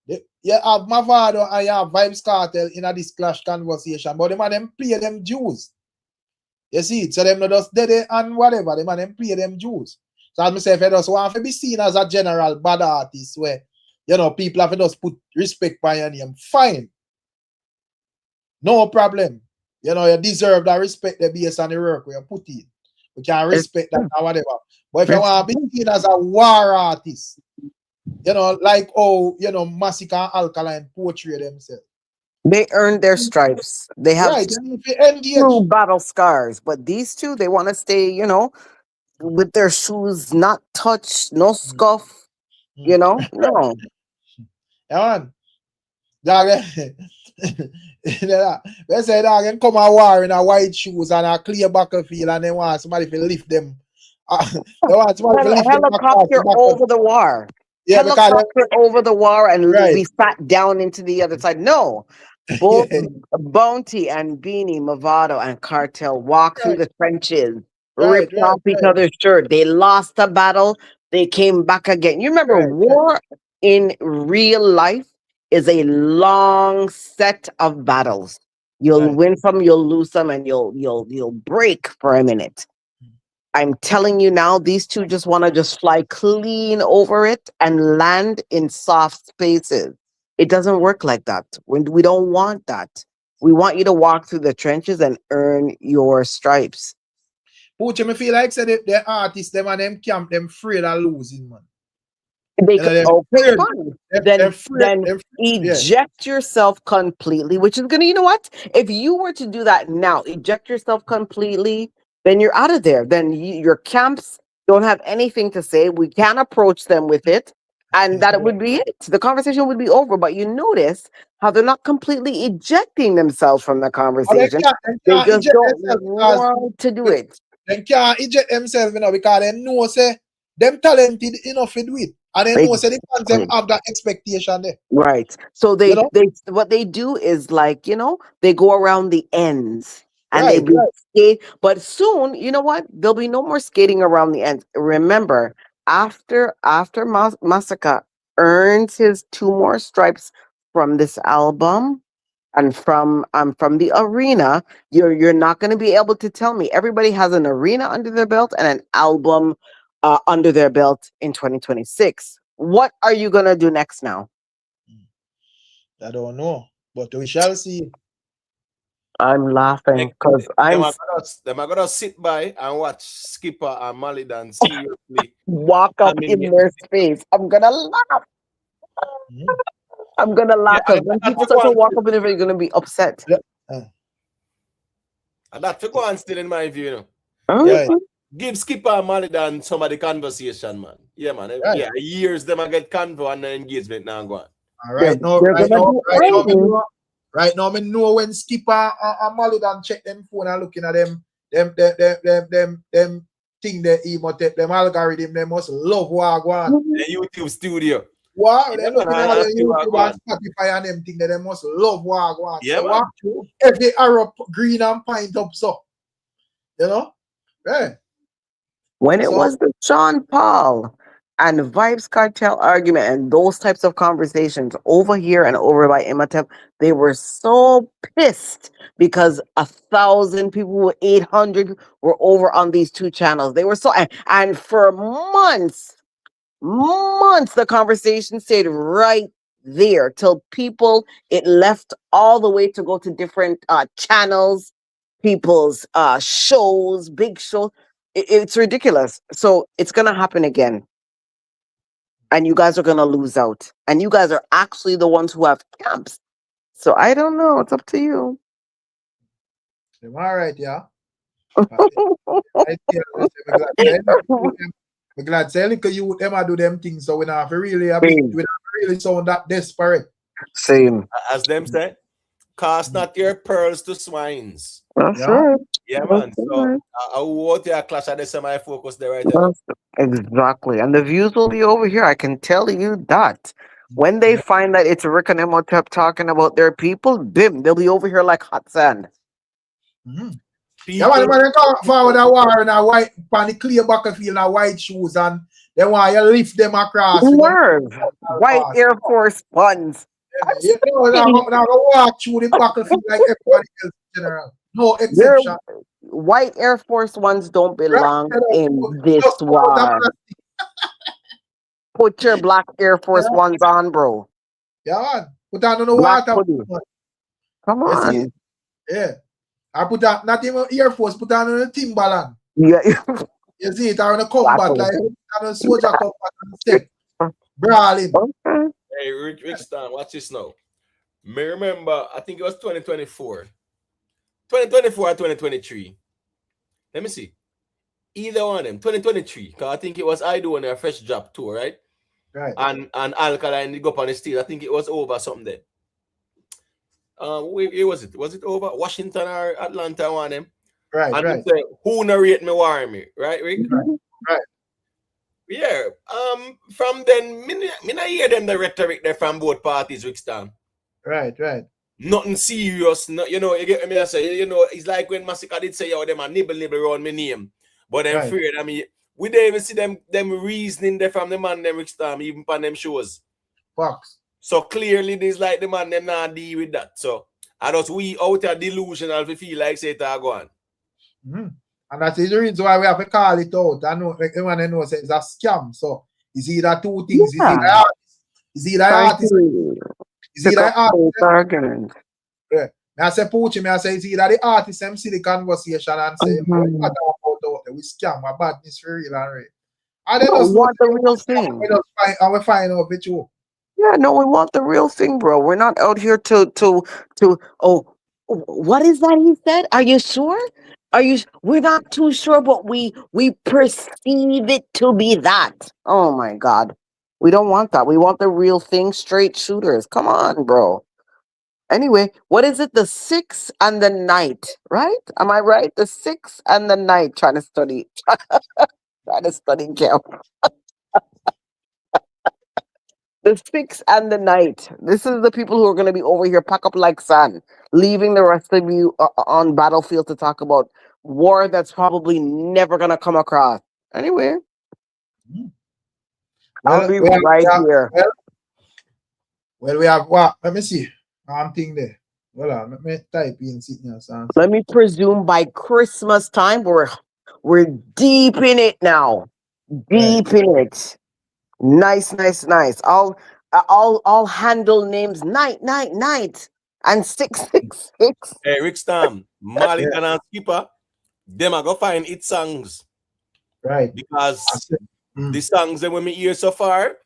Speaker 1: you have Mavado and you have Vybz Kartel in this clash conversation, but them play them Jews. You see it? So them not just dead and whatever, them play them Jews. So as me say, if you just want to be seen as a general bad artist where, people have to just put respect by your name, fine. No problem. You deserve that respect the based on the work where you put in. We can respect that or whatever. But if you want to be seen as a war artist, like Massacre and Alkaline portray themselves.
Speaker 5: They earned their stripes. They have true battle scars. But these two, they want to stay, with their shoes not touched, no scuff, no.
Speaker 1: Yeah, man. Dog, they say dog can come a war in a white shoes and a clear battlefield and they want somebody to lift them. They want somebody to lift
Speaker 5: helicopter over the war. Yeah, helicopter over the war and be sat down into the other side. No. Both Bounty and Beanie, Mavado and Kartel walk through the trenches, ripped off each other's shirt. They lost a battle. They came back again. You remember war in real life is a long set of battles. You'll win some, you'll lose some, and you'll break for a minute. I'm telling you now, these two just want to just fly clean over it and land in soft spaces. It doesn't work like that. We don't want that. We want you to walk through the trenches and earn your stripes.
Speaker 1: Pooch, me feel like said the artists, them and them camp, them afraid of losing, man.
Speaker 5: Then eject yourself completely, which is gonna, you know what? If you were to do that now, eject yourself completely, then you're out of there. Then your camps don't have anything to say. We can't approach them with it. And that would be it. The conversation would be over. But you notice how they're not completely ejecting themselves from the conversation. They just don't want to do it.
Speaker 1: They can't eject themselves, because they know say them talented enough to do it. And they know say the fans them have that expectation there.
Speaker 5: Right. So they what they do is like, they go around the ends. And they skate. But soon, you know what? There'll be no more skating around the ends. Remember, after Massacre earns his 2 more stripes from this album and from the arena, you're not going to be able to tell me. Everybody has an arena under their belt and an album under their belt in 2026. What are you going to do next now?
Speaker 1: I don't know, but we shall see.
Speaker 5: I'm laughing because I'm
Speaker 4: them are gonna sit by and watch Skippa and Malie dance seriously.
Speaker 5: walk up in their space. I'm gonna laugh. I'm gonna laugh because when people start to walk up in it, you're gonna be upset.
Speaker 4: And that to go on still in my view, you know.
Speaker 5: Mm-hmm.
Speaker 4: Give Skippa and Malie done some of the conversation, man. Yeah, man. Yeah, years them I get convo and the engagement now go on.
Speaker 1: All right, now, right now, I know when Skippa and Malie done check them phone and looking at them thing they emote, them algorithm, they must love Wagwan.
Speaker 4: The YouTube studio.
Speaker 1: Wow, they looking at the YouTube and Spotify and them thing that they must love Wagwan.
Speaker 4: Yeah,
Speaker 1: so every arrow green and pint up, so you know, yeah.
Speaker 5: When it was the Sean Paul and Vybz Kartel argument and those types of conversations over here and over by Imhotep, they were so pissed because 1,000 people, 800 were over on these two channels. They were so, and for months, the conversation stayed right there till people, it left all the way to go to different channels, people's shows, big shows. It's ridiculous. So it's gonna happen again. And you guys are gonna lose out. And you guys are actually the ones who have camps. So I don't know. It's up to you.
Speaker 1: All right, yeah. I'm glad to say because you them do them things, so we not really sound that desperate.
Speaker 5: Same.
Speaker 4: As them say, cast not your pearls to swines.
Speaker 5: That's right.
Speaker 4: Yeah, man. So I want to clash at the semi-focus there right there.
Speaker 5: Exactly. And the views will be over here. I can tell you that. When they find that it's Rick and Imhotep talking about their people, bim, they'll be over here like hot sand.
Speaker 1: Yeah, man, they come forward a war in a white, on the clear battlefield in a white shoes, and they want you lift them across.
Speaker 5: White Air Force Ones.
Speaker 1: You know, now walk through the battlefield like everybody else in general. No exception.
Speaker 5: White Air Force Ones don't belong in this war. Put your black Air Force Ones on, bro.
Speaker 1: Yeah, man. Put on the water.
Speaker 5: Come on.
Speaker 1: Yeah. I put on, not even Air Force, put on the Timberland.
Speaker 5: Yeah.
Speaker 1: You see it on the combat, like on a soldier combat on the step. Brawling.
Speaker 4: Hey, Rick Stan, watch this now. Me remember, I think it was 2024. 2024 or 2023. Let me see. Either one of them. 2023. Because I think it was I doing a fresh drop tour, right?
Speaker 1: Right.
Speaker 4: And Alkaline did go up on the stage. I think it was over something there. Where was it? Was it over Washington or Atlanta? One of them.
Speaker 1: Right.
Speaker 4: And
Speaker 1: right.
Speaker 4: Say, who narrate me war me? Right, Rick?
Speaker 1: Right.
Speaker 4: Yeah. From then, me not hear them the rhetoric there from both parties, Rick Stan.
Speaker 1: Right.
Speaker 4: Nothing serious, not, you know, you get me. I say, you know, it's like when Massacre did say, yo, them a nibble around my name. But I'm afraid, I mean, we don't even see them reasoning there from the man, them Rick Stan, even on them shows.
Speaker 1: Fox.
Speaker 4: So clearly, there's like the man, them not deal with that. So, I just we out there delusional if we feel like say it go on.
Speaker 1: And that's the reason why we have to call it out. I know everyone knows it's a scam. So it's either two things.
Speaker 5: Yeah.
Speaker 1: It's either artist. It's either artist. Yeah. I say Poochie, I say it's either the artist them see the conversation and say, what about out there? We scam my badness for real and real. And then
Speaker 5: we want the real thing.
Speaker 1: We find out the truth.
Speaker 5: Yeah, no, we want the real thing, bro. We're not out here to what is that he said? Are you sure? We're not too sure, but we perceive it to be that. Oh my God. We don't want that. We want the real thing, straight shooters. Come on, bro. Anyway, what is it? The 6 and the night, right? Am I right? The 6 and the night trying to study camp. The 6 and the night. This is the people who are going to be over here, pack up like sand, leaving the rest of you on battlefield to talk about war that's probably never going to come across. Anyway, I'll be here.
Speaker 1: Well, we have what? Let me see. I'm thinking there. Well, let me type in sitting.
Speaker 5: Let me presume by Christmas time we're deep in it now. Deep in it. Nice. I'll handle names night. and 666.
Speaker 4: Hey, Rick Stam, Malie and Skippa, them are gonna find it songs.
Speaker 1: Right.
Speaker 4: Because the songs that when me hear so far,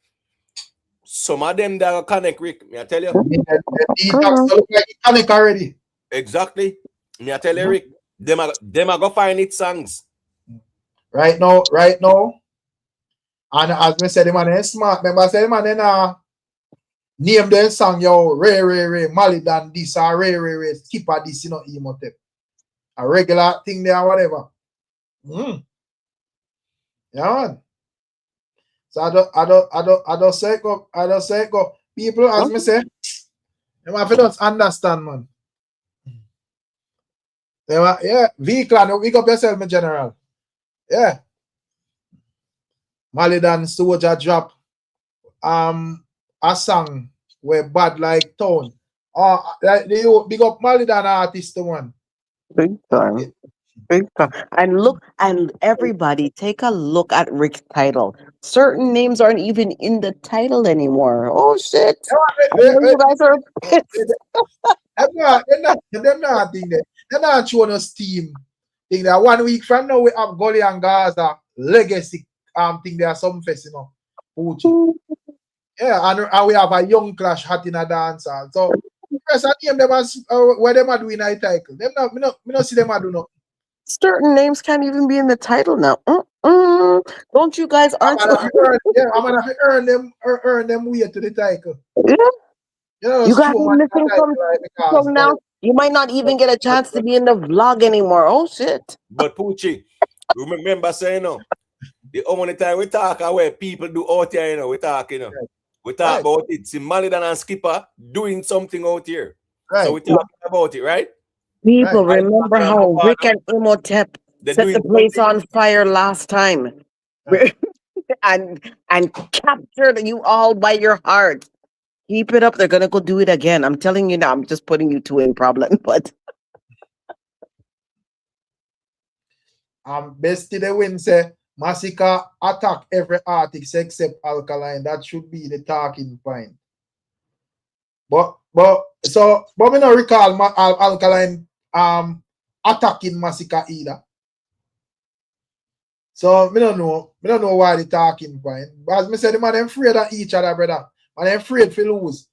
Speaker 4: some of them that connect, Rick. Me I tell you.
Speaker 1: The look like it connect already.
Speaker 4: Exactly. Me I tell you, Rick. Them are gonna find it songs.
Speaker 1: Right now. And as me said, the man is smart. Remember I said the man name their song, yo, Ray, Malie than this, or Ray, Skippa this, you know, emote. A regular thing there, whatever. Yeah, man. So I don't say go. People, as me say, them have to just understand, man. Yeah, V-Clan, wake up yourself, my general. Yeah. Malie than Soldier drop a song where bad like tone. Like they big up Malie than artist one.
Speaker 5: Big time. And look, and everybody take a look at Rick's title. Certain names aren't even in the title anymore. Oh shit. You guys are pissed.
Speaker 1: They're not thing there. They're not showing us team. Think that 1 week from now we have Gully and Gaza legacy thing there some fest, you know. Pucci. Yeah, and we have a young clash hot in a dancer. So first I name them as where them are doing a title. Them not, me not see them are do nothing.
Speaker 5: Certain names can't even be in the title now. Don't you guys
Speaker 1: I'm gonna have to earn them way to the title.
Speaker 5: Yeah.
Speaker 1: You
Speaker 5: got me missing from now. You might not even get a chance to be in the vlog anymore. Oh shit.
Speaker 4: But Pucci, remember saying the only time we talk where people do out here, you know, we talk, you know. Right. We talk about it. See Malie and Skippa doing something out here. Right. So we talking about it, right?
Speaker 5: People remember how Rick and Imhotep set the place on fire last time. Right. and captured you all by your heart. Keep it up. They're gonna go do it again. I'm telling you now. I'm just putting you two in problem, but
Speaker 1: best to the win say Massacre attack every artist except Alkaline. That should be the talking point. But me not recall Alkaline attacking Massacre either. So me don't know why the talking point. But as me said, the man them afraid of each other, brother. And them afraid to lose.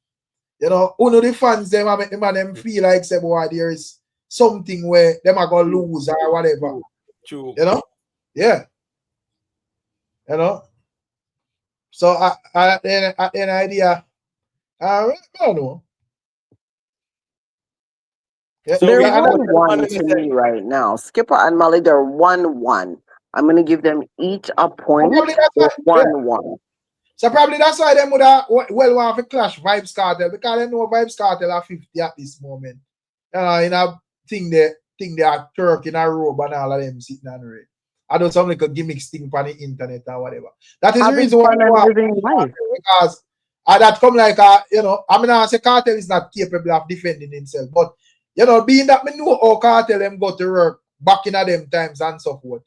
Speaker 1: You know, the fans them make the man them feel like say boy there is something where them are gonna lose or whatever.
Speaker 4: True.
Speaker 1: You know? Yeah. You know? So an idea. I don't know.
Speaker 5: Yeah, so they're 1-1 to me right now. Skippa and Malie, they're 1-1. I'm gonna give them each a point. 1-1.
Speaker 1: So probably that's why them would have want to clash Vybz Kartel, because they know Vybz Kartel are 50 at this moment. In a thing they are Turk in a robe and all of them sitting on the I don't sound like a gimmicks thing on the internet or whatever. That is the reason why because that come like I mean I say Kartel is not capable of defending himself, but being that me know how Kartel them go to work back in them times and so forth.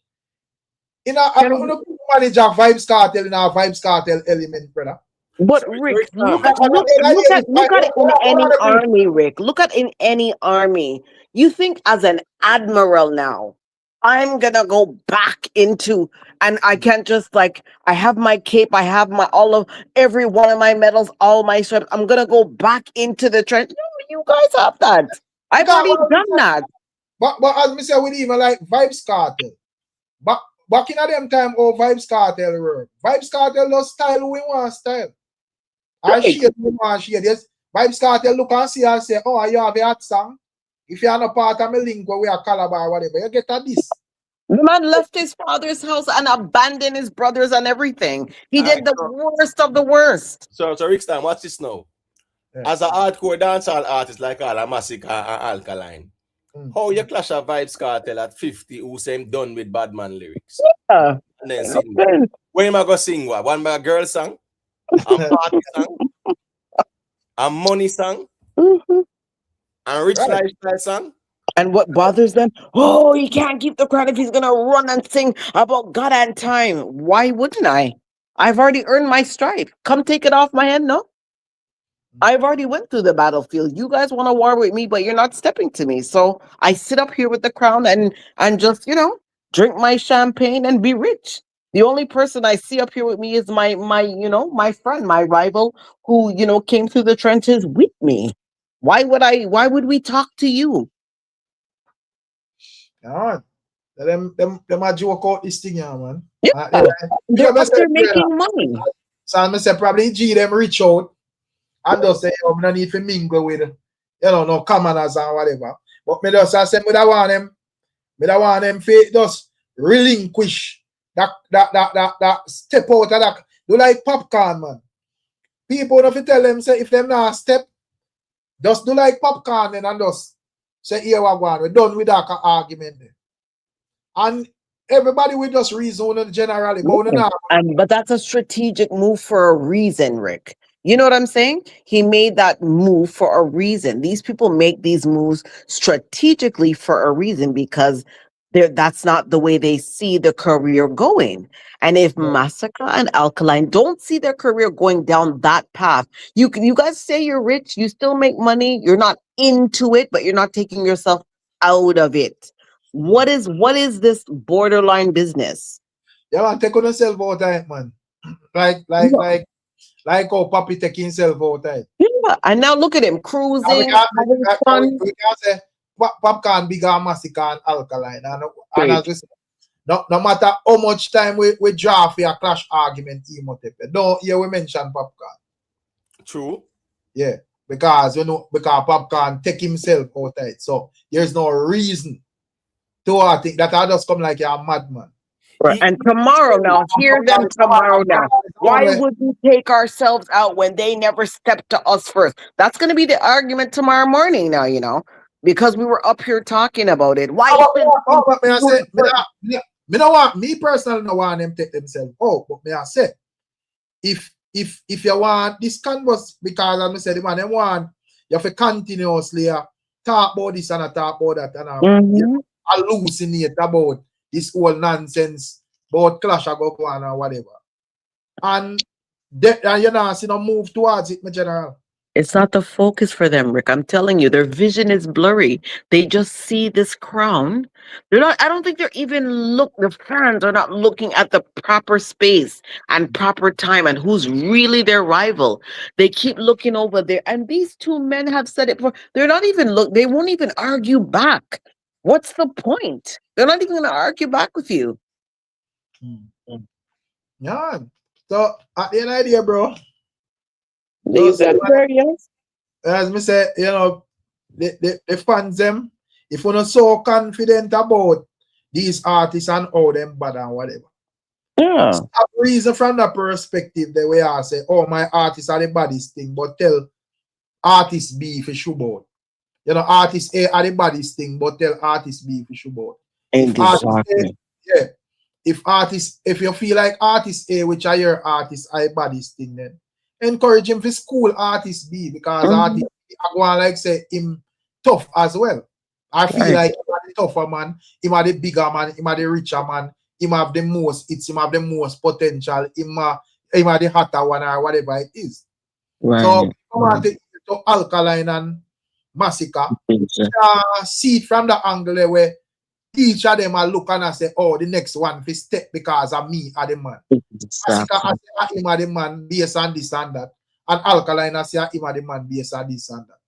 Speaker 1: I don't know manage a Vybz Kartel in a Vybz Kartel element, brother.
Speaker 5: But Rick, look at it in any army, Rick. Look at in any army. You think as an admiral now, I'm gonna go back into, and I can't just like, I have my cape, I have my every one of my medals, all my stripes. I'm gonna go back into the trench. No, you guys have that. I've already done that.
Speaker 1: But as me say, we even like Vybz Kartel. But back in them time, Vybz Kartel were. Vybz Kartel does style we want style. I share we want share. Yes, Vybz Kartel look and see and say, oh, you have a hot song. If you are not part of my link where we are Calabar or whatever, you get at this.
Speaker 5: The man left his father's house and abandoned his brothers and everything. He did the worst of the worst.
Speaker 4: So Rick Stam, watch this now. Yeah. As a hardcore dancehall artist like Massacre and Alkaline, how you clash a Vybz Kartel at 50 who say him done with bad man lyrics?
Speaker 5: Yeah.
Speaker 4: And then sing. When am I gonna sing what? One by a girl song? A party song? A money song? And rich lifestyle song?
Speaker 5: And what bothers them? Oh, he can't keep the crowd if he's gonna run and sing about God and time. Why wouldn't I? I've already earned my stripe. Come take it off my head, no? I've already went through the battlefield. You guys want to war with me, but you're not stepping to me. So I sit up here with the crown and just, drink my champagne and be rich. The only person I see up here with me is my my friend, my rival, who, came through the trenches with me. Why would we talk to you?
Speaker 1: Yeah, them a joke out this thing, yeah, man.
Speaker 5: Yeah. They're up there making money.
Speaker 1: So I say probably G them reach out and just say, oh, I don't need to mingle with, no commoners and whatever. But me just say, me da want them just relinquish that step out of that. Do like popcorn, man. People don't tell them, say, if them not step, just do like popcorn and just say, here we go, we're done with that argument. And everybody will just reason generally.
Speaker 5: But that's a strategic move for a reason, Rick. You know what I'm saying? He made that move for a reason. These people make these moves strategically for a reason because that's not the way they see the career going. And if Massacre and Alkaline don't see their career going down that path, you guys say you're rich, you still make money, you're not into it, but you're not taking yourself out of it. What is this borderline business?
Speaker 1: Yeah, man, take on yourself out of it, man. Like how Papi taking himself out of it.
Speaker 5: Yeah, and now look at him cruising.
Speaker 1: We can say Popcorn bigger Massacre and Alkaline. And as we say, no matter how much time we draw for a clash argument, don't hear we mention Popcorn.
Speaker 4: True.
Speaker 1: Yeah, because Popcorn take himself out of it. So there's no reason to think that I just come like you're a madman.
Speaker 5: Right. And tomorrow now, hear them tomorrow now. Why would we take ourselves out when they never stepped to us first? That's going to be the argument tomorrow morning now, because we were up here talking about it. Why?
Speaker 1: Me personally don't want them take themselves out, but me I say, if you want this canvas, because as I said, them want you have to continuously talk about this and talk about that and hallucinate about this whole nonsense about clash go on or whatever. And see no move towards it, my general.
Speaker 5: It's not the focus for them, Rick. I'm telling you, their vision is blurry. They just see this crown. I don't think the fans are not looking at the proper space and proper time and who's really their rival. They keep looking over there. And these two men have said it before. They won't even argue back. What's the point? They're not even going to argue back with you.
Speaker 1: Yeah. So at the end of the day, bro. As me say, the fans them, if you're not so confident about these artists and how them bad and whatever.
Speaker 5: Yeah.
Speaker 1: Stop reason from that perspective the way I say, oh, my artists are the baddest thing, but tell artist B if you shoot about. Artist A are the baddest thing, but tell artist B if you shoot about. If you feel like artist A, which are your artist, are the baddest thing, then encourage him to school artist B, because artist B, I want like say him tough as well. I feel like him are the tougher man, him are the bigger man, him are the richer man, him have the most, him have the most potential, him are the hotter one or whatever it is.
Speaker 5: Right.
Speaker 1: So come on to Alkaline and Massacre. See it from the angle where each of them are looking and say, oh, the next one will step because of me are the man. Massacre I say him are the man based on this and that. And Alkaline I say him are the man based on this and that.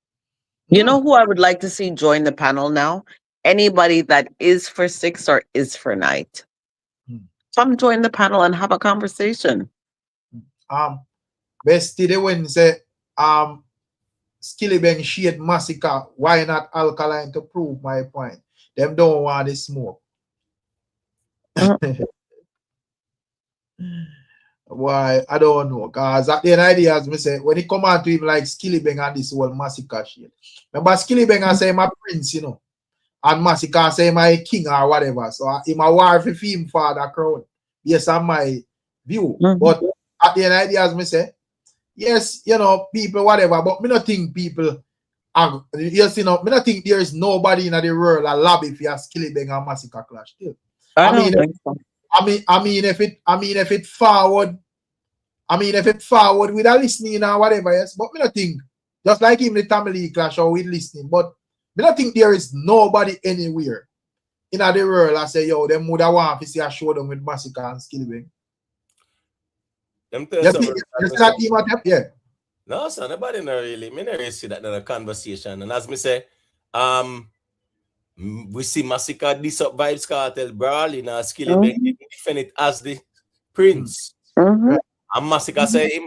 Speaker 5: You know who I would like to see join the panel now? Anybody that is for 6 or is for night. Come join the panel and have a conversation.
Speaker 1: Best today when say Skilly Bang shade Massacre, why not Alkaline to prove my point? Them don't want the smoke. Why? I don't know. Because at the end of the day, as me say, when it come out to him like Skilly Bang and this whole Massacre shit. Remember Skilly Bang I say my prince, and Massacre say my king or whatever. So him a war for him father crown. Yes, on my view. But at the end of the day, as me say, yes, people, whatever, but me not think people yes, me not think there is nobody in the world a lobby for a Skilly Bang and Massacre clash still. I mean if it forward with a listening or whatever, yes, but me not think Just like him, the Tamale clash or we listening. But I don't think there is nobody anywhere in the world I say, yo, them would have want to see a show them with Massacre and Skillibeng.
Speaker 4: Them tell something.
Speaker 1: Yeah.
Speaker 4: No, son, nobody not really. Me not really see that in a conversation. And as me say, we see Massacre this up Vybz Kartel brawling and Skillibeng defend it as the prince. And Massacre say him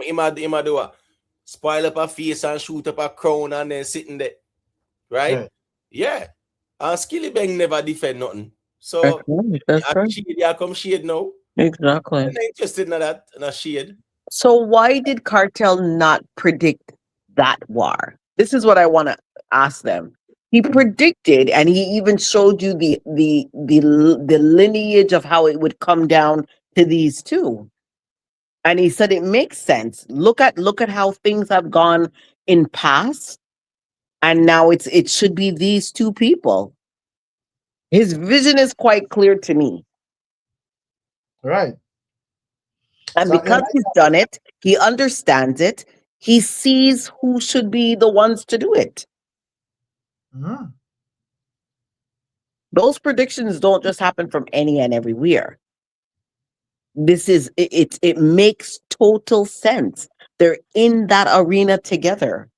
Speaker 4: do what? Spoil up a face and shoot up a crown and then sitting there. Right? Yeah. And Skillibeng never defend nothing. So
Speaker 5: that's right.
Speaker 4: Shade, come shade now.
Speaker 5: Exactly.
Speaker 4: I'm not interested in that, in a shade.
Speaker 5: So why did Kartel not predict that war? This is what I want to ask them. He predicted, and he even showed you the lineage of how it would come down to these two. And he said it makes sense. Look at how things have gone in past, and now it should be these two people. His vision is quite clear to me.
Speaker 1: Right.
Speaker 5: And because he's done it, he understands it, he sees who should be the ones to do it. Those predictions don't just happen from any and everywhere. This is it makes total sense. They're in that arena together.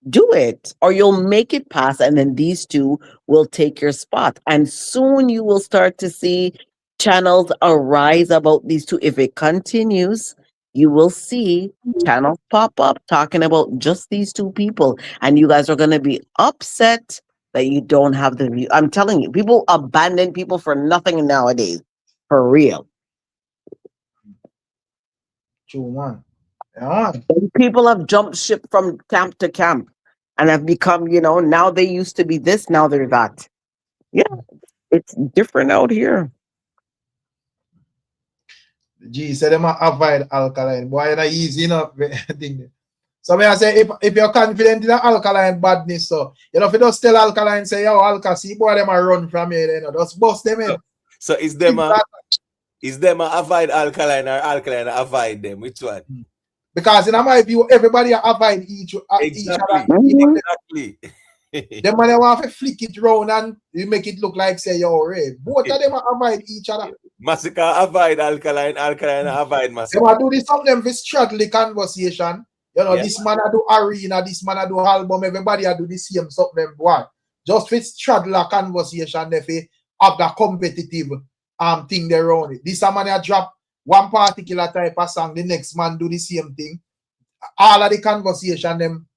Speaker 5: Do it, or you'll make it pass, and then these two will take your spot. And soon you will start to see channels arise about these two. If it continues, you will see channels pop up talking about just these two people, and you guys are going to be upset that you don't have the view. I'm telling you, people abandon people for nothing nowadays, for real.
Speaker 1: True, man. Yeah.
Speaker 5: People have jumped ship from camp to camp and have become, now they used to be this, now they're that. Yeah, it's different out here.
Speaker 1: Gee, say them avoid alkaline. Boy, it's easy enough. So I say, if you're confident in the alkaline badness, so if you just tell alkaline, say, yo, alka, see, boy, them a run from here, just bust them in.
Speaker 4: So is them avoid alkaline or alkaline avoid them? Which one?
Speaker 1: Because in my view, everybody avoid each other.
Speaker 4: Exactly.
Speaker 1: Them man want to flick it round and you make it look like say you're red. Both of them avoid each other.
Speaker 4: Massacre avoid alkaline avoid Massacre.
Speaker 1: They do this something for straddle the conversation. This man do arena, this man do album, everybody do the same something. What? Just with straddle a conversation, they have the competitive thing there around it. This man drop one particular type of song, the next man do the same thing. All of the conversation them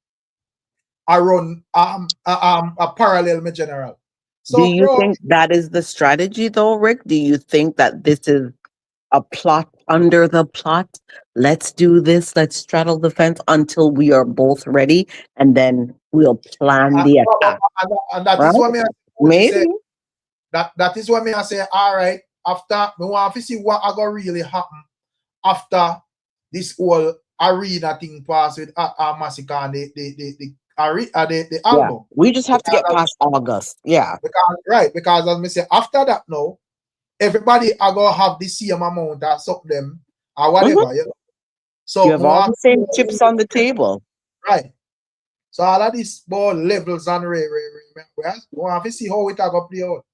Speaker 1: are run a parallel in general. So
Speaker 5: do you think that is the strategy though, Rick? Do you think that this is a plot under the plot? Let's do this, let's straddle the fence until we are both ready, and then we'll plan the attack.
Speaker 1: And that is what
Speaker 5: maybe
Speaker 1: that is what I say, all right, after we want to see what are going to really happen after this whole arena thing pass with Massacre and the album.
Speaker 5: Yeah, we just have to get past August. Yeah.
Speaker 1: Because as I say, after that now, everybody are going to have the same amount of something or whatever. So
Speaker 5: you have all the same chips on the table.
Speaker 1: Right. So all of these ball levels and we have to see how it are going to play out.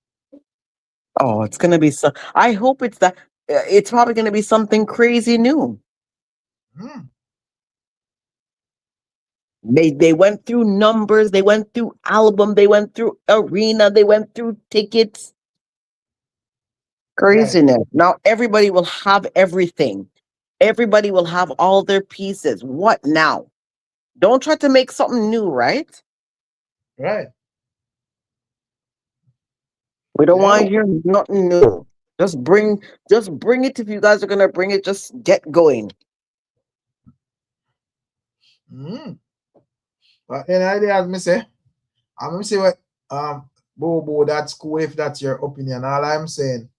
Speaker 5: Oh, it's going to be so. I hope it's that. It's probably going to be something crazy new. They went through numbers, they went through album, they went through arena, they went through tickets. Craziness. Right. Now everybody will have everything. Everybody will have all their pieces. What now? Don't try to make something new, right?
Speaker 1: Right.
Speaker 5: We don't want to hear nothing new. Just bring it. If you guys are gonna bring it, just get going.
Speaker 1: But any idea, as me say, I'm gonna say what Bobo, that's cool if that's your opinion. All I'm saying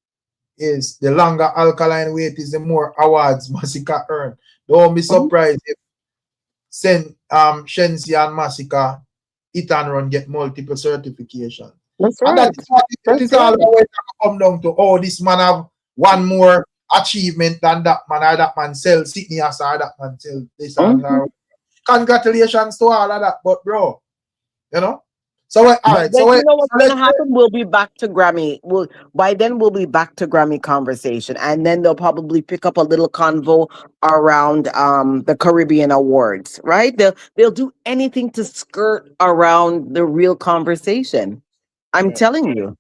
Speaker 1: is the longer alkaline wait is the more awards Massacre earn. Don't be surprised if Shensi and Massacre hit and run get multiple certifications.
Speaker 5: That's right.
Speaker 1: And that is all the way to come down to, oh, this man have one more achievement than that man, or that man sell Sydney or that man sell this and that. congratulations to all of that. But bro, you know. So all right.
Speaker 5: Then
Speaker 1: So
Speaker 5: you know what's gonna happen? We'll be back to Grammy. By then we'll be back to Grammy conversation, and then they'll probably pick up a little convo around the Caribbean Awards, right? They'll do anything to skirt around the real conversation. I'm telling you.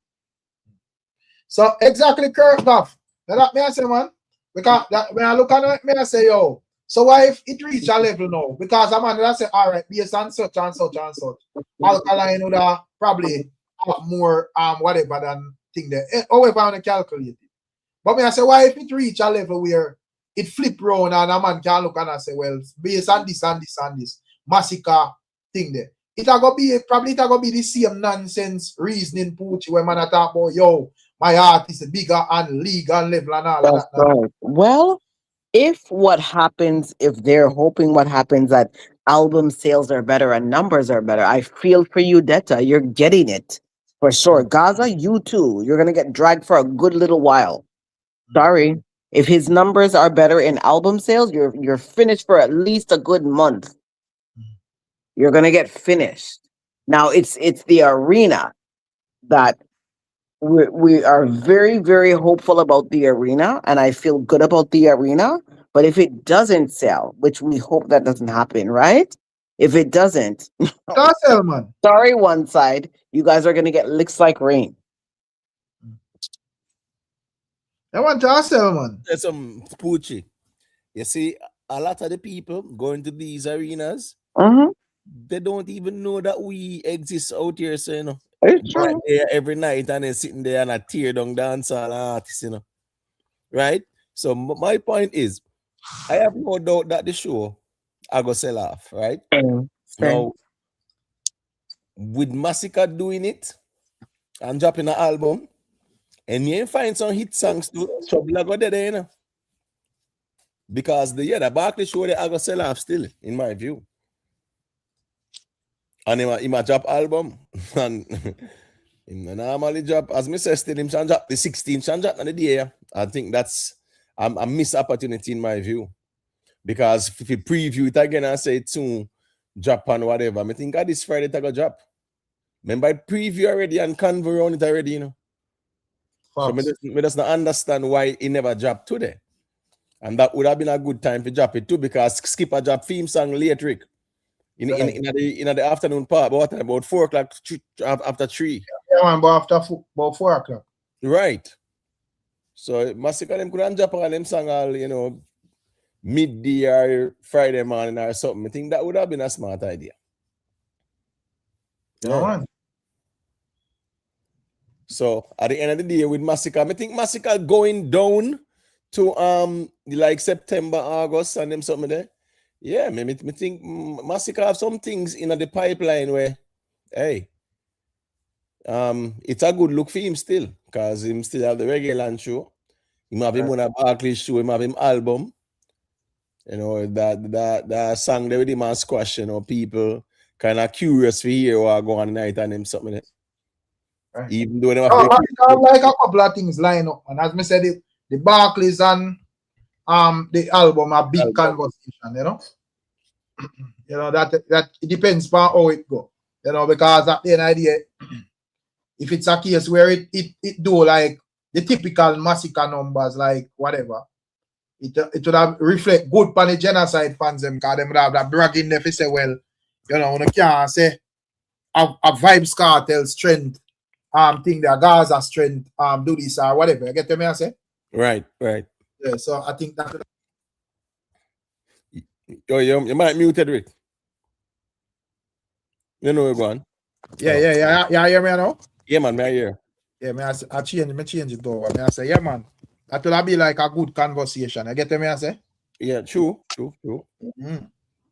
Speaker 1: So exactly, Kurt Buff. That me I say, man. Because when I look at it, me I say, yo. So why if it reach a level now? Because a man that say, all right, based on such and such and such, alkaline would probably have more whatever than thing there. However, I calculate it. But me I say, why if it reach a level where it flip round and a man can look and I say, well, based on this and this and this massacre thing there. It'll go be the same nonsense reasoning pooch when man talk about yo, my art is bigger and legal level and all
Speaker 5: That's
Speaker 1: of that.
Speaker 5: right. Well, if they're hoping what happens that album sales are better and numbers are better, I feel for you, Detta. You're getting it for sure. Gaza, you too. You're gonna get dragged for a good little while. Sorry. If his numbers are better in album sales, you're finished for at least a good month. You're gonna get finished. Now it's the arena that we are very, very hopeful about the arena, and I feel good about the arena. But if it doesn't sell, which we hope that doesn't happen, right? If it doesn't,
Speaker 1: sell, man.
Speaker 5: Sorry, one side, you guys are gonna get licks like rain.
Speaker 1: I want to sell, man.
Speaker 4: There's some poochie. You see, a lot of the people going to these arenas, they don't even know that we exist out here, so you know.
Speaker 5: It's true.
Speaker 4: Right there every night and they're sitting there and a tear down dancehall artists, you know. Right? So my point is, I have no doubt that the show I go sell off, right? Now, with Massacre doing it and dropping an album, and you find some hit songs too, trouble I go there, you know. Because the Barkley show they I go sell off still, in my view. And he might drop album and him normally drop, as me say, still him can drop the 16th can drop on the day. I think that's a missed opportunity in my view. Because if you preview it again and say it soon, drop on whatever, I think this Friday I go drop. Remember I preview already and convert on it already, you know. So me just not understand why it never dropped today. And that would have been a good time to drop it too, because Skippa drop theme song late, Rick. In the afternoon part, about 4 o'clock after 3.
Speaker 1: Yeah, man, but after about 4 o'clock.
Speaker 4: Right. So Massacre them couldn't drop all them song all, you know, midday or Friday morning or something. I think that would have been a smart idea.
Speaker 1: Yeah.
Speaker 4: So at the end of the day with Massacre, I think Massacre going down to like September, August and them something there. Yeah, me think Massacre have some things in the pipeline where, hey, it's a good look for him still, because him still have the regular show. He have him on a Barclays show, him have him album. You know, that song there with him and Squash, you know, people kind of curious to hear what go on tonight and him something there. Right. Even though they have
Speaker 1: like a couple of things line up, and as I said, the Barclays and the album a big conversation, you know. You know that it depends on how it go, you know, because at the end of the day, if it's a case where it do like the typical Massacre numbers, like whatever, it would have reflect good on the genocide fans them, because them would have that bragging if they say, well, you know, you can't say a Vybz Kartel strength thing that Gaza strength do this or whatever. You get me I say?
Speaker 4: Right.
Speaker 1: Yeah, so I think that
Speaker 4: you might muted, Rick. You know we're going.
Speaker 1: Yeah, hear me now?
Speaker 4: Yeah, man, I hear.
Speaker 1: Yeah, I change it over. I say, yeah, man. That will be like a good conversation. You get me I say?
Speaker 4: Yeah, true.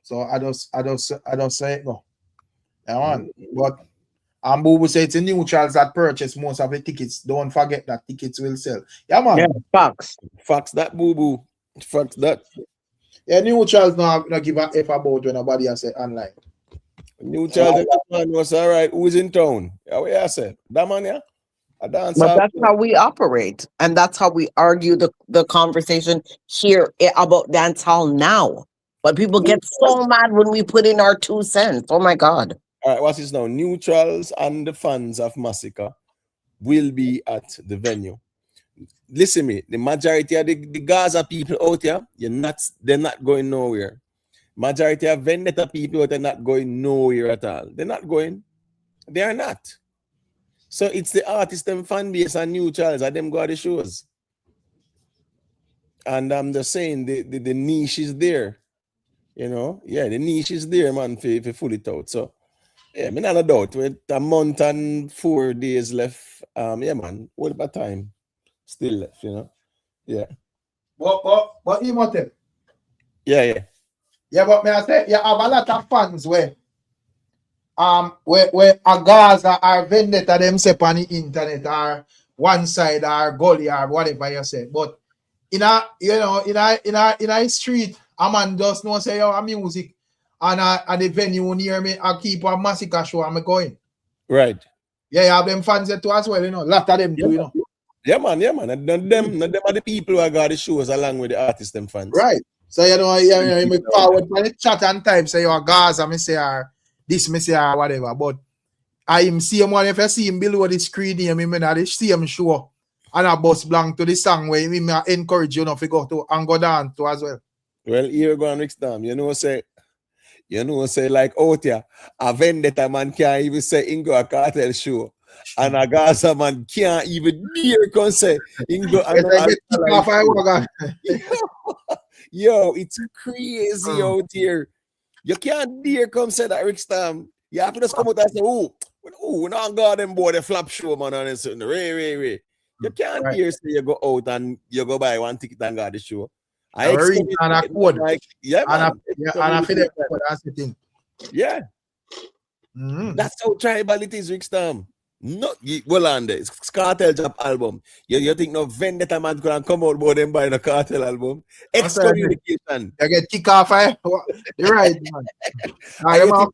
Speaker 1: So I just say it go. Yeah, man. But Boo say it's a neutrals that purchase most of the tickets. Don't forget that tickets will sell. Yeah, man.
Speaker 5: Yeah,
Speaker 4: facts that boo. Facts that.
Speaker 1: Yeah, neutrals not give a F about when nobody has it online.
Speaker 4: Neutrals man was all right. Who's in town? Yeah, what I said. That man, yeah.
Speaker 5: But that's how we operate, and that's how we argue the conversation here about dancehall now. But people get so mad when we put in our 2 cents. Oh my God.
Speaker 4: All right, what's this now? Neutrals and the fans of Massacre will be at the venue. Listen me, the majority of the Gaza people out here, they're not going nowhere. Majority of Vendetta people out there not going nowhere at all. They're not going. They are not. So it's the artist and fan base and neutrals and them go to the shows. And I'm just saying the niche is there. You know, yeah, the niche is there, man, if you pull it out. So yeah, me not a doubt. With a month and 4 days left. Yeah, man, what about time? Still left, you know. Yeah.
Speaker 1: But Imhotep.
Speaker 4: Yeah.
Speaker 1: Yeah, but may I say, you have a lot of fans where a Gaza or Vendetta themselves on the internet or one side or gully or whatever you say. But in a street, a man just know say a music and the venue near me, I keep a Massacre show I'm going.
Speaker 4: Right.
Speaker 1: Yeah, you have them fans there too as well, you know. A lot of them too, you know.
Speaker 4: Yeah, man. And them are the people who got the shows along with the artists and fans.
Speaker 1: Right. So you know, you make forward for the chat and type say you're Gaza, me say or this, me say or whatever. But I am see him one if I see him below the screen here, me not the same show and a bus blank to the song where me encourage you enough to go to and go down to as well.
Speaker 4: Well, here go on next time. You know, say like out here, a Vendetta man can't even say Ingo a Kartel show. And a Gaza man can't even dare come say Ingo Yo, it's crazy out here. You can't dare come say that Rick Stam. You have to just come out and say, we not got them boy the flap show, man, and it's Ray. You can't dare say you go out and you go buy one ticket and got the show. I expect
Speaker 1: and a code.
Speaker 4: Like, yeah, man.
Speaker 1: And I feel that's the thing.
Speaker 4: Yeah. That's how tribal it is, Rick Stam. No, well on there. It's Kartel drop album. You think no Vendetta man could come out about them buying a Kartel album? Excommunication.
Speaker 1: You get kick off, You're right, man. I am a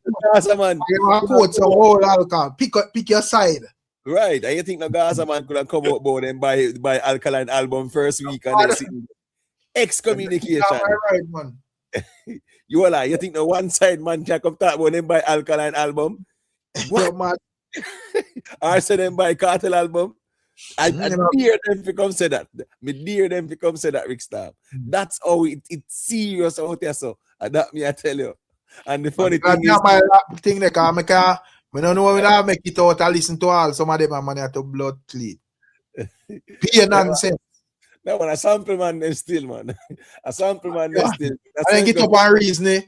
Speaker 1: quote some whole alcohol. Pick your side.
Speaker 4: Right. And you think no Gaza man could come out about them buy Alkaline album first week and then see excommunication.
Speaker 1: Right, man.
Speaker 4: You think no one side man can come talk about them buy Alkaline album? What man? I said them buy Kartel album. I dare them to come say that. Me dare them to come say that, Rick Stam. That's how it's serious out there. So that me I tell you. And the funny thing is,
Speaker 1: we don't know when I make it out. I listen to all some of them and money to blood clean. Pure nonsense.
Speaker 4: No, man, a sample man them still, man. A sample man them still.
Speaker 1: I didn't get up on reason.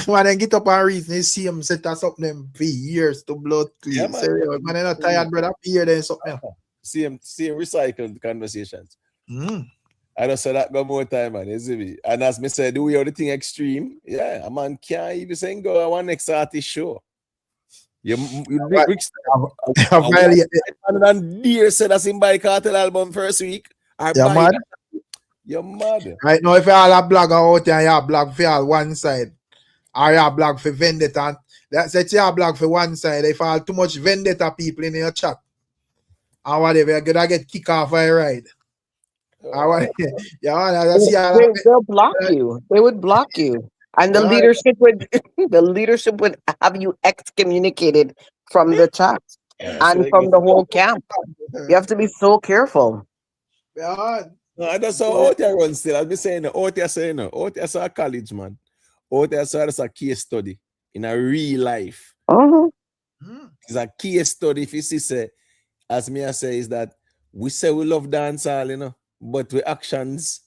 Speaker 1: When I get up and reason, see him set us up them for years to blood clean. Yeah, man. Serious. Man, I'm not tired, brother. Here then something.
Speaker 4: See him recycled conversations. I just said that go more time, man. And as me said, do we have the thing extreme? Yeah, a man can't even say go on one next artist show. You and dear said that's him buy Kartel album first week. You're mad.
Speaker 1: Right now, if you all a blogger out there, you have blog for all one side. Or you blog for Vendetta. That's it, you blog for one side. If all too much Vendetta people in your chat, or whatever, you're gonna get kicked off a ride.
Speaker 5: They'll block you. They would block you. And the leadership would have you excommunicated from the chat and from the whole camp. You have to be so careful.
Speaker 1: Yeah.
Speaker 4: No, that's how Otia runs still. I'll be saying Otia saw a college, man. Otia saw a case study in a real life. It's a case study. If you see, say, as me I say, is that we say we love dancehall, you know, but our actions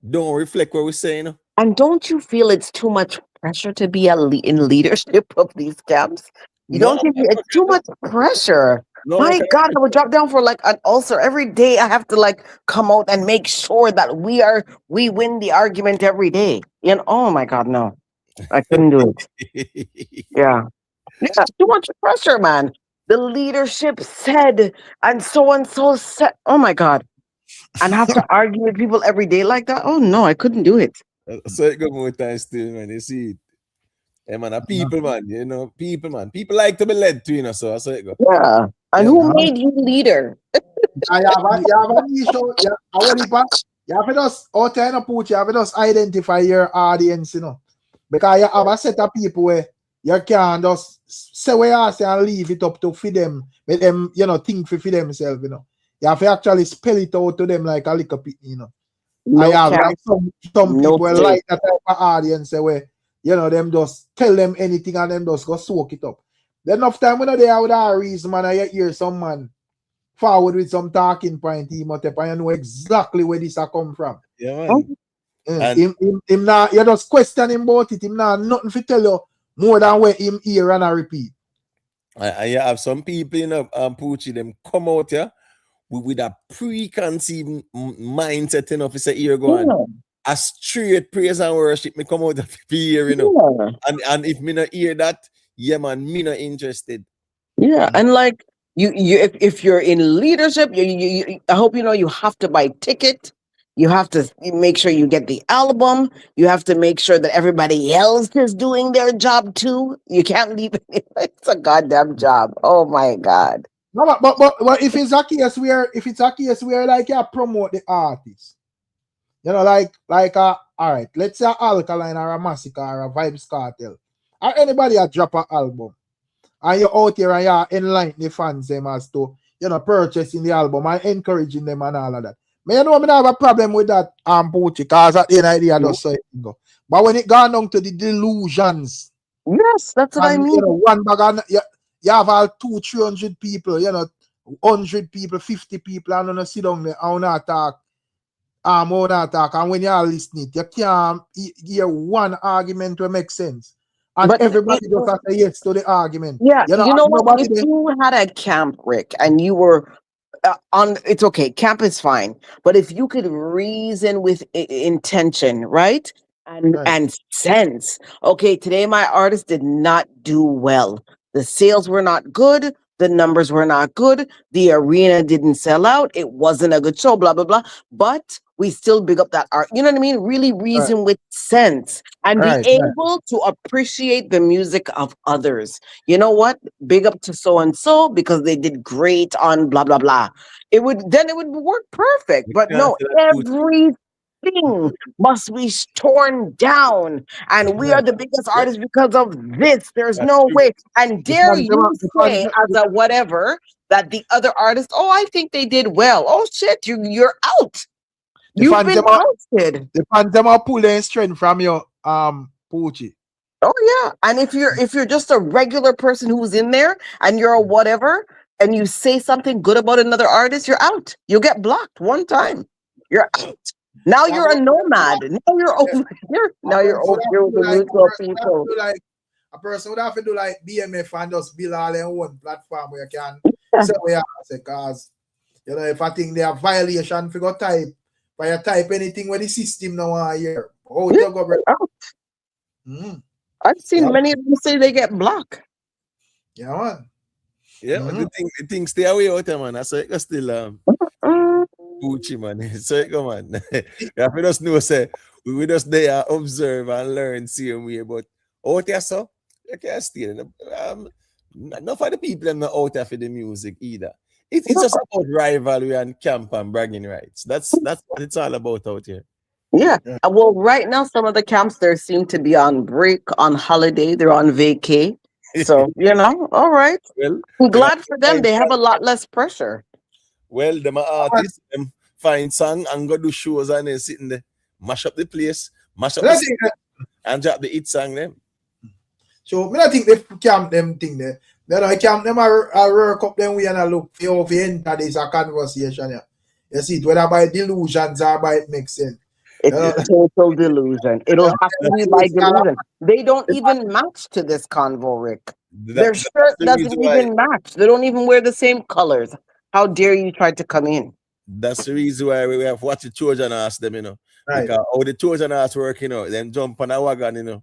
Speaker 4: don't reflect what we say, you know.
Speaker 5: And don't you feel it's too much pressure to be in leadership of these camps? You don't think it's too much pressure? No, my God, I would drop down for like an ulcer every day. I have to like come out and make sure that we win the argument every day. You know, oh my God, no, I couldn't do it. Yeah, too much pressure, man. The leadership said, and so said. Oh my God, and have to argue with people every day like that. Oh no, I couldn't do it.
Speaker 4: So it go more time still, man. You see it. Hey, man, people, man. You know, people, man. People like to be led to, you know, so it go.
Speaker 5: Yeah. And who made you leader?
Speaker 1: You have to just identify your audience, you know. Because you have a set of people where you can just say what you say and leave it up to feed them, make them, think for themselves, You have to actually spell it out to them like a little bit,
Speaker 5: No
Speaker 1: I have
Speaker 5: cap,
Speaker 1: like some
Speaker 5: no
Speaker 1: people
Speaker 5: shade.
Speaker 1: like that type of audience where, them just tell them anything and them just go soak it up. Then enough time when they have with a reason, man, I hear some man forward with some talking point, and you know exactly where this a come from.
Speaker 4: Yeah, man.
Speaker 1: And him not, you just question him about it. Him not nothing to tell you more than what him hear and I repeat.
Speaker 4: I have some people, Poochie, them come out here with a preconceived mindset, if it's a year going. A straight praise and worship, me come out of here, And if me not hear that, yeah, man, me not interested.
Speaker 5: Yeah, and like you if you're in leadership, I hope you have to buy ticket. You have to make sure you get the album. You have to make sure that everybody else is doing their job too. You can't leave it. It's a goddamn job. Oh my God.
Speaker 1: No, but if it's a case where like you promote the artist, all right, let's say Alkaline or a Massacre or a Vybz Kartel, or anybody that drop an album, and you're out here and you're enlightening the fans them as to purchasing the album and encouraging them and all of that. Me I don't have a problem with that Poochie, because at the end of the day I just say it go. But when it gone down to the delusions,
Speaker 5: yes, that's what I mean.
Speaker 1: One bag of, you have all 200-300 people, 100 people, 50 people, and on sit down there and talk. And when you're listening, you can't hear one argument to make sense. And but everybody just have to say yes to the argument.
Speaker 5: Yeah, you know what? If you had a camp, Rick, and you were it's okay. Camp is fine. But if you could reason with intention, right? And sense. Okay, today my artist did not do well. The sales were not good. The numbers were not good. The arena didn't sell out. It wasn't a good show, blah, blah, blah. But we still big up that art. You know what I mean? Really reason with sense and be able to appreciate the music of others. You know what? Big up to so-and-so because they did great on blah, blah, blah. It would work perfect. But no, everything must be torn down, and we are the biggest artists because of this. There's no way. And dare you say as a whatever that the other artists, oh, I think they did well. Oh shit, you're out. You've been ousted.
Speaker 1: The fans them are pulling strength from your Poochie.
Speaker 5: Oh yeah, and if you're just a regular person who's in there and you're a whatever and you say something good about another artist, you're out. You'll get blocked one time. You're out. Now you're a nomad. Now you're over here. Now you're over here with the neutral people.
Speaker 1: Like a person would have to do like BMF and just build all their own platform where you can say what you say, because if I think they have violation for go type, but you type anything with the system now here. Oh, you go bro.
Speaker 5: I've seen many of them say they get blocked.
Speaker 1: Yeah, man.
Speaker 4: Yeah, the thing stay away out there, man. I say it's still Poochie, man. So come on. Yeah, we just know say we just there observe and learn same way, but out there so you can't steal. Not for the people and not out there for the music either. It's just about rivalry and camp and bragging rights. That's what it's all about out here.
Speaker 5: Yeah. Well, right now some of the camps there seem to be on break, on holiday, they're on vacay. So, all right. Well, I'm glad for them. They have a lot less pressure.
Speaker 4: Well, them artists, them find song and go do shows and they sitting there, mash up the place, mash up the scene, and drop the hit song them.
Speaker 1: So, I think they camp them thing there. Then I camp them a work up them we and I look for enter this a conversation here. You see it, whether by delusions or by it makes sense.
Speaker 5: It's a total delusion. It'll have to be by delusion. They don't even match to this convo, Rick. Their shirt doesn't even match. They don't even wear the same colors. How dare you try to come in?
Speaker 4: That's the reason why we have watched the Trojan ask them, Because how the Trojan ask work, then jump on a wagon,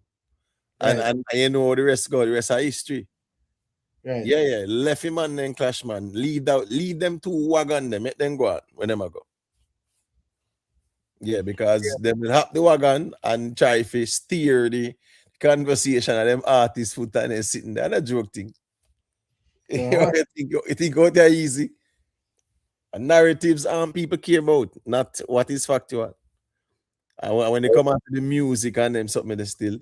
Speaker 4: And the rest go, the rest are history.
Speaker 1: Right.
Speaker 4: Yeah. Left him and then clash man. Lead them to wagon them, make them go out when them go. Yeah, because they will have the wagon and try to steer the conversation of them artists foot and then sitting there. That's a joke thing. You think out there easy. And narratives people care about, not what is factual. And when they come out to the music and them something they still,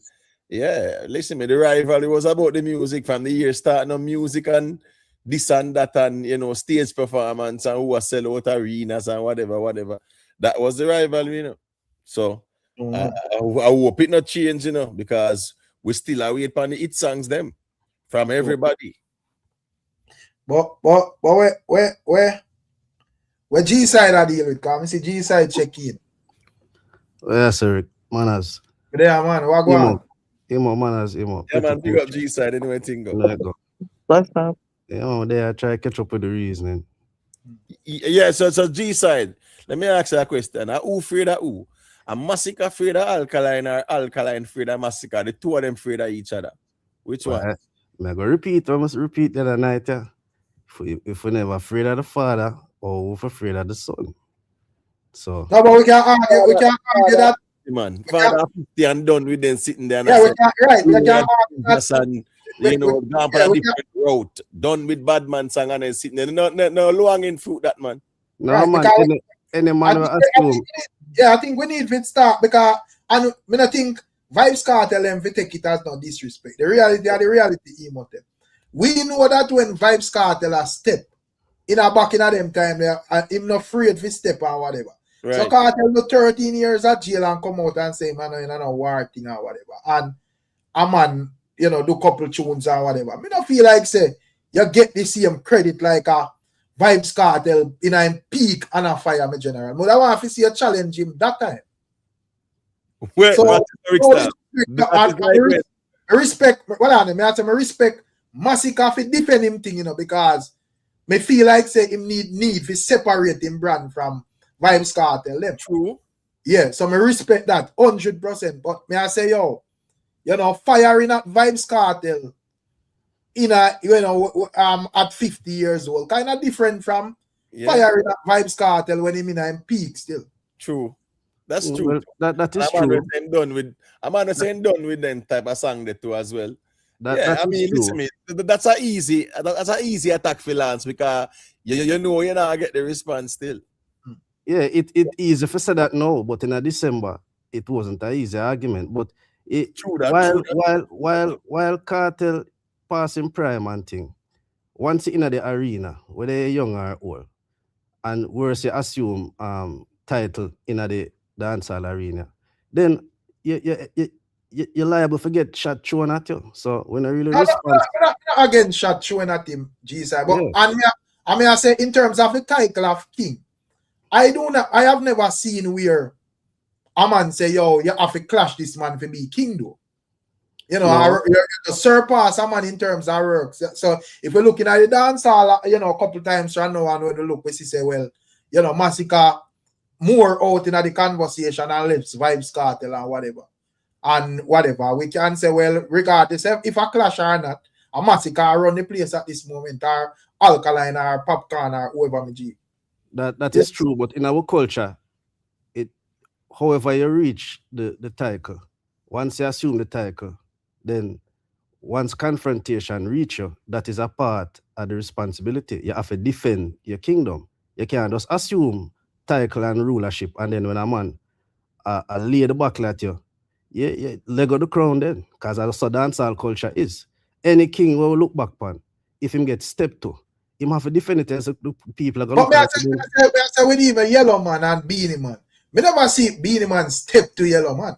Speaker 3: Yeah, listen, me, the rivalry was about the music from the year starting on music and this and that and, you know, stage performance and who was sell out arenas and whatever. That was the rivalry, you know. So I hope it not change, you know, because we still await upon the hit songs them from everybody.
Speaker 1: But where G side I deal with? Come see G side check in.
Speaker 9: Yes, sir. Manners.
Speaker 1: There, man. What go on?
Speaker 9: Emo, manners, emo.
Speaker 3: Yeah, man, pick up G side anyway, Tingo.
Speaker 5: What's up?
Speaker 9: Yeah, they are trying to catch up with the reasoning.
Speaker 3: Yeah, so G side. Let me ask you a question. Who afraid of who? A Massacre afraid of Alkaline or Alkaline afraid of Massacre? The two of them afraid of each other. Which one?
Speaker 9: I'm going to repeat the other night. Yeah. If we're never afraid of the father or we're afraid of the son. So.
Speaker 1: No, but we can't argue that.
Speaker 3: Man, father 50 and done with them sitting there.
Speaker 1: Yeah, we can't, right. We can't argue that.
Speaker 3: And, you know, gone for a different route. Done with bad man song and then sitting there. No low-hanging fruit, that man.
Speaker 9: No, right, man. Any man will assume.
Speaker 1: I think we need to start because I think Vybz Kartel and we take it as no disrespect. The reality emote. We know that when Vybz Kartel a step in a back in a them time, him not afraid to step or whatever. Right. So Kartel do 13 years at jail and come out and say, man, you know, war thing or whatever. And a man, you know, do couple tunes or whatever. Me don't feel like say you get the same credit like a Vybz Kartel in a peak and a fire, my general. But I want to see a challenge him that time.
Speaker 3: Well,
Speaker 1: so respect Massacre for defend him thing, you know, because me feel like say him need to separate him brand from Vybz Kartel. Them.
Speaker 3: True.
Speaker 1: Yeah, so me respect that 100%. But me I say, yo, you know, firing at Vybz Kartel in a, you know, at 50 years old, kind of different from firing at Vybz Kartel when him in a peak still.
Speaker 3: True. That's true.
Speaker 9: Well, that is true.
Speaker 3: I'm not saying done with them type of song there too as well.
Speaker 9: That
Speaker 3: listen me. That's a easy attack for Lance because you know you're not get the response still.
Speaker 9: Yeah, it easy for say that now, but in a December it wasn't an easy argument. But while Kartel passing prime and thing, once in the arena, whether you're young or old, and we're say assume title in the dancehall arena, then you're liable to get shot thrown at you. So when I really respond,
Speaker 1: again shot thrown at him, Jesus. But I mean, I say in terms of the title of king, I have never seen where a man say, yo, you have to clash this man to be king though. You know, you surpass a man in terms of works. So if we're looking at the dancehall, you know, a couple times right now and when we look, we see well, you know, Massacre more out in the conversation and left Vybz Kartel and whatever. And whatever. We can say, well, regardless if a clash or not, a Massacre run the place at this moment, or Alkaline or Popcorn or whoever me G.
Speaker 9: That is true, but in our culture, however you reach the title, once you assume the title, then once confrontation reach you, that is a part of the responsibility. You have to defend your kingdom. You can't just assume title and rulership, and then when a man lay the buckle at you, you let go the crown then, because that's what dancehall culture is. Any king will look back upon, if him get stepped to, him have to defend it as the people are going to look at it.
Speaker 1: But I say with even Yellow Man and Beanie Man, me never see Beanie Man step to Yellow Man.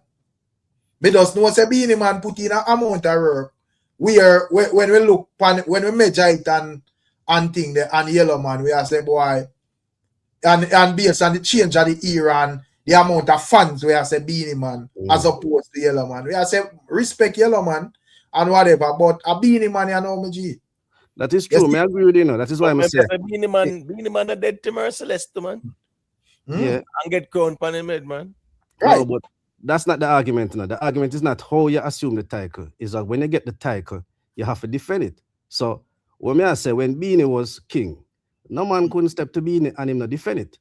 Speaker 1: Me just know say Beanie Man put in an amount of work where when we look when we measure it and thing there and Yellow Man, we are say boy and based on the change of the era and the amount of fans we are say Beanie Man as opposed to Yellow Man. We are say respect Yellow Man and whatever, but a Beanie Man, you know me G.
Speaker 9: That is true. Yes, I agree with you. Know. That is why I'm saying.
Speaker 3: Beanie Man are dead to Merciless, man.
Speaker 9: Yeah.
Speaker 3: And get crowned on him head, man.
Speaker 9: Right. No, but that's not the argument. No. The argument is not how you assume the title. It's that when you get the title, you have to defend it. So when I say when Beanie was king, no man couldn't step to Beanie and him not defend it.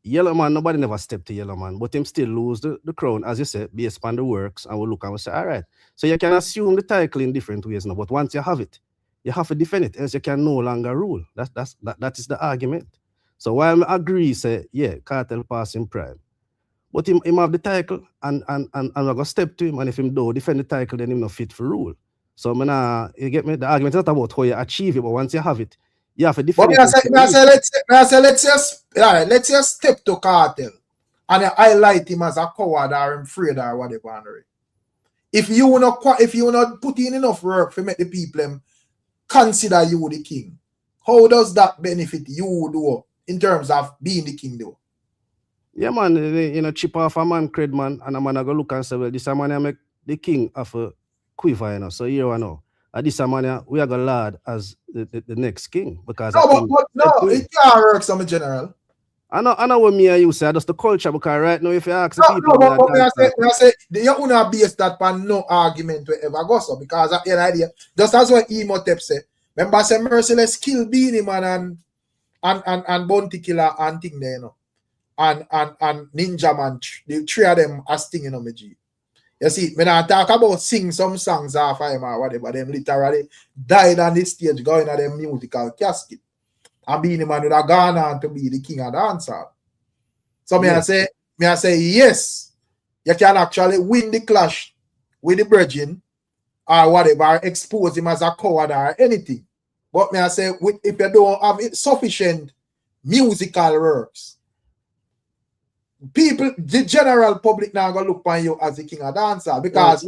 Speaker 9: Yellow Man, nobody never stepped to Yellow Man, but him still lose the crown, as you said, based on the works, and we'll look and we'll say, all right. So you can assume the title in different ways now, but once you have it, you have to defend it, else you can no longer rule. That is the argument. So while I agree, say, yeah, Kartel passing prime. But him have the title and I go step to him, and if him do defend the title, then him not fit for rule. So you get me? The argument is not about how you achieve it, but once you have it, you have to defend it.
Speaker 1: Let's just step to Kartel and highlight him as a coward or him afraid or whatever. If you not put in enough work to make the people consider you the king, how does that benefit you do in terms of being the king though?
Speaker 9: Yeah, man, you know, chip off a man cred, man, and a man go look and say, well, this man I make the king of a quiver, you know. So here I know. And this man we are gonna lad as the next king because
Speaker 1: it can't work some general.
Speaker 9: I know what me and you say, that's the culture, because right now if you ask the people,
Speaker 1: I say you wanna base that on no argument wherever go so because at the end of the day, just as what Emotep say, remember say Merciless kill Beanie Man and Bounty Killer and thing there, you know. And Ninja Man, the three of them as thing, you know, me G. You see, when I talk about sing some songs off him or whatever, them literally died on the stage going at them musical casket. And Beanie Man would have gone on to be the king of dancehall. So I say, yes, you can actually win the clash with the Virgin or whatever, expose him as a coward or anything. But I say, if you don't have sufficient musical works, people, the general public now gonna look on you as the king of dancehall because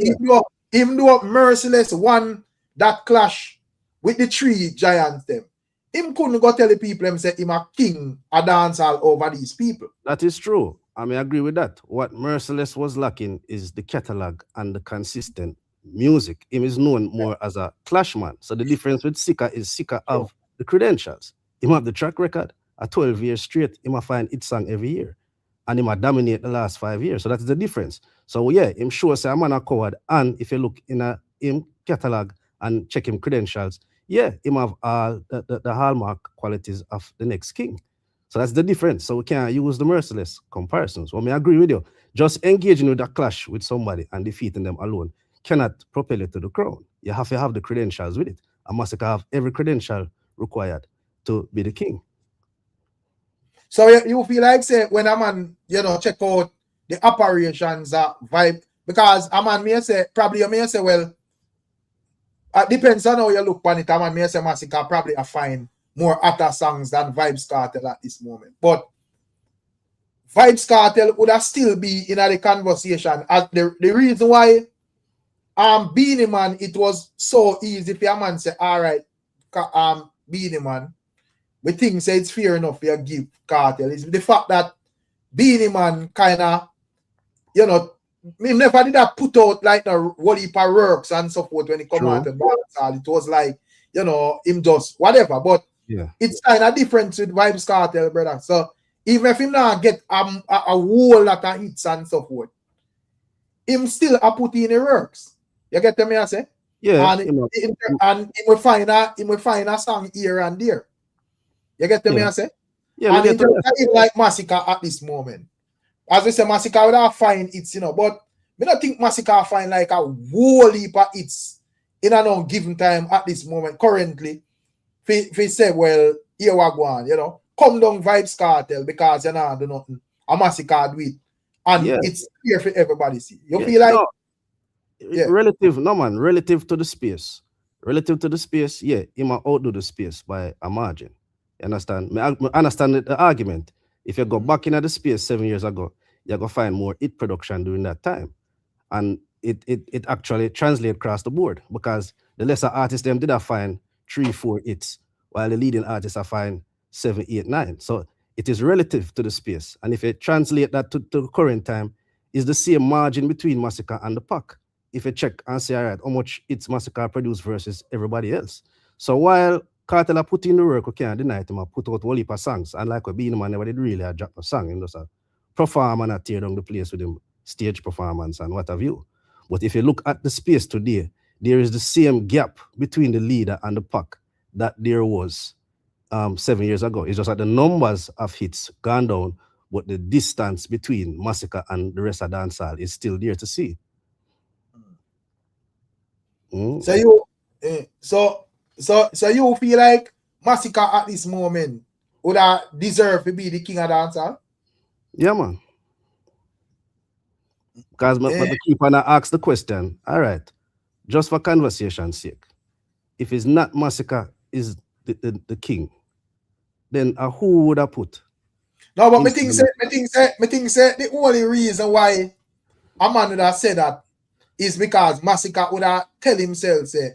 Speaker 1: even though Merciless won that clash with the three giants, them him couldn't go tell the people him say him a king of dancehall over these people.
Speaker 9: That is true. I mean, I agree with that. What Merciless was lacking is the catalog and the consistent music. Him is known more as a clash man. So the difference with Sika is Sika have the credentials. Him have the track record. A 12 years straight, him a find hit song every year. And him a dominate the last 5 years. So that is the difference. So yeah, him sure say I'm a coward. And if you look in him catalog and check him credentials, yeah, him have all the hallmark qualities of the next king. So that's the difference. So we can't use the Merciless comparisons. Well, I agree with you. Just engaging with a clash with somebody and defeating them alone cannot propel it to the crown. You have to have the credentials with it. A Massacre have every credential required to be the king.
Speaker 1: So you feel like say when a man, you know, check out the operations vibe, because a man may say, probably you may say, well, it depends on how you look on it. A man may say Massacre probably find more other songs than Vybz Kartel at this moment. But Vybz Kartel would have still be in the conversation. As the reason why Beanie Man, it was so easy for a man say, all right, Beanie Man, we think say it's fair enough you give Kartel. Is the fact that Beanie Man kind of, you know, he never did that put out like the whole heap of works and so forth when he come out and dancehall. It was like, you know, him just whatever. But
Speaker 9: yeah,
Speaker 1: it's kind of different with Vybz Kartel, brother. So even if him not get a whole lot of hits and so forth, him still a put in the works. You get me I say?
Speaker 9: Yeah.
Speaker 1: And he will find a song here and there. You get me I say?
Speaker 9: Yeah,
Speaker 1: and it doesn't like Massacre at this moment. As we say, Massacre would have find hits, you know, but I don't think Massacre find like a whole heap of hits in a no given time at this moment. Currently, if we say, well, here we go on, you know, come down Vybz Kartel because you know do nothing. A Massacre do it. And it's clear for everybody see. You feel like
Speaker 9: relative to the space. Relative to the space, yeah, he might outdo the space by a margin. You understand? I understand the argument. If you go back into the space 7 years ago, you're going to find more hit production during that time. And it actually translates across the board because the lesser artists them did find 3-4 hits, while the leading artists are find 7, 8, 9. So it is relative to the space. And if you translate that to the current time, it's the same margin between Massacre and the pack. If you check and say, all right, how much hits Massacre produced versus everybody else. So while Kartel put in the work, we can't deny him. I put out a heap of songs. And like Beanie Man never did really drop a song. You know, so perform and tear down the place with him, stage performance and what have you. But if you look at the space today, there is the same gap between the leader and the pack that there was 7 years ago. It's just that the numbers of hits gone down, but the distance between Massacre and the rest of dancehall is still there to see.
Speaker 1: So you feel like Massacre at this moment would have deserved to be the king of dancehall?
Speaker 9: Yeah, man. Because but keep on ask the question, all right, just for conversation's sake, if it's not Massacre is the king, then who would I put?
Speaker 1: No, but me think say the only reason why a man would have said that is because Massacre would have tell himself, say,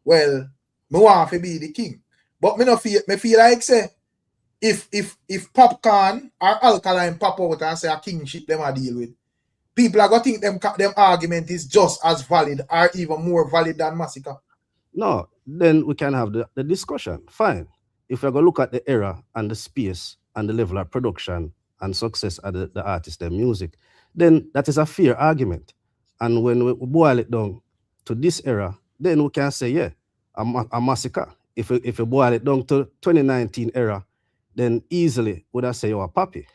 Speaker 1: well, me want to be the king. But me feel like say if popcorn or alkaline pop out and say a kingship them a deal with, people are gonna think them argument is just as valid or even more valid than Massacre.
Speaker 9: No, then we can have the discussion. Fine. If we're gonna look at the era and the space and the level of production and success of the artist and music, then that is a fair argument. And when we boil it down to this era, then we can say, yeah, a Massacre. If we boil it down to 2019 era, then easily would I say, oh, a Papi.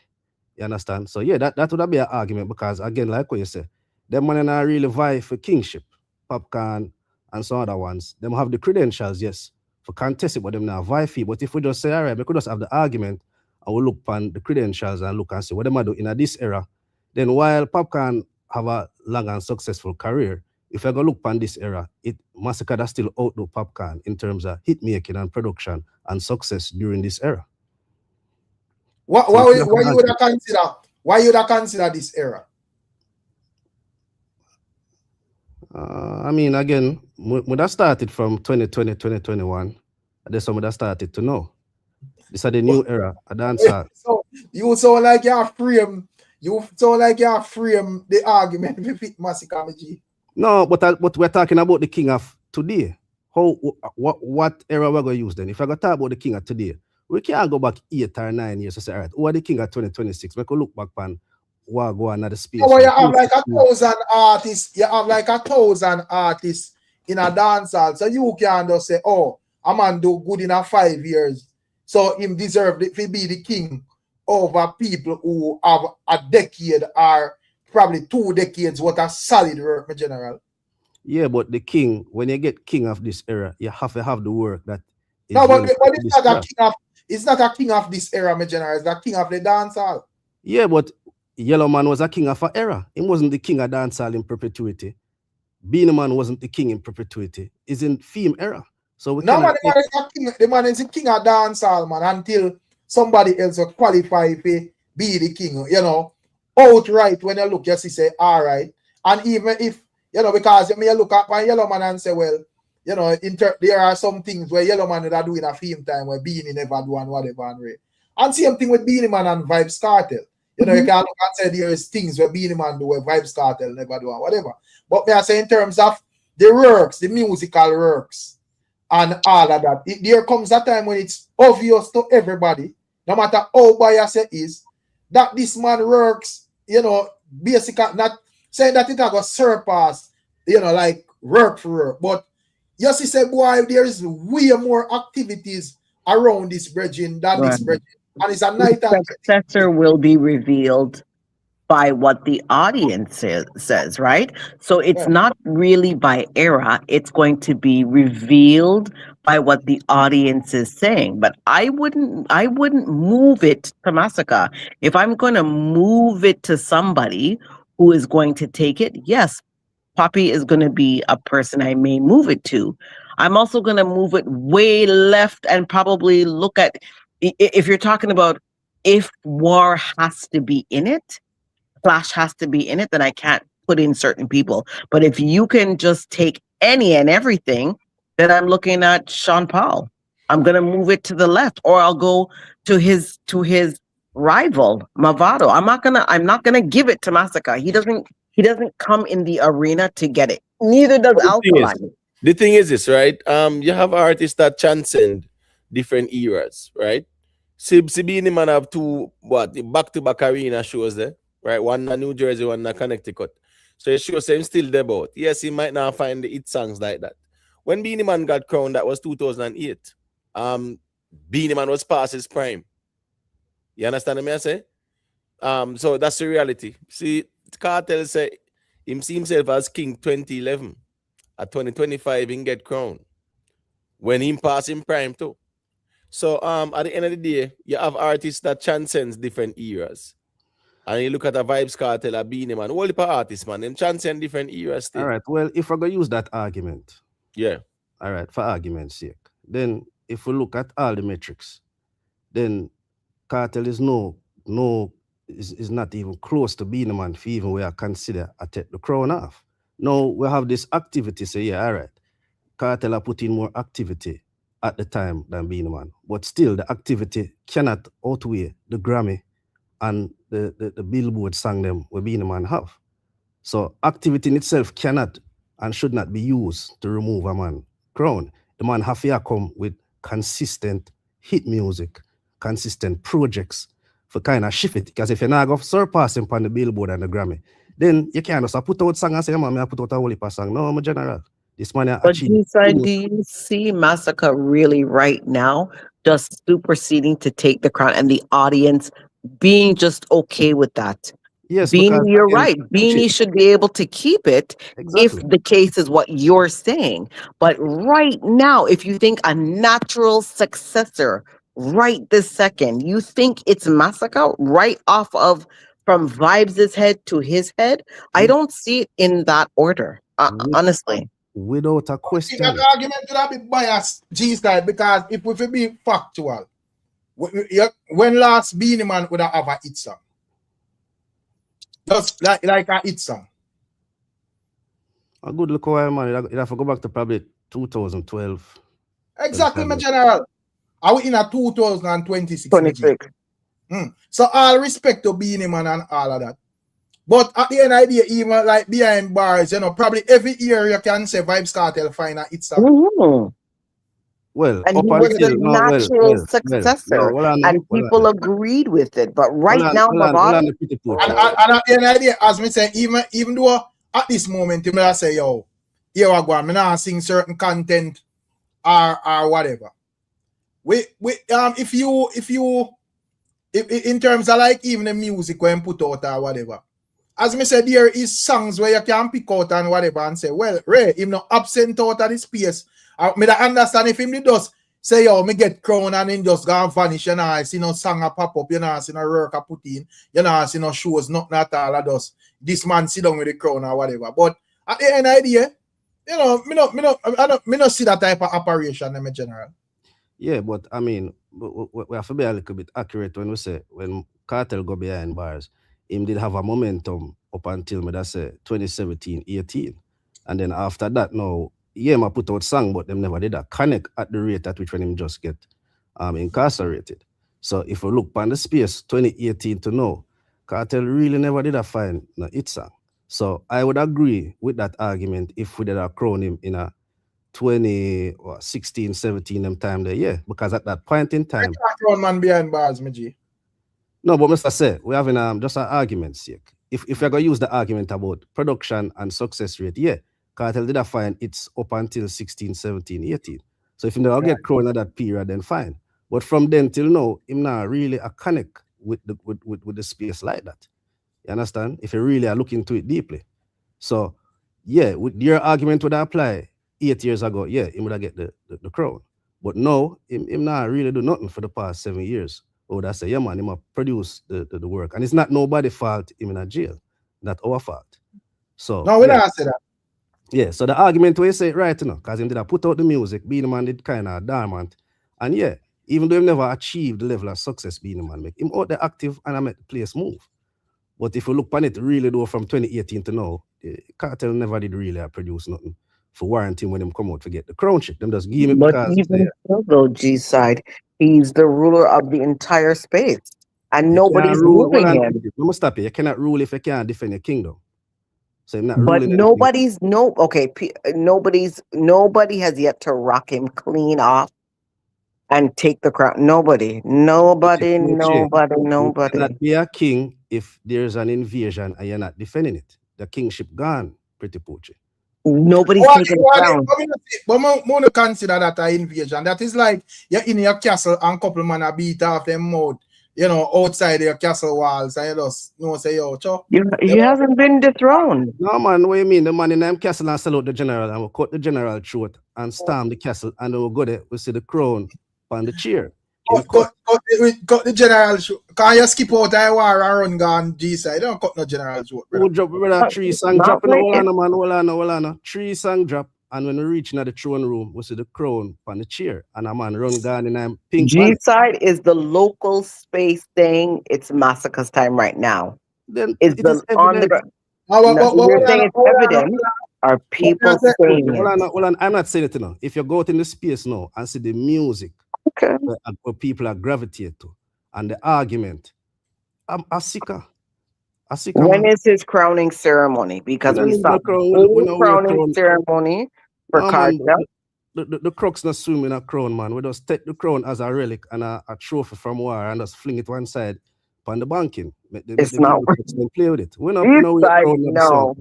Speaker 9: You understand? So yeah, that would be an argument because again, like what you say, them man not really vie for kingship, Popcorn and some other ones. Them have the credentials, yes, for contest it, but them not vie for it. But if we just say, all right, we could just have the argument and we look on the credentials and look and see what them are doing in this era, then while Popcorn have a long and successful career, if I go look on this era, Massacre that still outdo Popcorn in terms of hit making and production and success during this era.
Speaker 1: Why you would have consider this era?
Speaker 9: I mean, again, when I started from 2020, 2021, that's when I started to know. This is the new era, a dancehall.
Speaker 1: So you sound like you frame the argument with Massacre, G.
Speaker 9: No, but we're talking about the king of today. What era we're going to use then? If I go talk about the king of today, we can't go back 8 or 9 years to say, all right, who are the king of 2026? We can look back on what go on at the space.
Speaker 1: Oh, you have like 1,000 artists. You have like 1,000 artists in a dancehall. So you can just say, oh, a man do good in 5 years. So him deserve to be the king over people who have a decade or probably 2 decades worth of solid work in general.
Speaker 9: Yeah, but the king, when you get king of this era, you have to have the work that is
Speaker 1: no, but it's not a king of it's not a king of this era, my general. It's the king of the dancehall.
Speaker 9: Yeah, but Yellow Man was a king of an era. He wasn't the king of dancehall in perpetuity. Beenie Man wasn't the king in perpetuity. He's in theme era. So we
Speaker 1: no, man, the man is the king of dancehall, man, until somebody else will qualify to be the king, you know, outright. When you look, you see, say, all right. And even if, you know, because you may look at my Yellow Man and say, well, you know, there are some things where Yellow Man are doing a theme time where Beenie never do and whatever. And same thing with Beenie Man and Vybz Kartel. You know, you can look and say there is things where Beenie Man do where Vybz Kartel never do and whatever. But may I say in terms of the works, the musical works, and all of that, there comes a time when it's obvious to everybody, no matter how biased it is, that this man works, you know, basically not saying that it has got surpass, you know, like work for work, but you see, say, boy, there is way more activities around this bridging than this bridging. And it's a night
Speaker 5: the successor will be revealed by what the audience says, right? So it's not really by era. It's going to be revealed by what the audience is saying. But I wouldn't move it to Massacre. If I'm going to move it to somebody who is going to take it, yes, Papi is going to be a person I may move it to. I'm also going to move it way left and probably look at, if you're talking about if war has to be in it, Clash has to be in it, then I can't put in certain people. But if you can just take any and everything, then I'm looking at Sean Paul. I'm going to move it to the left, or I'll go to his rival, Mavado. I'm not gonna give it to Massacre. He doesn't come in the arena to get it. Neither does Alkaline.
Speaker 4: The thing is this, right? You have artists that transcend different eras, right? Beenie Man have 2 back-to-back arena shows there, right? One in New Jersey, one in Connecticut. So it shows him still there about. Yes, he might not find the hit songs like that. When Beenie Man got crowned, that was 2008. Beenie Man was past his prime. You understand what I say? So that's the reality. See, Kartel say him see himself as king 2011. At 2025, he can get crowned. When him pass in prime too. So at the end of the day, you have artists that transcends different eras.
Speaker 3: And you look at a Vybz Kartel, a Beanie Man, all the artists, man, them chance in different eras still.
Speaker 9: All right. Well, if we're gonna use that argument,
Speaker 3: yeah.
Speaker 9: All right, for argument's sake, then if we look at all the metrics, then Kartel is is not even close to being a man for even where I consider I take the crown off. Now we have this activity, so yeah, all right. Kartel are put in more activity at the time than being a man. But still the activity cannot outweigh the Grammy and the Billboard song them where being a man have. So activity in itself cannot and should not be used to remove a man crown. The man have to come with consistent hit music, consistent projects for kind of shift it. Because if you're not going to surpass him on the Billboard and the Grammy, then you can't just put out song and say, man, I put out a whole heap of song. No, I'm a general. This man achieved.
Speaker 5: But do you see Massacre really right now just superseding to take the crown and the audience being just okay with that?
Speaker 9: Yes,
Speaker 5: Beanie, you're right. Beanie should be able to keep it if the case is what you're saying. But right now, if you think a natural successor right this second, you think it's Massacre right off of from Vybz' head to his head? I don't see it in that order, honestly.
Speaker 9: Without a question.
Speaker 1: That argument could be biased, G-style, because if we be factual, when last Beanie Man would have a hit song? Just like a hit song.
Speaker 9: A good look while, man. You have to go back to probably 2012.
Speaker 1: Exactly, my general. Are we in a 2026? So all respect to Beanie Man and all of that. But at the end of the day, even like behind bars, probably every year you can say Vybz Kartel find a hit song.
Speaker 9: Well,
Speaker 5: and he was the natural successor, and people agreed with it. But right now, Mavado,
Speaker 1: and at the end of the day, as me say, even though at this moment you may say, yo, here I go, I'm not sing certain content or whatever. If in terms of like even the music when put out or whatever, as me said, there is songs where you can pick out and whatever and say, well, Ray, him not absent out of the space. Me da understand if him did just say, yo, me get crown and him just go and vanish, you know, I see no song a pop up, you know, I see no work a put in, you know, I see no shows, nothing at all, I just, this man sit down with the crown or whatever. But at the end of the day, you know, me not see that type of operation in general.
Speaker 9: Yeah, but I mean, we have to be a little bit accurate when we say, when Kartel go behind bars, him did have a momentum up until, me that say, 2017-18. And then after that, now, yeah, I put out song, but them never did a connect at the rate at which when him just get incarcerated. So if we look on the space 2018 to now, Kartel really never did a find no hit song. So I would agree with that argument if we did a crown him in a 2016, 17 them time there, yeah. Because at that point in time,
Speaker 1: crown man behind bars, my G.
Speaker 9: No, but Mr. Say, we're having just an argument sake. If we're gonna use the argument about production and success rate, yeah. Kartel did a find it's up until 16, 17, 18. So if you don't get crowned at that period, then fine. But from then till now, him not really a connect with the space like that. You understand? If you really are looking into it deeply. So yeah, with your argument would apply 8 years ago, yeah, he would have get the crown. But now, him not really do nothing for the past 7 years. Oh, that's a yeah man, him produce the work. And it's not nobody's fault him in a jail. That's our fault. So
Speaker 1: no, we don't say that.
Speaker 9: Yeah, so the argument where you say it right, you know, because him did put out the music, Beanie Man did kind of dormant. And yeah, even though him never achieved the level of success Beanie Man make, him out there active and I make the place move. But if you look on it really though from 2018 to now, Kartel never did really produce nothing for warranting when him come out to get the crown shit. Them just give him
Speaker 5: because even so though, G-side, he's the ruler of the entire space. And nobody's moving him.
Speaker 9: You must stop it. You cannot rule if you can't defend your kingdom. So not
Speaker 5: but nobody has yet to rock him clean off and take the crown. Nobody. You
Speaker 9: cannot be a king if there's an invasion and you're not defending it. The kingship gone, pretty poachy.
Speaker 5: Nobody's taking the crown.
Speaker 1: But I consider that an invasion. That is like you're in your castle and couple man a beat off them mouth, you know, outside your castle walls, and you just say, yo, Cho.
Speaker 5: He hasn't been dethroned.
Speaker 9: No, man, what you mean? The man in them castle and sell out the general, and we'll cut the general throat and storm the castle, and then we'll go there, we'll see the crown on the chair.
Speaker 1: cut the general show. Can you skip out the war and run gone G-side? Don't cut no general show.
Speaker 9: Who drop brother 3 song drop? Hold on. 3 song drop. And when we reach into the throne room, we see the crown on the chair. And a man run gone in a pink
Speaker 5: G-side is the local space thing. It's Massacre's time right now.
Speaker 9: Then
Speaker 5: it's
Speaker 9: it is
Speaker 5: on the ground. You're saying it's evident. Are people saying it?
Speaker 9: Hold on. I'm not saying it now. If you go out in the space now and see the music,
Speaker 5: okay,
Speaker 9: where people are gravitate to, and the argument, I'm Asika.
Speaker 5: When is his crowning ceremony? Because we saw the crowning ceremony for Kartel.
Speaker 9: The crooks not swim in a crown, man. We just take the crown as a relic and a trophy from war and just fling it one side on the banking.
Speaker 5: It's not.
Speaker 9: Play with it.
Speaker 5: No.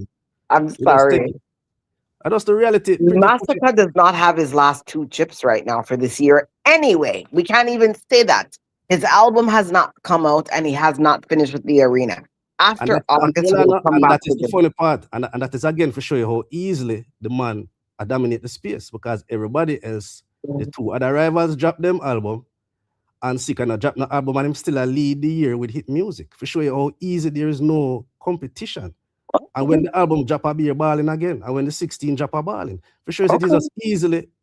Speaker 5: I'm sorry.
Speaker 9: That's the reality.
Speaker 5: Massacre does not have his last 2 chips right now for this year. Anyway, we can't even say that. His album has not come out and he has not finished with the arena. After August, we'll come back
Speaker 9: that is the funny part. And that is again for show you how easily the man dominate the space, because everybody else, the 2 other rivals drop them album and Sika not drop no album and him still a lead the year with hit music. For show you how easy there is no competition. And when the album drop a beer balling again, and when the 16 drop a balling, for sure it is just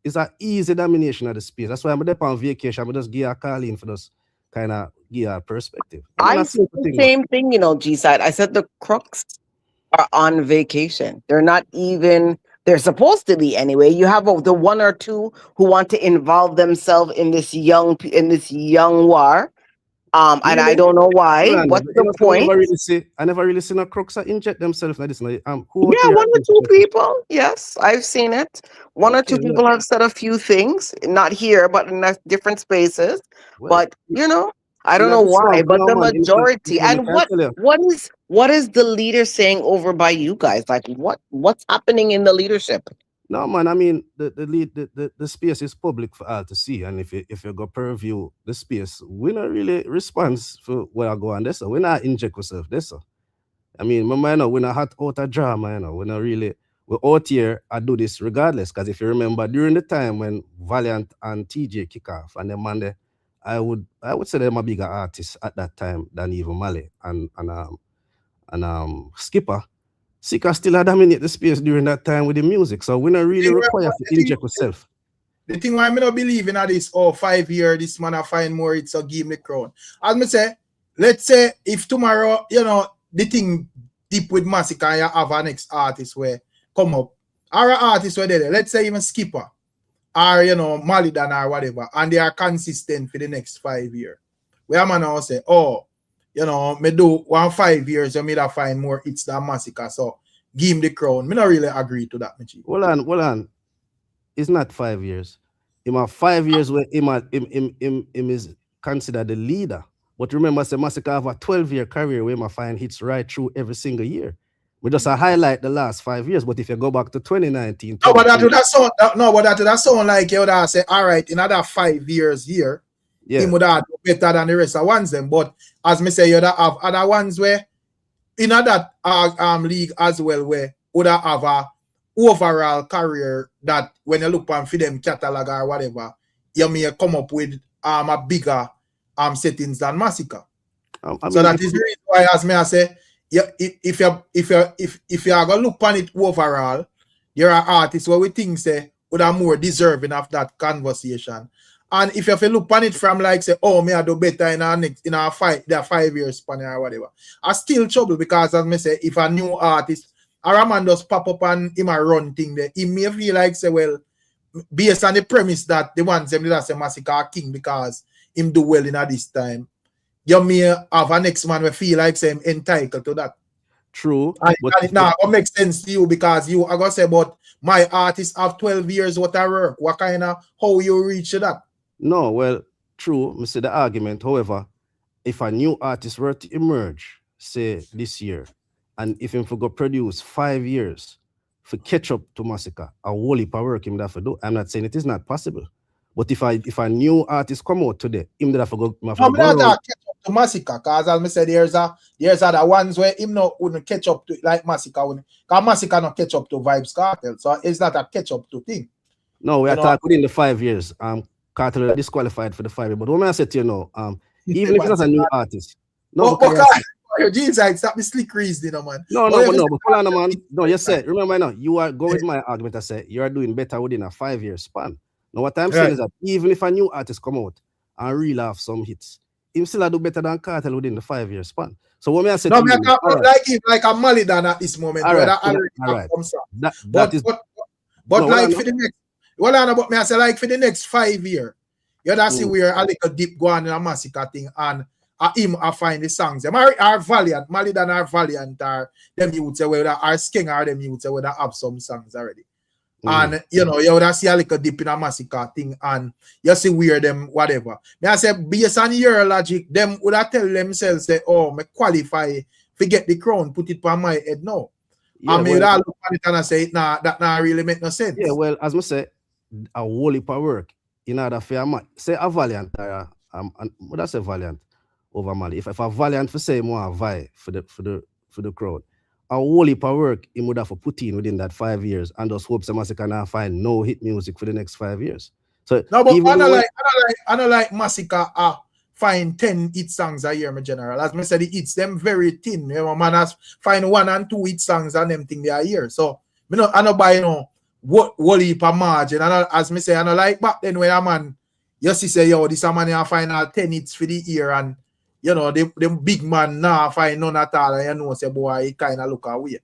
Speaker 9: it's an easy domination of the space. That's why I'm there on vacation. I just give a call in for this kind of give a perspective.
Speaker 5: I see the same thing, G-side. I said the crooks are on vacation. They're not even, they're supposed to be anyway. You have the 1 or 2 who want to involve themselves in this young war. And I don't know why. What's the point?
Speaker 9: I never really seen a crooks inject themselves like this.
Speaker 5: 1 or 2 people. Yes, I've seen it. 1 or 2 people have said a few things, not here, but in different spaces. But I don't know why. But the majority. And what is the leader saying over by you guys? Like what's happening in the leadership?
Speaker 9: No, man, I mean, the space is public for all to see. And if you go purview the space, we not really response for where I go on this. We not inject ourselves this. I mean, remember, we're not hot out of drama, we're not really, we're out here, I do this regardless. Because if you remember, during the time when Valiant and TJ kick off, and then Monday, I would say they're a bigger artist at that time than even Malie and Skippa. Sika still dominate the space during that time with the music, so we not really require to inject ourselves.
Speaker 1: The thing why I don't believe in this 5 year, this man I find more, it's a give me crown. As me say, let's say if tomorrow, the thing deep with Massacre and you have a next artist where come up, or an artist where there, let's say even Skippa, or Malie or whatever, and they are consistent for the next 5 years. Where man now say, me do 5 years, you may find more hits than Massacre, so give him the crown. Me not really agree to that, Michi.
Speaker 9: Hold on. It's not 5 years. Him 5 years where him is considered the leader. But remember, say Massacre have a 12-year career where him find hits right through every single year. We just highlight the last 5 years, but if you go back to 2019...
Speaker 1: No, but that would sound like you would have say, all right, in another 5 years here, he would have better than the rest of ones them. But as me say, you would have other ones where in that league as well where would have a overall career that when you look on for them catalog or whatever, you may come up with a bigger settings than Massacre. So that is the reason why, as me I say, if you are gonna look on it overall, there are artists where we think say would are more deserving of that conversation. And if you look on it from like say, me I do better in our 5 years span or whatever, I still trouble because as me say, if a new artist or a man just pop up and him a run thing there, he may feel like say, well, based on the premise that the ones them that say Massacre king because him do well in this time, you may have a next man will feel like say him entitled to that.
Speaker 9: True.
Speaker 1: And it now make sense to you because you are gonna say, but my artist have 12 years what I work. What kind of how you reach that?
Speaker 9: No, well, true. I say the argument. However, if a new artist were to emerge, say this year, and if him for go produce 5 years for catch up to Massacre, a whole heap of work him that for do. I'm not saying it is not possible. But if a new artist come out today, him that for go
Speaker 1: catch up to Massacre, because as I said, there's other ones where him wouldn't catch up to like Massacre. Because Massacre not catch up to Vybz Kartel. So it's not a catch up to thing.
Speaker 9: No, we are talking within the 5 years. Kartel are disqualified for the 5 years. But what I say to you now, even if you're not a new artist,
Speaker 1: no, your jeans are stop the slick reason, man.
Speaker 9: No, but hold on, man. No, you said, remember now, you are going with my argument. I say you are doing better within a 5-year span. Now, what I'm saying is that even if a new artist come out and reel off some hits, he still do better than Kartel within the 5-year span. So what I say,
Speaker 1: no, like a Malie at this moment.
Speaker 9: All right.
Speaker 1: But like for the next, well, about me, I say like for the next 5 years, you don't see where a little deep go on in a massacre thing and him I find the songs. Them are valiant, Malie are valiant, or them you would say whether are sking or them you would say whether have some songs already. And you know, you would see a little deep in a massacre thing and you see where them whatever. Me I say based on your logic, them would have tell themselves say, oh, me qualify to get the crown, put it on my head now. Yeah, I mean, well, look at it and I say, nah, that not really make no sense.
Speaker 9: Yeah, well, as I say, a whole heap of work in order for say a valiant, what I say valiant over Malie. If a valiant for say more vie for the crowd, a whole heap of work he would have to put in within that 5 years and just hope somebody can find no hit music for the next 5 years. So
Speaker 1: no, but I don't like Massacre find 10 hit songs a year, my general. As I said, the hits them very thin. You know, man has find 1 and 2 hit songs and them thing they are here. So I don't buy what heap of margin. As I say, I don't like back then when a man you see say, yo, this a man you find all 10 hits for the year and you know, them big man now find none at all, and you know, say, boy, it kind of look away. You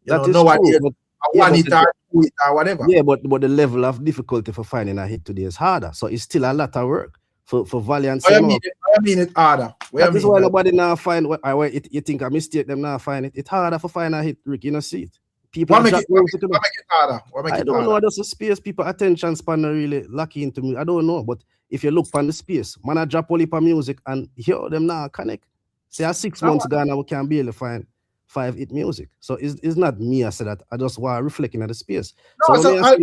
Speaker 9: that
Speaker 1: know,
Speaker 9: is true,
Speaker 1: one hit or 2 hit or whatever.
Speaker 9: Yeah, but the level of difficulty for finding a hit today is harder. So it's still a lot of work for valiant.
Speaker 1: I mean it harder.
Speaker 9: That is why nobody now find what you think a mistake, them now find it. It's harder for find a hit, Rick. You know, see it. People
Speaker 1: what make it harder?
Speaker 9: I don't know. There's a space people attention span are really lucky into me. I don't know, but if you look on the space, man, I drop all heap of music and hear them now connect. Say, 6 months gone, we can barely find 5 hit music. So it's not me. I said that. I just want reflecting at the space.
Speaker 1: No, so I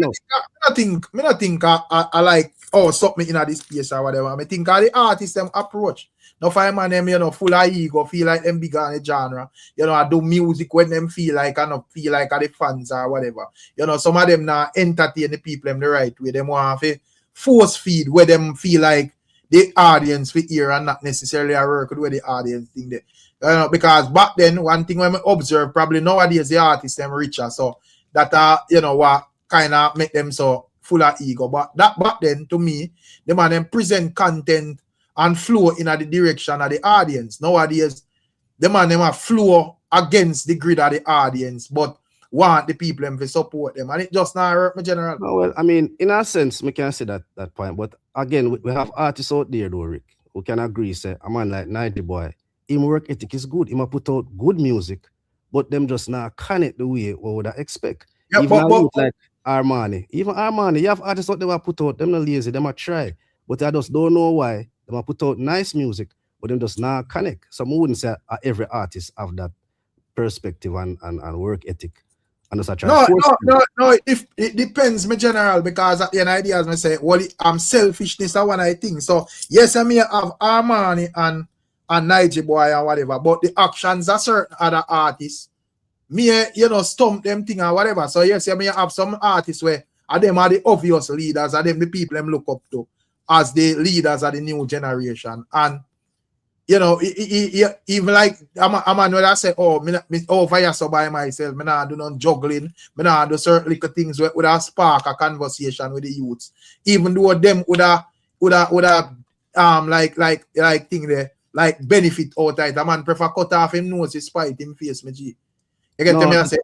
Speaker 1: think I like something in this space or whatever. I think all the artists them approach. Now find man them, you know, full of ego, feel like them bigger in the genre. You know, I do music when them feel like I don't feel like the fans or whatever. You know, some of them now entertain the people them the right way. Them want to force feed where them feel like the audience will hear and not necessarily work with where the audience think they. You know, because back then, one thing when I observe, probably nowadays the artists them richer, so that you know what kind of make them so full of ego. But that back then, to me, the man them present content and flow in the direction of the audience. Nowadays, the man them have flow against the grid of the audience, but want the people them to support them, and it just not hurt my general.
Speaker 9: No, well, I mean, in a sense, we can say that point, but again, we have artists out there, though, Rick, who can agree. Say a man like 90 Boy, him work ethic is good. He might put out good music, but them just not connect the way we would expect. Yeah, even like Armani, you have artists out there who put out them not lazy, them a try, but I just don't know why. They might put out nice music, but them just not connect. So I wouldn't say every artist have that perspective and work ethic.
Speaker 1: No. If it depends, my general, because at the end of the day, as I say, well, I'm selfishness or one I think. So yes, I may have Armani and Nige Boy or whatever, but the actions of certain other artists, me, you know, stump them thing or whatever. So yes, I may have some artists where them are the obvious leaders, and them the people them look up to as the leaders of the new generation. And you know, even like I'm when I say, me over so by myself, me not do no juggling, me not do certain little things with a spark a conversation with the youths. Even though them would have like thing there, like benefit out of it. A man prefer cut off him nose, his spite him face, me G. You get me? I say,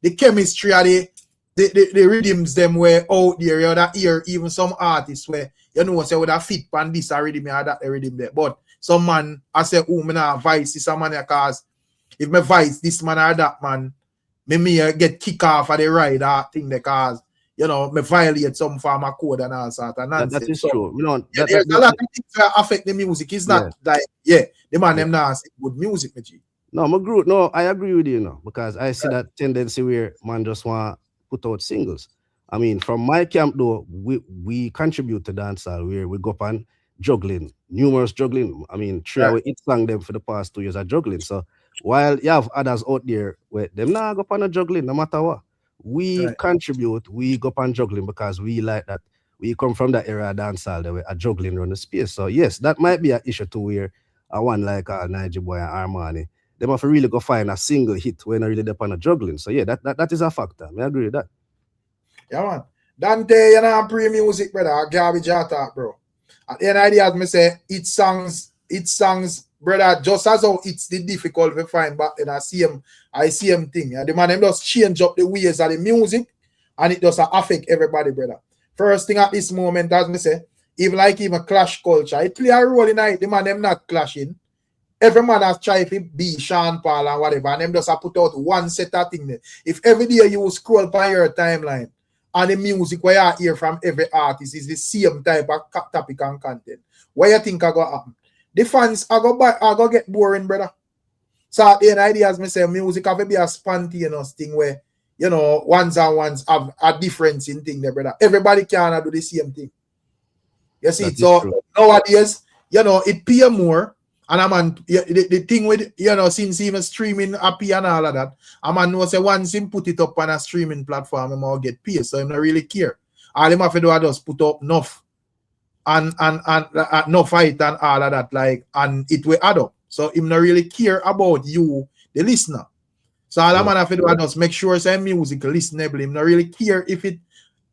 Speaker 1: the chemistry of the rhythms them were out there, you that hear even some artists where you know say with a fit pan this a rhythm or that rhythm there. But some man I say, oh, me not vice this man cause if me vice this man or that man, me get kick off of the ride that thing because you know me violate some form of code and all sort of nonsense.
Speaker 9: That is true. You know,
Speaker 1: there's a lot of things that affect the music. It's not like the man them not good music, me G.
Speaker 9: No, I agree with you now because I see that tendency where man just want put out singles. I mean, from my camp though, we contribute to dancehall where we go up and juggling, numerous juggling. I mean, 3 hour hit song them for the past 2 years are juggling. So while you have others out there where them not go up on a juggling no matter what. We contribute, we go up and juggling because we like that. We come from that era of dancehall that we are juggling around the space. So yes, that might be an issue to where a one like Niger Boy and Armani, they must really go find a single hit when they really depend on juggling. So yeah, that is a factor. I agree with that.
Speaker 1: Yeah, man. Dante, you know, pre-music, brother, garbage attack, bro. At the end of the day, as me say, it songs, brother, just as how it's the difficult to find back then I see him thing. And the man them just change up the ways of the music and it does affect everybody, brother. First thing at this moment, as me say, even clash culture, it play a role in it. The man them not clashing. Every man has tried to be Sean Paul and whatever, and them just put out one set of thing there. If every day you scroll by your timeline and the music where you hear from every artist is the same type of topic and content, what you think are going to happen? The fans are going to get boring, brother. So at the end of the day, as me say, music have to be a spontaneous thing where, you know, ones and ones have a difference in thing there, brother. Everybody can do the same thing. You see, so nowadays, you know, it pay more. And I'm on the thing with, you know, since even streaming appear and all of that, I'm on know say once him put it up on a streaming platform, I'm all get paid. So I'm not really care. All him have to do is just put up enough and no fight and all of that, like, and it will add up. So him not really care about you, the listener. So all I'm have to do is just make sure say music listenable. Him not really care if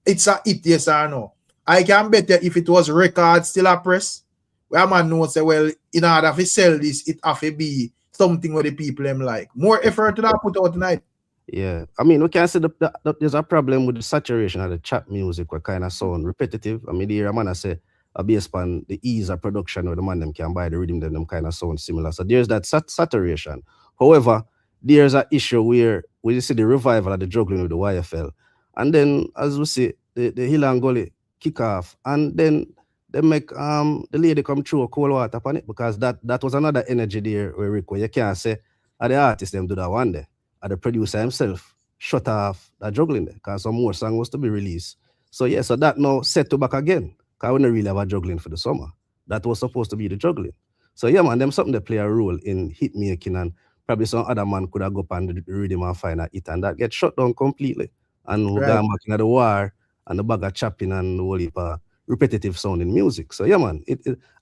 Speaker 1: it's a hit, yes or no. I can bet you if it was record still a press, where man knows say, well, in order to sell this, it have to be something where the people them like. More effort to that put out tonight.
Speaker 9: Yeah, I mean, we can say that there's a problem with the saturation of the trap music, where kind of sound repetitive. I mean, the man I say, based on the ease of production, where the man them can buy the rhythm, them kind of sound similar. So there's that saturation. However, there's an issue where we see the revival of the juggling with the YFL, and then as we see the Hill and Gully kick off, and then they make the lady come through a cold water upon it, because that was another energy there where you can't say the artist them do that one day. The producer himself shut off that juggling there because some more song was to be released. So yeah, so that now set to back again. Because we don't really have a juggling for the summer. That was supposed to be the juggling. So yeah, man, them something that play a role in hit making, and probably some other man could have go up and the rhythm and find a hit, and that get shut down completely. And we got back into the war and the bag of chopping and the whole heap of repetitive sounding music. So yeah, man,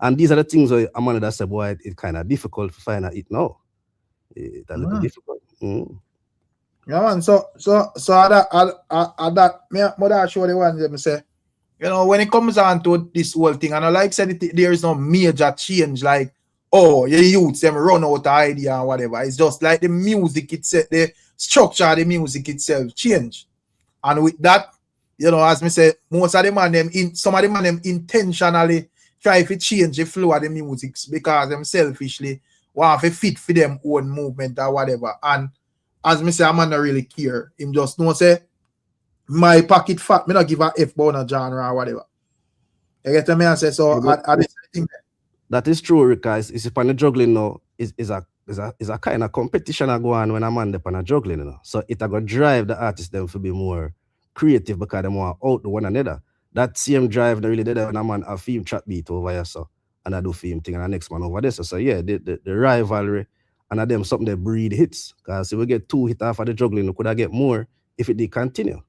Speaker 9: and these are the things where a man that said, boy, it's kind of difficult to find a hit now. It's a little difficult.
Speaker 1: Yeah, man. So that mother show the one them say, you know, when it comes on to this whole thing, and I like said there is no major change, like, oh, your youths them run out of idea or whatever. It's just like the music itself, the structure of the music itself change. And with that, you know, as me say, most of the man them some of the man them intentionally try to change the flow of the music because them selfishly want to fit for them own movement or whatever. And as me say, a man not really care. Him just know say my pocket fat, me not give a F about a genre or whatever. You get me? I say so.
Speaker 9: That is true, Rick. Is upon the juggling now is a kind of competition I go on when a man upon a juggling, you know. So it a go drive the artist them to be more creative because they want out to one another. That same drive they really did when a man a film trap beat over here, so and I do film thing and the next man over there. So yeah, the rivalry and them something they breed hits. Because if we get 2 hits off of the juggling, we could have get more if it did continue.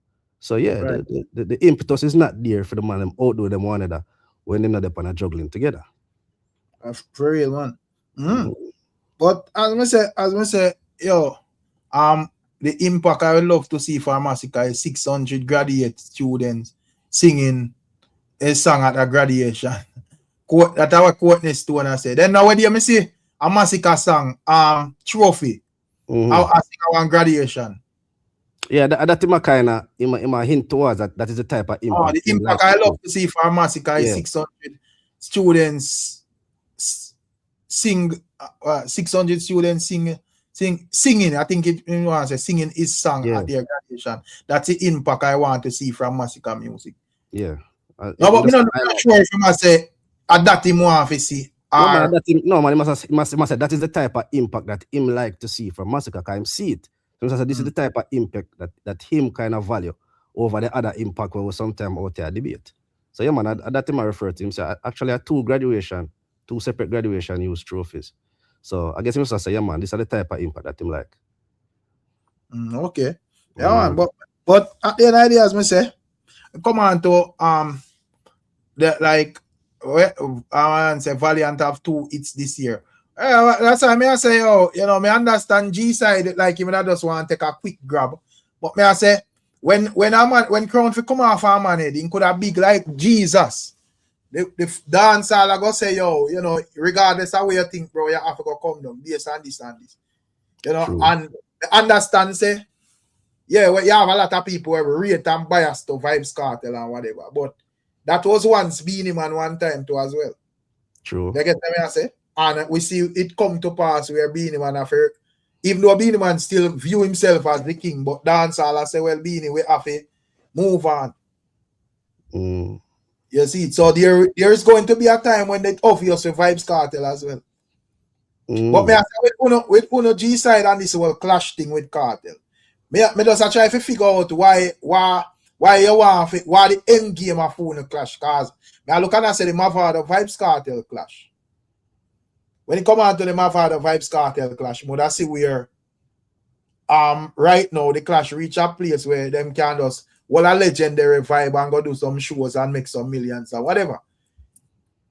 Speaker 9: So yeah, the impetus is not there for the man them outdo them one another when they're not upon a juggling together.
Speaker 1: That's for real, man. But as I say, yo, the impact I would love to see for a massacre is 600 graduate students singing a song at a graduation. That's our quote next to one I say. Then now when you see a massacre song, trophy, I sing one graduation.
Speaker 9: Yeah, that my kind of hint towards that is the type of impact.
Speaker 1: The impact I love to see for a massacre is 600 students sing. 600 students singing. I think it wants to say singing his song at their graduation. That's the impact I want to see from massacre music.
Speaker 9: Yeah.
Speaker 1: No, but I'm not sure if I must say that him want to see.
Speaker 9: No, man, he must say that is the type of impact that him like to see from massacre. Because him see it. So this is the type of impact that him kind of value over the other impact where we sometimes out there debate. So yeah, man, that him I refer to him. So actually, two separate graduation use trophies. So I guess he say, yeah, man, these are the type of impact that him like.
Speaker 1: Okay. Yeah, man, But at the end of the day, as me say, come on to the like I say Valiant have 2 hits this year. That's why I say, me understand G side, like even I just want to take a quick grab. But me I say when Crown fi come off a man head, he could have big like Jesus. The dancehall I go say, regardless of where you think, bro, you have to go come down based on this and this.
Speaker 9: True.
Speaker 1: And understand say, yeah, well, you have a lot of people who rate and biased to Vybz Kartel and whatever. But that was once Beenie Man one time too as well.
Speaker 9: True.
Speaker 1: You get what I say? And we see it come to pass where Beenie Man after, even though Beenie Man still view himself as the king, but dancehall I say, well, Beenie, we have to move on. You see, so there's going to be a time when they obvious with Vybz Kartel as well. But me I say with Uno G side and this whole clash thing with Kartel. Me just try to figure out why you want why the end game of Uno clash. Cause me I look and I say the Mavado Vybz Kartel clash. When it come on to the Mavado Vybz Kartel clash, I see where right now the clash reach a place where them can just a legendary vibe and go do some shows and make some millions or whatever.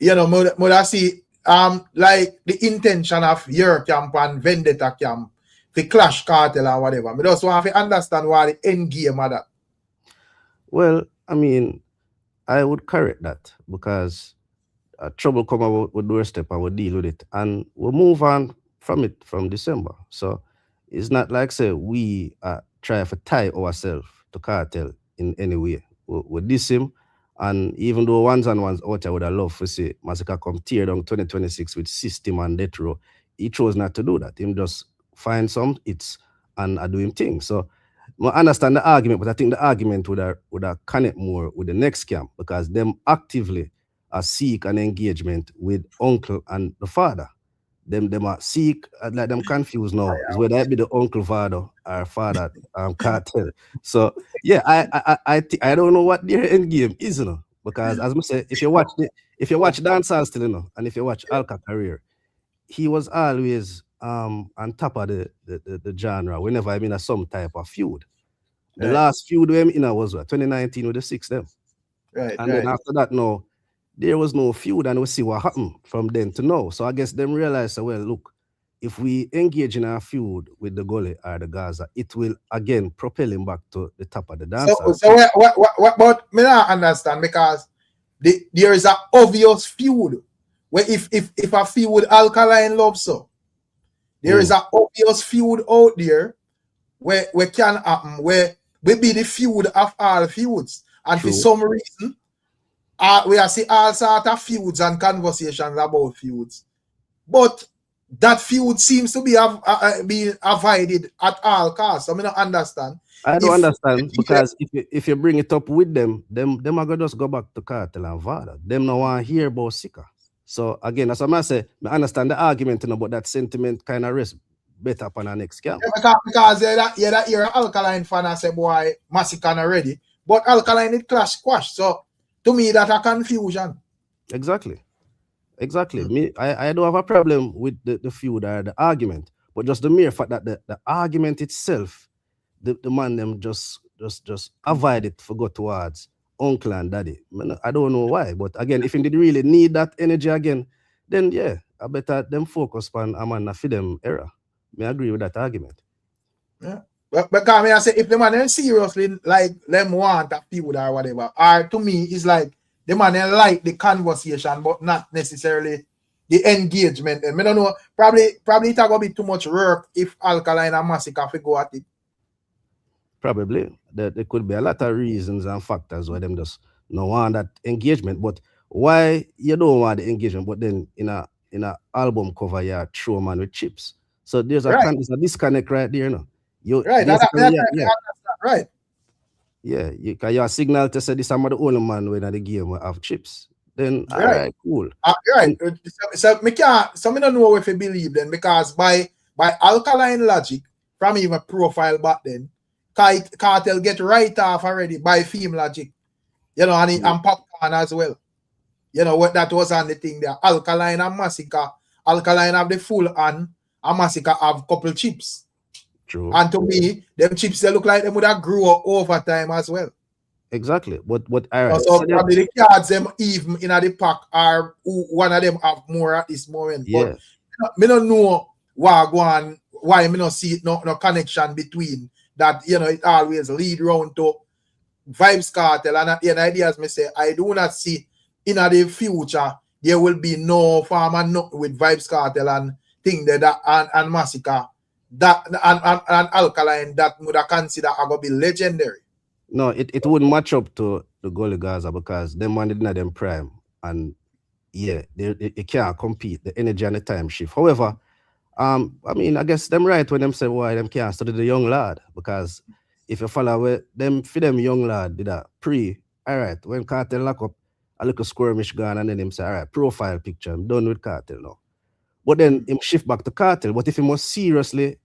Speaker 1: I see like the intention of your camp and Vendetta camp the clash Kartel or whatever. I just want to understand why the end game of that.
Speaker 9: Well, I mean, I would correct that because trouble come about with doorstep and we'll deal with it. And we'll move on from it from December. So it's not like say we try to tie ourselves to Kartel in any way. We diss him. And even though ones and ones out I would have loved to see Massacre come tear down 2026 with System and Death Row, he chose not to do that. Him just find some hits and do him thing. So I understand the argument, but I think the argument would have connect more with the next camp because them actively seek an engagement with uncle and the father. Them are seek like them confused now. Is whether it be the uncle Vado or father Kartel. So yeah, I don't know what their end game is, because as I say, if you watch Dancehall still, and if you watch Alka career, he was always on top of the genre whenever I'm in some type of feud. The last feud with him was 2019 with the Six them.
Speaker 1: Right.
Speaker 9: And then after that, no, there was no feud, and we see what happened from then to now. So I guess them realize, well, look, if we engage in a feud with the Gully or the Gaza, it will again propel him back to the top of the dance.
Speaker 1: So what but me not understand because there is an obvious feud where if a feud Alkaline Love so there is an obvious feud out there where can happen where we be the feud of all feuds, and for some reason we are see all sort of feuds and conversations about feuds, but that feud seems to be being avoided at all costs. I mean, I understand.
Speaker 9: I don't understand because if you bring it up with them are gonna just go back to Kartel and Vada. Them no want to hear about Sika. So again, as I say, I understand the argument about that sentiment kind of rest better upon our next camp.
Speaker 1: Yeah, because you're an Alkaline fan and say, boy, Massacre already. But Alkaline it clash squash. So to me, that's a confusion.
Speaker 9: Exactly. Me, I don't have a problem with the feud or the argument, but just the mere fact that the argument itself, the man them just avoid it for go towards uncle and daddy. I don't know why, but again, if they really need that energy again, then yeah, I better them focus on a man for them era. I agree with that argument.
Speaker 1: Yeah. But because I say if the man seriously like them want a feud or whatever, or to me it's like the man like the conversation, but not necessarily the engagement. And I don't know, probably it's gonna be too much work if Alkaline and Massacre go at it. Probably.
Speaker 9: There could be a lot of reasons and factors why them just no want that engagement. But why you don't want the engagement, but then in a album cover you throw man with chips. So there's a disconnect right there,
Speaker 1: Right.
Speaker 9: Yeah, you a signal to say this I'm the only man when the game will have chips. Then all right, cool.
Speaker 1: Right. So I don't know if you believe then, because by Alkaline logic, from even profile back then, Kartel get right off already by theme logic. And Popcorn as well. What that was on the thing there. Alkaline and Massacre. Alkaline have the full and Massacre have couple chips.
Speaker 9: True.
Speaker 1: And to me, them chips they look like them would have grew up over time as well.
Speaker 9: Exactly. But all right.
Speaker 1: So probably the cards them even in the pack are one of them have more at this moment.
Speaker 9: Yeah.
Speaker 1: But me don't know why me not see no connection between that. You know, it always lead round to Vybz Kartel, and at the end ideas me say I do not see in the future there will be no farmer with Vybz Kartel and thing that and Massacre that and Alkaline that would have consider are gonna be legendary.
Speaker 9: No, it wouldn't match up to the Gully Gaza because them one didn't have them prime, and yeah, they can't compete. The energy and the time shift. However, I mean, I guess them right when them say why them can't study the young lad, because if you follow where them for them young lad did that all right, when Kartel lock up a little skirmish gone and then him say, all right, profile picture, I'm done with Kartel now. But then him shift back to Kartel. But if he was seriously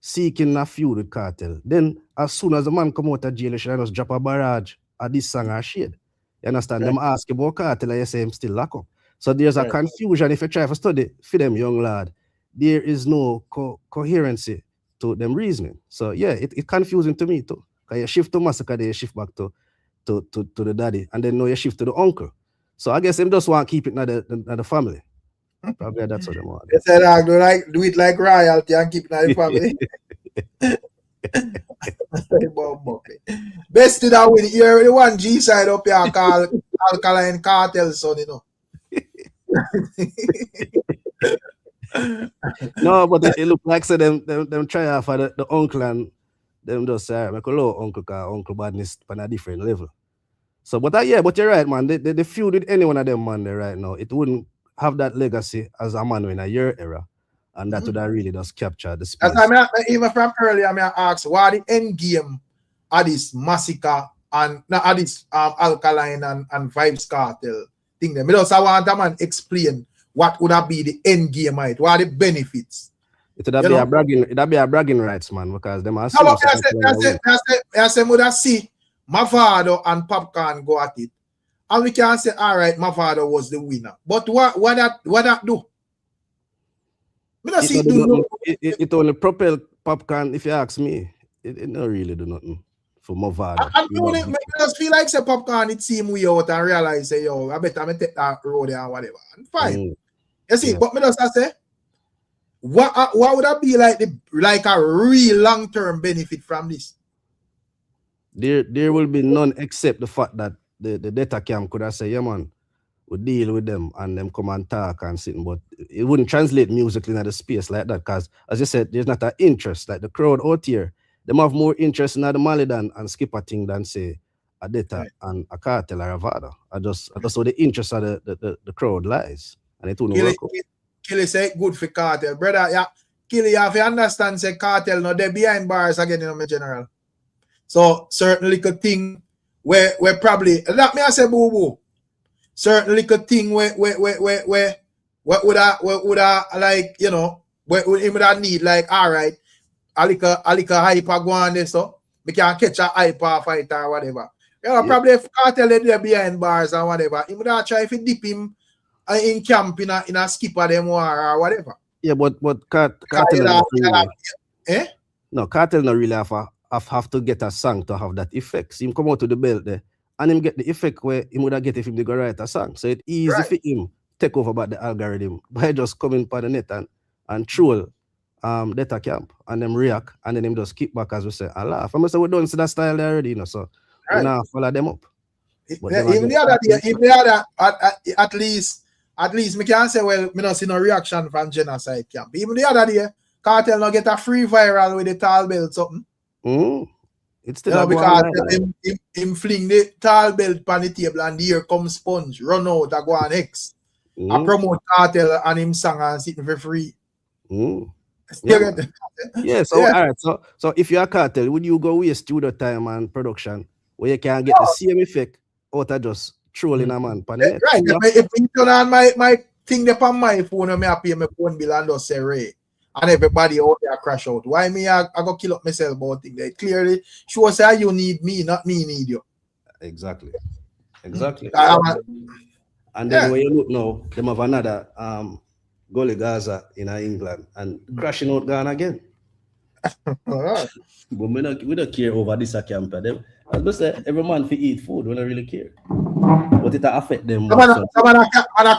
Speaker 9: seeking a feud with Kartel, then as soon as the man come out of jail, he should just drop a barrage at this song or shade. You understand? Them ask about Kartel and you say him still lock up. So there's a confusion if you try to study for them young lad. There is no coherency to them reasoning. So yeah, it's confusing to me too. Because you shift to Massacre, then you shift back to the daddy, and then now you shift to the uncle. So I guess them just want to keep it in the family. Probably that's what they want.
Speaker 1: They said, do it like royalty and keep it in the family. Best to that win. You already one G side up here called Alkaline Kartel, son, you know.
Speaker 9: No, but it look like so them try out for the uncle and them just say, make a low uncle cause Uncle Badness on a different level. So but you're right, man. They feud with any one of them man there right now. It wouldn't have that legacy as a man in a year era. And that would have really just capture the space.
Speaker 1: Even from earlier, I asked what the end game of this Massacre and not this Alkaline and Vybz Kartel thing. I just want a man explain what would have be the end game of it, what are the benefits.
Speaker 9: It would be a bragging rights, man, because them are
Speaker 1: I say would have see Mavado and Popcorn go at it. And we can say, all right, Mavado was the winner. But what that do?
Speaker 9: It only propel Popcorn, if you ask me. It don't really do nothing for Mavado.
Speaker 1: I just feel like say Popcorn, it seem we out and realize, say, yo, I bet I'm going to take that road and whatever. And fine. You see, but me just say, what would that be like a real long-term benefit from this?
Speaker 9: There will be none except the fact that the data camp could have said, yeah, man, we deal with them and them come and talk and sit, but it wouldn't translate musically in the space like that because, as you said, there's not an interest. Like the crowd out here, them have more interest in the Malie and Skippa thing than, say, a data and a Kartel or a Vybz. I just saw the interest of the crowd lies. And it wouldn't work out.
Speaker 1: Killy say good for Kartel. Brother, yeah, Killy, you have to understand, say Kartel, no, they're behind bars again, you know, my general. So, certain little thing where probably, that me I say boo-boo. Certain little thing where would I like, you know, where would I need, like, all right, a little hyper go on there, so we can catch a hyper fighter or whatever. You know, probably if Kartel they're behind bars or whatever, he would have try to dip him in camp in a Skippa them or whatever.
Speaker 9: Yeah, but Kartel no, Kartel not really have to get a song to have that effect. So him come out to the belt there and him get the effect where he would have get if him to go write a song. So it's easy for him take over about the algorithm by just coming by the net and troll data camp and them react and then him just kick back as we say and laugh. I must say we don't see that style there already, you know, so we now follow them up.
Speaker 1: Even the other day, at least me can say, well, me not see no reaction from genocide camp. Even the other day, Kartel not get a free viral with the tall belt something.
Speaker 9: It's still
Speaker 1: because him fling the tall belt on the table and here comes Sponge, run out, I go on X. I promote Kartel and him song and sitting for free.
Speaker 9: Yeah, so all right. So if you're a Kartel, would you go waste studio time and production where you can get the same effect out of just trolling a man?
Speaker 1: Right. If you turn on my thing upon my phone and I pay my phone bill and just say Ray. And everybody out there crash out. Why me? I go kill up myself about things. They clearly shows say you need me, not me need you.
Speaker 9: Exactly. And then when you look now, them have another Gully Gaza in England and crashing out gone again.
Speaker 1: Alright.
Speaker 9: But we don't care over this camp. As I say, every man for eat food, we don't really care. But it affect them.
Speaker 1: Someone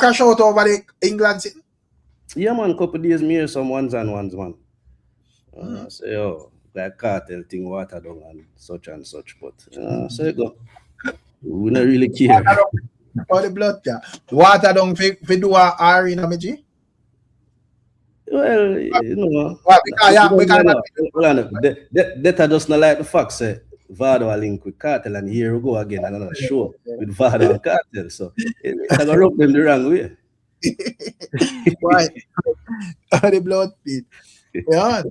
Speaker 1: cash out over the England city.
Speaker 9: Yeah, man, couple days me hear some ones, man. Say, oh, like Kartel thing, water down and such. But so you go. We don't really care.
Speaker 1: All the blood there. Water down for do a arena, me G?
Speaker 9: Well, you know. That just not like the fact, say, Vybz a link with Kartel, and here we go again, another show with Vybz and Kartel. So it's going to rub them the wrong way.
Speaker 1: Why? All the blood pit. Yeah.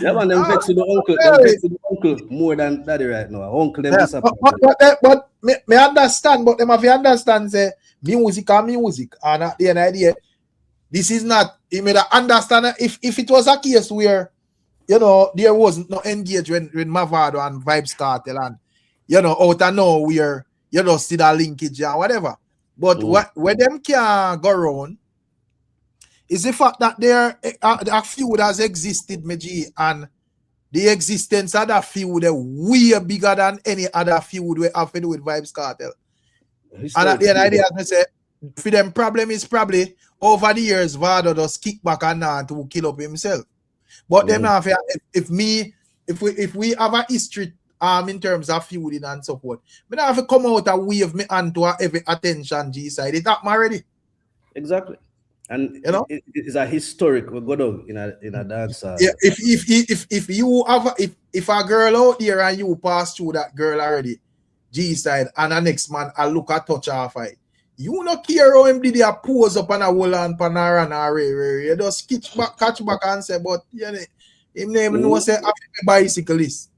Speaker 9: Yeah, man, them vex with the uncle. Them vex with the uncle more than daddy right now. Uncle them disappointed.
Speaker 1: But me understand, but them have to understand say music and music. And at the end of the day, this is not, you may understand if it was a case where, you know, there wasn't no engagement with Mavado and Vybz Kartel and, you know, out of nowhere, you know, see that linkage and whatever. But where them can go around is the fact that there a feud has existed, Meji, and the existence of that feud is way bigger than any other feud we have to do with Vybz Kartel. And at the end of the day, as I say, for them problem is probably over the years, Vado just kick back and now to kill up himself. But them now, if we have a history in terms of feuding and so forth, we don't have to come out and wave me onto every attention G side. It happened already.
Speaker 9: Exactly. And
Speaker 1: you know,
Speaker 9: it's a historic we go down in a dance.
Speaker 1: Yeah, if you have if a girl out there and you pass through that girl already, G side, and the next man I look at touch off it, you not care how him did a pose up on a wall and panara and you just catch back and say, but yeah, him never know say I'm a bicyclist.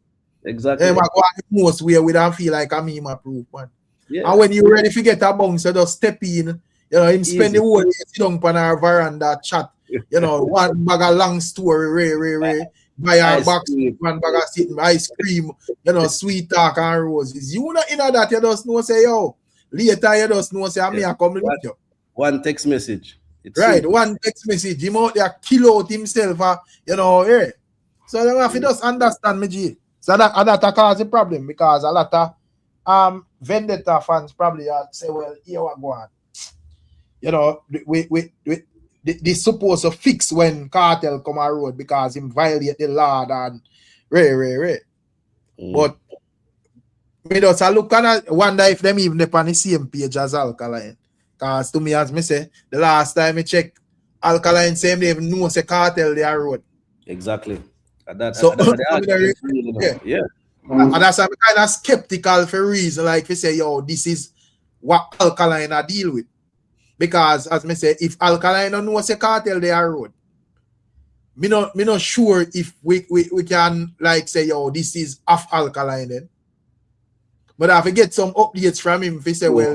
Speaker 9: Exactly.
Speaker 1: Him go most way we don't feel like I'm him approved, man.
Speaker 9: Yeah.
Speaker 1: And when you ready to get a bounce, you just step in. You know, him spend the whole day sit down on our veranda chat. You know, one bag of long story, buy a box, one bag of sitting ice cream, you know, sweet talk and roses. You not in that, you just know say, yo, later you just know say, I'm here come with you.
Speaker 9: One text message.
Speaker 1: It's right, one text message. Him out there kill out himself, you know, yeah. So you have to just understand me, G. So that cause a problem because a lot of Vendetta fans probably say, well, here we go on. You know, they supposed to fix when Kartel come on road because him violate the law and But me just look and wonder if them even up on the same page as Alkaline. Because to me, as me say, the last time I check, Alkaline say they even know say Kartel they are road.
Speaker 9: Exactly. And
Speaker 1: that's and that's why I'm kind of skeptical for reason like we say, yo, this is what Alkaline are deal with. Because as me say, if Alkaline don't know say Kartel they are road, me not sure if we can like say, yo, this is off Alkaline then. But I have to get some updates from him if he say, well,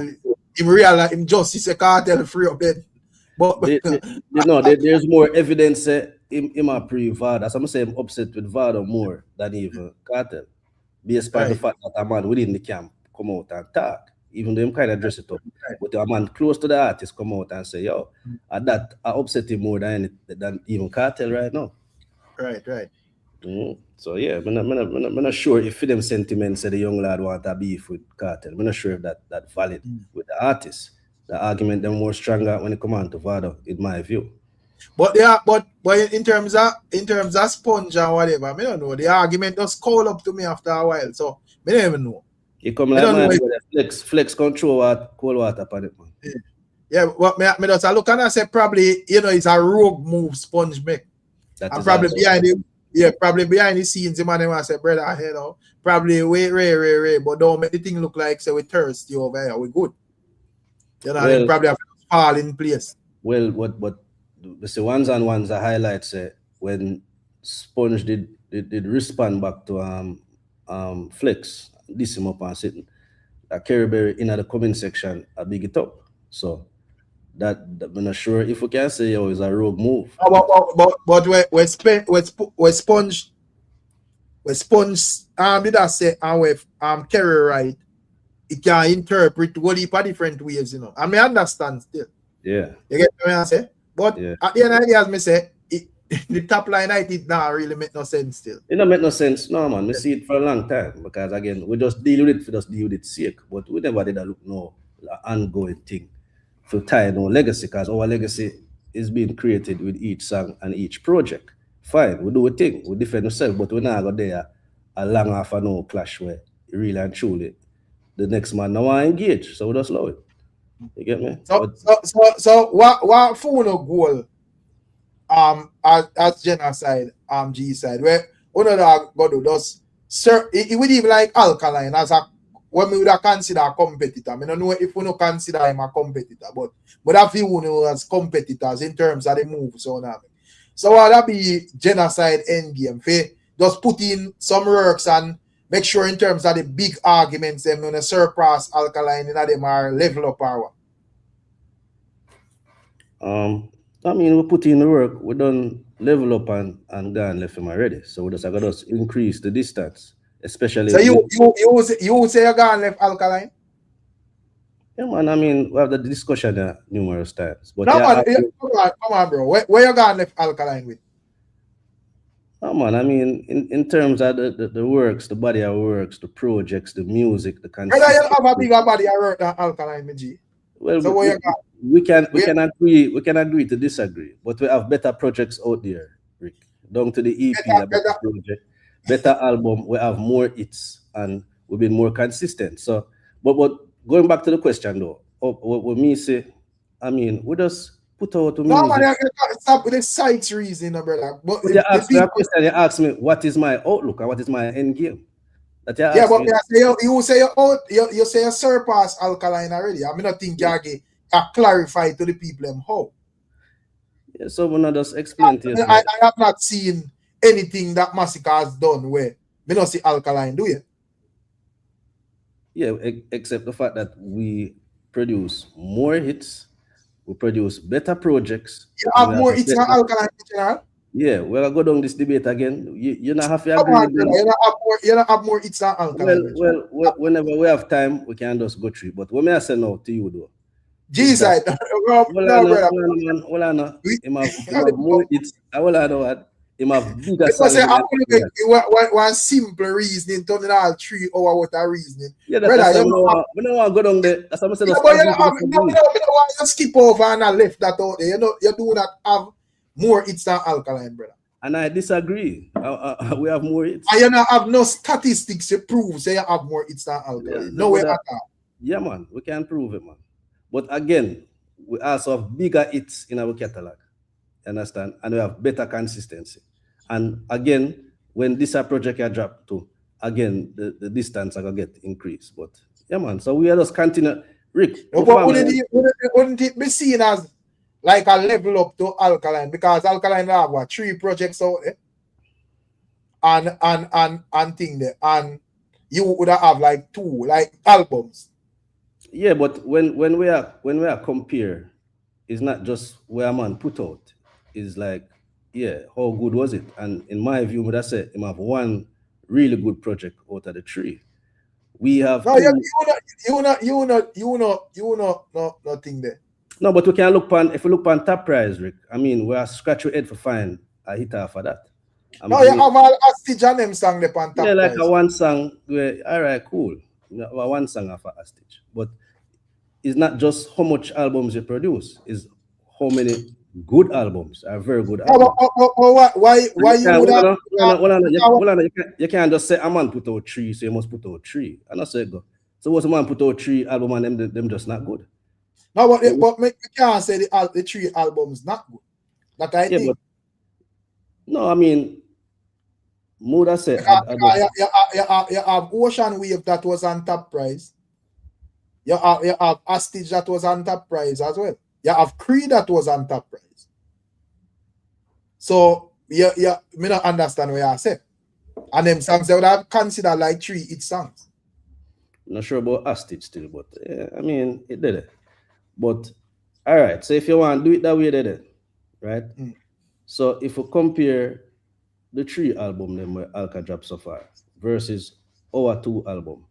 Speaker 1: him realize him just is a Kartel free up then. But
Speaker 9: there's more evidence him a pre-Vado. As I'm saying, I'm upset with Vado more than even Kartel. Based on the fact that a man within the camp come out and talk. Even though him kind of dress it up. But a man close to the artist come out and say, yo, that I upset him more than even Kartel right now.
Speaker 1: Right.
Speaker 9: So yeah, I'm not sure if them sentiments say the young lad want to beef with Kartel. I'm not sure if that valid with the artist. The argument them more stronger when it come on to Vado, in my view.
Speaker 1: But in terms of Sponge and whatever, I don't know. The argument just call up to me after a while. So I don't even know.
Speaker 9: You come like flex control cold water upon it, man.
Speaker 1: Yeah, but me just look and I say probably, you know, it's a rogue move Sponge make. And probably behind the scenes, the man I say, brother, you know, probably wait, but don't make the thing look like say we thirsty over here, we good. You know, well, probably have to fall in place.
Speaker 9: Well, what the ones and ones the highlights when Sponge did respond back to Flex, this him up and sitting. Kerryberry in the comment section, I big it up. So that I'm not sure if we can say it's a rogue move.
Speaker 1: But we Sponge did I say and with Kerry right, it can interpret what heap of different ways, you know. I may understand still.
Speaker 9: Yeah.
Speaker 1: You get what I say? But at the end of the day, as me say, the the top line, I think now really make no sense still.
Speaker 9: It don't make no sense, no man. We see it for a long time because again, we just deal with it for just deal with it sake, but we never did a look no ongoing thing for tie no legacy because our legacy is being created with each song and each project. Fine, we do a thing, we defend ourselves, but we not go there a long half a no clash where really and truly the next man now want engage, so we just love it. You get me?
Speaker 1: So what for no goal as genocide G side where one of the go do does sir it would even like Alkaline as a when we would have consider a competitor. I don't know if we don't consider him a competitor, but I feel we know as competitors in terms of the moves on that. So what that be genocide endgame for just put in some works and make sure in terms of the big arguments them when they surpass Alkaline in them are level up power.
Speaker 9: I mean, we put in the work, we done level up and gone left him already. So we just got to increase the distance, especially.
Speaker 1: So you would say you gone left Alkaline?
Speaker 9: Yeah, man. I mean, we have the discussion numerous times. But
Speaker 1: no, man, come on, bro. Where you gone left Alkaline with?
Speaker 9: No, man. I mean, in terms of the works, the body of works, the projects, the music, the consistency.
Speaker 1: Whether you have a bigger body of work than Alkaline, G.
Speaker 9: Well,
Speaker 1: so
Speaker 9: we can agree to disagree, but we have better projects out there, Rick. Down to the EP, better project, better album. We have more hits and we've been more consistent. So, but going back to the question though, what me say, I mean, we just put out to music.
Speaker 1: No, man, stop with the sites reason, brother. But
Speaker 9: you ask me a question. You ask me what is my outlook and what is my end game.
Speaker 1: Yeah, but you say you say you surpass Alkaline already. I mean, I think you clarify to the people how.
Speaker 9: Yeah, so when I just explain to you.
Speaker 1: I have not seen anything that Massacre has done where we don't see Alkaline, do you?
Speaker 9: Yeah, except the fact that we produce more hits, we produce better projects.
Speaker 1: You have more hits than Alkaline in general?
Speaker 9: Yeah, we'll go down this debate again. You not have to
Speaker 1: agree
Speaker 9: with them.
Speaker 1: You not have more hits than Alkaline.
Speaker 9: Well, whenever we have time, we can just go through. But when I say no to you, though.
Speaker 1: G-side.
Speaker 9: Hold on. He have more hits. Hold on. He have bigger
Speaker 1: salary. One simple reasoning, turning all 3 hours with a reasoning.
Speaker 9: Yeah, that's we don't want to go down there. That's what I said.
Speaker 1: You don't want to skip over and I left that out there. You do not have more hits than Alkaline, brother.
Speaker 9: And I disagree. We have more hits.
Speaker 1: And you don't have no statistics to prove say you have more hits than Alkaline.
Speaker 9: Yeah,
Speaker 1: no way at all.
Speaker 9: Yeah, man. We can prove it, man. But again, we also have bigger hits in our catalog. Understand? And we have better consistency. And again, when this project I drop to, again, the distance I gonna get increased. But yeah, man. So we are just continue. Rick,
Speaker 1: wouldn't it be seen as like a level up to Alkaline? Because Alkaline have what 3 projects out there, and thing there, and you would have like 2 like albums.
Speaker 9: Yeah, but when we are compare, it's not just where a man put out. It's like, yeah, how good was it? And in my view, would I say him have 1 really good project out of the 3. We have
Speaker 1: no, nothing there.
Speaker 9: No, but we can look on if we look on top prize, Rick. I mean, we are scratch your head for find a hit for that.
Speaker 1: No, you have all Hostage and them song there on top.
Speaker 9: Yeah, like a 1 song where all right, cool. You know, 1 song of a Hostage. But it's not just how much albums you produce, it's how many good albums are very good albums.
Speaker 1: Why you would have
Speaker 9: you can't just say a man put out 3, so you must put out 3. And I say go. So what's a man put out 3 albums and them just not good?
Speaker 1: No, but you can't say the 3 albums not good. That I think.
Speaker 9: But, no, I mean, Muda said
Speaker 1: you have Ocean Wave that was on top prize. You have Hostage that was on top prize as well. You have Creed that was on top prize. So me not understand what you say. And them songs they would have considered like 3 hit songs.
Speaker 9: I'm not sure about Hostage still, but yeah, I mean it did it. But all right, so if you want to do it that way, did it, right? So if we compare the 3 album them where Alka dropped so far versus our 2 album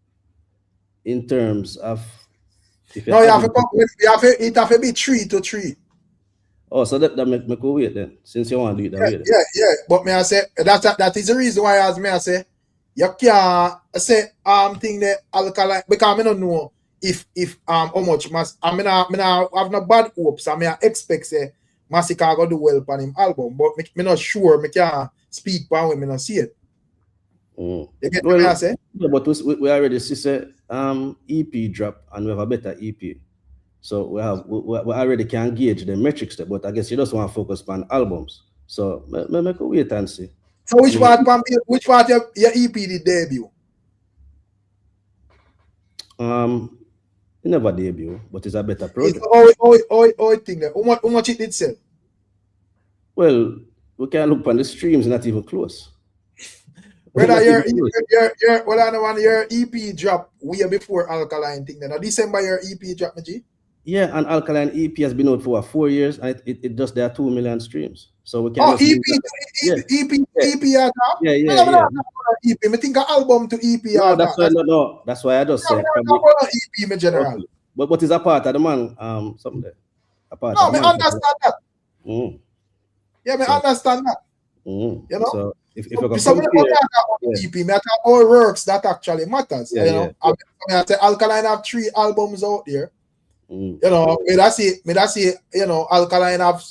Speaker 9: in terms of
Speaker 1: it have to be 3 to 3.
Speaker 9: Oh, so that make me go wait then, since you want to do it that way.
Speaker 1: Yeah. But me I say that is the reason why as me I say you can't say thing that alkaline because I don't know if how much I mean I have no bad hopes. I mean I expect say Massacre go do well on him album, but me not sure me can't speak on when me not see it. You get what I say?
Speaker 9: Yeah, but we already see say EP drop and we have a better EP. So we already can gauge the metrics there, but I guess you just want to focus on albums. So make a wait and see.
Speaker 1: So which part your EP did debut?
Speaker 9: It never debut, but it's a better project.
Speaker 1: Oh, thing there. How much it did sell?
Speaker 9: Well, we can look on the streams, not even close.
Speaker 1: Brother, your EP drop way before Alkaline thing. Then December your EP drop, G?
Speaker 9: Yeah, and Alkaline EP has been out for 4 years, and it just there are 2 million streams. So we can.
Speaker 1: EP. Yeah. EP. Me think an album to EP.
Speaker 9: No, that's why I just said.
Speaker 1: EP, me general.
Speaker 9: But is a part of the man something there. A part.
Speaker 1: No, me understand that. Yeah, me understand that.
Speaker 9: You know. So if I can
Speaker 1: EP, me talk about works that actually matters. You know, I say Alkaline have 3 albums out there. You know, me that see, you know, Alkaline have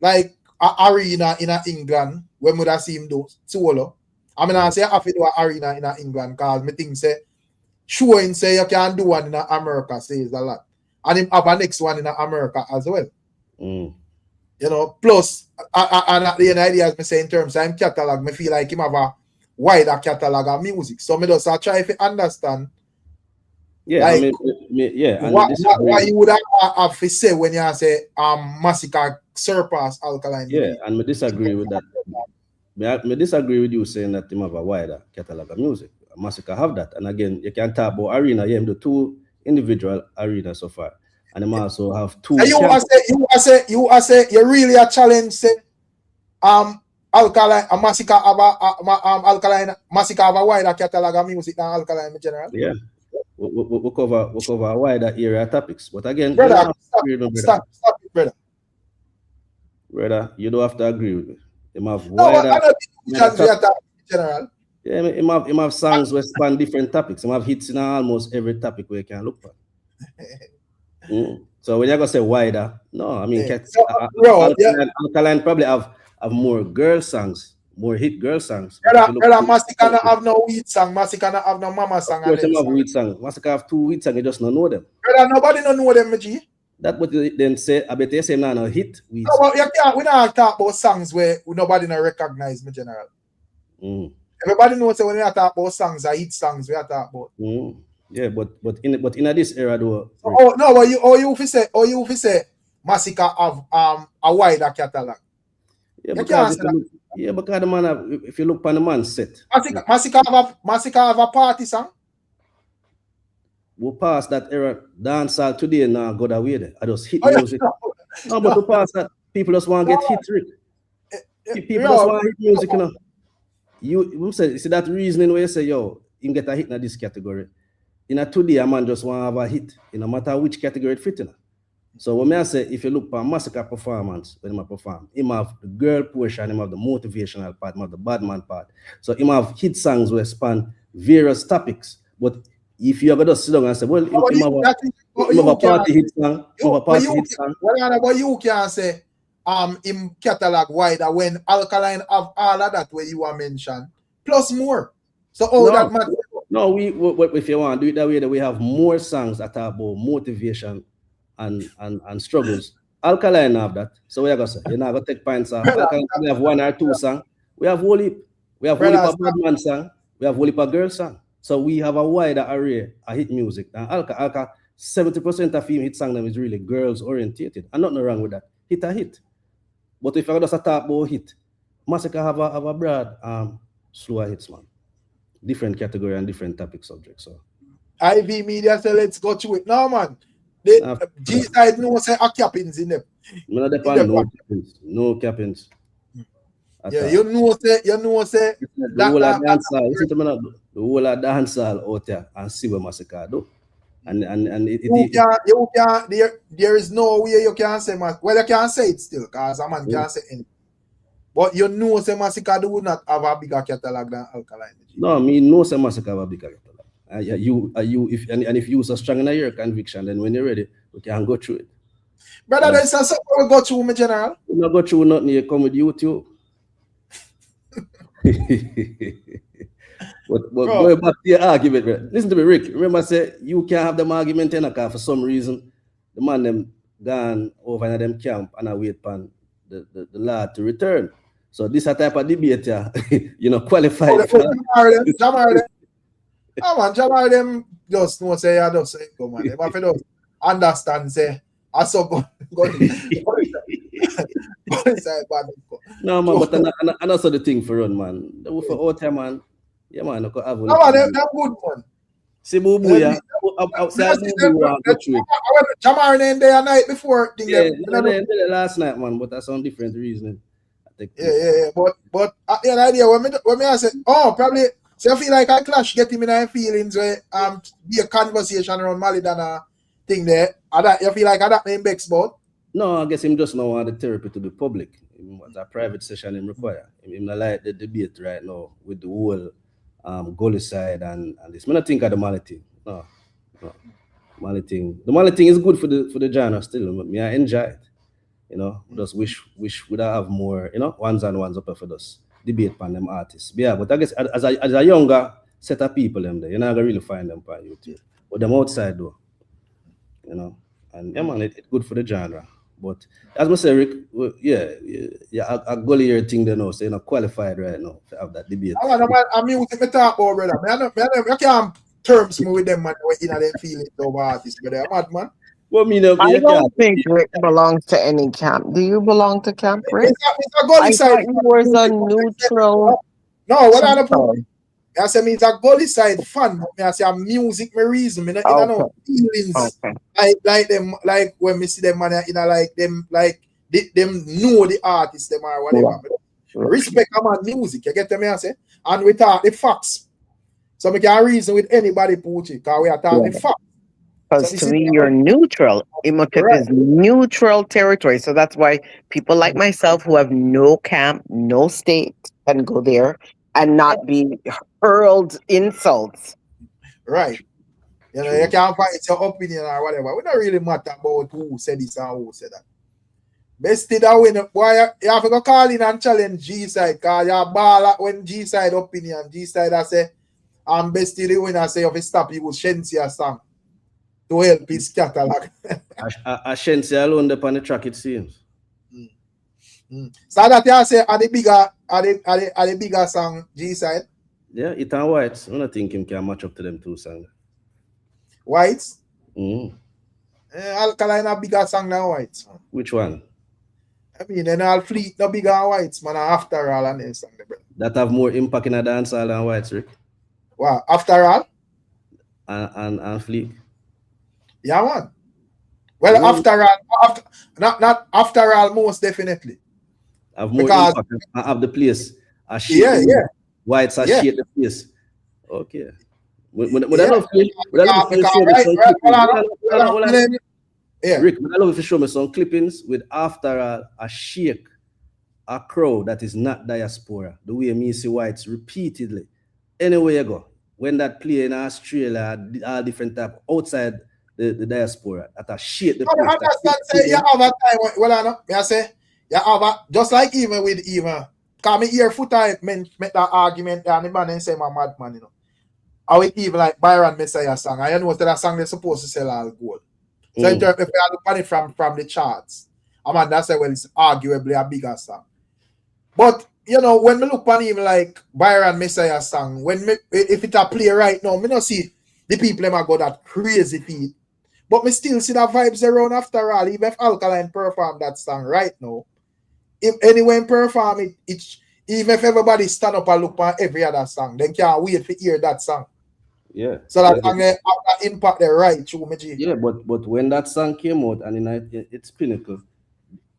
Speaker 1: like an arena in England when we see him do solo. I mean, I say I have to do an arena in England because me think say showing say you can do one in America says a lot, and him have a next one in America as well. You know, plus and at the end idea as me say in terms of him catalog, me feel like him have a wider catalog of music. So me just try to understand.
Speaker 9: Yeah,
Speaker 1: like,
Speaker 9: I mean,
Speaker 1: what you would have to say when you say Massacre surpass Alkaline?
Speaker 9: Yeah, and me disagree with that. Me disagree with you saying that him have a wider catalog of music. Massacre have that, and again, you can talk about arena. Yeah, him do 2 individual arenas so far, and him also have 2.
Speaker 1: You say you really a challenge say Alkaline Massacre have Alkaline Massacre have a wider catalog of music than Alkaline in general.
Speaker 9: Yeah. We cover a wider area of topics, but again,
Speaker 1: brother, stop it, brother.
Speaker 9: Brother, you don't have to agree with me. Him have
Speaker 1: wider. I don't think general.
Speaker 9: Yeah, him have songs where span different topics. Him have hits in almost every topic where you can look for. So when you go say wider, no, I mean, Alkaline probably have more girl songs. More hit girl songs.
Speaker 1: Brother, Massacre have no weed song. Massacre have no mama song.
Speaker 9: Of course, them have weed song. Massacre have 2 weed songs. You just don't know them.
Speaker 1: Brother, nobody don't know them, G.
Speaker 9: That what you then say. I bet you say no hit weed.
Speaker 1: No, but you can't. We not talk about songs where nobody not recognize me, general. Everybody knows when we talk about songs, hit songs. We are talk about.
Speaker 9: Yeah, but in this era though.
Speaker 1: But you say Massacre have a wider catalog.
Speaker 9: Yeah, because the man, if you look on the man's set.
Speaker 1: Massacre have a party song?
Speaker 9: We pass that era. Dancehall today now go that way there. I just hit music. No, but we pass that. People just want to get hit, Rick. People just want to hit music, you know. You say, see that reasoning where you say, yo, you can get a hit in this category. In a today, a man just want to have a hit, no matter which category it fit in. So when I say, if you look at Massacre performance, when he perform, he have the girl portion, he have the motivational part, he have the bad man part. So he have hit songs where span various topics. But if you're going to sit down and say, well, he have a party hit song,
Speaker 1: But you can say, him catalog wider when Alkaline have all of that where you are mentioned, plus more. So that matters.
Speaker 9: No, if you want to do it that way, that we have more songs that are about motivation and struggles. Alkaline have that. So we are going to say, you're not going to take points off. Alkaline, we have 1 or 2 songs. We have whole heap. We have whole heap of bad man song. We have whole heap of girl song. So we have a wider array of hit music. And Alka 70% of him hit song them is really girls orientated. And nothing wrong with that. Hit a hit. But if I just talk about hit, Massacre have a broad slower hits, man. Different category and different topic subjects. So
Speaker 1: IV Media say let's go through it. No man. The G-side no say a cappings in them.
Speaker 9: No cappings.
Speaker 1: Yeah, you know say
Speaker 9: the whole of dancehall. Listen to me now. The whole of dancehall out there and see what Massacre do. And
Speaker 1: there is no way you can say, man. Well, you can say it still, because a man can say anything. But you know, say Massacre do not have a bigger catalog than Alkaline.
Speaker 9: No, me know say Massacre have a bigger catalog. If you so strong in your conviction, then when you're ready, we can go through it.
Speaker 1: Brother, there's something we go through, my general.
Speaker 9: You not go through nothing, you come with YouTube. But going back to your argument, bro. Listen to me, Rick. Remember, I said you can't have them argument in a car for some reason. The man them gone over in them camp and I wait for the lad to return. So this a type of debate, yeah. You know, qualified.
Speaker 1: Jamar them just no say I just say come on. If I don't understand, say I saw go
Speaker 9: no man, but and also the thing for run, man. For all time, man. Yeah, man, I could have one.
Speaker 1: No, they're good, man.
Speaker 9: See, Bubu, yeah.
Speaker 1: Jamar in there night before.
Speaker 9: Yeah, last night, man, but that's some different reasoning. I think.
Speaker 1: Yeah. But the idea when I say, probably. So I feel like I clash get him in our feelings where be a conversation around Malie than a thing there. You feel like that name Bex about?
Speaker 9: No, I guess him just now want the therapy to be public. It's a private session him require. Him not like the debate right now with the whole goalie side and this. I don't think of the Malie thing. No. Malie thing. The Malie thing is good for the genre still. Me I enjoy it. You know, just wish would have more, you know, ones and ones up for us. Debate on them artists. Yeah, but I guess as a younger set of people them there, you're not gonna really find them on YouTube. But them outside though. You know. And yeah man, it's good for the genre. But as I say, Rick, a goalie thing they know, so you're not qualified right now to have that debate.
Speaker 1: I mean, we talk about brother. I can't terms me with them man in their feelings over artists, but they're mad man.
Speaker 5: Well, I don't think Rick belongs to any camp. Do you belong to camp, Rick?
Speaker 1: It's a goalie side.
Speaker 5: You was a neutral.
Speaker 1: No, what I know. I say it's a goalie side fan. I say music, my reason. I know feelings like them, like when me see them man, like them know the artist them or whatever. Yeah. Respect about music. You get me? I say, and we talk the facts. So we can reason with anybody, Poochie, because we are talking the facts.
Speaker 5: Because to me, you're neutral. Imhotep is neutral territory. So that's why people like myself who have no camp, no state, can go there and not be hurled insults.
Speaker 1: Right. You know, you can't find your opinion or whatever. We don't really matter about who said this and who said that. Best thing that win, boy, you have to go call in and challenge G-side, because you're ball when G-side opinion. G-side I say, best thing the winner say, if you stop, you will shensi a song to help his catalog.
Speaker 9: I shensi alone upon the track, it seems.
Speaker 1: So that you say, are the bigger song G-side?
Speaker 9: Yeah, it and Whites. I don't think him can match up to them two songs.
Speaker 1: Whites? Alkaline a bigger song than Whites. Man.
Speaker 9: Which one?
Speaker 1: I mean, then All Fleet no bigger than Whites, man. After All and this song.
Speaker 9: That have more impact in a dancehall than Whites, Rick.
Speaker 1: What? After All?
Speaker 9: And Fleet.
Speaker 1: Yeah, man. Well, After All, not After All, most definitely.
Speaker 9: Have more impact. I have the place.
Speaker 1: Yeah.
Speaker 9: Whites are shit the place. Okay. Rick, I love if you show me some clippings with After All a shake a crowd that is not diaspora. The way me see Whites repeatedly. Anywhere you go. When that play in Australia, all different type outside the diaspora, that a shake the place.
Speaker 1: I understand say you have a time. Well, I know. I say you have a just like even with even. Cause me hear foot I make that argument and the man say my madman, you know. I would even like Byron Messiah song. I know that song they're supposed to sell all gold. So if I look at it from the charts, that's say well it's arguably a bigger song. But you know, when we look at even like Byron Messiah song, if it a play right now, me not see the people them got that crazy feet. But me still see that vibes around After All, even if Alkaline perform that song right now. If anyone perform it, even if everybody stand up and look at every other song, then can't wait to hear that song.
Speaker 9: Yeah.
Speaker 1: So that song have that impact the right through me.
Speaker 9: Yeah, but when that song came out and in its pinnacle,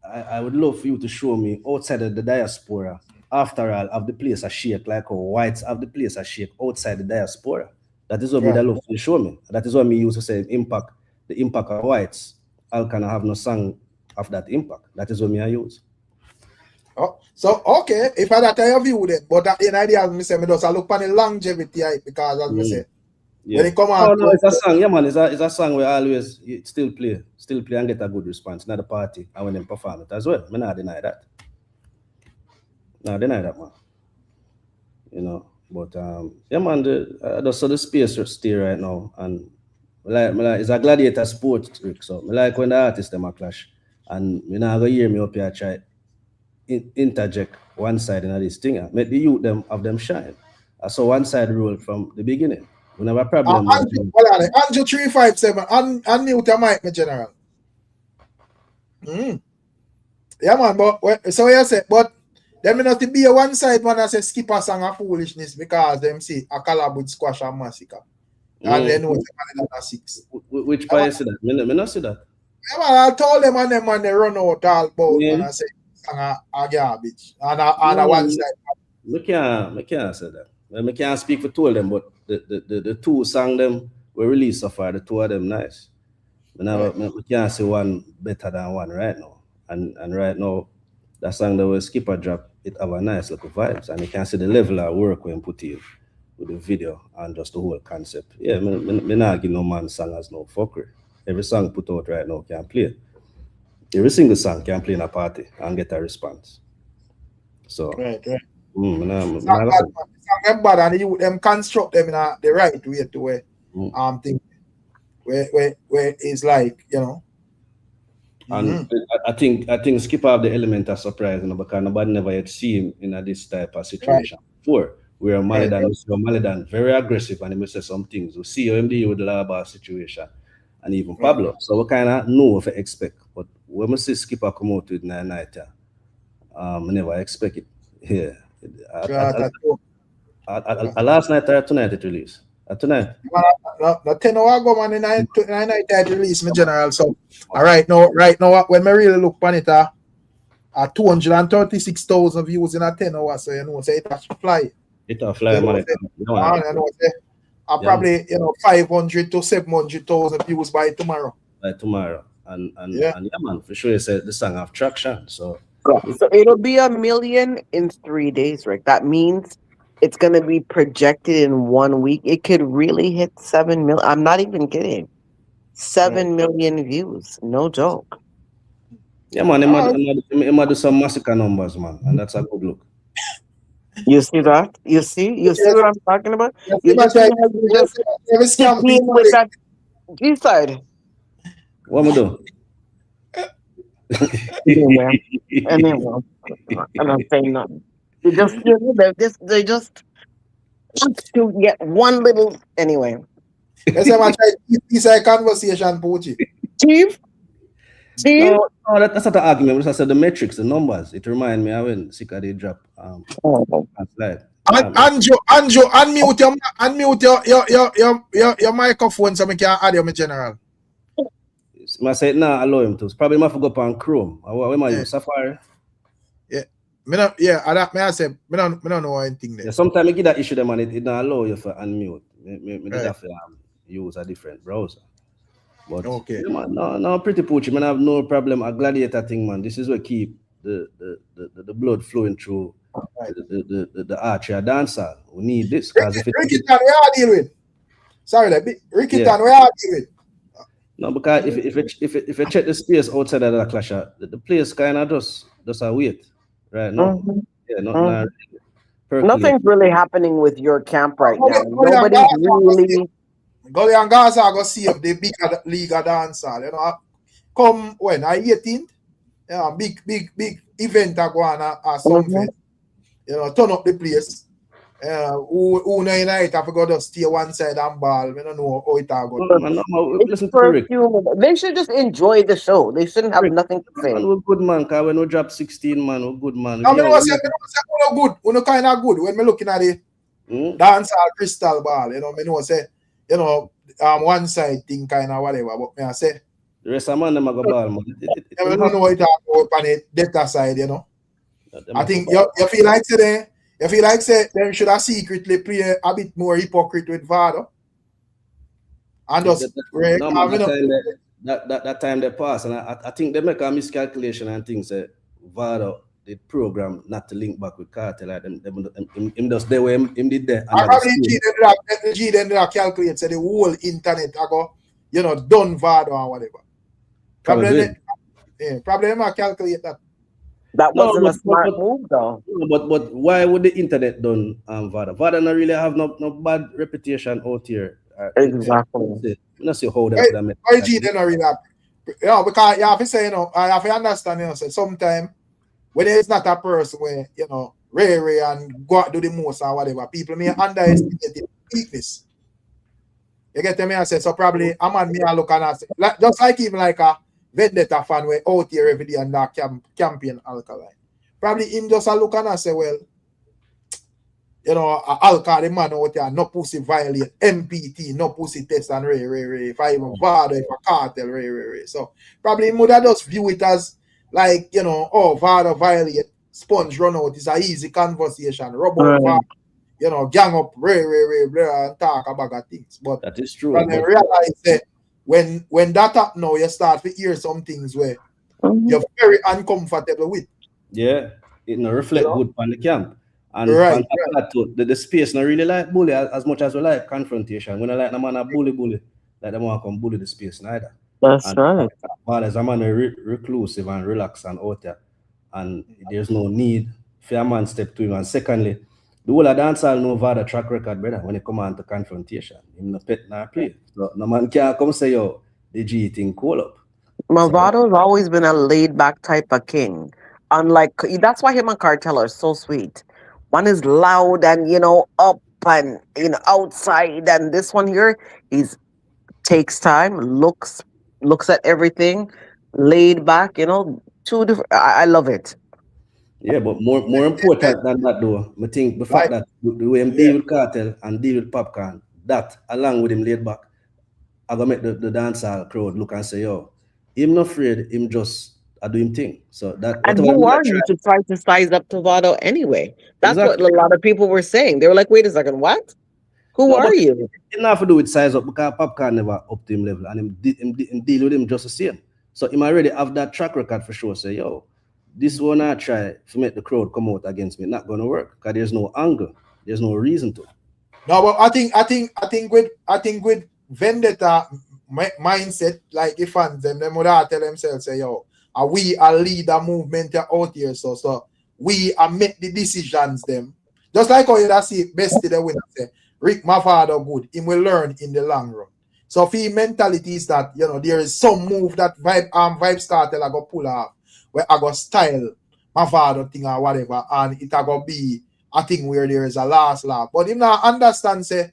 Speaker 9: I would love for you to show me outside of the diaspora, After All, of the place a shake like how Whites have the place a shake outside the diaspora. That is what me love to show me. That is what me used to say impact, the impact of whites. I'll kind of have no song of that impact. That is what me I use.
Speaker 1: Oh, so okay, if I that I view it, but that in idea me say me just look on the longevity because as me say when it come out.
Speaker 9: No, it's a song, yeah man, it's a song where always still play and get a good response. Not the party and when they perform it as well. Me not deny that. No, deny that, man. You know, but yeah man, just so the space stay right now, and like it's a gladiator sport trick. So me like when the artists them a clash, and you not gonna hear me up here try interject one side in this thing. Make the youth them have them shine. I saw one side rule from the beginning. We never have a problem.
Speaker 1: Andrew 357, unmute your mic, my general. Yeah man, but so you say, but them not to be a one side man that say Skippa song of foolishness because them see a collab with Squash and Massacre. And they know it's a 6.
Speaker 9: Which part you see that? Me not see that.
Speaker 1: Yeah man, I told them and them and they run out all about and I say song a garbage. And a one side.
Speaker 9: Me can't say that. I can't speak for two of them, but the two songs them were released so far, the two of them nice. We can't say one better than one right now. And right now, that song that was Skippa drop, it have a nice little vibes. And you can see the level of work when put in with the video and just the whole concept. Yeah, me not give no man song as no fuckery. Every song put out right now can play. Every single song can play in a party and get a response. So
Speaker 1: right.
Speaker 9: Some
Speaker 1: bad and you them construct them in the right way to where think where it's like, you know.
Speaker 9: And I think Skippa have the element of surprise, you know, because nobody never yet seen him in this type of situation before. Where Malie very aggressive and he may say some things. We see him deal with the Laba situation and even Pablo. So we kind of know what to expect. But when we see Skippa come out with night, I never expect it. Yeah. Last night or tonight it released. Tonight.
Speaker 1: The 10 hour go man in night it release my general. So right now when me really look on it 236,000 views in a 10 hours. So you know say it has to fly.
Speaker 9: It will fly, man.
Speaker 1: Probably 500 to 700,000 views by tomorrow.
Speaker 9: And yeah man, for sure you said the song have traction. So
Speaker 5: it'll be 1 million in 3 days, right? That means it's gonna be projected in 1 week. It could really hit 7 million. I'm not even kidding. 7 million views. No joke.
Speaker 9: Yeah man, he might do some massacre numbers, man, and that's a good look.
Speaker 5: You see that? You see what I'm talking about? You just being with that G side.
Speaker 9: What am I doing?
Speaker 5: Anyway, I'm not saying nothing. They just want to get one little anyway.
Speaker 1: Let's have a try conversation, Poochie.
Speaker 5: Chief?
Speaker 9: No, that's not an argument. I said the metrics, the numbers. It reminds me of when Sika they drop slide.
Speaker 1: Andrew, unmute your microphone so we can add your general.
Speaker 9: I said allow him to. Probably might go up on Chrome. What am I use Safari?
Speaker 1: I say me don't know anything there.
Speaker 9: Yeah, sometimes I get that issue them and it don't allow you for unmute. Me did have to use a different browser. But
Speaker 1: okay.
Speaker 9: Yeah, man, no, pretty Poochie. Man, I have no problem. A gladiator thing, man. This is what keep the blood flowing through the archery dancer. We need this because if
Speaker 1: Ricky Tan, where are you deal with? Sorry, Ricky Tan, where are you with?
Speaker 9: No, because if you check the space outside of the clash, the place kind of just a wait right now. Yeah,
Speaker 5: nothing's really happening with your camp right now. Nobody's really.
Speaker 1: Gully and Gaza go see if the big league of dancehall. You know, come when 18th, big event are going at something. You know, turn up the place. Who night have to go to stay one side and ball. We don't know how it
Speaker 5: go. They should just enjoy the show. They shouldn't have nothing to say.
Speaker 9: We're good, man. Because when we drop 16, man, we're good, man.
Speaker 1: No, we're good. We're kind of good. When we're looking at the dancehall crystal ball, you know, me know say, you know, one side thing kind of whatever. But me I say,
Speaker 9: the rest of man them go ball, man.
Speaker 1: I don't know what it about on the data side, you know. I think you feel like today. You feel like say them should have secretly play a bit more hypocrite with Vybz. And just
Speaker 9: that time they pass, and I think they make a miscalculation and things that Vado the program not to link back with Kartel. Like him just there where him did there.
Speaker 1: I probably G then calculate so the whole internet I go, done Vado or whatever. Probably him calculate that.
Speaker 5: That wasn't a smart move though.
Speaker 9: But why would the internet done Vado? Vado not really have no bad reputation out here.
Speaker 5: Exactly.
Speaker 9: Let's see how that.
Speaker 1: Why G then not really because you have to say, I have to understand, so sometimes when it's not a person where, Ray and go out do the most or whatever, people may underestimate the weakness. You get me? I say, so probably a man me look and say, just like even like a Vendetta fan where out here every day and that campaign alkaline. Probably him just look and say, well, alcohol the man out there, no pussy violate, MPT, no pussy test and Ray. If I even Vado, if a Kartel, Ray. So probably him would have just view it as like, Vado violate, sponge run out is a easy conversation. Rub out Vado, gang up Ray, blah, and talk about things. But
Speaker 9: that is true.
Speaker 1: And I realize that when that happens now, you start to hear some things where you're very uncomfortable with.
Speaker 9: Yeah, it no reflect good on the camp. And that too, the space not really like bully as much as we like confrontation. We don't like the man a bully, like the man come bully the space neither.
Speaker 5: That's right.
Speaker 9: But as a man reclusive and relaxed and out there, and there's no need for a man step to him. And secondly, the whole of dancehall know Vado track record, brother, when it come on to confrontation. Him no pet nor play. So no man can come say, yo, the G thing call up.
Speaker 5: Mavado's always been a laid back type of king. Unlike, that's why him and Kartel are so sweet. One is loud and, up and, outside. And this one here, takes time, looks at everything, laid back, two different. I love it.
Speaker 9: Yeah, but more important than that though, I think the fact that the way him deal with Kartel and deal with Popcorn, that along with him laid back, I gonna make the dancehall crowd look and say, yo, him not afraid, him just do him thing. So that.
Speaker 5: And who are you to try to size up to Vado anyway? That's what a lot of people were saying. They were like, wait a second, what? Who are you?
Speaker 9: It not to do with size up because Popcorn never up to him level and him deal with him just the same. So him already have that track record for sure. Say, yo, this one I try to make the crowd come out against me. Not gonna work because there's no angle. There's no reason to.
Speaker 1: No, but I think with Vendetta mindset, like if fans them would tell themselves, say, yo, we are lead a movement out here, so we are make the decisions them. Just like how you see best to the winner say, Rick Mavado good, he will learn in the long run. So for mentality is that there is some move that Vybz Kartel I go pull off where I go style Mavado thing or whatever, and it go be a thing where there is a last laugh. But him not understand say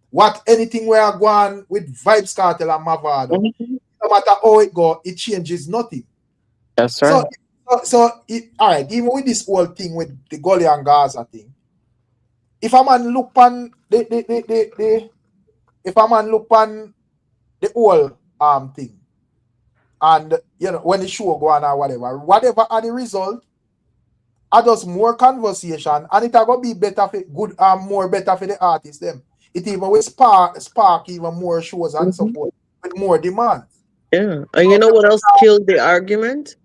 Speaker 1: what anything where I go on with Vybz Kartel and Mavado, no matter how it go, it changes nothing.
Speaker 5: That's right.
Speaker 1: So all right, even with this whole thing with the Gully and Gaza thing, if a man look on the whole thing, and when the show go on or whatever are the result, are just more conversation, and it will be better for good more better for the artists them. It even will spark even more shows and support with more demand.
Speaker 5: Yeah. And you know what else killed the argument?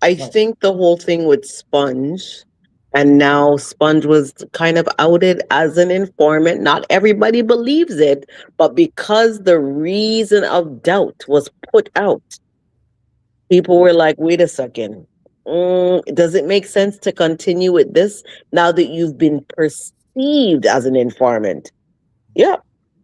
Speaker 5: I think the whole thing with Sponge, and now Sponge was kind of outed as an informant. Not everybody believes it, but because the reason of doubt was put out, people were like, wait a second. Does it make sense to continue with this now that you've been perceived as an informant? Yeah.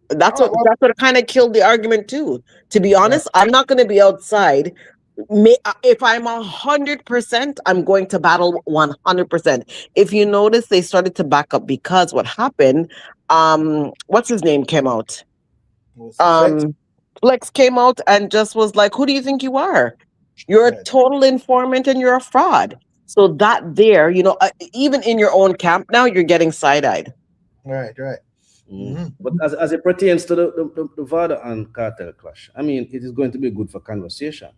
Speaker 5: That's what kind of killed the argument too. To be honest, I'm not going to be outside. If I'm 100%, I'm going to battle 100%. If you notice, they started to back up because what happened, what's his name came out? Flex came out and just was like, who do you think you are? You're a total informant and you're a fraud. So that there, even in your own camp now, you're getting side-eyed.
Speaker 1: Right.
Speaker 9: But as it pertains to the Vado and Kartel clash, I mean, it is going to be good for conversation.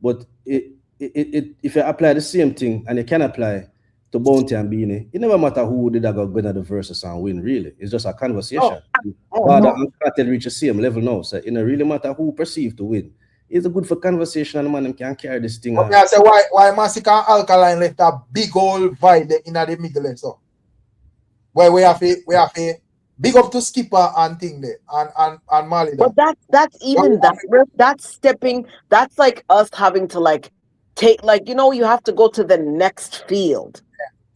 Speaker 9: But if you apply the same thing and you can apply to Bounty and Beanie, it never matter who did I go to the verses and win, really. It's just a conversation. Vybz and Kartel reach the same level now, so it don't really matter who perceived to win. It's good for conversation and man can carry this thing.
Speaker 1: Okay, I say why Massacre and Alkaline left a big old vibe in the middle, so where we have a big up to Skippa and thing there and Malie.
Speaker 5: But that's even that's stepping. That's like us having to like take, like, you know, you have to go to the next field.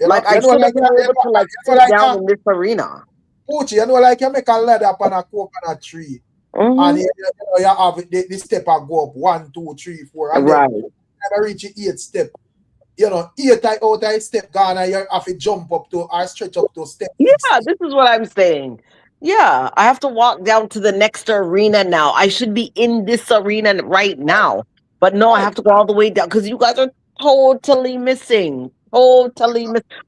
Speaker 5: Like I should have been able to like sit down in this arena.
Speaker 1: Poochie, you know, like you make a ladder up on a coconut tree, and you have the step and go up 1, 2, 3, 4, and then never reach the 8th step. You know, 8th step gone, and you have to jump up to or stretch up to step.
Speaker 5: Yeah, this is what I'm saying. Yeah, I have to walk down to the next arena now. I should be in this arena right now, but no, I have to go all the way down because you guys are totally missing.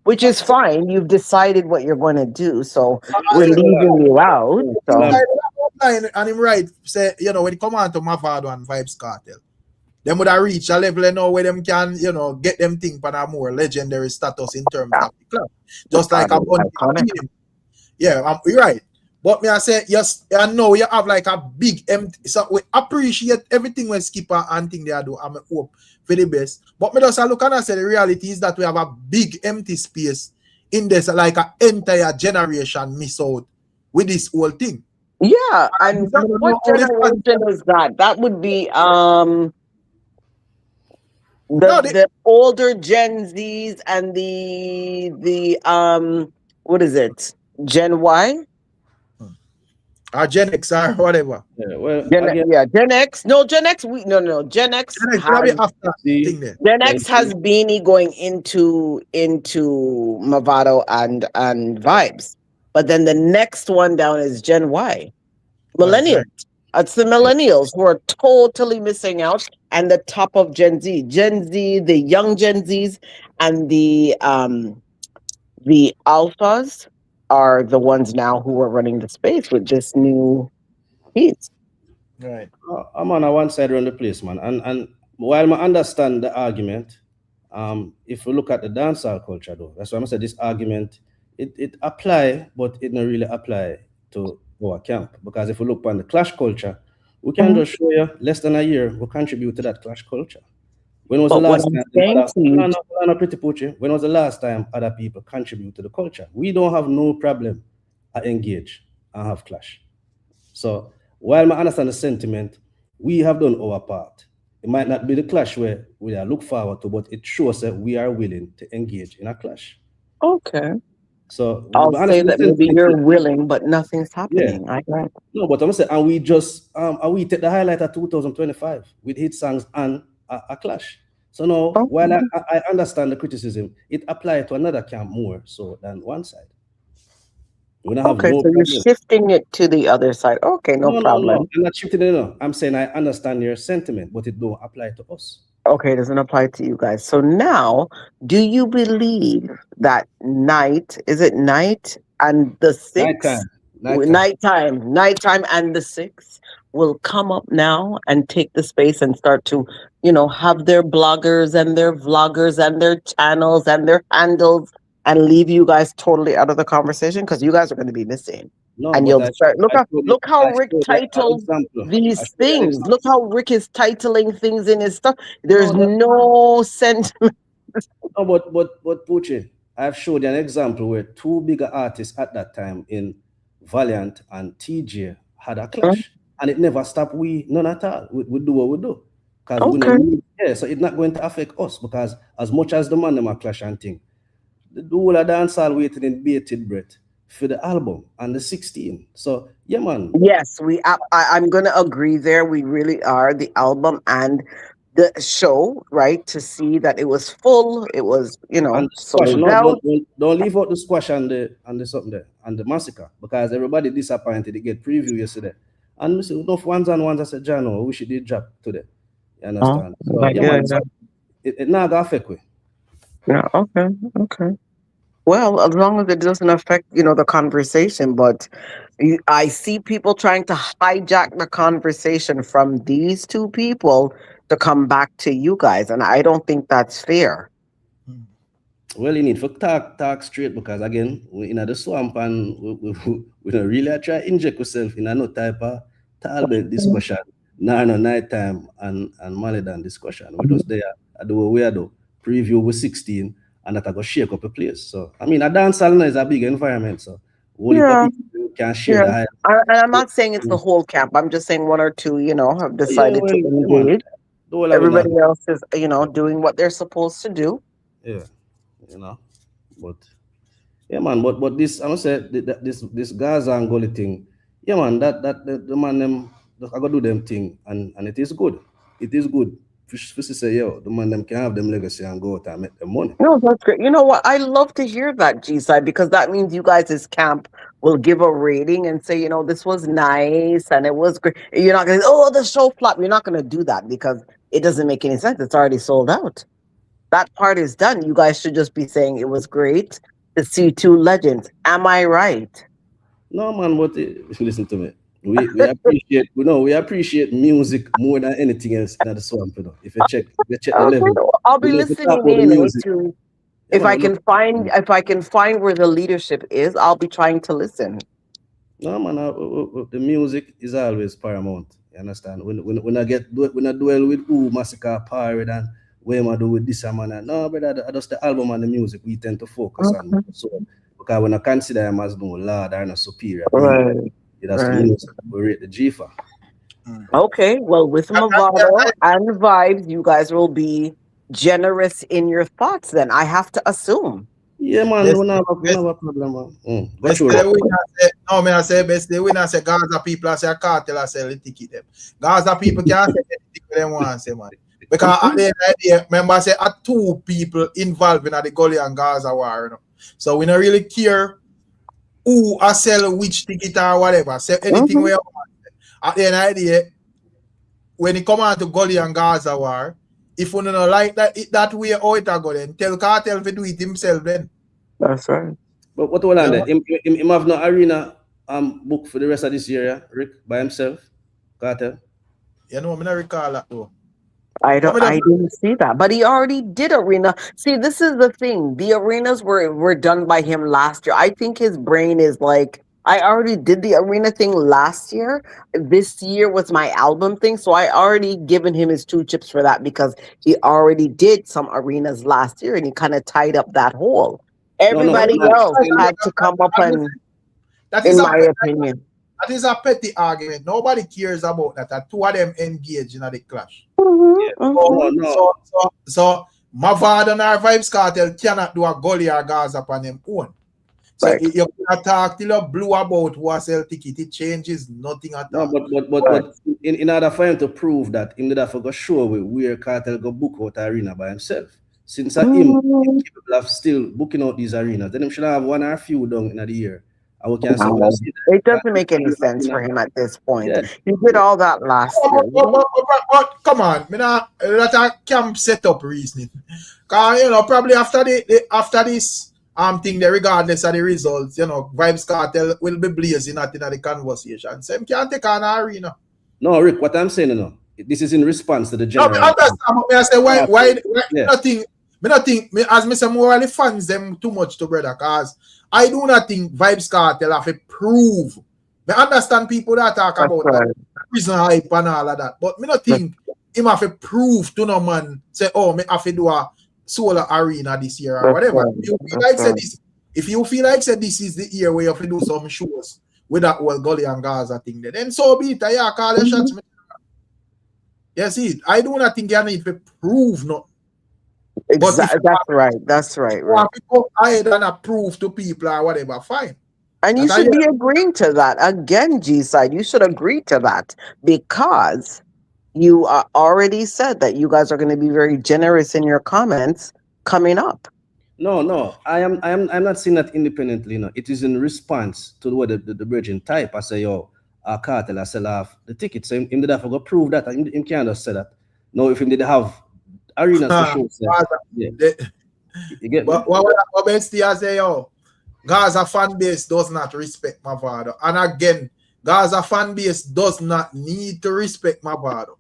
Speaker 5: Which is fine. You've decided what you're going to do, so we're leaving you out. So.
Speaker 1: And him right say, you know, when it come on to Mavado and Vybz Kartel, them would have reached a level, you know, where them can, you know, get them thing for a more legendary status in terms of the club. Just like a bunch. Yeah, you're right. But me I say, yes, I know you have like a big empty. So we appreciate everything when Skippa and thing they do. I hope for the best. But me just look and I say the reality is that we have a big empty space in this, like an entire generation miss out with this whole thing.
Speaker 5: Yeah, and what generation is that? That would be the older Gen Zs and the what is it? Gen Y?
Speaker 1: Or Gen X or whatever.
Speaker 9: Yeah, well,
Speaker 5: Gen X. No, Gen X. Gen X. Gen X has Beanie going into Mavado and Vybz, but then the next one down is Gen Y, millennials. It's the millennials who are totally missing out, and the top of Gen Z. Gen Z, the young Gen Zs, and the alphas are the ones now who are running the space with this new piece.
Speaker 1: Right.
Speaker 9: I'm on one side around the place, man. And while I understand the argument, if we look at the dancehall culture, though, that's why I said this argument, it apply, but it don't really apply to our camp. Because if we look on the clash culture, we can just show you less than a year we contribute to that clash culture. When was the last time? Pretty Poochie. When was the last time other people contribute to the culture? We don't have no problem at engage and have clash. So while I understand the sentiment, we have done our part. It might not be the clash where we are look forward to, but it shows that we are willing to engage in a clash.
Speaker 5: Okay.
Speaker 9: So
Speaker 5: I'll say that maybe you're willing, but nothing's happening. Yeah.
Speaker 9: No, but I'm saying, and we just we take the highlight of 2025 with hit songs and a clash. So now, while I understand the criticism, it applies to another camp more so than one side.
Speaker 5: Okay, so you're shifting it to the other side. Okay, no problem.
Speaker 9: No. I'm not shifting it. No. I'm saying I understand your sentiment, but it don't apply to us.
Speaker 5: Okay, it doesn't apply to you guys. So now, do you believe that night and the 6th? Nighttime and the 6th will come up now and take the space and start to, you know, have their bloggers and their vloggers and their channels and their handles and leave you guys totally out of the conversation because you guys are going to be missing. No, and you'll start. Look how Rick titles these things. Look how Rick is titling things in his stuff. There's no sentiment.
Speaker 9: No, but Poochie, I've showed you an example where two bigger artists at that time in Valiant and TJ had a clash, and it never stopped. None at all. We do what we do because we know. So it's not going to affect us because as much as the man them a clash and thing, the whole of dancehall waiting in bated breath for the album and the 16. So yeah, man.
Speaker 5: Yes, I'm gonna agree there. We really are, the album and the show, right? To see that it was full, it was, you know, sold out.
Speaker 9: Don't leave out the squash and the something there and the massacre because everybody disappointed. They get preview yesterday. And we said, enough ones and ones. I said, Jano, we should drop today. You understand? It not gonna affect we.
Speaker 5: Yeah, okay. Well, as long as it doesn't affect, you know, the conversation, but I see people trying to hijack the conversation from these two people to come back to you guys, and I don't think that's fair.
Speaker 9: Well, you need to talk straight because again, we in the swamp and we don't really try to inject ourselves in no type of talbot discussion. No night time and Maladan discussion. We just there do what we do. Preview with 16 and that I go shake up a place. So I mean a dancehall is a big environment. So only people can share the hype.
Speaker 5: And I'm not saying it's the whole camp. I'm just saying one or two, have decided to engage. Everybody else is, doing what they're supposed to do.
Speaker 9: Yeah, but yeah, man. But this, I must say, this Gaza and Gully thing, yeah, man. That the man them, I gotta do them thing, and it is good. It is good. Fish say, yo, the man them can have them legacy and go out and make them money.
Speaker 5: No, that's great. You know what? I love to hear that, G-Side, because that means you guys' camp will give a rating and say, this was nice and it was great. You're not going to, the show flop. You're not going to do that because it doesn't make any sense. It's already sold out. That part is done. You guys should just be saying it was great to see two legends. Am I right?
Speaker 9: No, man, but if you listen to me, we appreciate music more than anything else in the swamp. If you check the level,
Speaker 5: I'll be listening in if I can find where the leadership is, I'll be trying to listen.
Speaker 9: No, man, the music is always paramount. You understand? When I dwell with who massacre pirate and where am I do with this man? No, brother, just the album and the music we tend to focus on. So because when I consider him as no lord or no superior,
Speaker 5: right.
Speaker 9: We rate the G for.
Speaker 5: Okay, well, with Mavado and Vybz, you guys will be generous in your thoughts. Then I have to assume.
Speaker 9: Yeah, man, we don't have a problem, man.
Speaker 1: Best the winner say Gaza people, I say Kartel, I say the ticket them. Gaza people can't say anything they want, say man. Because at the end of the day, remember I say two people involved in the Gully and Gaza war, So we don't really care who I sell which ticket or whatever. Say anything we want. At the end of the day, when it come on to Gully and Gaza war, if we don't like that way how it go then, tell Kartel to do it himself then.
Speaker 5: That's right.
Speaker 9: But what will I do? Him have no arena book for the rest of this year, yeah? Rick, by himself? Kartel?
Speaker 1: I don't recall that though.
Speaker 5: I didn't see that, but he already did arena. See, this is the thing. The arenas were done by him last year. I think his brain is like, I already did the arena thing last year. This year was my album thing, so I already given him his 2 chips for that because he already did some arenas last year and he kind of tied up that hole. Everybody else had to come up and, in my opinion.
Speaker 1: That is a petty argument. Nobody cares about that. That two of them engage in the clash. So Mavado and our Vybz Kartel cannot do a Gully or Gaza upon them own. So you can talk till you blue about who sell ticket. It changes nothing at all.
Speaker 9: But in order for him to prove that, him did have to go show where Kartel go book out arena by himself. Since him capable of still booking out these arenas, then him should have one or a few down in the year.
Speaker 5: It doesn't make any sense for him at this point. Yeah. He did all that last year.
Speaker 1: But come on, that's a camp setup reasoning. Because probably after this thing, regardless of the results, Vybz Kartel will be blazing at the conversation. So him can't take an arena.
Speaker 9: No, Rick, what I'm saying, this is in response to the general.
Speaker 1: No, I say why nothing. As I say, more the fans them too much to brother, because I do not think Vybz Kartel have to prove. I understand people that talk about prison hype and all of that, but I don't think him have to prove to no man say, me have to do a solo arena this year or whatever. If you feel like this is the year where you have to do some shows with that whole Gully and Gaza thing, then so be it. Yeah, call your shots. You see, I do not think you need to prove nothing.
Speaker 5: Exactly. That's right.
Speaker 1: If you go ahead and prove to people or whatever, fine.
Speaker 5: And you should be agreeing to that. Again, G-Side, you should agree to that because you already said that you guys are going to be very generous in your comments coming up.
Speaker 9: No, I'm not saying that independently. No, it is in response to what the bridging type. I say, Kartel, I sell off the tickets. So him did have to go prove that. Him can't just say that. No, if him did have arenas for sure. You get me?
Speaker 1: What Bestie say, Gaza fan base does not respect Mavado. And again, Gaza fan base does not need to respect Mavado.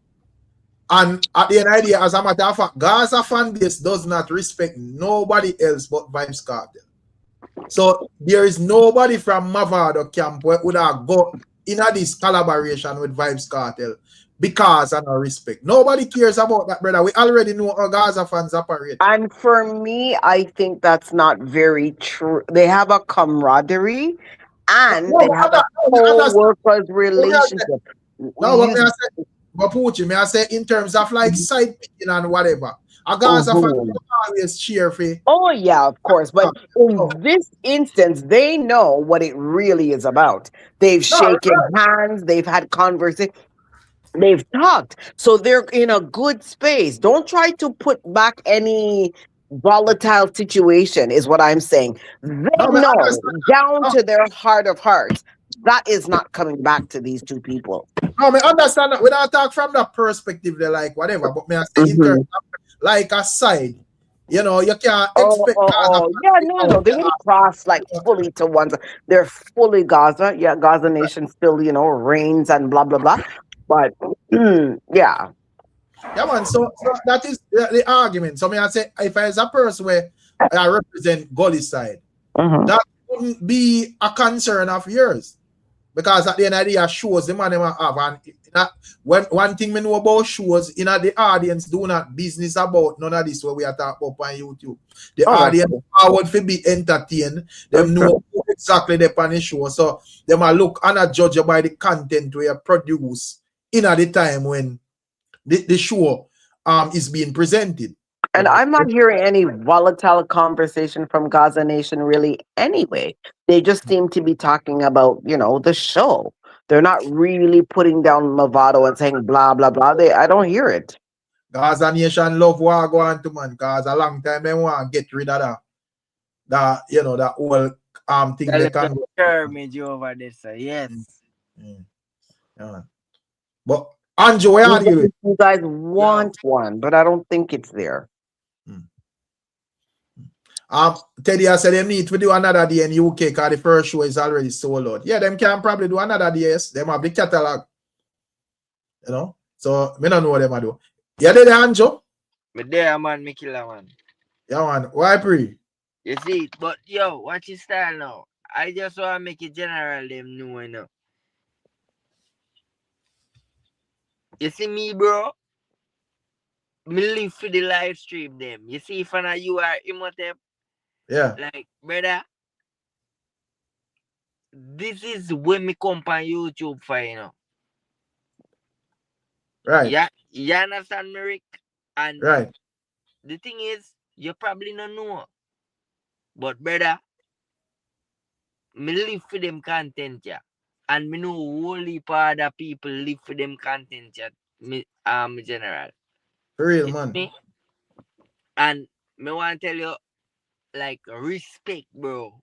Speaker 1: And at the end of the day, as a matter of fact, Gaza fan base does not respect nobody else but Vybz Kartel. So there is nobody from Mavado camp where would have go in this collaboration with Vybz Kartel because of no respect. Nobody cares about that, brother. We already know how Gaza fans operate.
Speaker 5: And for me, I think that's not very true. They have a camaraderie and they have a co-workers relationship.
Speaker 1: No, what may I say? But Pucci, may I say in terms of like side picking and whatever. A Gaza fan always cheer for.
Speaker 5: Oh yeah, of course. But in this instance, they know what it really is about. They've shaken hands, they've had conversation, they've talked. So they're in a good space. Don't try to put back any volatile situation, is what I'm saying. They know down to their heart of hearts that is not coming back to these two people.
Speaker 1: No, I understand that. We don't talk from that perspective, they like whatever. But may I say in terms of like a side, you know, you can't expect.
Speaker 5: Yeah, no, they didn't cross like fully to one side. They're fully Gaza. Yeah, Gaza Nation still, you know, reigns and blah blah blah. But yeah.
Speaker 1: Yeah, man. So that is the argument. So may I say, if I was a person where I represent Gully side, that wouldn't be a concern of yours. Because at the end of the day, shows the man have. And when one thing we know about shows, the audience do not business about none of this what we are talking about on YouTube. The audience forward to be entertained. Them know exactly the on the show. So them a look and a judge by the content we produce in at the time when the show is being presented.
Speaker 5: And I'm not hearing any volatile conversation from Gaza Nation really anyway. They just seem to be talking about, you know, the show. They're not really putting down Mavado and saying blah, blah, blah. I don't hear it.
Speaker 1: Gaza Nation love war go on to man, because a long time they want to get rid of that you know, that whole thing they can
Speaker 10: skirmish over this, yes.
Speaker 1: Yeah. But Andrew, where are you?
Speaker 5: You guys want one, but I don't think it's there.
Speaker 1: Teddy, I said they need to do another day in UK because the first show is already sold out. Yeah, them can probably do another day. Yes, them have the catalog. You know, so me don't know what them are do. Yeah, they Andrew.
Speaker 10: But there, man, me killer man.
Speaker 1: Yeah, man. Why pre?
Speaker 10: You see, but yo, watch your style now. I just want to make it general. Them know, you know. You see me, bro? Me live for the live stream them. You see, if you are Imhotep,
Speaker 1: yeah.
Speaker 10: Like, brother, this is when me come on YouTube for, you know.
Speaker 1: Right.
Speaker 10: Yeah, you understand me, Rick? And
Speaker 1: right.
Speaker 10: The thing is, you probably don't know. But, brother, me live for them content, yeah. And me know whole heap of other people live for them content, yeah. Me, general.
Speaker 1: For real, man.
Speaker 10: Me? And me want to tell you, like, respect, bro.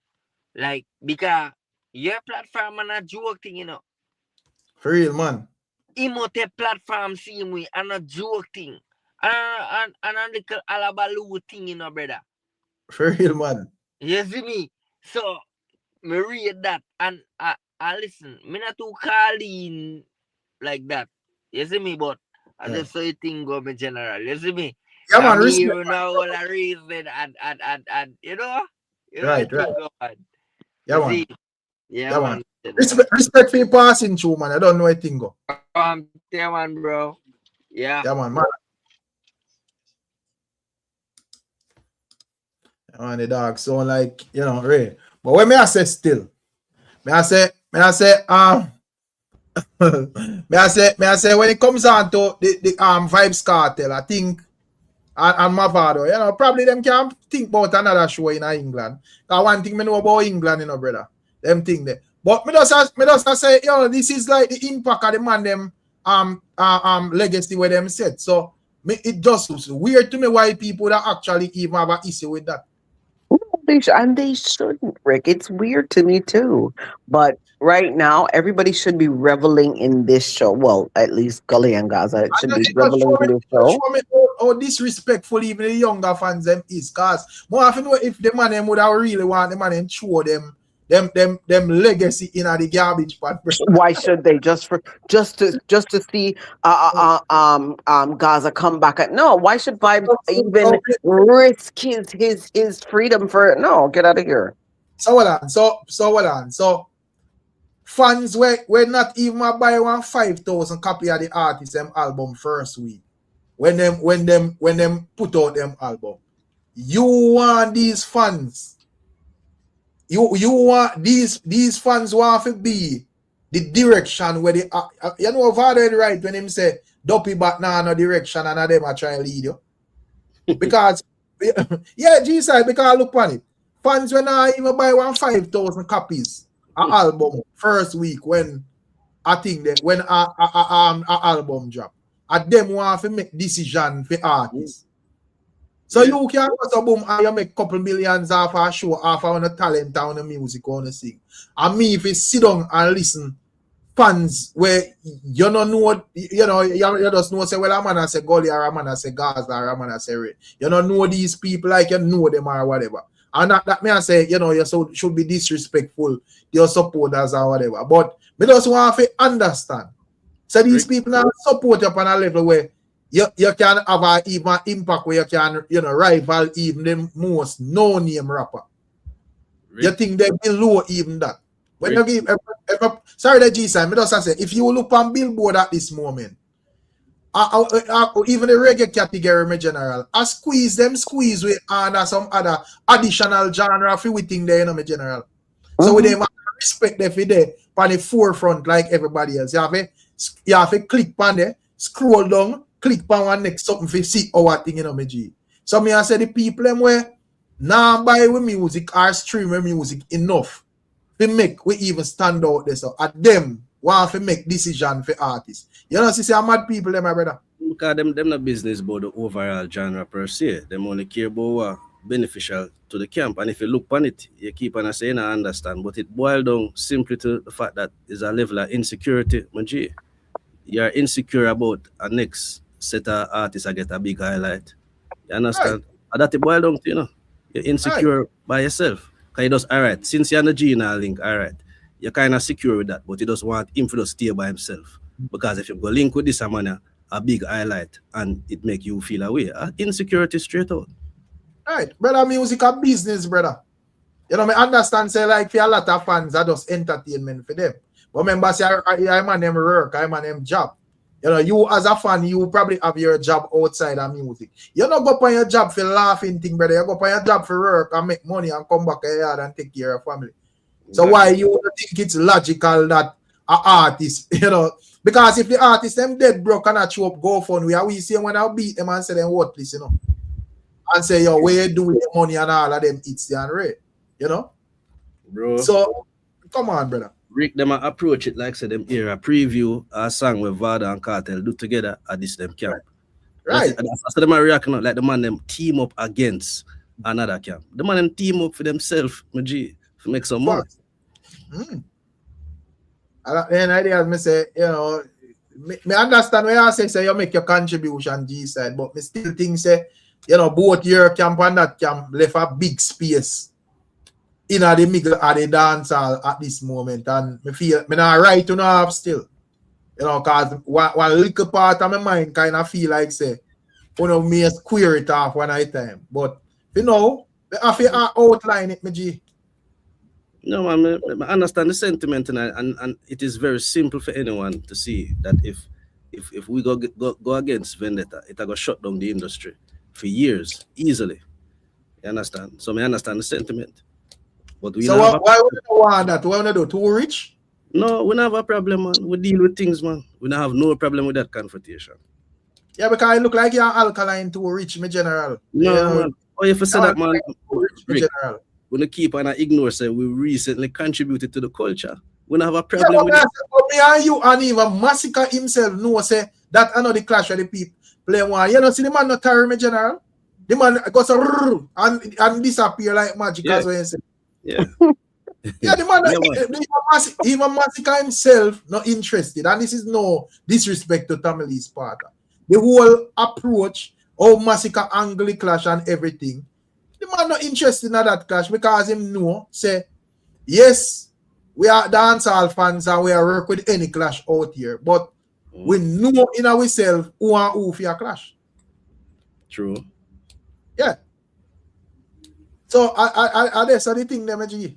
Speaker 10: Like, because your platform and a joke thing, you know.
Speaker 1: For real, man.
Speaker 10: Imhotep platform same way and a joke thing. And a little alabaloo thing, you know, brother.
Speaker 1: For real, man.
Speaker 10: You see me? So, me read that and I listen. Me not too call in like that. You see me? But I just saw you think go me general. You see me?
Speaker 1: Yeah, man, respect.
Speaker 10: You know all the reason and you know?
Speaker 1: Right. Yeah, man.
Speaker 10: See? Yeah, man.
Speaker 1: Respect for your passing through, man. I don't know anything go.
Speaker 10: Yeah, man, bro. Yeah.
Speaker 1: Yeah, man. On the dog, so like, you know, Ray. But when me I say still, me I say me I say when it comes on to the Vybz Kartel, I think and Mavado, you know, probably them can't think about another show in England. Cause one thing me know about England, you know, brother. Them thing there. But me just say, you know, this is like the impact of the man them legacy where them said. So it just weird to me why people that actually even have an issue with that.
Speaker 5: They shouldn't, Rick. It's weird to me too. But right now, everybody should be reveling in this show. Well, at least Gully and Gaza should be reveling in this show.
Speaker 1: Show me how disrespectful even the younger fans them is. Because more often if the man them would have really want the man and show them them legacy in the garbage pot.
Speaker 5: Why should they just to see Gaza come back at no? Why should Vybz even risk his freedom for it? No, get out of here.
Speaker 1: So hold on. So fans were not even buy 5,000 copy of the artist them album first week. When them put out them album. You want these fans. You want these fans want to be the direction where they you know Vybz right when him say dopey but now no direction and them are try lead you. Because yeah, Jesus, because look on it. Fans when I even buy 5,000 copies an album first week when I think that when a album drop. And them want to make decision for artists. So you can go to boom and you make couple millions off a show, off on the talent, on the music, on the sing. And me, if you sit down and listen, fans where you don't know, you just know say, well, a man say Gully or a man say Gaza or a man say Ray. You don't know these people like you know them or whatever. And that me I say, you should be disrespectful to your supporters or whatever. But me just want to understand. So these people now support you on a level where you can have an even impact where you can, rival even the most no-name rapper. You think they're below even that. When you give, sorry, the G-side, me just say, if you look on Billboard at this moment, even the reggae category in general, I squeeze with some other additional genre for we think there, my general. So with them, I respect them for there on the forefront like everybody else. You have to click on there, scroll down, click on one next something for see our thing, my G. So me I say the people them where now buy with music or stream with music enough to make we even stand out there. So at them want to make decision for artists. You know, see I'm mad people them, my brother.
Speaker 9: Because them not business about the overall genre per se. Them only care about what beneficial to the camp. And if you look on it, you keep on saying I understand. But it boils down simply to the fact that there's a level of insecurity, my G. You're insecure about a next set of artists I get a big highlight. You understand? Right. And that it boils down to, you're insecure by yourself. Because you just, all right, since you're on the Gina link, all right, you're kind of secure with that, but you just want him to just stay by himself. Because if you go link with this man, a big highlight, and it make you feel away. Insecurity straight out.
Speaker 1: Right, brother, music a business, brother. You know, I understand, say, like, for a lot of fans, are just entertainment for them. But remember, say, I'm on them work, I'm on them job. You know, you as a fan, you probably have your job outside of music. You don't go on your job for laughing thing, brother. You go on your job for work and make money and come back here and take care of your family. So why you think it's logical that an artist, because if the artist them dead broke and show up GoFundMe, we see when I beat them and say them worthless, and say, yo, where you do with the money and all of them it's and rate,
Speaker 9: Bro.
Speaker 1: So come on, brother.
Speaker 9: Rick, them approach it like say them era preview a song with Mavado and Kartel do together at this them camp.
Speaker 1: Right.
Speaker 9: That's them reacting like the man them team up against another camp. The man them team up for themselves, my G, to make some money.
Speaker 1: And idea me say, me understand where I say you make your contribution G side, but me still think say, both your camp and that camp left a big space in the middle of the dancehall at this moment, and me feel me not right to have still, cause one little part of my mind kind of feel like say, me square it off one at a time, but I have to outline it, my G.
Speaker 9: No, man, I understand the sentiment, and it is very simple for anyone to see that if we go against Vendetta, it will shut down the industry for years easily. You understand? So I understand the sentiment. But we
Speaker 1: why would you want that? Why would you do? Too rich?
Speaker 9: No, we don't have a problem, man. We deal with things, man. We don't have no problem with that confrontation.
Speaker 1: Yeah, because it look like you're alkaline too rich, my general.
Speaker 9: No, man. Oh, if you say that, man,
Speaker 1: Rick, general.
Speaker 9: We don't keep on ignore say we recently contributed to the culture. We don't have a problem with
Speaker 1: it. Me and you and even Massacre himself know say that I know the clash of the people play one. See the man not carry me general. The man goes and disappear like magic as well.
Speaker 9: Yeah.
Speaker 1: Yeah, the man even Massacre himself not interested. And this is no disrespect to Tamile's part. The whole approach of Massacre angle clash and everything. The man not interested in that clash because him know say yes, we are dancehall fans and we are work with any clash out here, but we know in ourselves who and who for a clash.
Speaker 9: True.
Speaker 1: Yeah. So I that's the thing them G.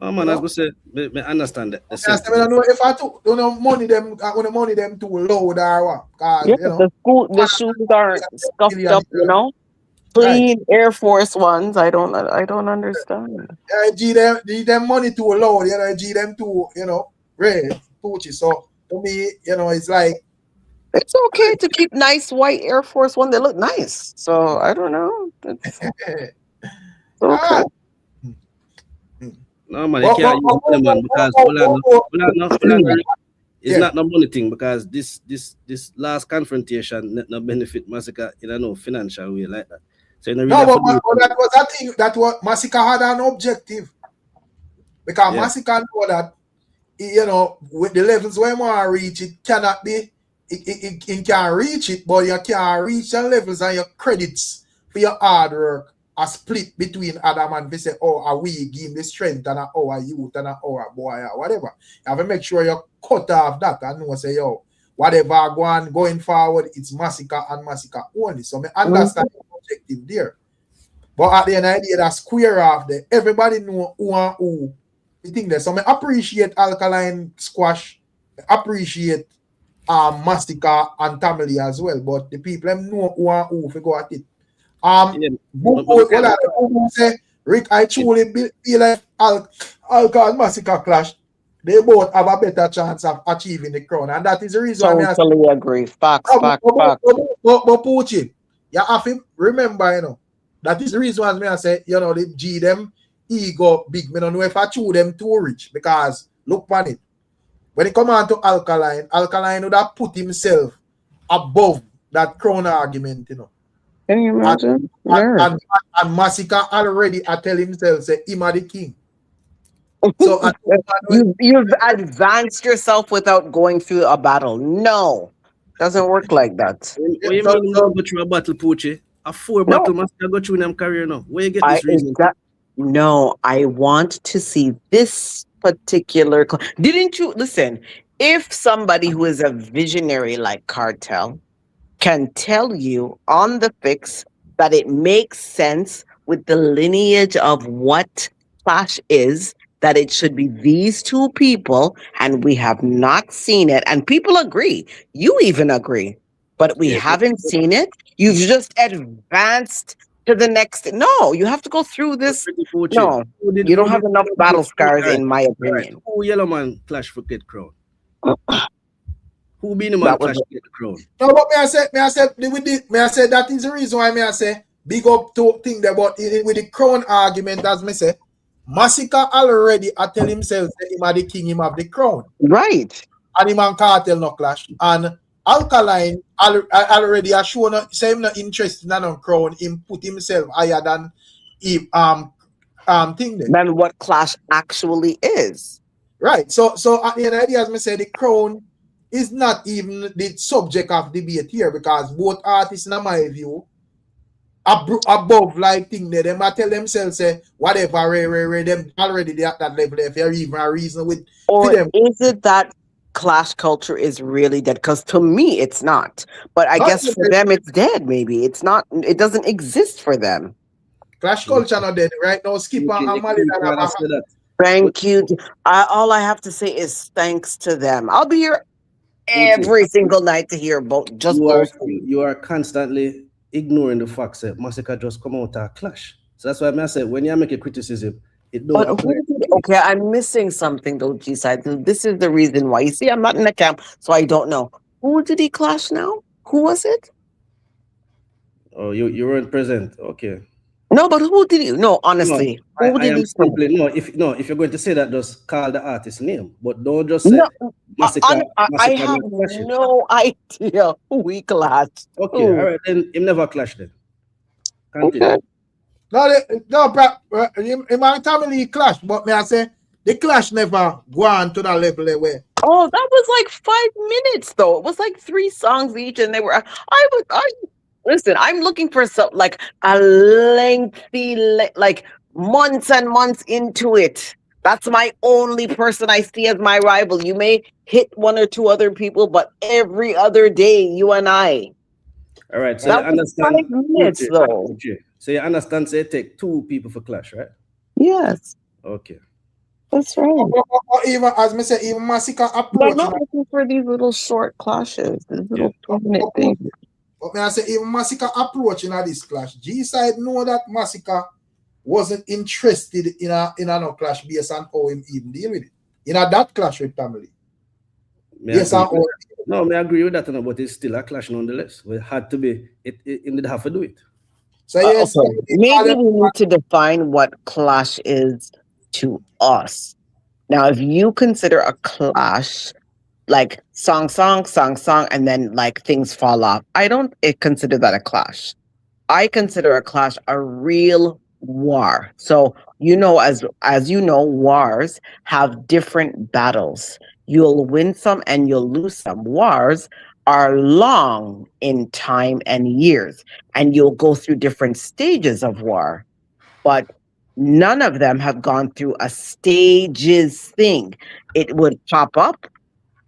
Speaker 9: Oh man, as we say, me understand that.
Speaker 1: I don't know if I took money them too low or what.
Speaker 5: Yeah,
Speaker 1: You know,
Speaker 5: the shoes are scuffed up, you know. Clean Air Force Ones. I don't understand.
Speaker 1: G them money too low, you know, G them too, you know, red, Gucci. So to me, you know, it's like
Speaker 5: it's okay to keep nice white Air Force One. They look nice. So I don't know. It's okay.
Speaker 9: No man, you can't use them man because it's not no money thing because this last confrontation not benefit Massacre in a no financial way like that. So you know, really
Speaker 1: no, but that was that thing that what Massacre had an objective. Because Massacre know that, you know, with the levels where you want to reach, it cannot be, it can reach it, but you can't reach the levels and your credits for your hard work are split between other man. They say, oh, we give him the strength and our youth and our boy or whatever. You have to make sure you cut off that and know, say, yo, whatever going forward, it's Massacre and Massacre only. So I understand the objective there. But at the end of the day, that square off there, everybody know who and who. The thing there. So I appreciate Alkaline Squash, appreciate Massacre and Tamale as well. But the people them know who and who if go at it. Say, Rick, I truly feel like Alka and Massacre clash. They both have a better chance of achieving the crown, and that is the reason
Speaker 5: why I totally agree. Facts.
Speaker 1: But Pucci, you have to remember, you know, that is the reason why I say, you know, the G them ego big. Me don't know if I chew them too rich because look on it. When it come on to Alkaline would have put himself above that crown argument, you know.
Speaker 5: Can you imagine?
Speaker 1: And Massacre already I tell himself say him are the king. So
Speaker 5: you've advanced yourself without going through a battle. No, doesn't work like that.
Speaker 9: When you mean go through a battle, Pucci? A 4 battle must go through in them career now. Where you get this reason?
Speaker 5: No, I want to see this particular. Didn't you listen? If somebody who is a visionary like Kartel can tell you on the fix that it makes sense with the lineage of what clash is, that it should be these two people, and we have not seen it, and people agree. You even agree, but we haven't seen it. You've just advanced to the next. No, you have to go through this. No, you don't have enough battle scars, in my opinion.
Speaker 9: Who Yellow Man clash for get crown? Who be the man clash for get the crown?
Speaker 1: No, but may I say that is the reason why I say big up to think about it with the crown argument, as me say. Massacre already tell himself that him are the king, him have the crown.
Speaker 5: Right.
Speaker 1: And him and Kartel no clash. And Alkaline already has shown say him not interested in no crown. Him put himself higher than thing there.
Speaker 5: Than what clash actually is.
Speaker 1: Right. So at the end of the day, as I said, the crown is not even the subject of debate here because both artists, in my view, above like thing there. They might tell themselves say whatever them already they at that level if you're even a reason with
Speaker 5: or
Speaker 1: them.
Speaker 5: Is it that clash culture is really dead? Because to me it's not. But I guess for them it's dead, maybe. It's not, it doesn't exist for them.
Speaker 1: Clash culture not dead right now. Skippa and Malie.
Speaker 5: Thank you. All I have to say is thanks to them. I'll be here every single night to hear both.
Speaker 9: You are constantly ignoring the fact that Massacre just come out a clash. So that's why I say when you make a criticism, it don't apply.
Speaker 5: Okay, I'm missing something though, G-Side. This is the reason why. You see, I'm not in the camp, so I don't know. Who did he clash now? Who was it?
Speaker 9: Oh, you weren't present. Okay.
Speaker 5: No, but who did you? No, honestly. Who did he
Speaker 9: simply if you're going to say that, just call the artist's name. But don't just say Massacre.
Speaker 5: I have no idea who he clashed.
Speaker 9: Okay, all right, then him never clashed then.
Speaker 5: Okay.
Speaker 1: In my family clash, but may I say the clash never go on to that level they were.
Speaker 5: Oh, that was like 5 minutes though. It was like 3 songs each, and they were. Listen, I'm looking for some like a lengthy, like months and months into it. That's my only person I see as my rival. You may hit one or two other people, but every other day, you and I.
Speaker 9: All right, so
Speaker 5: That
Speaker 9: you
Speaker 5: was
Speaker 9: understand.
Speaker 5: 5 minutes, though.
Speaker 9: So you understand, say, it take two people for clash, right?
Speaker 5: Yes.
Speaker 9: Okay.
Speaker 5: That's right.
Speaker 1: Or even, as me say, even Massacre
Speaker 5: But I'm
Speaker 1: approach.
Speaker 5: not looking for these little short clashes, these little 2-minute things.
Speaker 1: But me I say, even Massacre approach in this clash, G-side know that Massacre wasn't interested in a no clash based on how him even deal with it. In a that clash with family. Yes,
Speaker 9: no, I agree with that, but it's still a clash nonetheless. It had to be, it did have to do it.
Speaker 1: So yes,
Speaker 5: okay. Maybe we need to define what clash is to us. Now, if you consider a clash like song, and then like things fall off, I don't consider that a clash. I consider a clash a real war. So, as you know, wars have different battles. You'll win some and you'll lose some. Wars are long in time and years, and you'll go through different stages of war. But none of them have gone through a stages thing. It would pop up,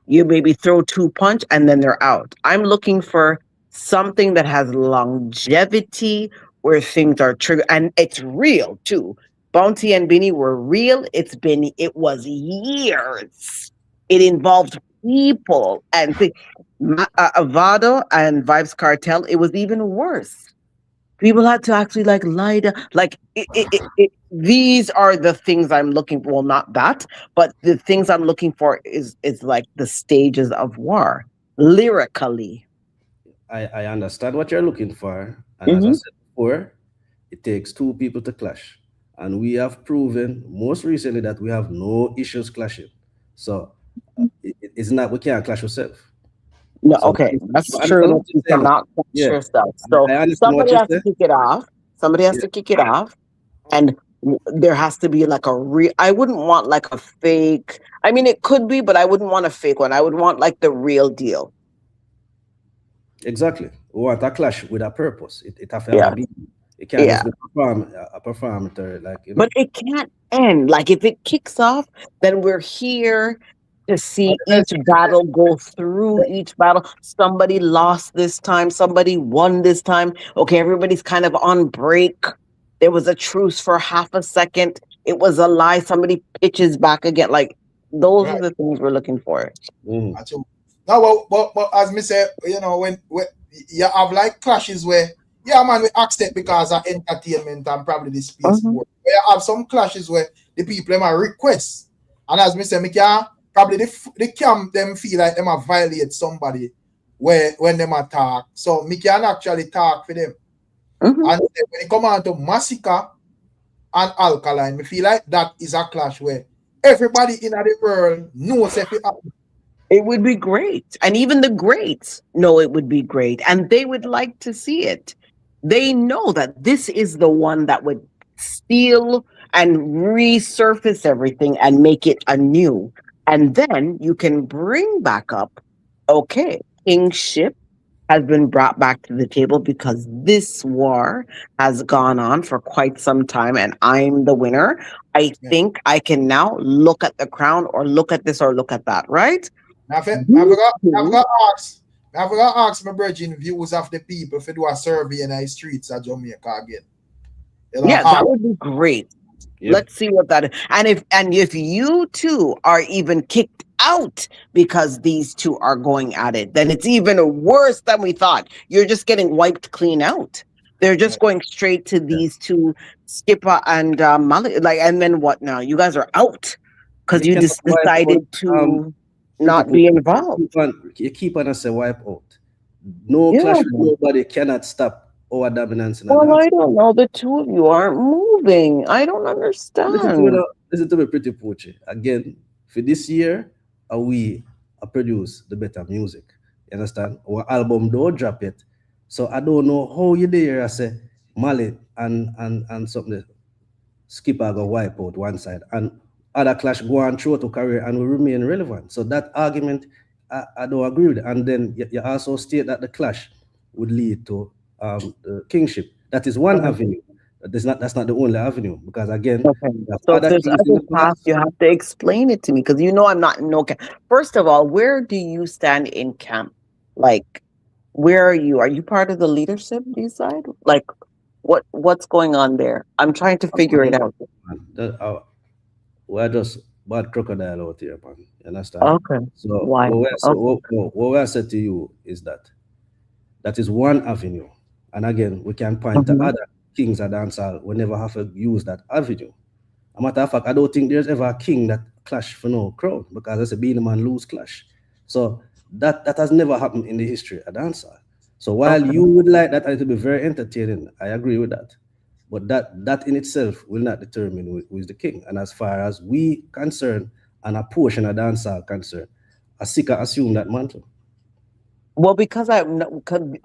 Speaker 5: you maybe throw 2 punch, and then they're out. I'm looking for something that has longevity, where things are triggered, and it's real too. Bounty and Benny were real. It was years. It involved people and Mavado and Vybz Kartel. It was even worse. People had to actually lie down. These are the things I'm looking for. Well, not that, but the things I'm looking for is like the stages of war, lyrically.
Speaker 9: I understand what you're looking for. And as I said before, it takes two people to clash. And we have proven most recently that we have no issues clashing. So it's not, we can't clash ourselves.
Speaker 5: No, so okay, that's true. You cannot clash yourself. So somebody has to kick it off. Somebody has to kick it off. And there has to be like I wouldn't want like a fake. I mean, it could be, but I wouldn't want a fake one. I would want like the real deal.
Speaker 9: Exactly. We want a clash with a purpose. It has to be. It can't just be a performatory, like, you know?
Speaker 5: But it can't end. Like if it kicks off, then we're here to see each battle go through each battle. Somebody lost this time, somebody won this time. Okay, everybody's kind of on break. There was a truce for half a second. It was a lie. Somebody pitches back again. Like those are the things we're looking for.
Speaker 1: No, well, as me say, you know, when you have like clashes where, yeah, man, we accept because of entertainment and probably the space. You have some clashes where the people might request, and as me say, me can probably the camp them feel like them might violate somebody when them attack. So me can actually talk for them. And when it come on to Massacre and Alkaline, me feel like that is a clash where everybody in the world knows if it happens.
Speaker 5: It would be great. And even the greats know it would be great. And they would like to see it. They know that this is the one that would steal and resurface everything and make it anew. And then you can bring back up, okay, kingship has been brought back to the table because this war has gone on for quite some time and I'm the winner. I think I can now look at the crown or look at this or look at that, right?
Speaker 1: I forgot to ask my virgin views of the people if they do a survey in the streets of Jamaica again. You know,
Speaker 5: that would be great. Yep. Let's see what that is. And if you two are even kicked out because these two are going at it, then it's even worse than we thought. You're just getting wiped clean out. They're just going straight to these two, Skippa and Malie. Like, and then what now? You guys are out because you just decided to not be involved.
Speaker 9: You keep on say wipe out. No clash with nobody cannot stop our dominance.
Speaker 5: Well, I don't know. The two of you aren't moving. I don't understand.
Speaker 9: Listen to me, pretty poachy. Again, for this year, we produce the better music. You understand? Our album don't drop yet. So I don't know how you there. I say Malie and something. Skippa go wipe out one side and other clash go on through to career and will remain relevant. So that argument, I don't agree with it. And then you also state that the clash would lead to the kingship. That is one avenue. That's not the only avenue, because again,
Speaker 5: so if there's other paths, you have to explain it to me, because you know I'm not in no camp. First of all, where do you stand in camp? Like, where are you? Are you part of the leadership side? Like, what's going on there? I'm trying to figure it out.
Speaker 9: We're just bad crocodile out here, man. You understand?
Speaker 5: Okay.
Speaker 9: So
Speaker 5: why?
Speaker 9: What I said to you is that is one avenue. And again, we can point to other kings of dancehall. We never have to use that avenue. A matter of fact, I don't think there's ever a king that clash for no crown, because that's a being a man lose clash. So that has never happened in the history of dancehall. So while you would like that to be very entertaining, I agree with that. But that in itself will not determine who is the king. And as far as we concerned, and a portion of dancehall concerned, Asika assume that mantle.
Speaker 5: Well, because I'm not in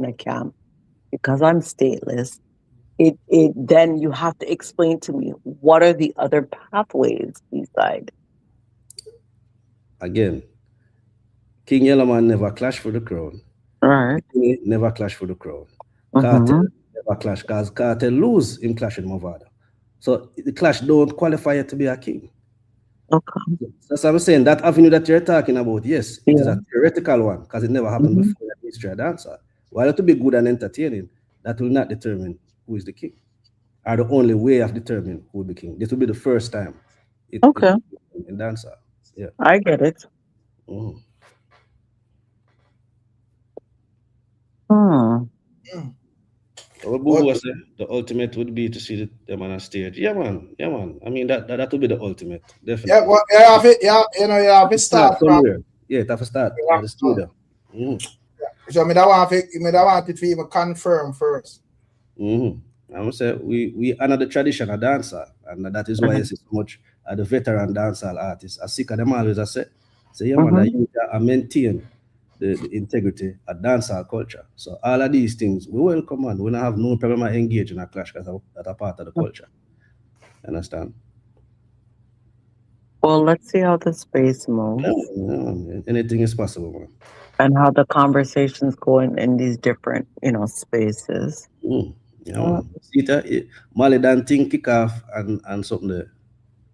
Speaker 5: a camp, because I'm stateless, it then you have to explain to me, what are the other pathways beside?
Speaker 9: Again, King Yellowman never clashed for the crown.
Speaker 5: Right.
Speaker 9: Never clashed for the crown. Kartel never clash, because Kartel lose in clashing Mavado. So the clash don't qualify to be a king.
Speaker 5: Okay.
Speaker 9: That's what I'm saying. That avenue that you're talking about, yes, it is a theoretical one, because it never happened before in the history of dancehall. While it will be good and entertaining, that will not determine who is the king. Or the only way of determining who will be king. This will be the first time in dancehall. Yeah.
Speaker 5: I get it.
Speaker 9: What Boo said, the ultimate would be to see them on a stage. Yeah, man. I mean, that would be the ultimate, definitely.
Speaker 1: Yeah, well, you have it start
Speaker 9: somewhere. Yeah, it have to start at the studio.
Speaker 1: So I want it to even confirm first.
Speaker 9: I'm gonna say we honor the tradition of dancehall, and that is why you see so much of the veteran dancehall artists. I seek them always. I say yeah, man, that you maintain the integrity of dancehall culture. So all of these things we welcome, and we don't have no problem engage in a clash, because that's a part of the culture. Understand?
Speaker 5: Well, let's see how the space moves.
Speaker 9: Anything is possible, man.
Speaker 5: And how the conversations go in these different, spaces.
Speaker 9: Malie done thing kick off and something there.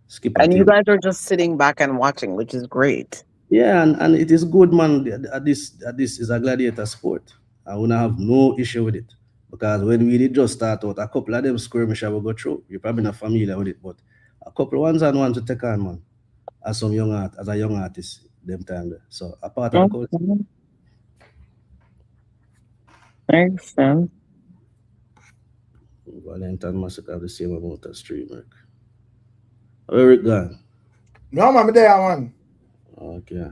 Speaker 9: Skippa
Speaker 5: and you guys are just sitting back and watching, which is great.
Speaker 9: Yeah, and it is good, man. This is a gladiator sport. I will not have no issue with it. Because when we did just start out, a couple of them skirmish I will go through. You're probably not familiar with it, but a couple of ones and one to take on, man. As a young artist, them time there. So a part of the culture.
Speaker 5: Makes sense.
Speaker 9: Valentine Massacre have the same amount of stream work. Where it gone?
Speaker 1: No, man, there, man.
Speaker 9: Okay.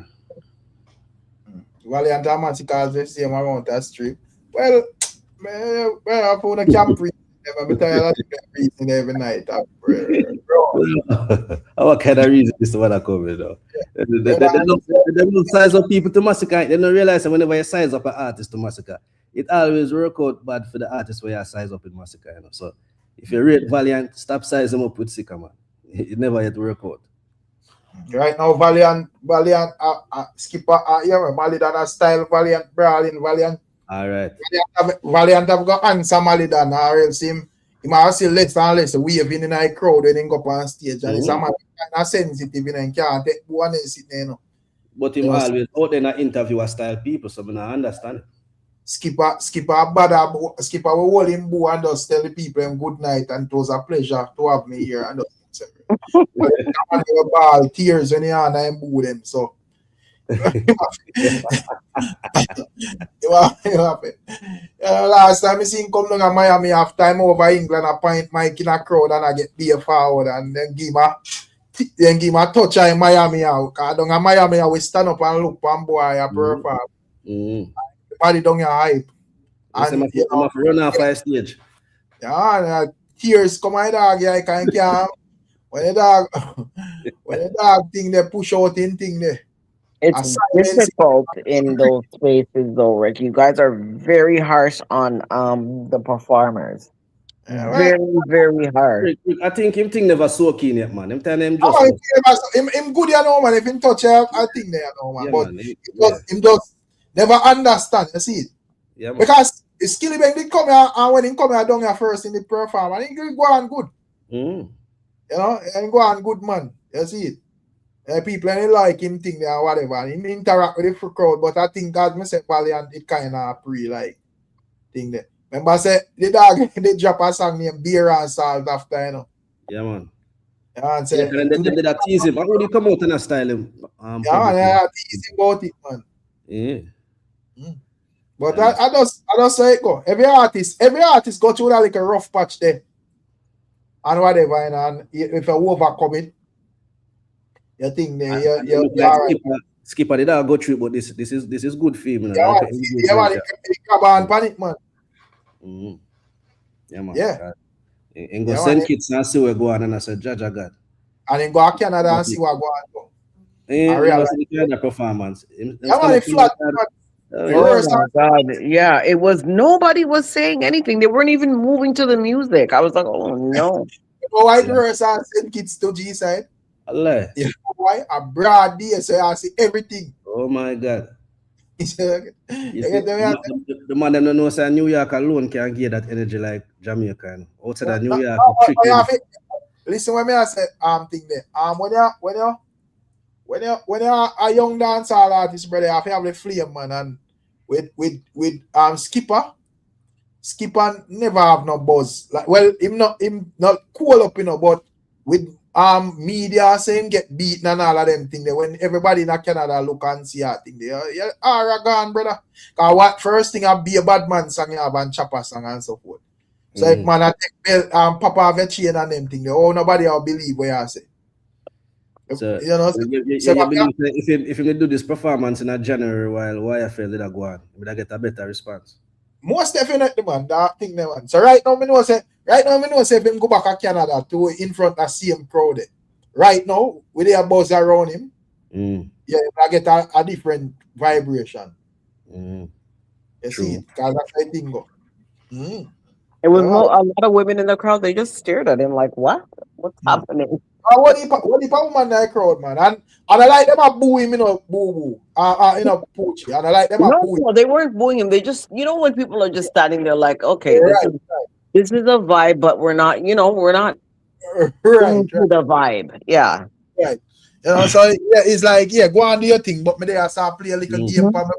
Speaker 1: Valentine Massacre has the same amount of stream. Well, I found a camp never be tired of reason every night.
Speaker 9: What kind of reason is the one that coming though? They don't size up people to massacre. They don't realize that whenever you size up an artist to massacre, it always work out bad for the artist where you size up in massacre. So if you rate Valiant, stop sizing up with Sika, man. It never yet work out.
Speaker 1: Right now, Valiant, Skippa, Malie done a style Valiant, brawling Valiant.
Speaker 9: All right.
Speaker 1: Valiant have got answer Malidan, or else him might see less and less waving in a crowd when he go up on stage. And it's a man sensitive and can't take one and sit there.
Speaker 9: But he always out there in an interview a style people, so I don't understand it.
Speaker 1: Skippa will hold him boo and just tell the people him good night, and it was a pleasure to have me here. And just ball tears when he and I boo them. So last time I seen him come down to Miami half time over England, I point Mike in a crowd and I get beer forward and then give him a touch in Miami out. Because down in Miami we stand up and look and boy I perform. Body down your hype. And
Speaker 9: I'm run off a stage.
Speaker 1: Yeah, and tears come my dog, I can't when the dog thing they push out in thing there.
Speaker 5: It's difficult in those spaces though, Rick. You guys are very harsh on the performers. Very, very hard.
Speaker 9: I think him thing never so keen yet, man. Him time him
Speaker 1: just him good, you know, man. If him touch I think there, you know, man. Yeah, but him just never understand, you see it.
Speaker 9: Yeah, man.
Speaker 1: Because Skilly Bang did come here, and when he come here down here first in the perform, and he go on good.
Speaker 9: Mm.
Speaker 1: You know, and go on good, man. You see it. People and they like him thing there or whatever, and he interact with the crowd, but I think as I said, Valiant, it kind of like thing there. Remember I said the dog they drop a song named Beer and Salt after, you know.
Speaker 9: Yeah, man.
Speaker 1: And say,
Speaker 9: and they did that tease him. How would he come out in a style him?
Speaker 1: Yeah, man, yeah, tease about it, man.
Speaker 9: Yeah.
Speaker 1: But yeah. I just say it go. Every artist go through that like a rough patch there. And whatever, and if you overcome it, you think you're right.
Speaker 9: Skippa did not go through it, but this is good for him.
Speaker 1: Yeah, man, he grab on panic, man.
Speaker 9: Yeah, man.
Speaker 1: Yeah.
Speaker 9: And go send kids and see where go on, and I said, Jaja God.
Speaker 1: And then go to Canada and see what go on.
Speaker 9: Yeah, the performance.
Speaker 1: Yeah, man, flat.
Speaker 5: Oh my God. Yeah, it was, nobody was saying anything. They weren't even moving to the music. I was like, oh no.
Speaker 1: Go I rehearse and send kids to G side.
Speaker 9: Allah.
Speaker 1: You know why? A broad day, so I see everything.
Speaker 9: Oh my God.
Speaker 1: The
Speaker 9: man them don't know say New York alone can get that energy like Jamaica. Outside of New York,
Speaker 1: listen when I say thing there. When you're a young dancehall artist, brother, you have to have the flame, man. And with Skippa never have no buzz. Like, well, him not cool up, you know, but with media saying get beaten and all of them thing there, when everybody in Canada look and see that thing there, you're arrogant, brother. Cause what first thing I be a bad man song you have and chopper song and so forth. So if man I take Papa have a chain and them thing there, oh nobody will believe what I say.
Speaker 9: So,
Speaker 1: you know,
Speaker 9: if you do this performance in a January while YFL did go on, would I get a better response?
Speaker 1: Most definitely, man. That thing there, man. So right now, I know say if him go back to Canada to in front of same crowd. Right now, with their buzz around him, yeah, I get a different vibration. You see, because that's how thing go.
Speaker 5: It was a lot of women in the crowd. They just stared at him like, what? What's happening?
Speaker 1: What if a woman in the crowd, man? And I like them a boo him, you know, boo. You know, Poochie. And I like them a boo him.
Speaker 5: No, they weren't booing him. They just, you know, when people are just standing there like, okay, this is a vibe, but we're not, you know, we're not into the vibe. Yeah.
Speaker 1: Right. You know, so yeah, it's like, yeah, go on do your thing, but me there I saw play a little game for me.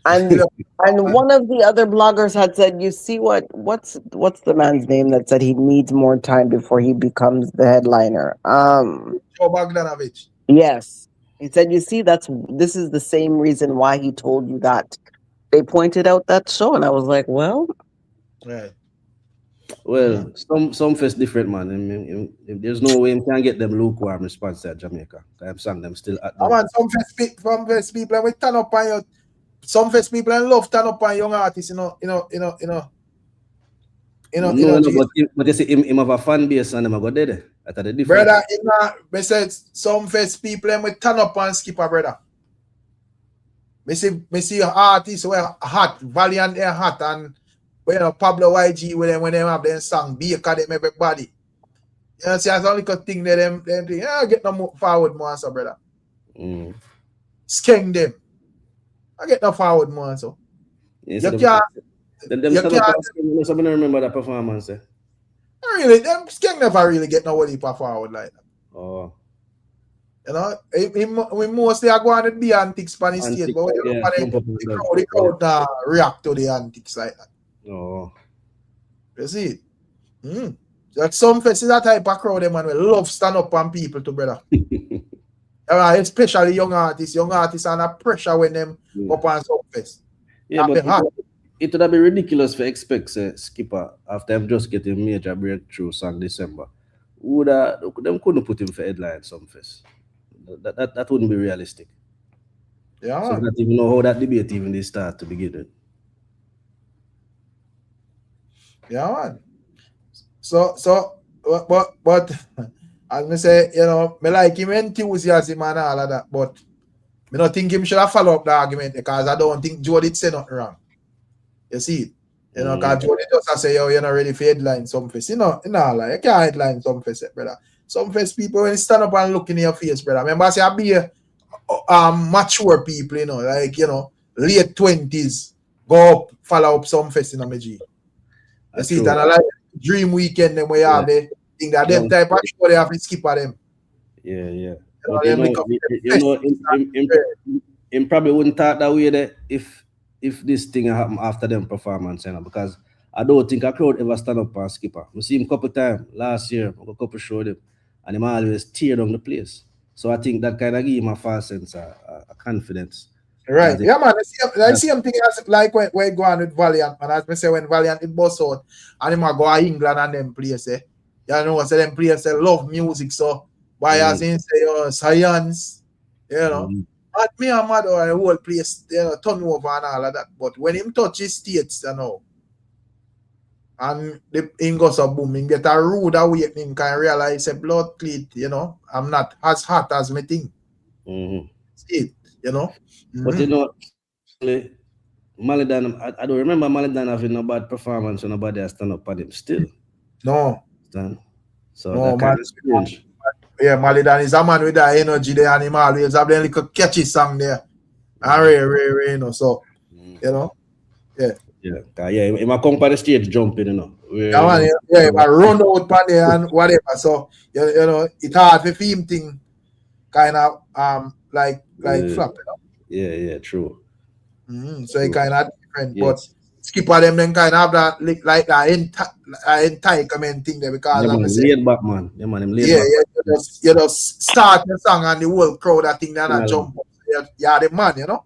Speaker 5: And one of the other bloggers had said, you see what's the man's name that said he needs more time before he becomes the headliner?
Speaker 1: Joe Bogdanovich.
Speaker 5: Yes. He said, you see, this is the same reason why he told you that. They pointed out that show, and I was like, well.
Speaker 1: Right.
Speaker 9: Well, some fest different, man. I mean, there's no way you can get them lukewarm response at Jamaica. I'm saying them still at
Speaker 1: man, some fest people we turn up on you. Some fest people and love turn up on young artists, you know.
Speaker 9: But you see him have a fan base and him go there. That's the difference.
Speaker 1: Brother, me said some fest people and we turn up on Skippa, brother. Me see artists who are hot, Valiant they hot, and you know Pablo YG with them when they have them song, Baker them everybody. You know, see that's the only thing that them think, yeah, get no more forward more so, brother. Skeng them. I get no forward more so.
Speaker 9: Yes, you can't. I remember that performance.
Speaker 1: Really, them Skeng never really get no heap of forward like that.
Speaker 9: Oh.
Speaker 1: You know, we mostly are going to the antics on the stage, but the crowd react to the antics like that.
Speaker 9: Oh.
Speaker 1: You see it? That some fest is that type of crowd, man, will love stand up on people to brother. Especially young artists. Young artists are under pressure when them up on some fest.
Speaker 9: Yeah, but it would be ridiculous to expect Skippa after him just getting major breakthrough song December. Them couldn't put him for headline some fest. That wouldn't be realistic.
Speaker 1: Yeah.
Speaker 9: So I don't even know how that debate even start to begin with.
Speaker 1: Yeah, man. So, but as me say, you know, me like him enthusiasm and all of that, but I don't think him should have followed up the argument because I don't think Joe did say nothing wrong. You see it? You know, because Joe did just say, yo, you're not ready for headline some fest. You know, like, you can't headline some fest, brother. Some fest people, when you stand up and look in your face, brother, remember I say I be mature people, you know, like, you know, late 20s. go up, follow up some fest in my G. You see it, and I like Dream Weekend them where you have the thing that them type of show they have to skip at them.
Speaker 9: Yeah.
Speaker 1: But
Speaker 9: him probably wouldn't talk that way there if this thing happen after them performance, you know, because I don't think a crowd ever stand up and Skippa. We see him a couple times last year, a couple show them, and him always tear down the place. So I think that kind of give him a false sense of confidence.
Speaker 1: Right. Yeah, man. I see him thing as like when go on with Valiant, man. As I say, when Valiant it bust out, and him go to England and them places. You know, so them places love music, so by as in say science, you know. But me and Mavado and the whole place, you know, turn over and all of that. But when him touch his states, you know, and the him goes a boom, him get a rude awakening, can realize a blood cleat, you know, I'm not as hot as me think. See it, you know.
Speaker 9: But you know, Malie, I don't remember Malie having no bad performance when nobody has stand up on him still.
Speaker 1: No.
Speaker 9: So no, that kind of strange.
Speaker 1: Yeah, Malie is a man with that energy there, and him always have them little catchy song there. And rare, you know, so, you know,
Speaker 9: yeah, he might come by the stage jumping, you know.
Speaker 1: He might run out pan there and whatever, so, you know, it's hard for him thing, kind of, like flap, you know.
Speaker 9: Yeah, true.
Speaker 1: So he kind of different, but Skippa them then kind of have that like that entitlement thing there because
Speaker 9: I'm laid back, man.
Speaker 1: You just start the song and the whole crowd that thing then jump up. You're the man, you know.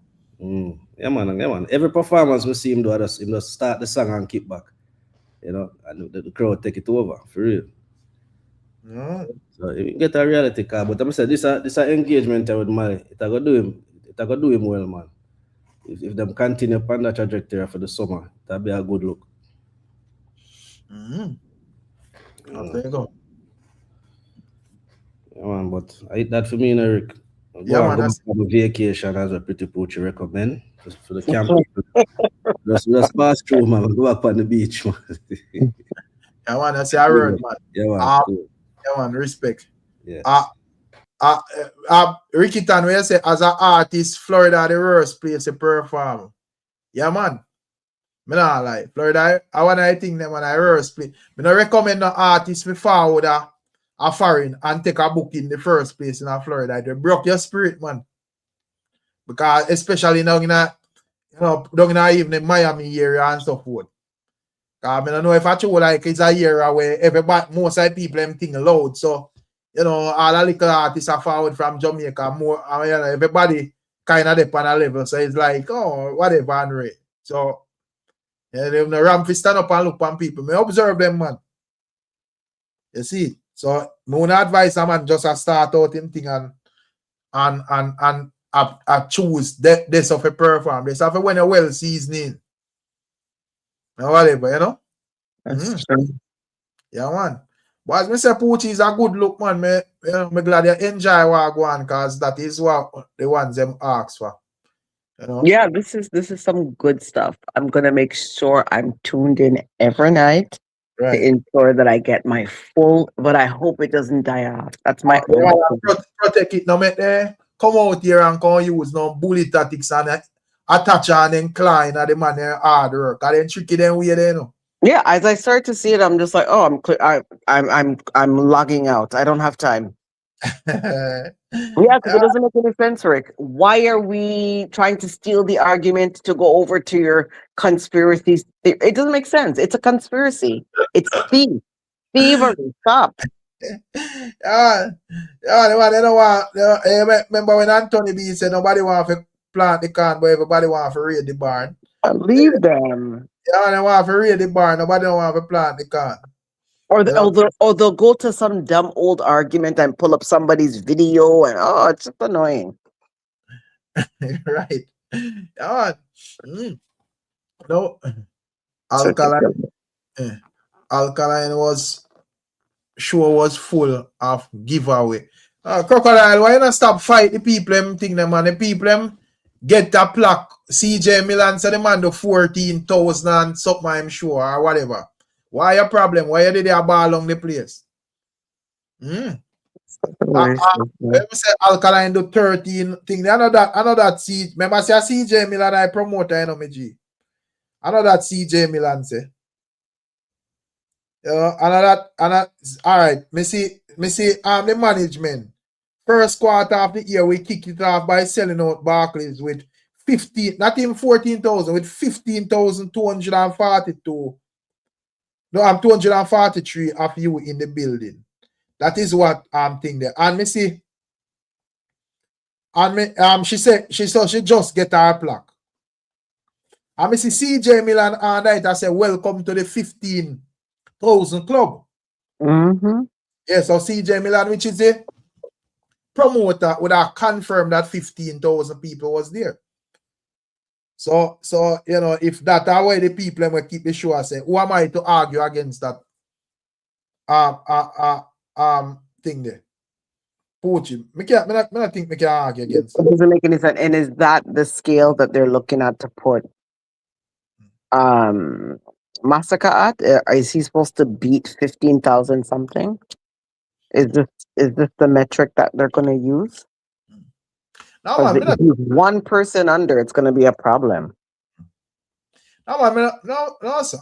Speaker 9: Yeah, man. Every performance we see him do, him just start the song and keep back, you know, and the crowd take it over for real. So you get a reality card, but I'm saying this engagement with Malie, it gonna do him well, man. If them continue upon that trajectory for the summer, that'll be a good look.
Speaker 1: There you go.
Speaker 9: Yeah, man, but that for me and Eric. Go on a vacation as a pretty pooch recommend for the camp. just pass through, man. Go up on the beach, man.
Speaker 1: I want to say a word, man.
Speaker 9: Yeah,
Speaker 1: man. Respect.
Speaker 9: Yeah.
Speaker 1: Ricky Tan, where you say as an artist, Florida the worst place to perform. Yeah, man. Me not like Florida. I want to think them on a worst place. Me not recommend no artist to forward a foreign and take a book in the first place in Florida. They broke your spirit, man. Because especially now down in even the Miami area and so forth. I don't know if I true like it's a area where most of the people them think loud. So you know, all the little artists are forward from Jamaica, more, you know, everybody kind of up on a level. So it's like, oh, whatever, Andre. So, yeah, they have ramp to stand up and look on people. Me observe them, man. You see? So, I want to advise a man just to start out him thing and choose this of a perform. This of a when a well seasoning. Or whatever, you know?
Speaker 5: That's true.
Speaker 1: Yeah, man. But as I say, Poochie is a good look, man. Me glad you enjoy what I go on because that is what the ones them ask for. You know?
Speaker 5: Yeah, this is some good stuff. I'm gonna make sure I'm tuned in every night to ensure that I get my full, but I hope it doesn't die off. That's my
Speaker 1: protect it. No make come out here and come use no bully tactics and attach and incline at the man hard work. And then tricky them way there, you know.
Speaker 5: Yeah, as I start to see it, I'm just like, oh, I'm clear. I'm logging out. I don't have time. Yeah, because it doesn't make any sense, Rick. Why are we trying to steal the argument to go over to your conspiracy? It doesn't make sense. It's a conspiracy. It's thievery. Stop.
Speaker 1: They don't want. Remember when Anthony B said nobody want to plant the corn, but everybody want to raid the barn.
Speaker 5: Leave them.
Speaker 1: Yeah, they want to raid the barn. Nobody don't want to plant the corn.
Speaker 5: Or they'll go to some dumb old argument and pull up somebody's video and it's just annoying.
Speaker 1: Right. No. Alkaline was full of giveaway. Crocodile, why you not stop fight the people them thing them and the people them get a plaque. CJ Milan said the man do 14,000 and something, I'm sure, or whatever. Why your problem? Why you did a ball along the place? Let me say Alkaline do 13 thing. I know that remember say CJ Milan I promoter, you know me G. I know that CJ Milan say. All right. Me see the management. First quarter of the year, we kick it off by selling out Barclays with 15, not even 14,000, with 15,242. No, I'm 243 of you in the building. That is what I'm thinking there. And me see, and me, she said she just get her plaque. And me see CJ Milan and I say, welcome to the 15,000 club.
Speaker 5: Mm-hmm.
Speaker 1: Yeah, so CJ Milan, which is the promoter, would have confirmed that 15,000 people was there. So you know, if that are why the people will keep the show, I say, who am I to argue against that thing there? Poaching. I don't think we can argue against
Speaker 5: It
Speaker 1: that.
Speaker 5: doesn't make any sense. And is that the scale that they're looking at to put Massacre at? Is he supposed to beat 15,000 something? Is this the metric that they're going to use?
Speaker 1: No,
Speaker 5: Because
Speaker 1: man,
Speaker 5: if he's one person under, it's going to be a problem.
Speaker 1: No, man, no, sir.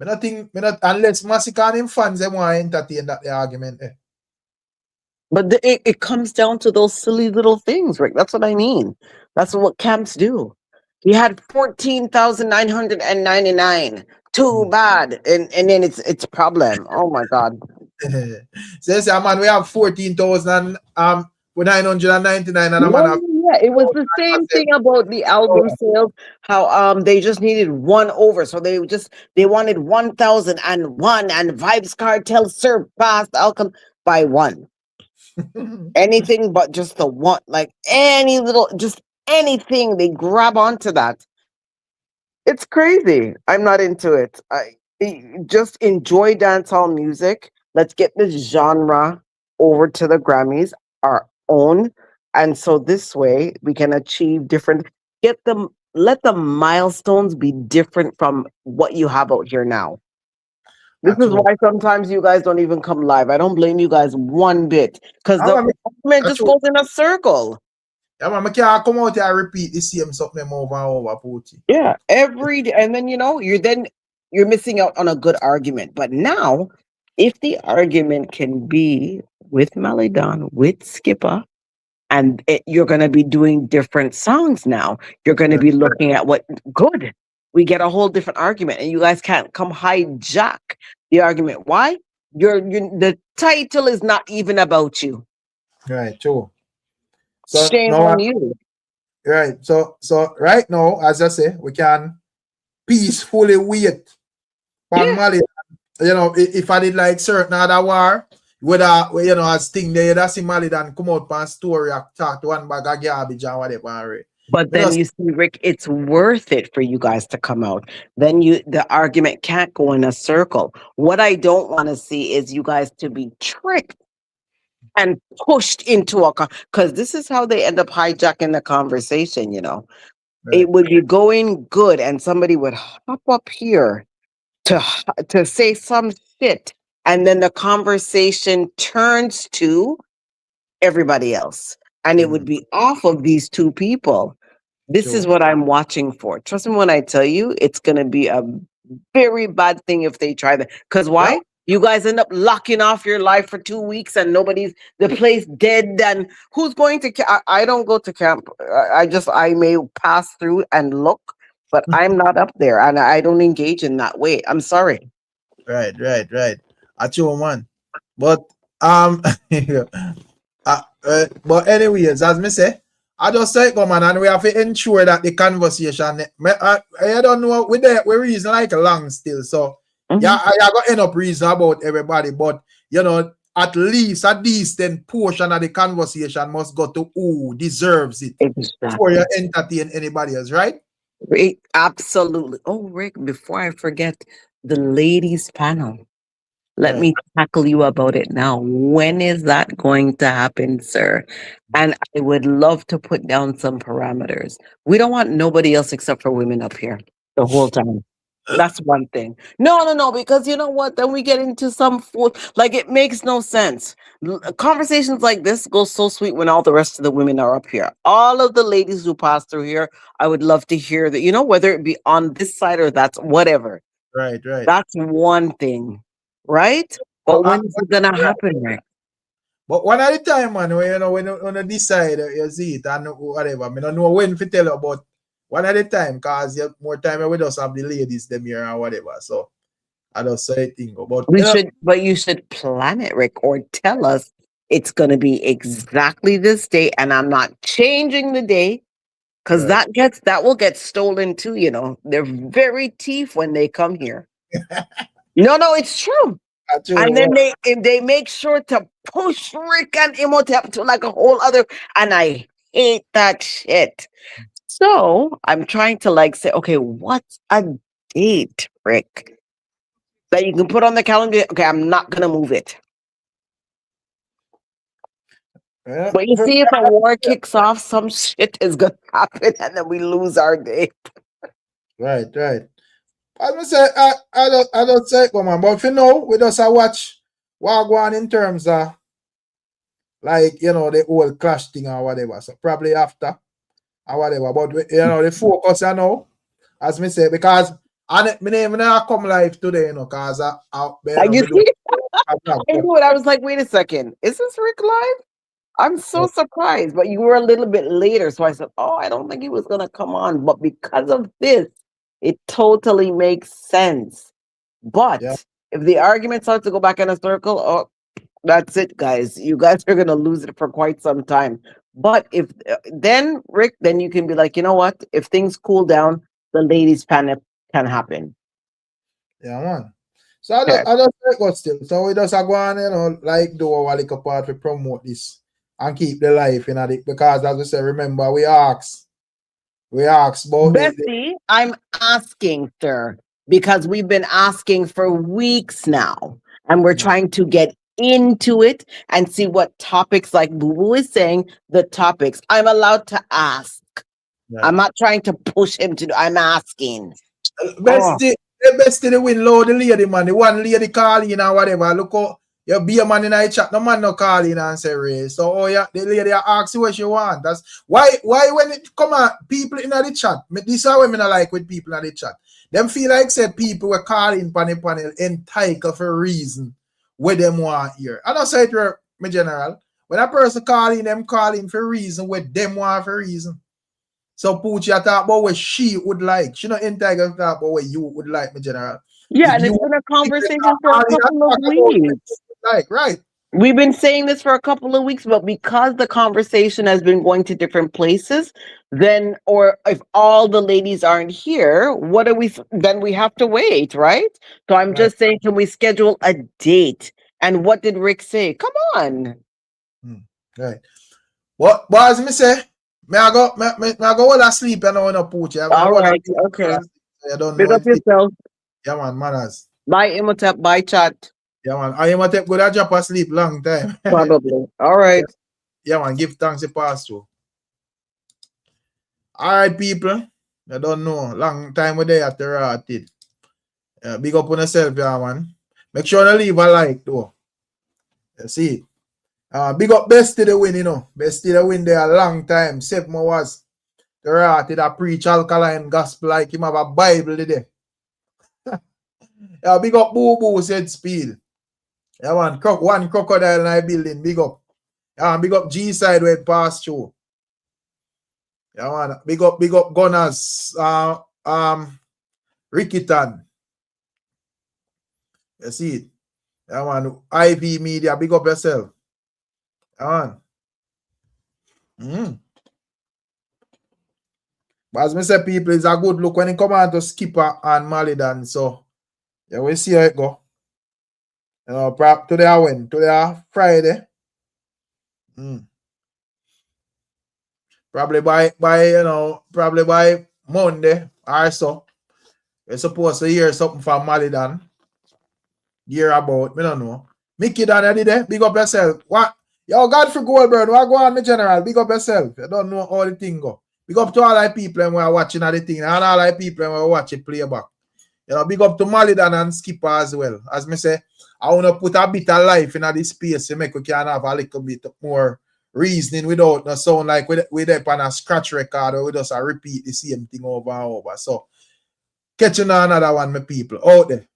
Speaker 1: I don't think, unless Massacre and him fans, they want to entertain that the argument.
Speaker 5: But it comes down to those silly little things, Rick. That's what I mean. That's what camps do. He had 14,999. Too bad. And then it's problem. Oh my God.
Speaker 1: So man, we have 14,000 with 999 and
Speaker 5: Yeah, it was the same thing about the album sales. How they just needed one over, so they wanted 1,001, and Vybz Kartel surpassed Alchemy by one. Anything but just the one, like just anything they grab onto that. It's crazy. I'm not into it. I just enjoy dancehall music. Let's get this genre over to the Grammys, our own. And so this way we can achieve different, let the milestones be different from what you have out here now. This is why sometimes you guys don't even come live. I don't blame you guys one bit, because the argument just goes in a circle.
Speaker 1: Yeah, man, I can't come out here and repeat the same something over and over, Poochie.
Speaker 5: Yeah, every day, and then you're missing out on a good argument. But now, if the argument can be with Malie, with Skippa, and you're going to be doing different songs now, you're going to be looking at what good. We get a whole different argument, and you guys can't come hijack the argument. Why? The title is not even about you.
Speaker 1: Right, true. So
Speaker 5: shame on you.
Speaker 1: Right. So right now, as I say, we can peacefully wait for Malie. You know, if I did like certain other war, whether you know as thing there, that's see Malie then come out for a story or talk to one bag of garbage and whatever.
Speaker 5: But then you see, Rick, it's worth it for you guys to come out. Then the argument can't go in a circle. What I don't want to see is you guys to be tricked and pushed into because this is how they end up hijacking the conversation, you know. Right. It would be going good and somebody would hop up here to say some shit, and then the conversation turns to everybody else, and it would be off of these two people. This is what I'm watching for. Trust me when I tell you, it's going to be a very bad thing if they try that. Because why? Yeah. You guys end up locking off your life for 2 weeks and the place dead. And who's going to I don't go to camp. I may pass through and look, but I'm not up there and I don't engage in that way. I'm sorry.
Speaker 1: Right. I true, man. But but anyways, as me say, I just say go, man, and we have to ensure that the conversation. I don't know we reason like long still, so yeah, I got end up reason about everybody, but you know, at least a decent portion of the conversation must go to who deserves it before you entertain anybody else, right?
Speaker 5: Absolutely. Oh, Rick, before I forget, the ladies panel. Let me tackle you about it now. When is that going to happen, sir? And I would love to put down some parameters. We don't want nobody else except for women up here the whole time. That's one thing. No, because you know what? Then we get into some fool. Like, it makes no sense. Conversations like this go so sweet when all the rest of the women are up here. All of the ladies who pass through here, I would love to hear that, you know, whether it be on this side or that's whatever.
Speaker 1: Right.
Speaker 5: That's one thing, right? But when is it gonna happen, Rick?
Speaker 1: But one at a time, man, when you decide, you see it and whatever. I don't know when to tell you, but one at a time, because you have more time with us have the ladies them here and whatever. So I don't say thing. But
Speaker 5: you should plan it, Rick, or tell us it's gonna be exactly this day, and I'm not changing the day. Because that will get stolen too, you know. They're very thief when they come here. No, it's true. And then they make sure to push Rick and Imhotep to like a whole other, and I hate that shit. So I'm trying to like say, okay, what's a date, Rick, that you can put on the calendar? Okay, I'm not gonna move it. Yeah. But you see, if a war kicks off, some shit is gonna happen, and then we lose our day.
Speaker 1: Right. I don't say I don't say come on, but you know, we just watch what go on in terms of like, you know, the old clash thing or whatever. So probably after or whatever. But you know, the focus, you know, as me say, because my name never come live today, you know, because I knew
Speaker 5: it. I was like, wait a second, is this Rick live? I'm so surprised, but you were a little bit later. So I said, oh, I don't think he was going to come on. But because of this, it totally makes sense. But if the argument starts to go back in a circle, oh, that's it, guys. You guys are going to lose it for quite some time. But if then, Rick, then you can be like, you know what? If things cool down, the ladies' panic can happen.
Speaker 1: Yeah, man. So I don't think it still. So we just go on, you know, like do a little part to promote this and keep the life in it, because as we say, remember, we ask about
Speaker 5: Bessie, I'm asking, sir, because we've been asking for weeks now, and we're trying to get into it and see what topics, like Boo Boo is saying, the topics. I'm allowed to ask. Yeah. I'm not trying to push him to do, I'm asking.
Speaker 1: Bestie, the win low the lady, man. The one lady calling or whatever. Look how you be a man in a chat. No man no calling and say Ray. So the lady asks you what she want. That's why when it come on people in the chat. This is how women are like with people in the chat. Them feel like said people were calling panel entitled for a reason where them want here. I don't say it for me general. When a person calling them calling for a reason where them want for a reason. So Poochie talk about what she would like. She not entitled to talk about what you would like, my general.
Speaker 5: Yeah, and it's been a conversation for a couple of weeks.
Speaker 1: Like, right.
Speaker 5: We've been saying this for a couple of weeks, but because the conversation has been going to different places, then, or if all the ladies aren't here, then we have to wait, right? So I'm just saying, can we schedule a date? And what did Rick say? Come on.
Speaker 1: Right. What as me say? May I go all asleep and I want to put you.
Speaker 5: All right, okay.
Speaker 1: I don't know.
Speaker 5: Pick up yourself.
Speaker 1: Yeah, man, manners.
Speaker 5: Bye, Imhotep. Bye, chat.
Speaker 1: Yeah, man. I Imhotep go to drop asleep long time.
Speaker 5: Probably. All right.
Speaker 1: Yeah, man. Give thanks to pass through. All right, people. I don't know. Long time we're there at the rotted. Big up on yourself, yeah, man. Make sure to leave a like, though. You see it. Big up Bestie the win, you know. Bestie the win there a long time. 7 hours. The rotted a preach alkaline gospel like him have a Bible today. Yeah, big up Boo Boo said speed. Yeah, man. One crocodile in our building. Big up. Yeah, big up G side where it passed through. Yeah, man. Big up Gunners. Rickitan. You see it. Yeah, man. IV Media. Big up yourself. Yeah, man. But as I say, people, it's a good look when it come on to Skippa and Malie dan. So, yeah, we'll see how it go. You know, today I went. Today Friday. Probably by Monday or so. We're supposed to hear something from Malie dan. Hear about, me don't know. Mickey dan, you did it? Big up yourself. What? Yo, Godfrey Goldberg, what go on, me general? Big up yourself. You don't know how the thing go. Big up to all the people who are watching the thing and all the people who are watching playback. You know, big up to Malie and Skippa as well. As me say, I want to put a bit of life in this space to make we can have a little bit more reasoning without no sound like we're up on a scratch record or we just repeat the same thing over and over. So, catch you on another one, my people, out there.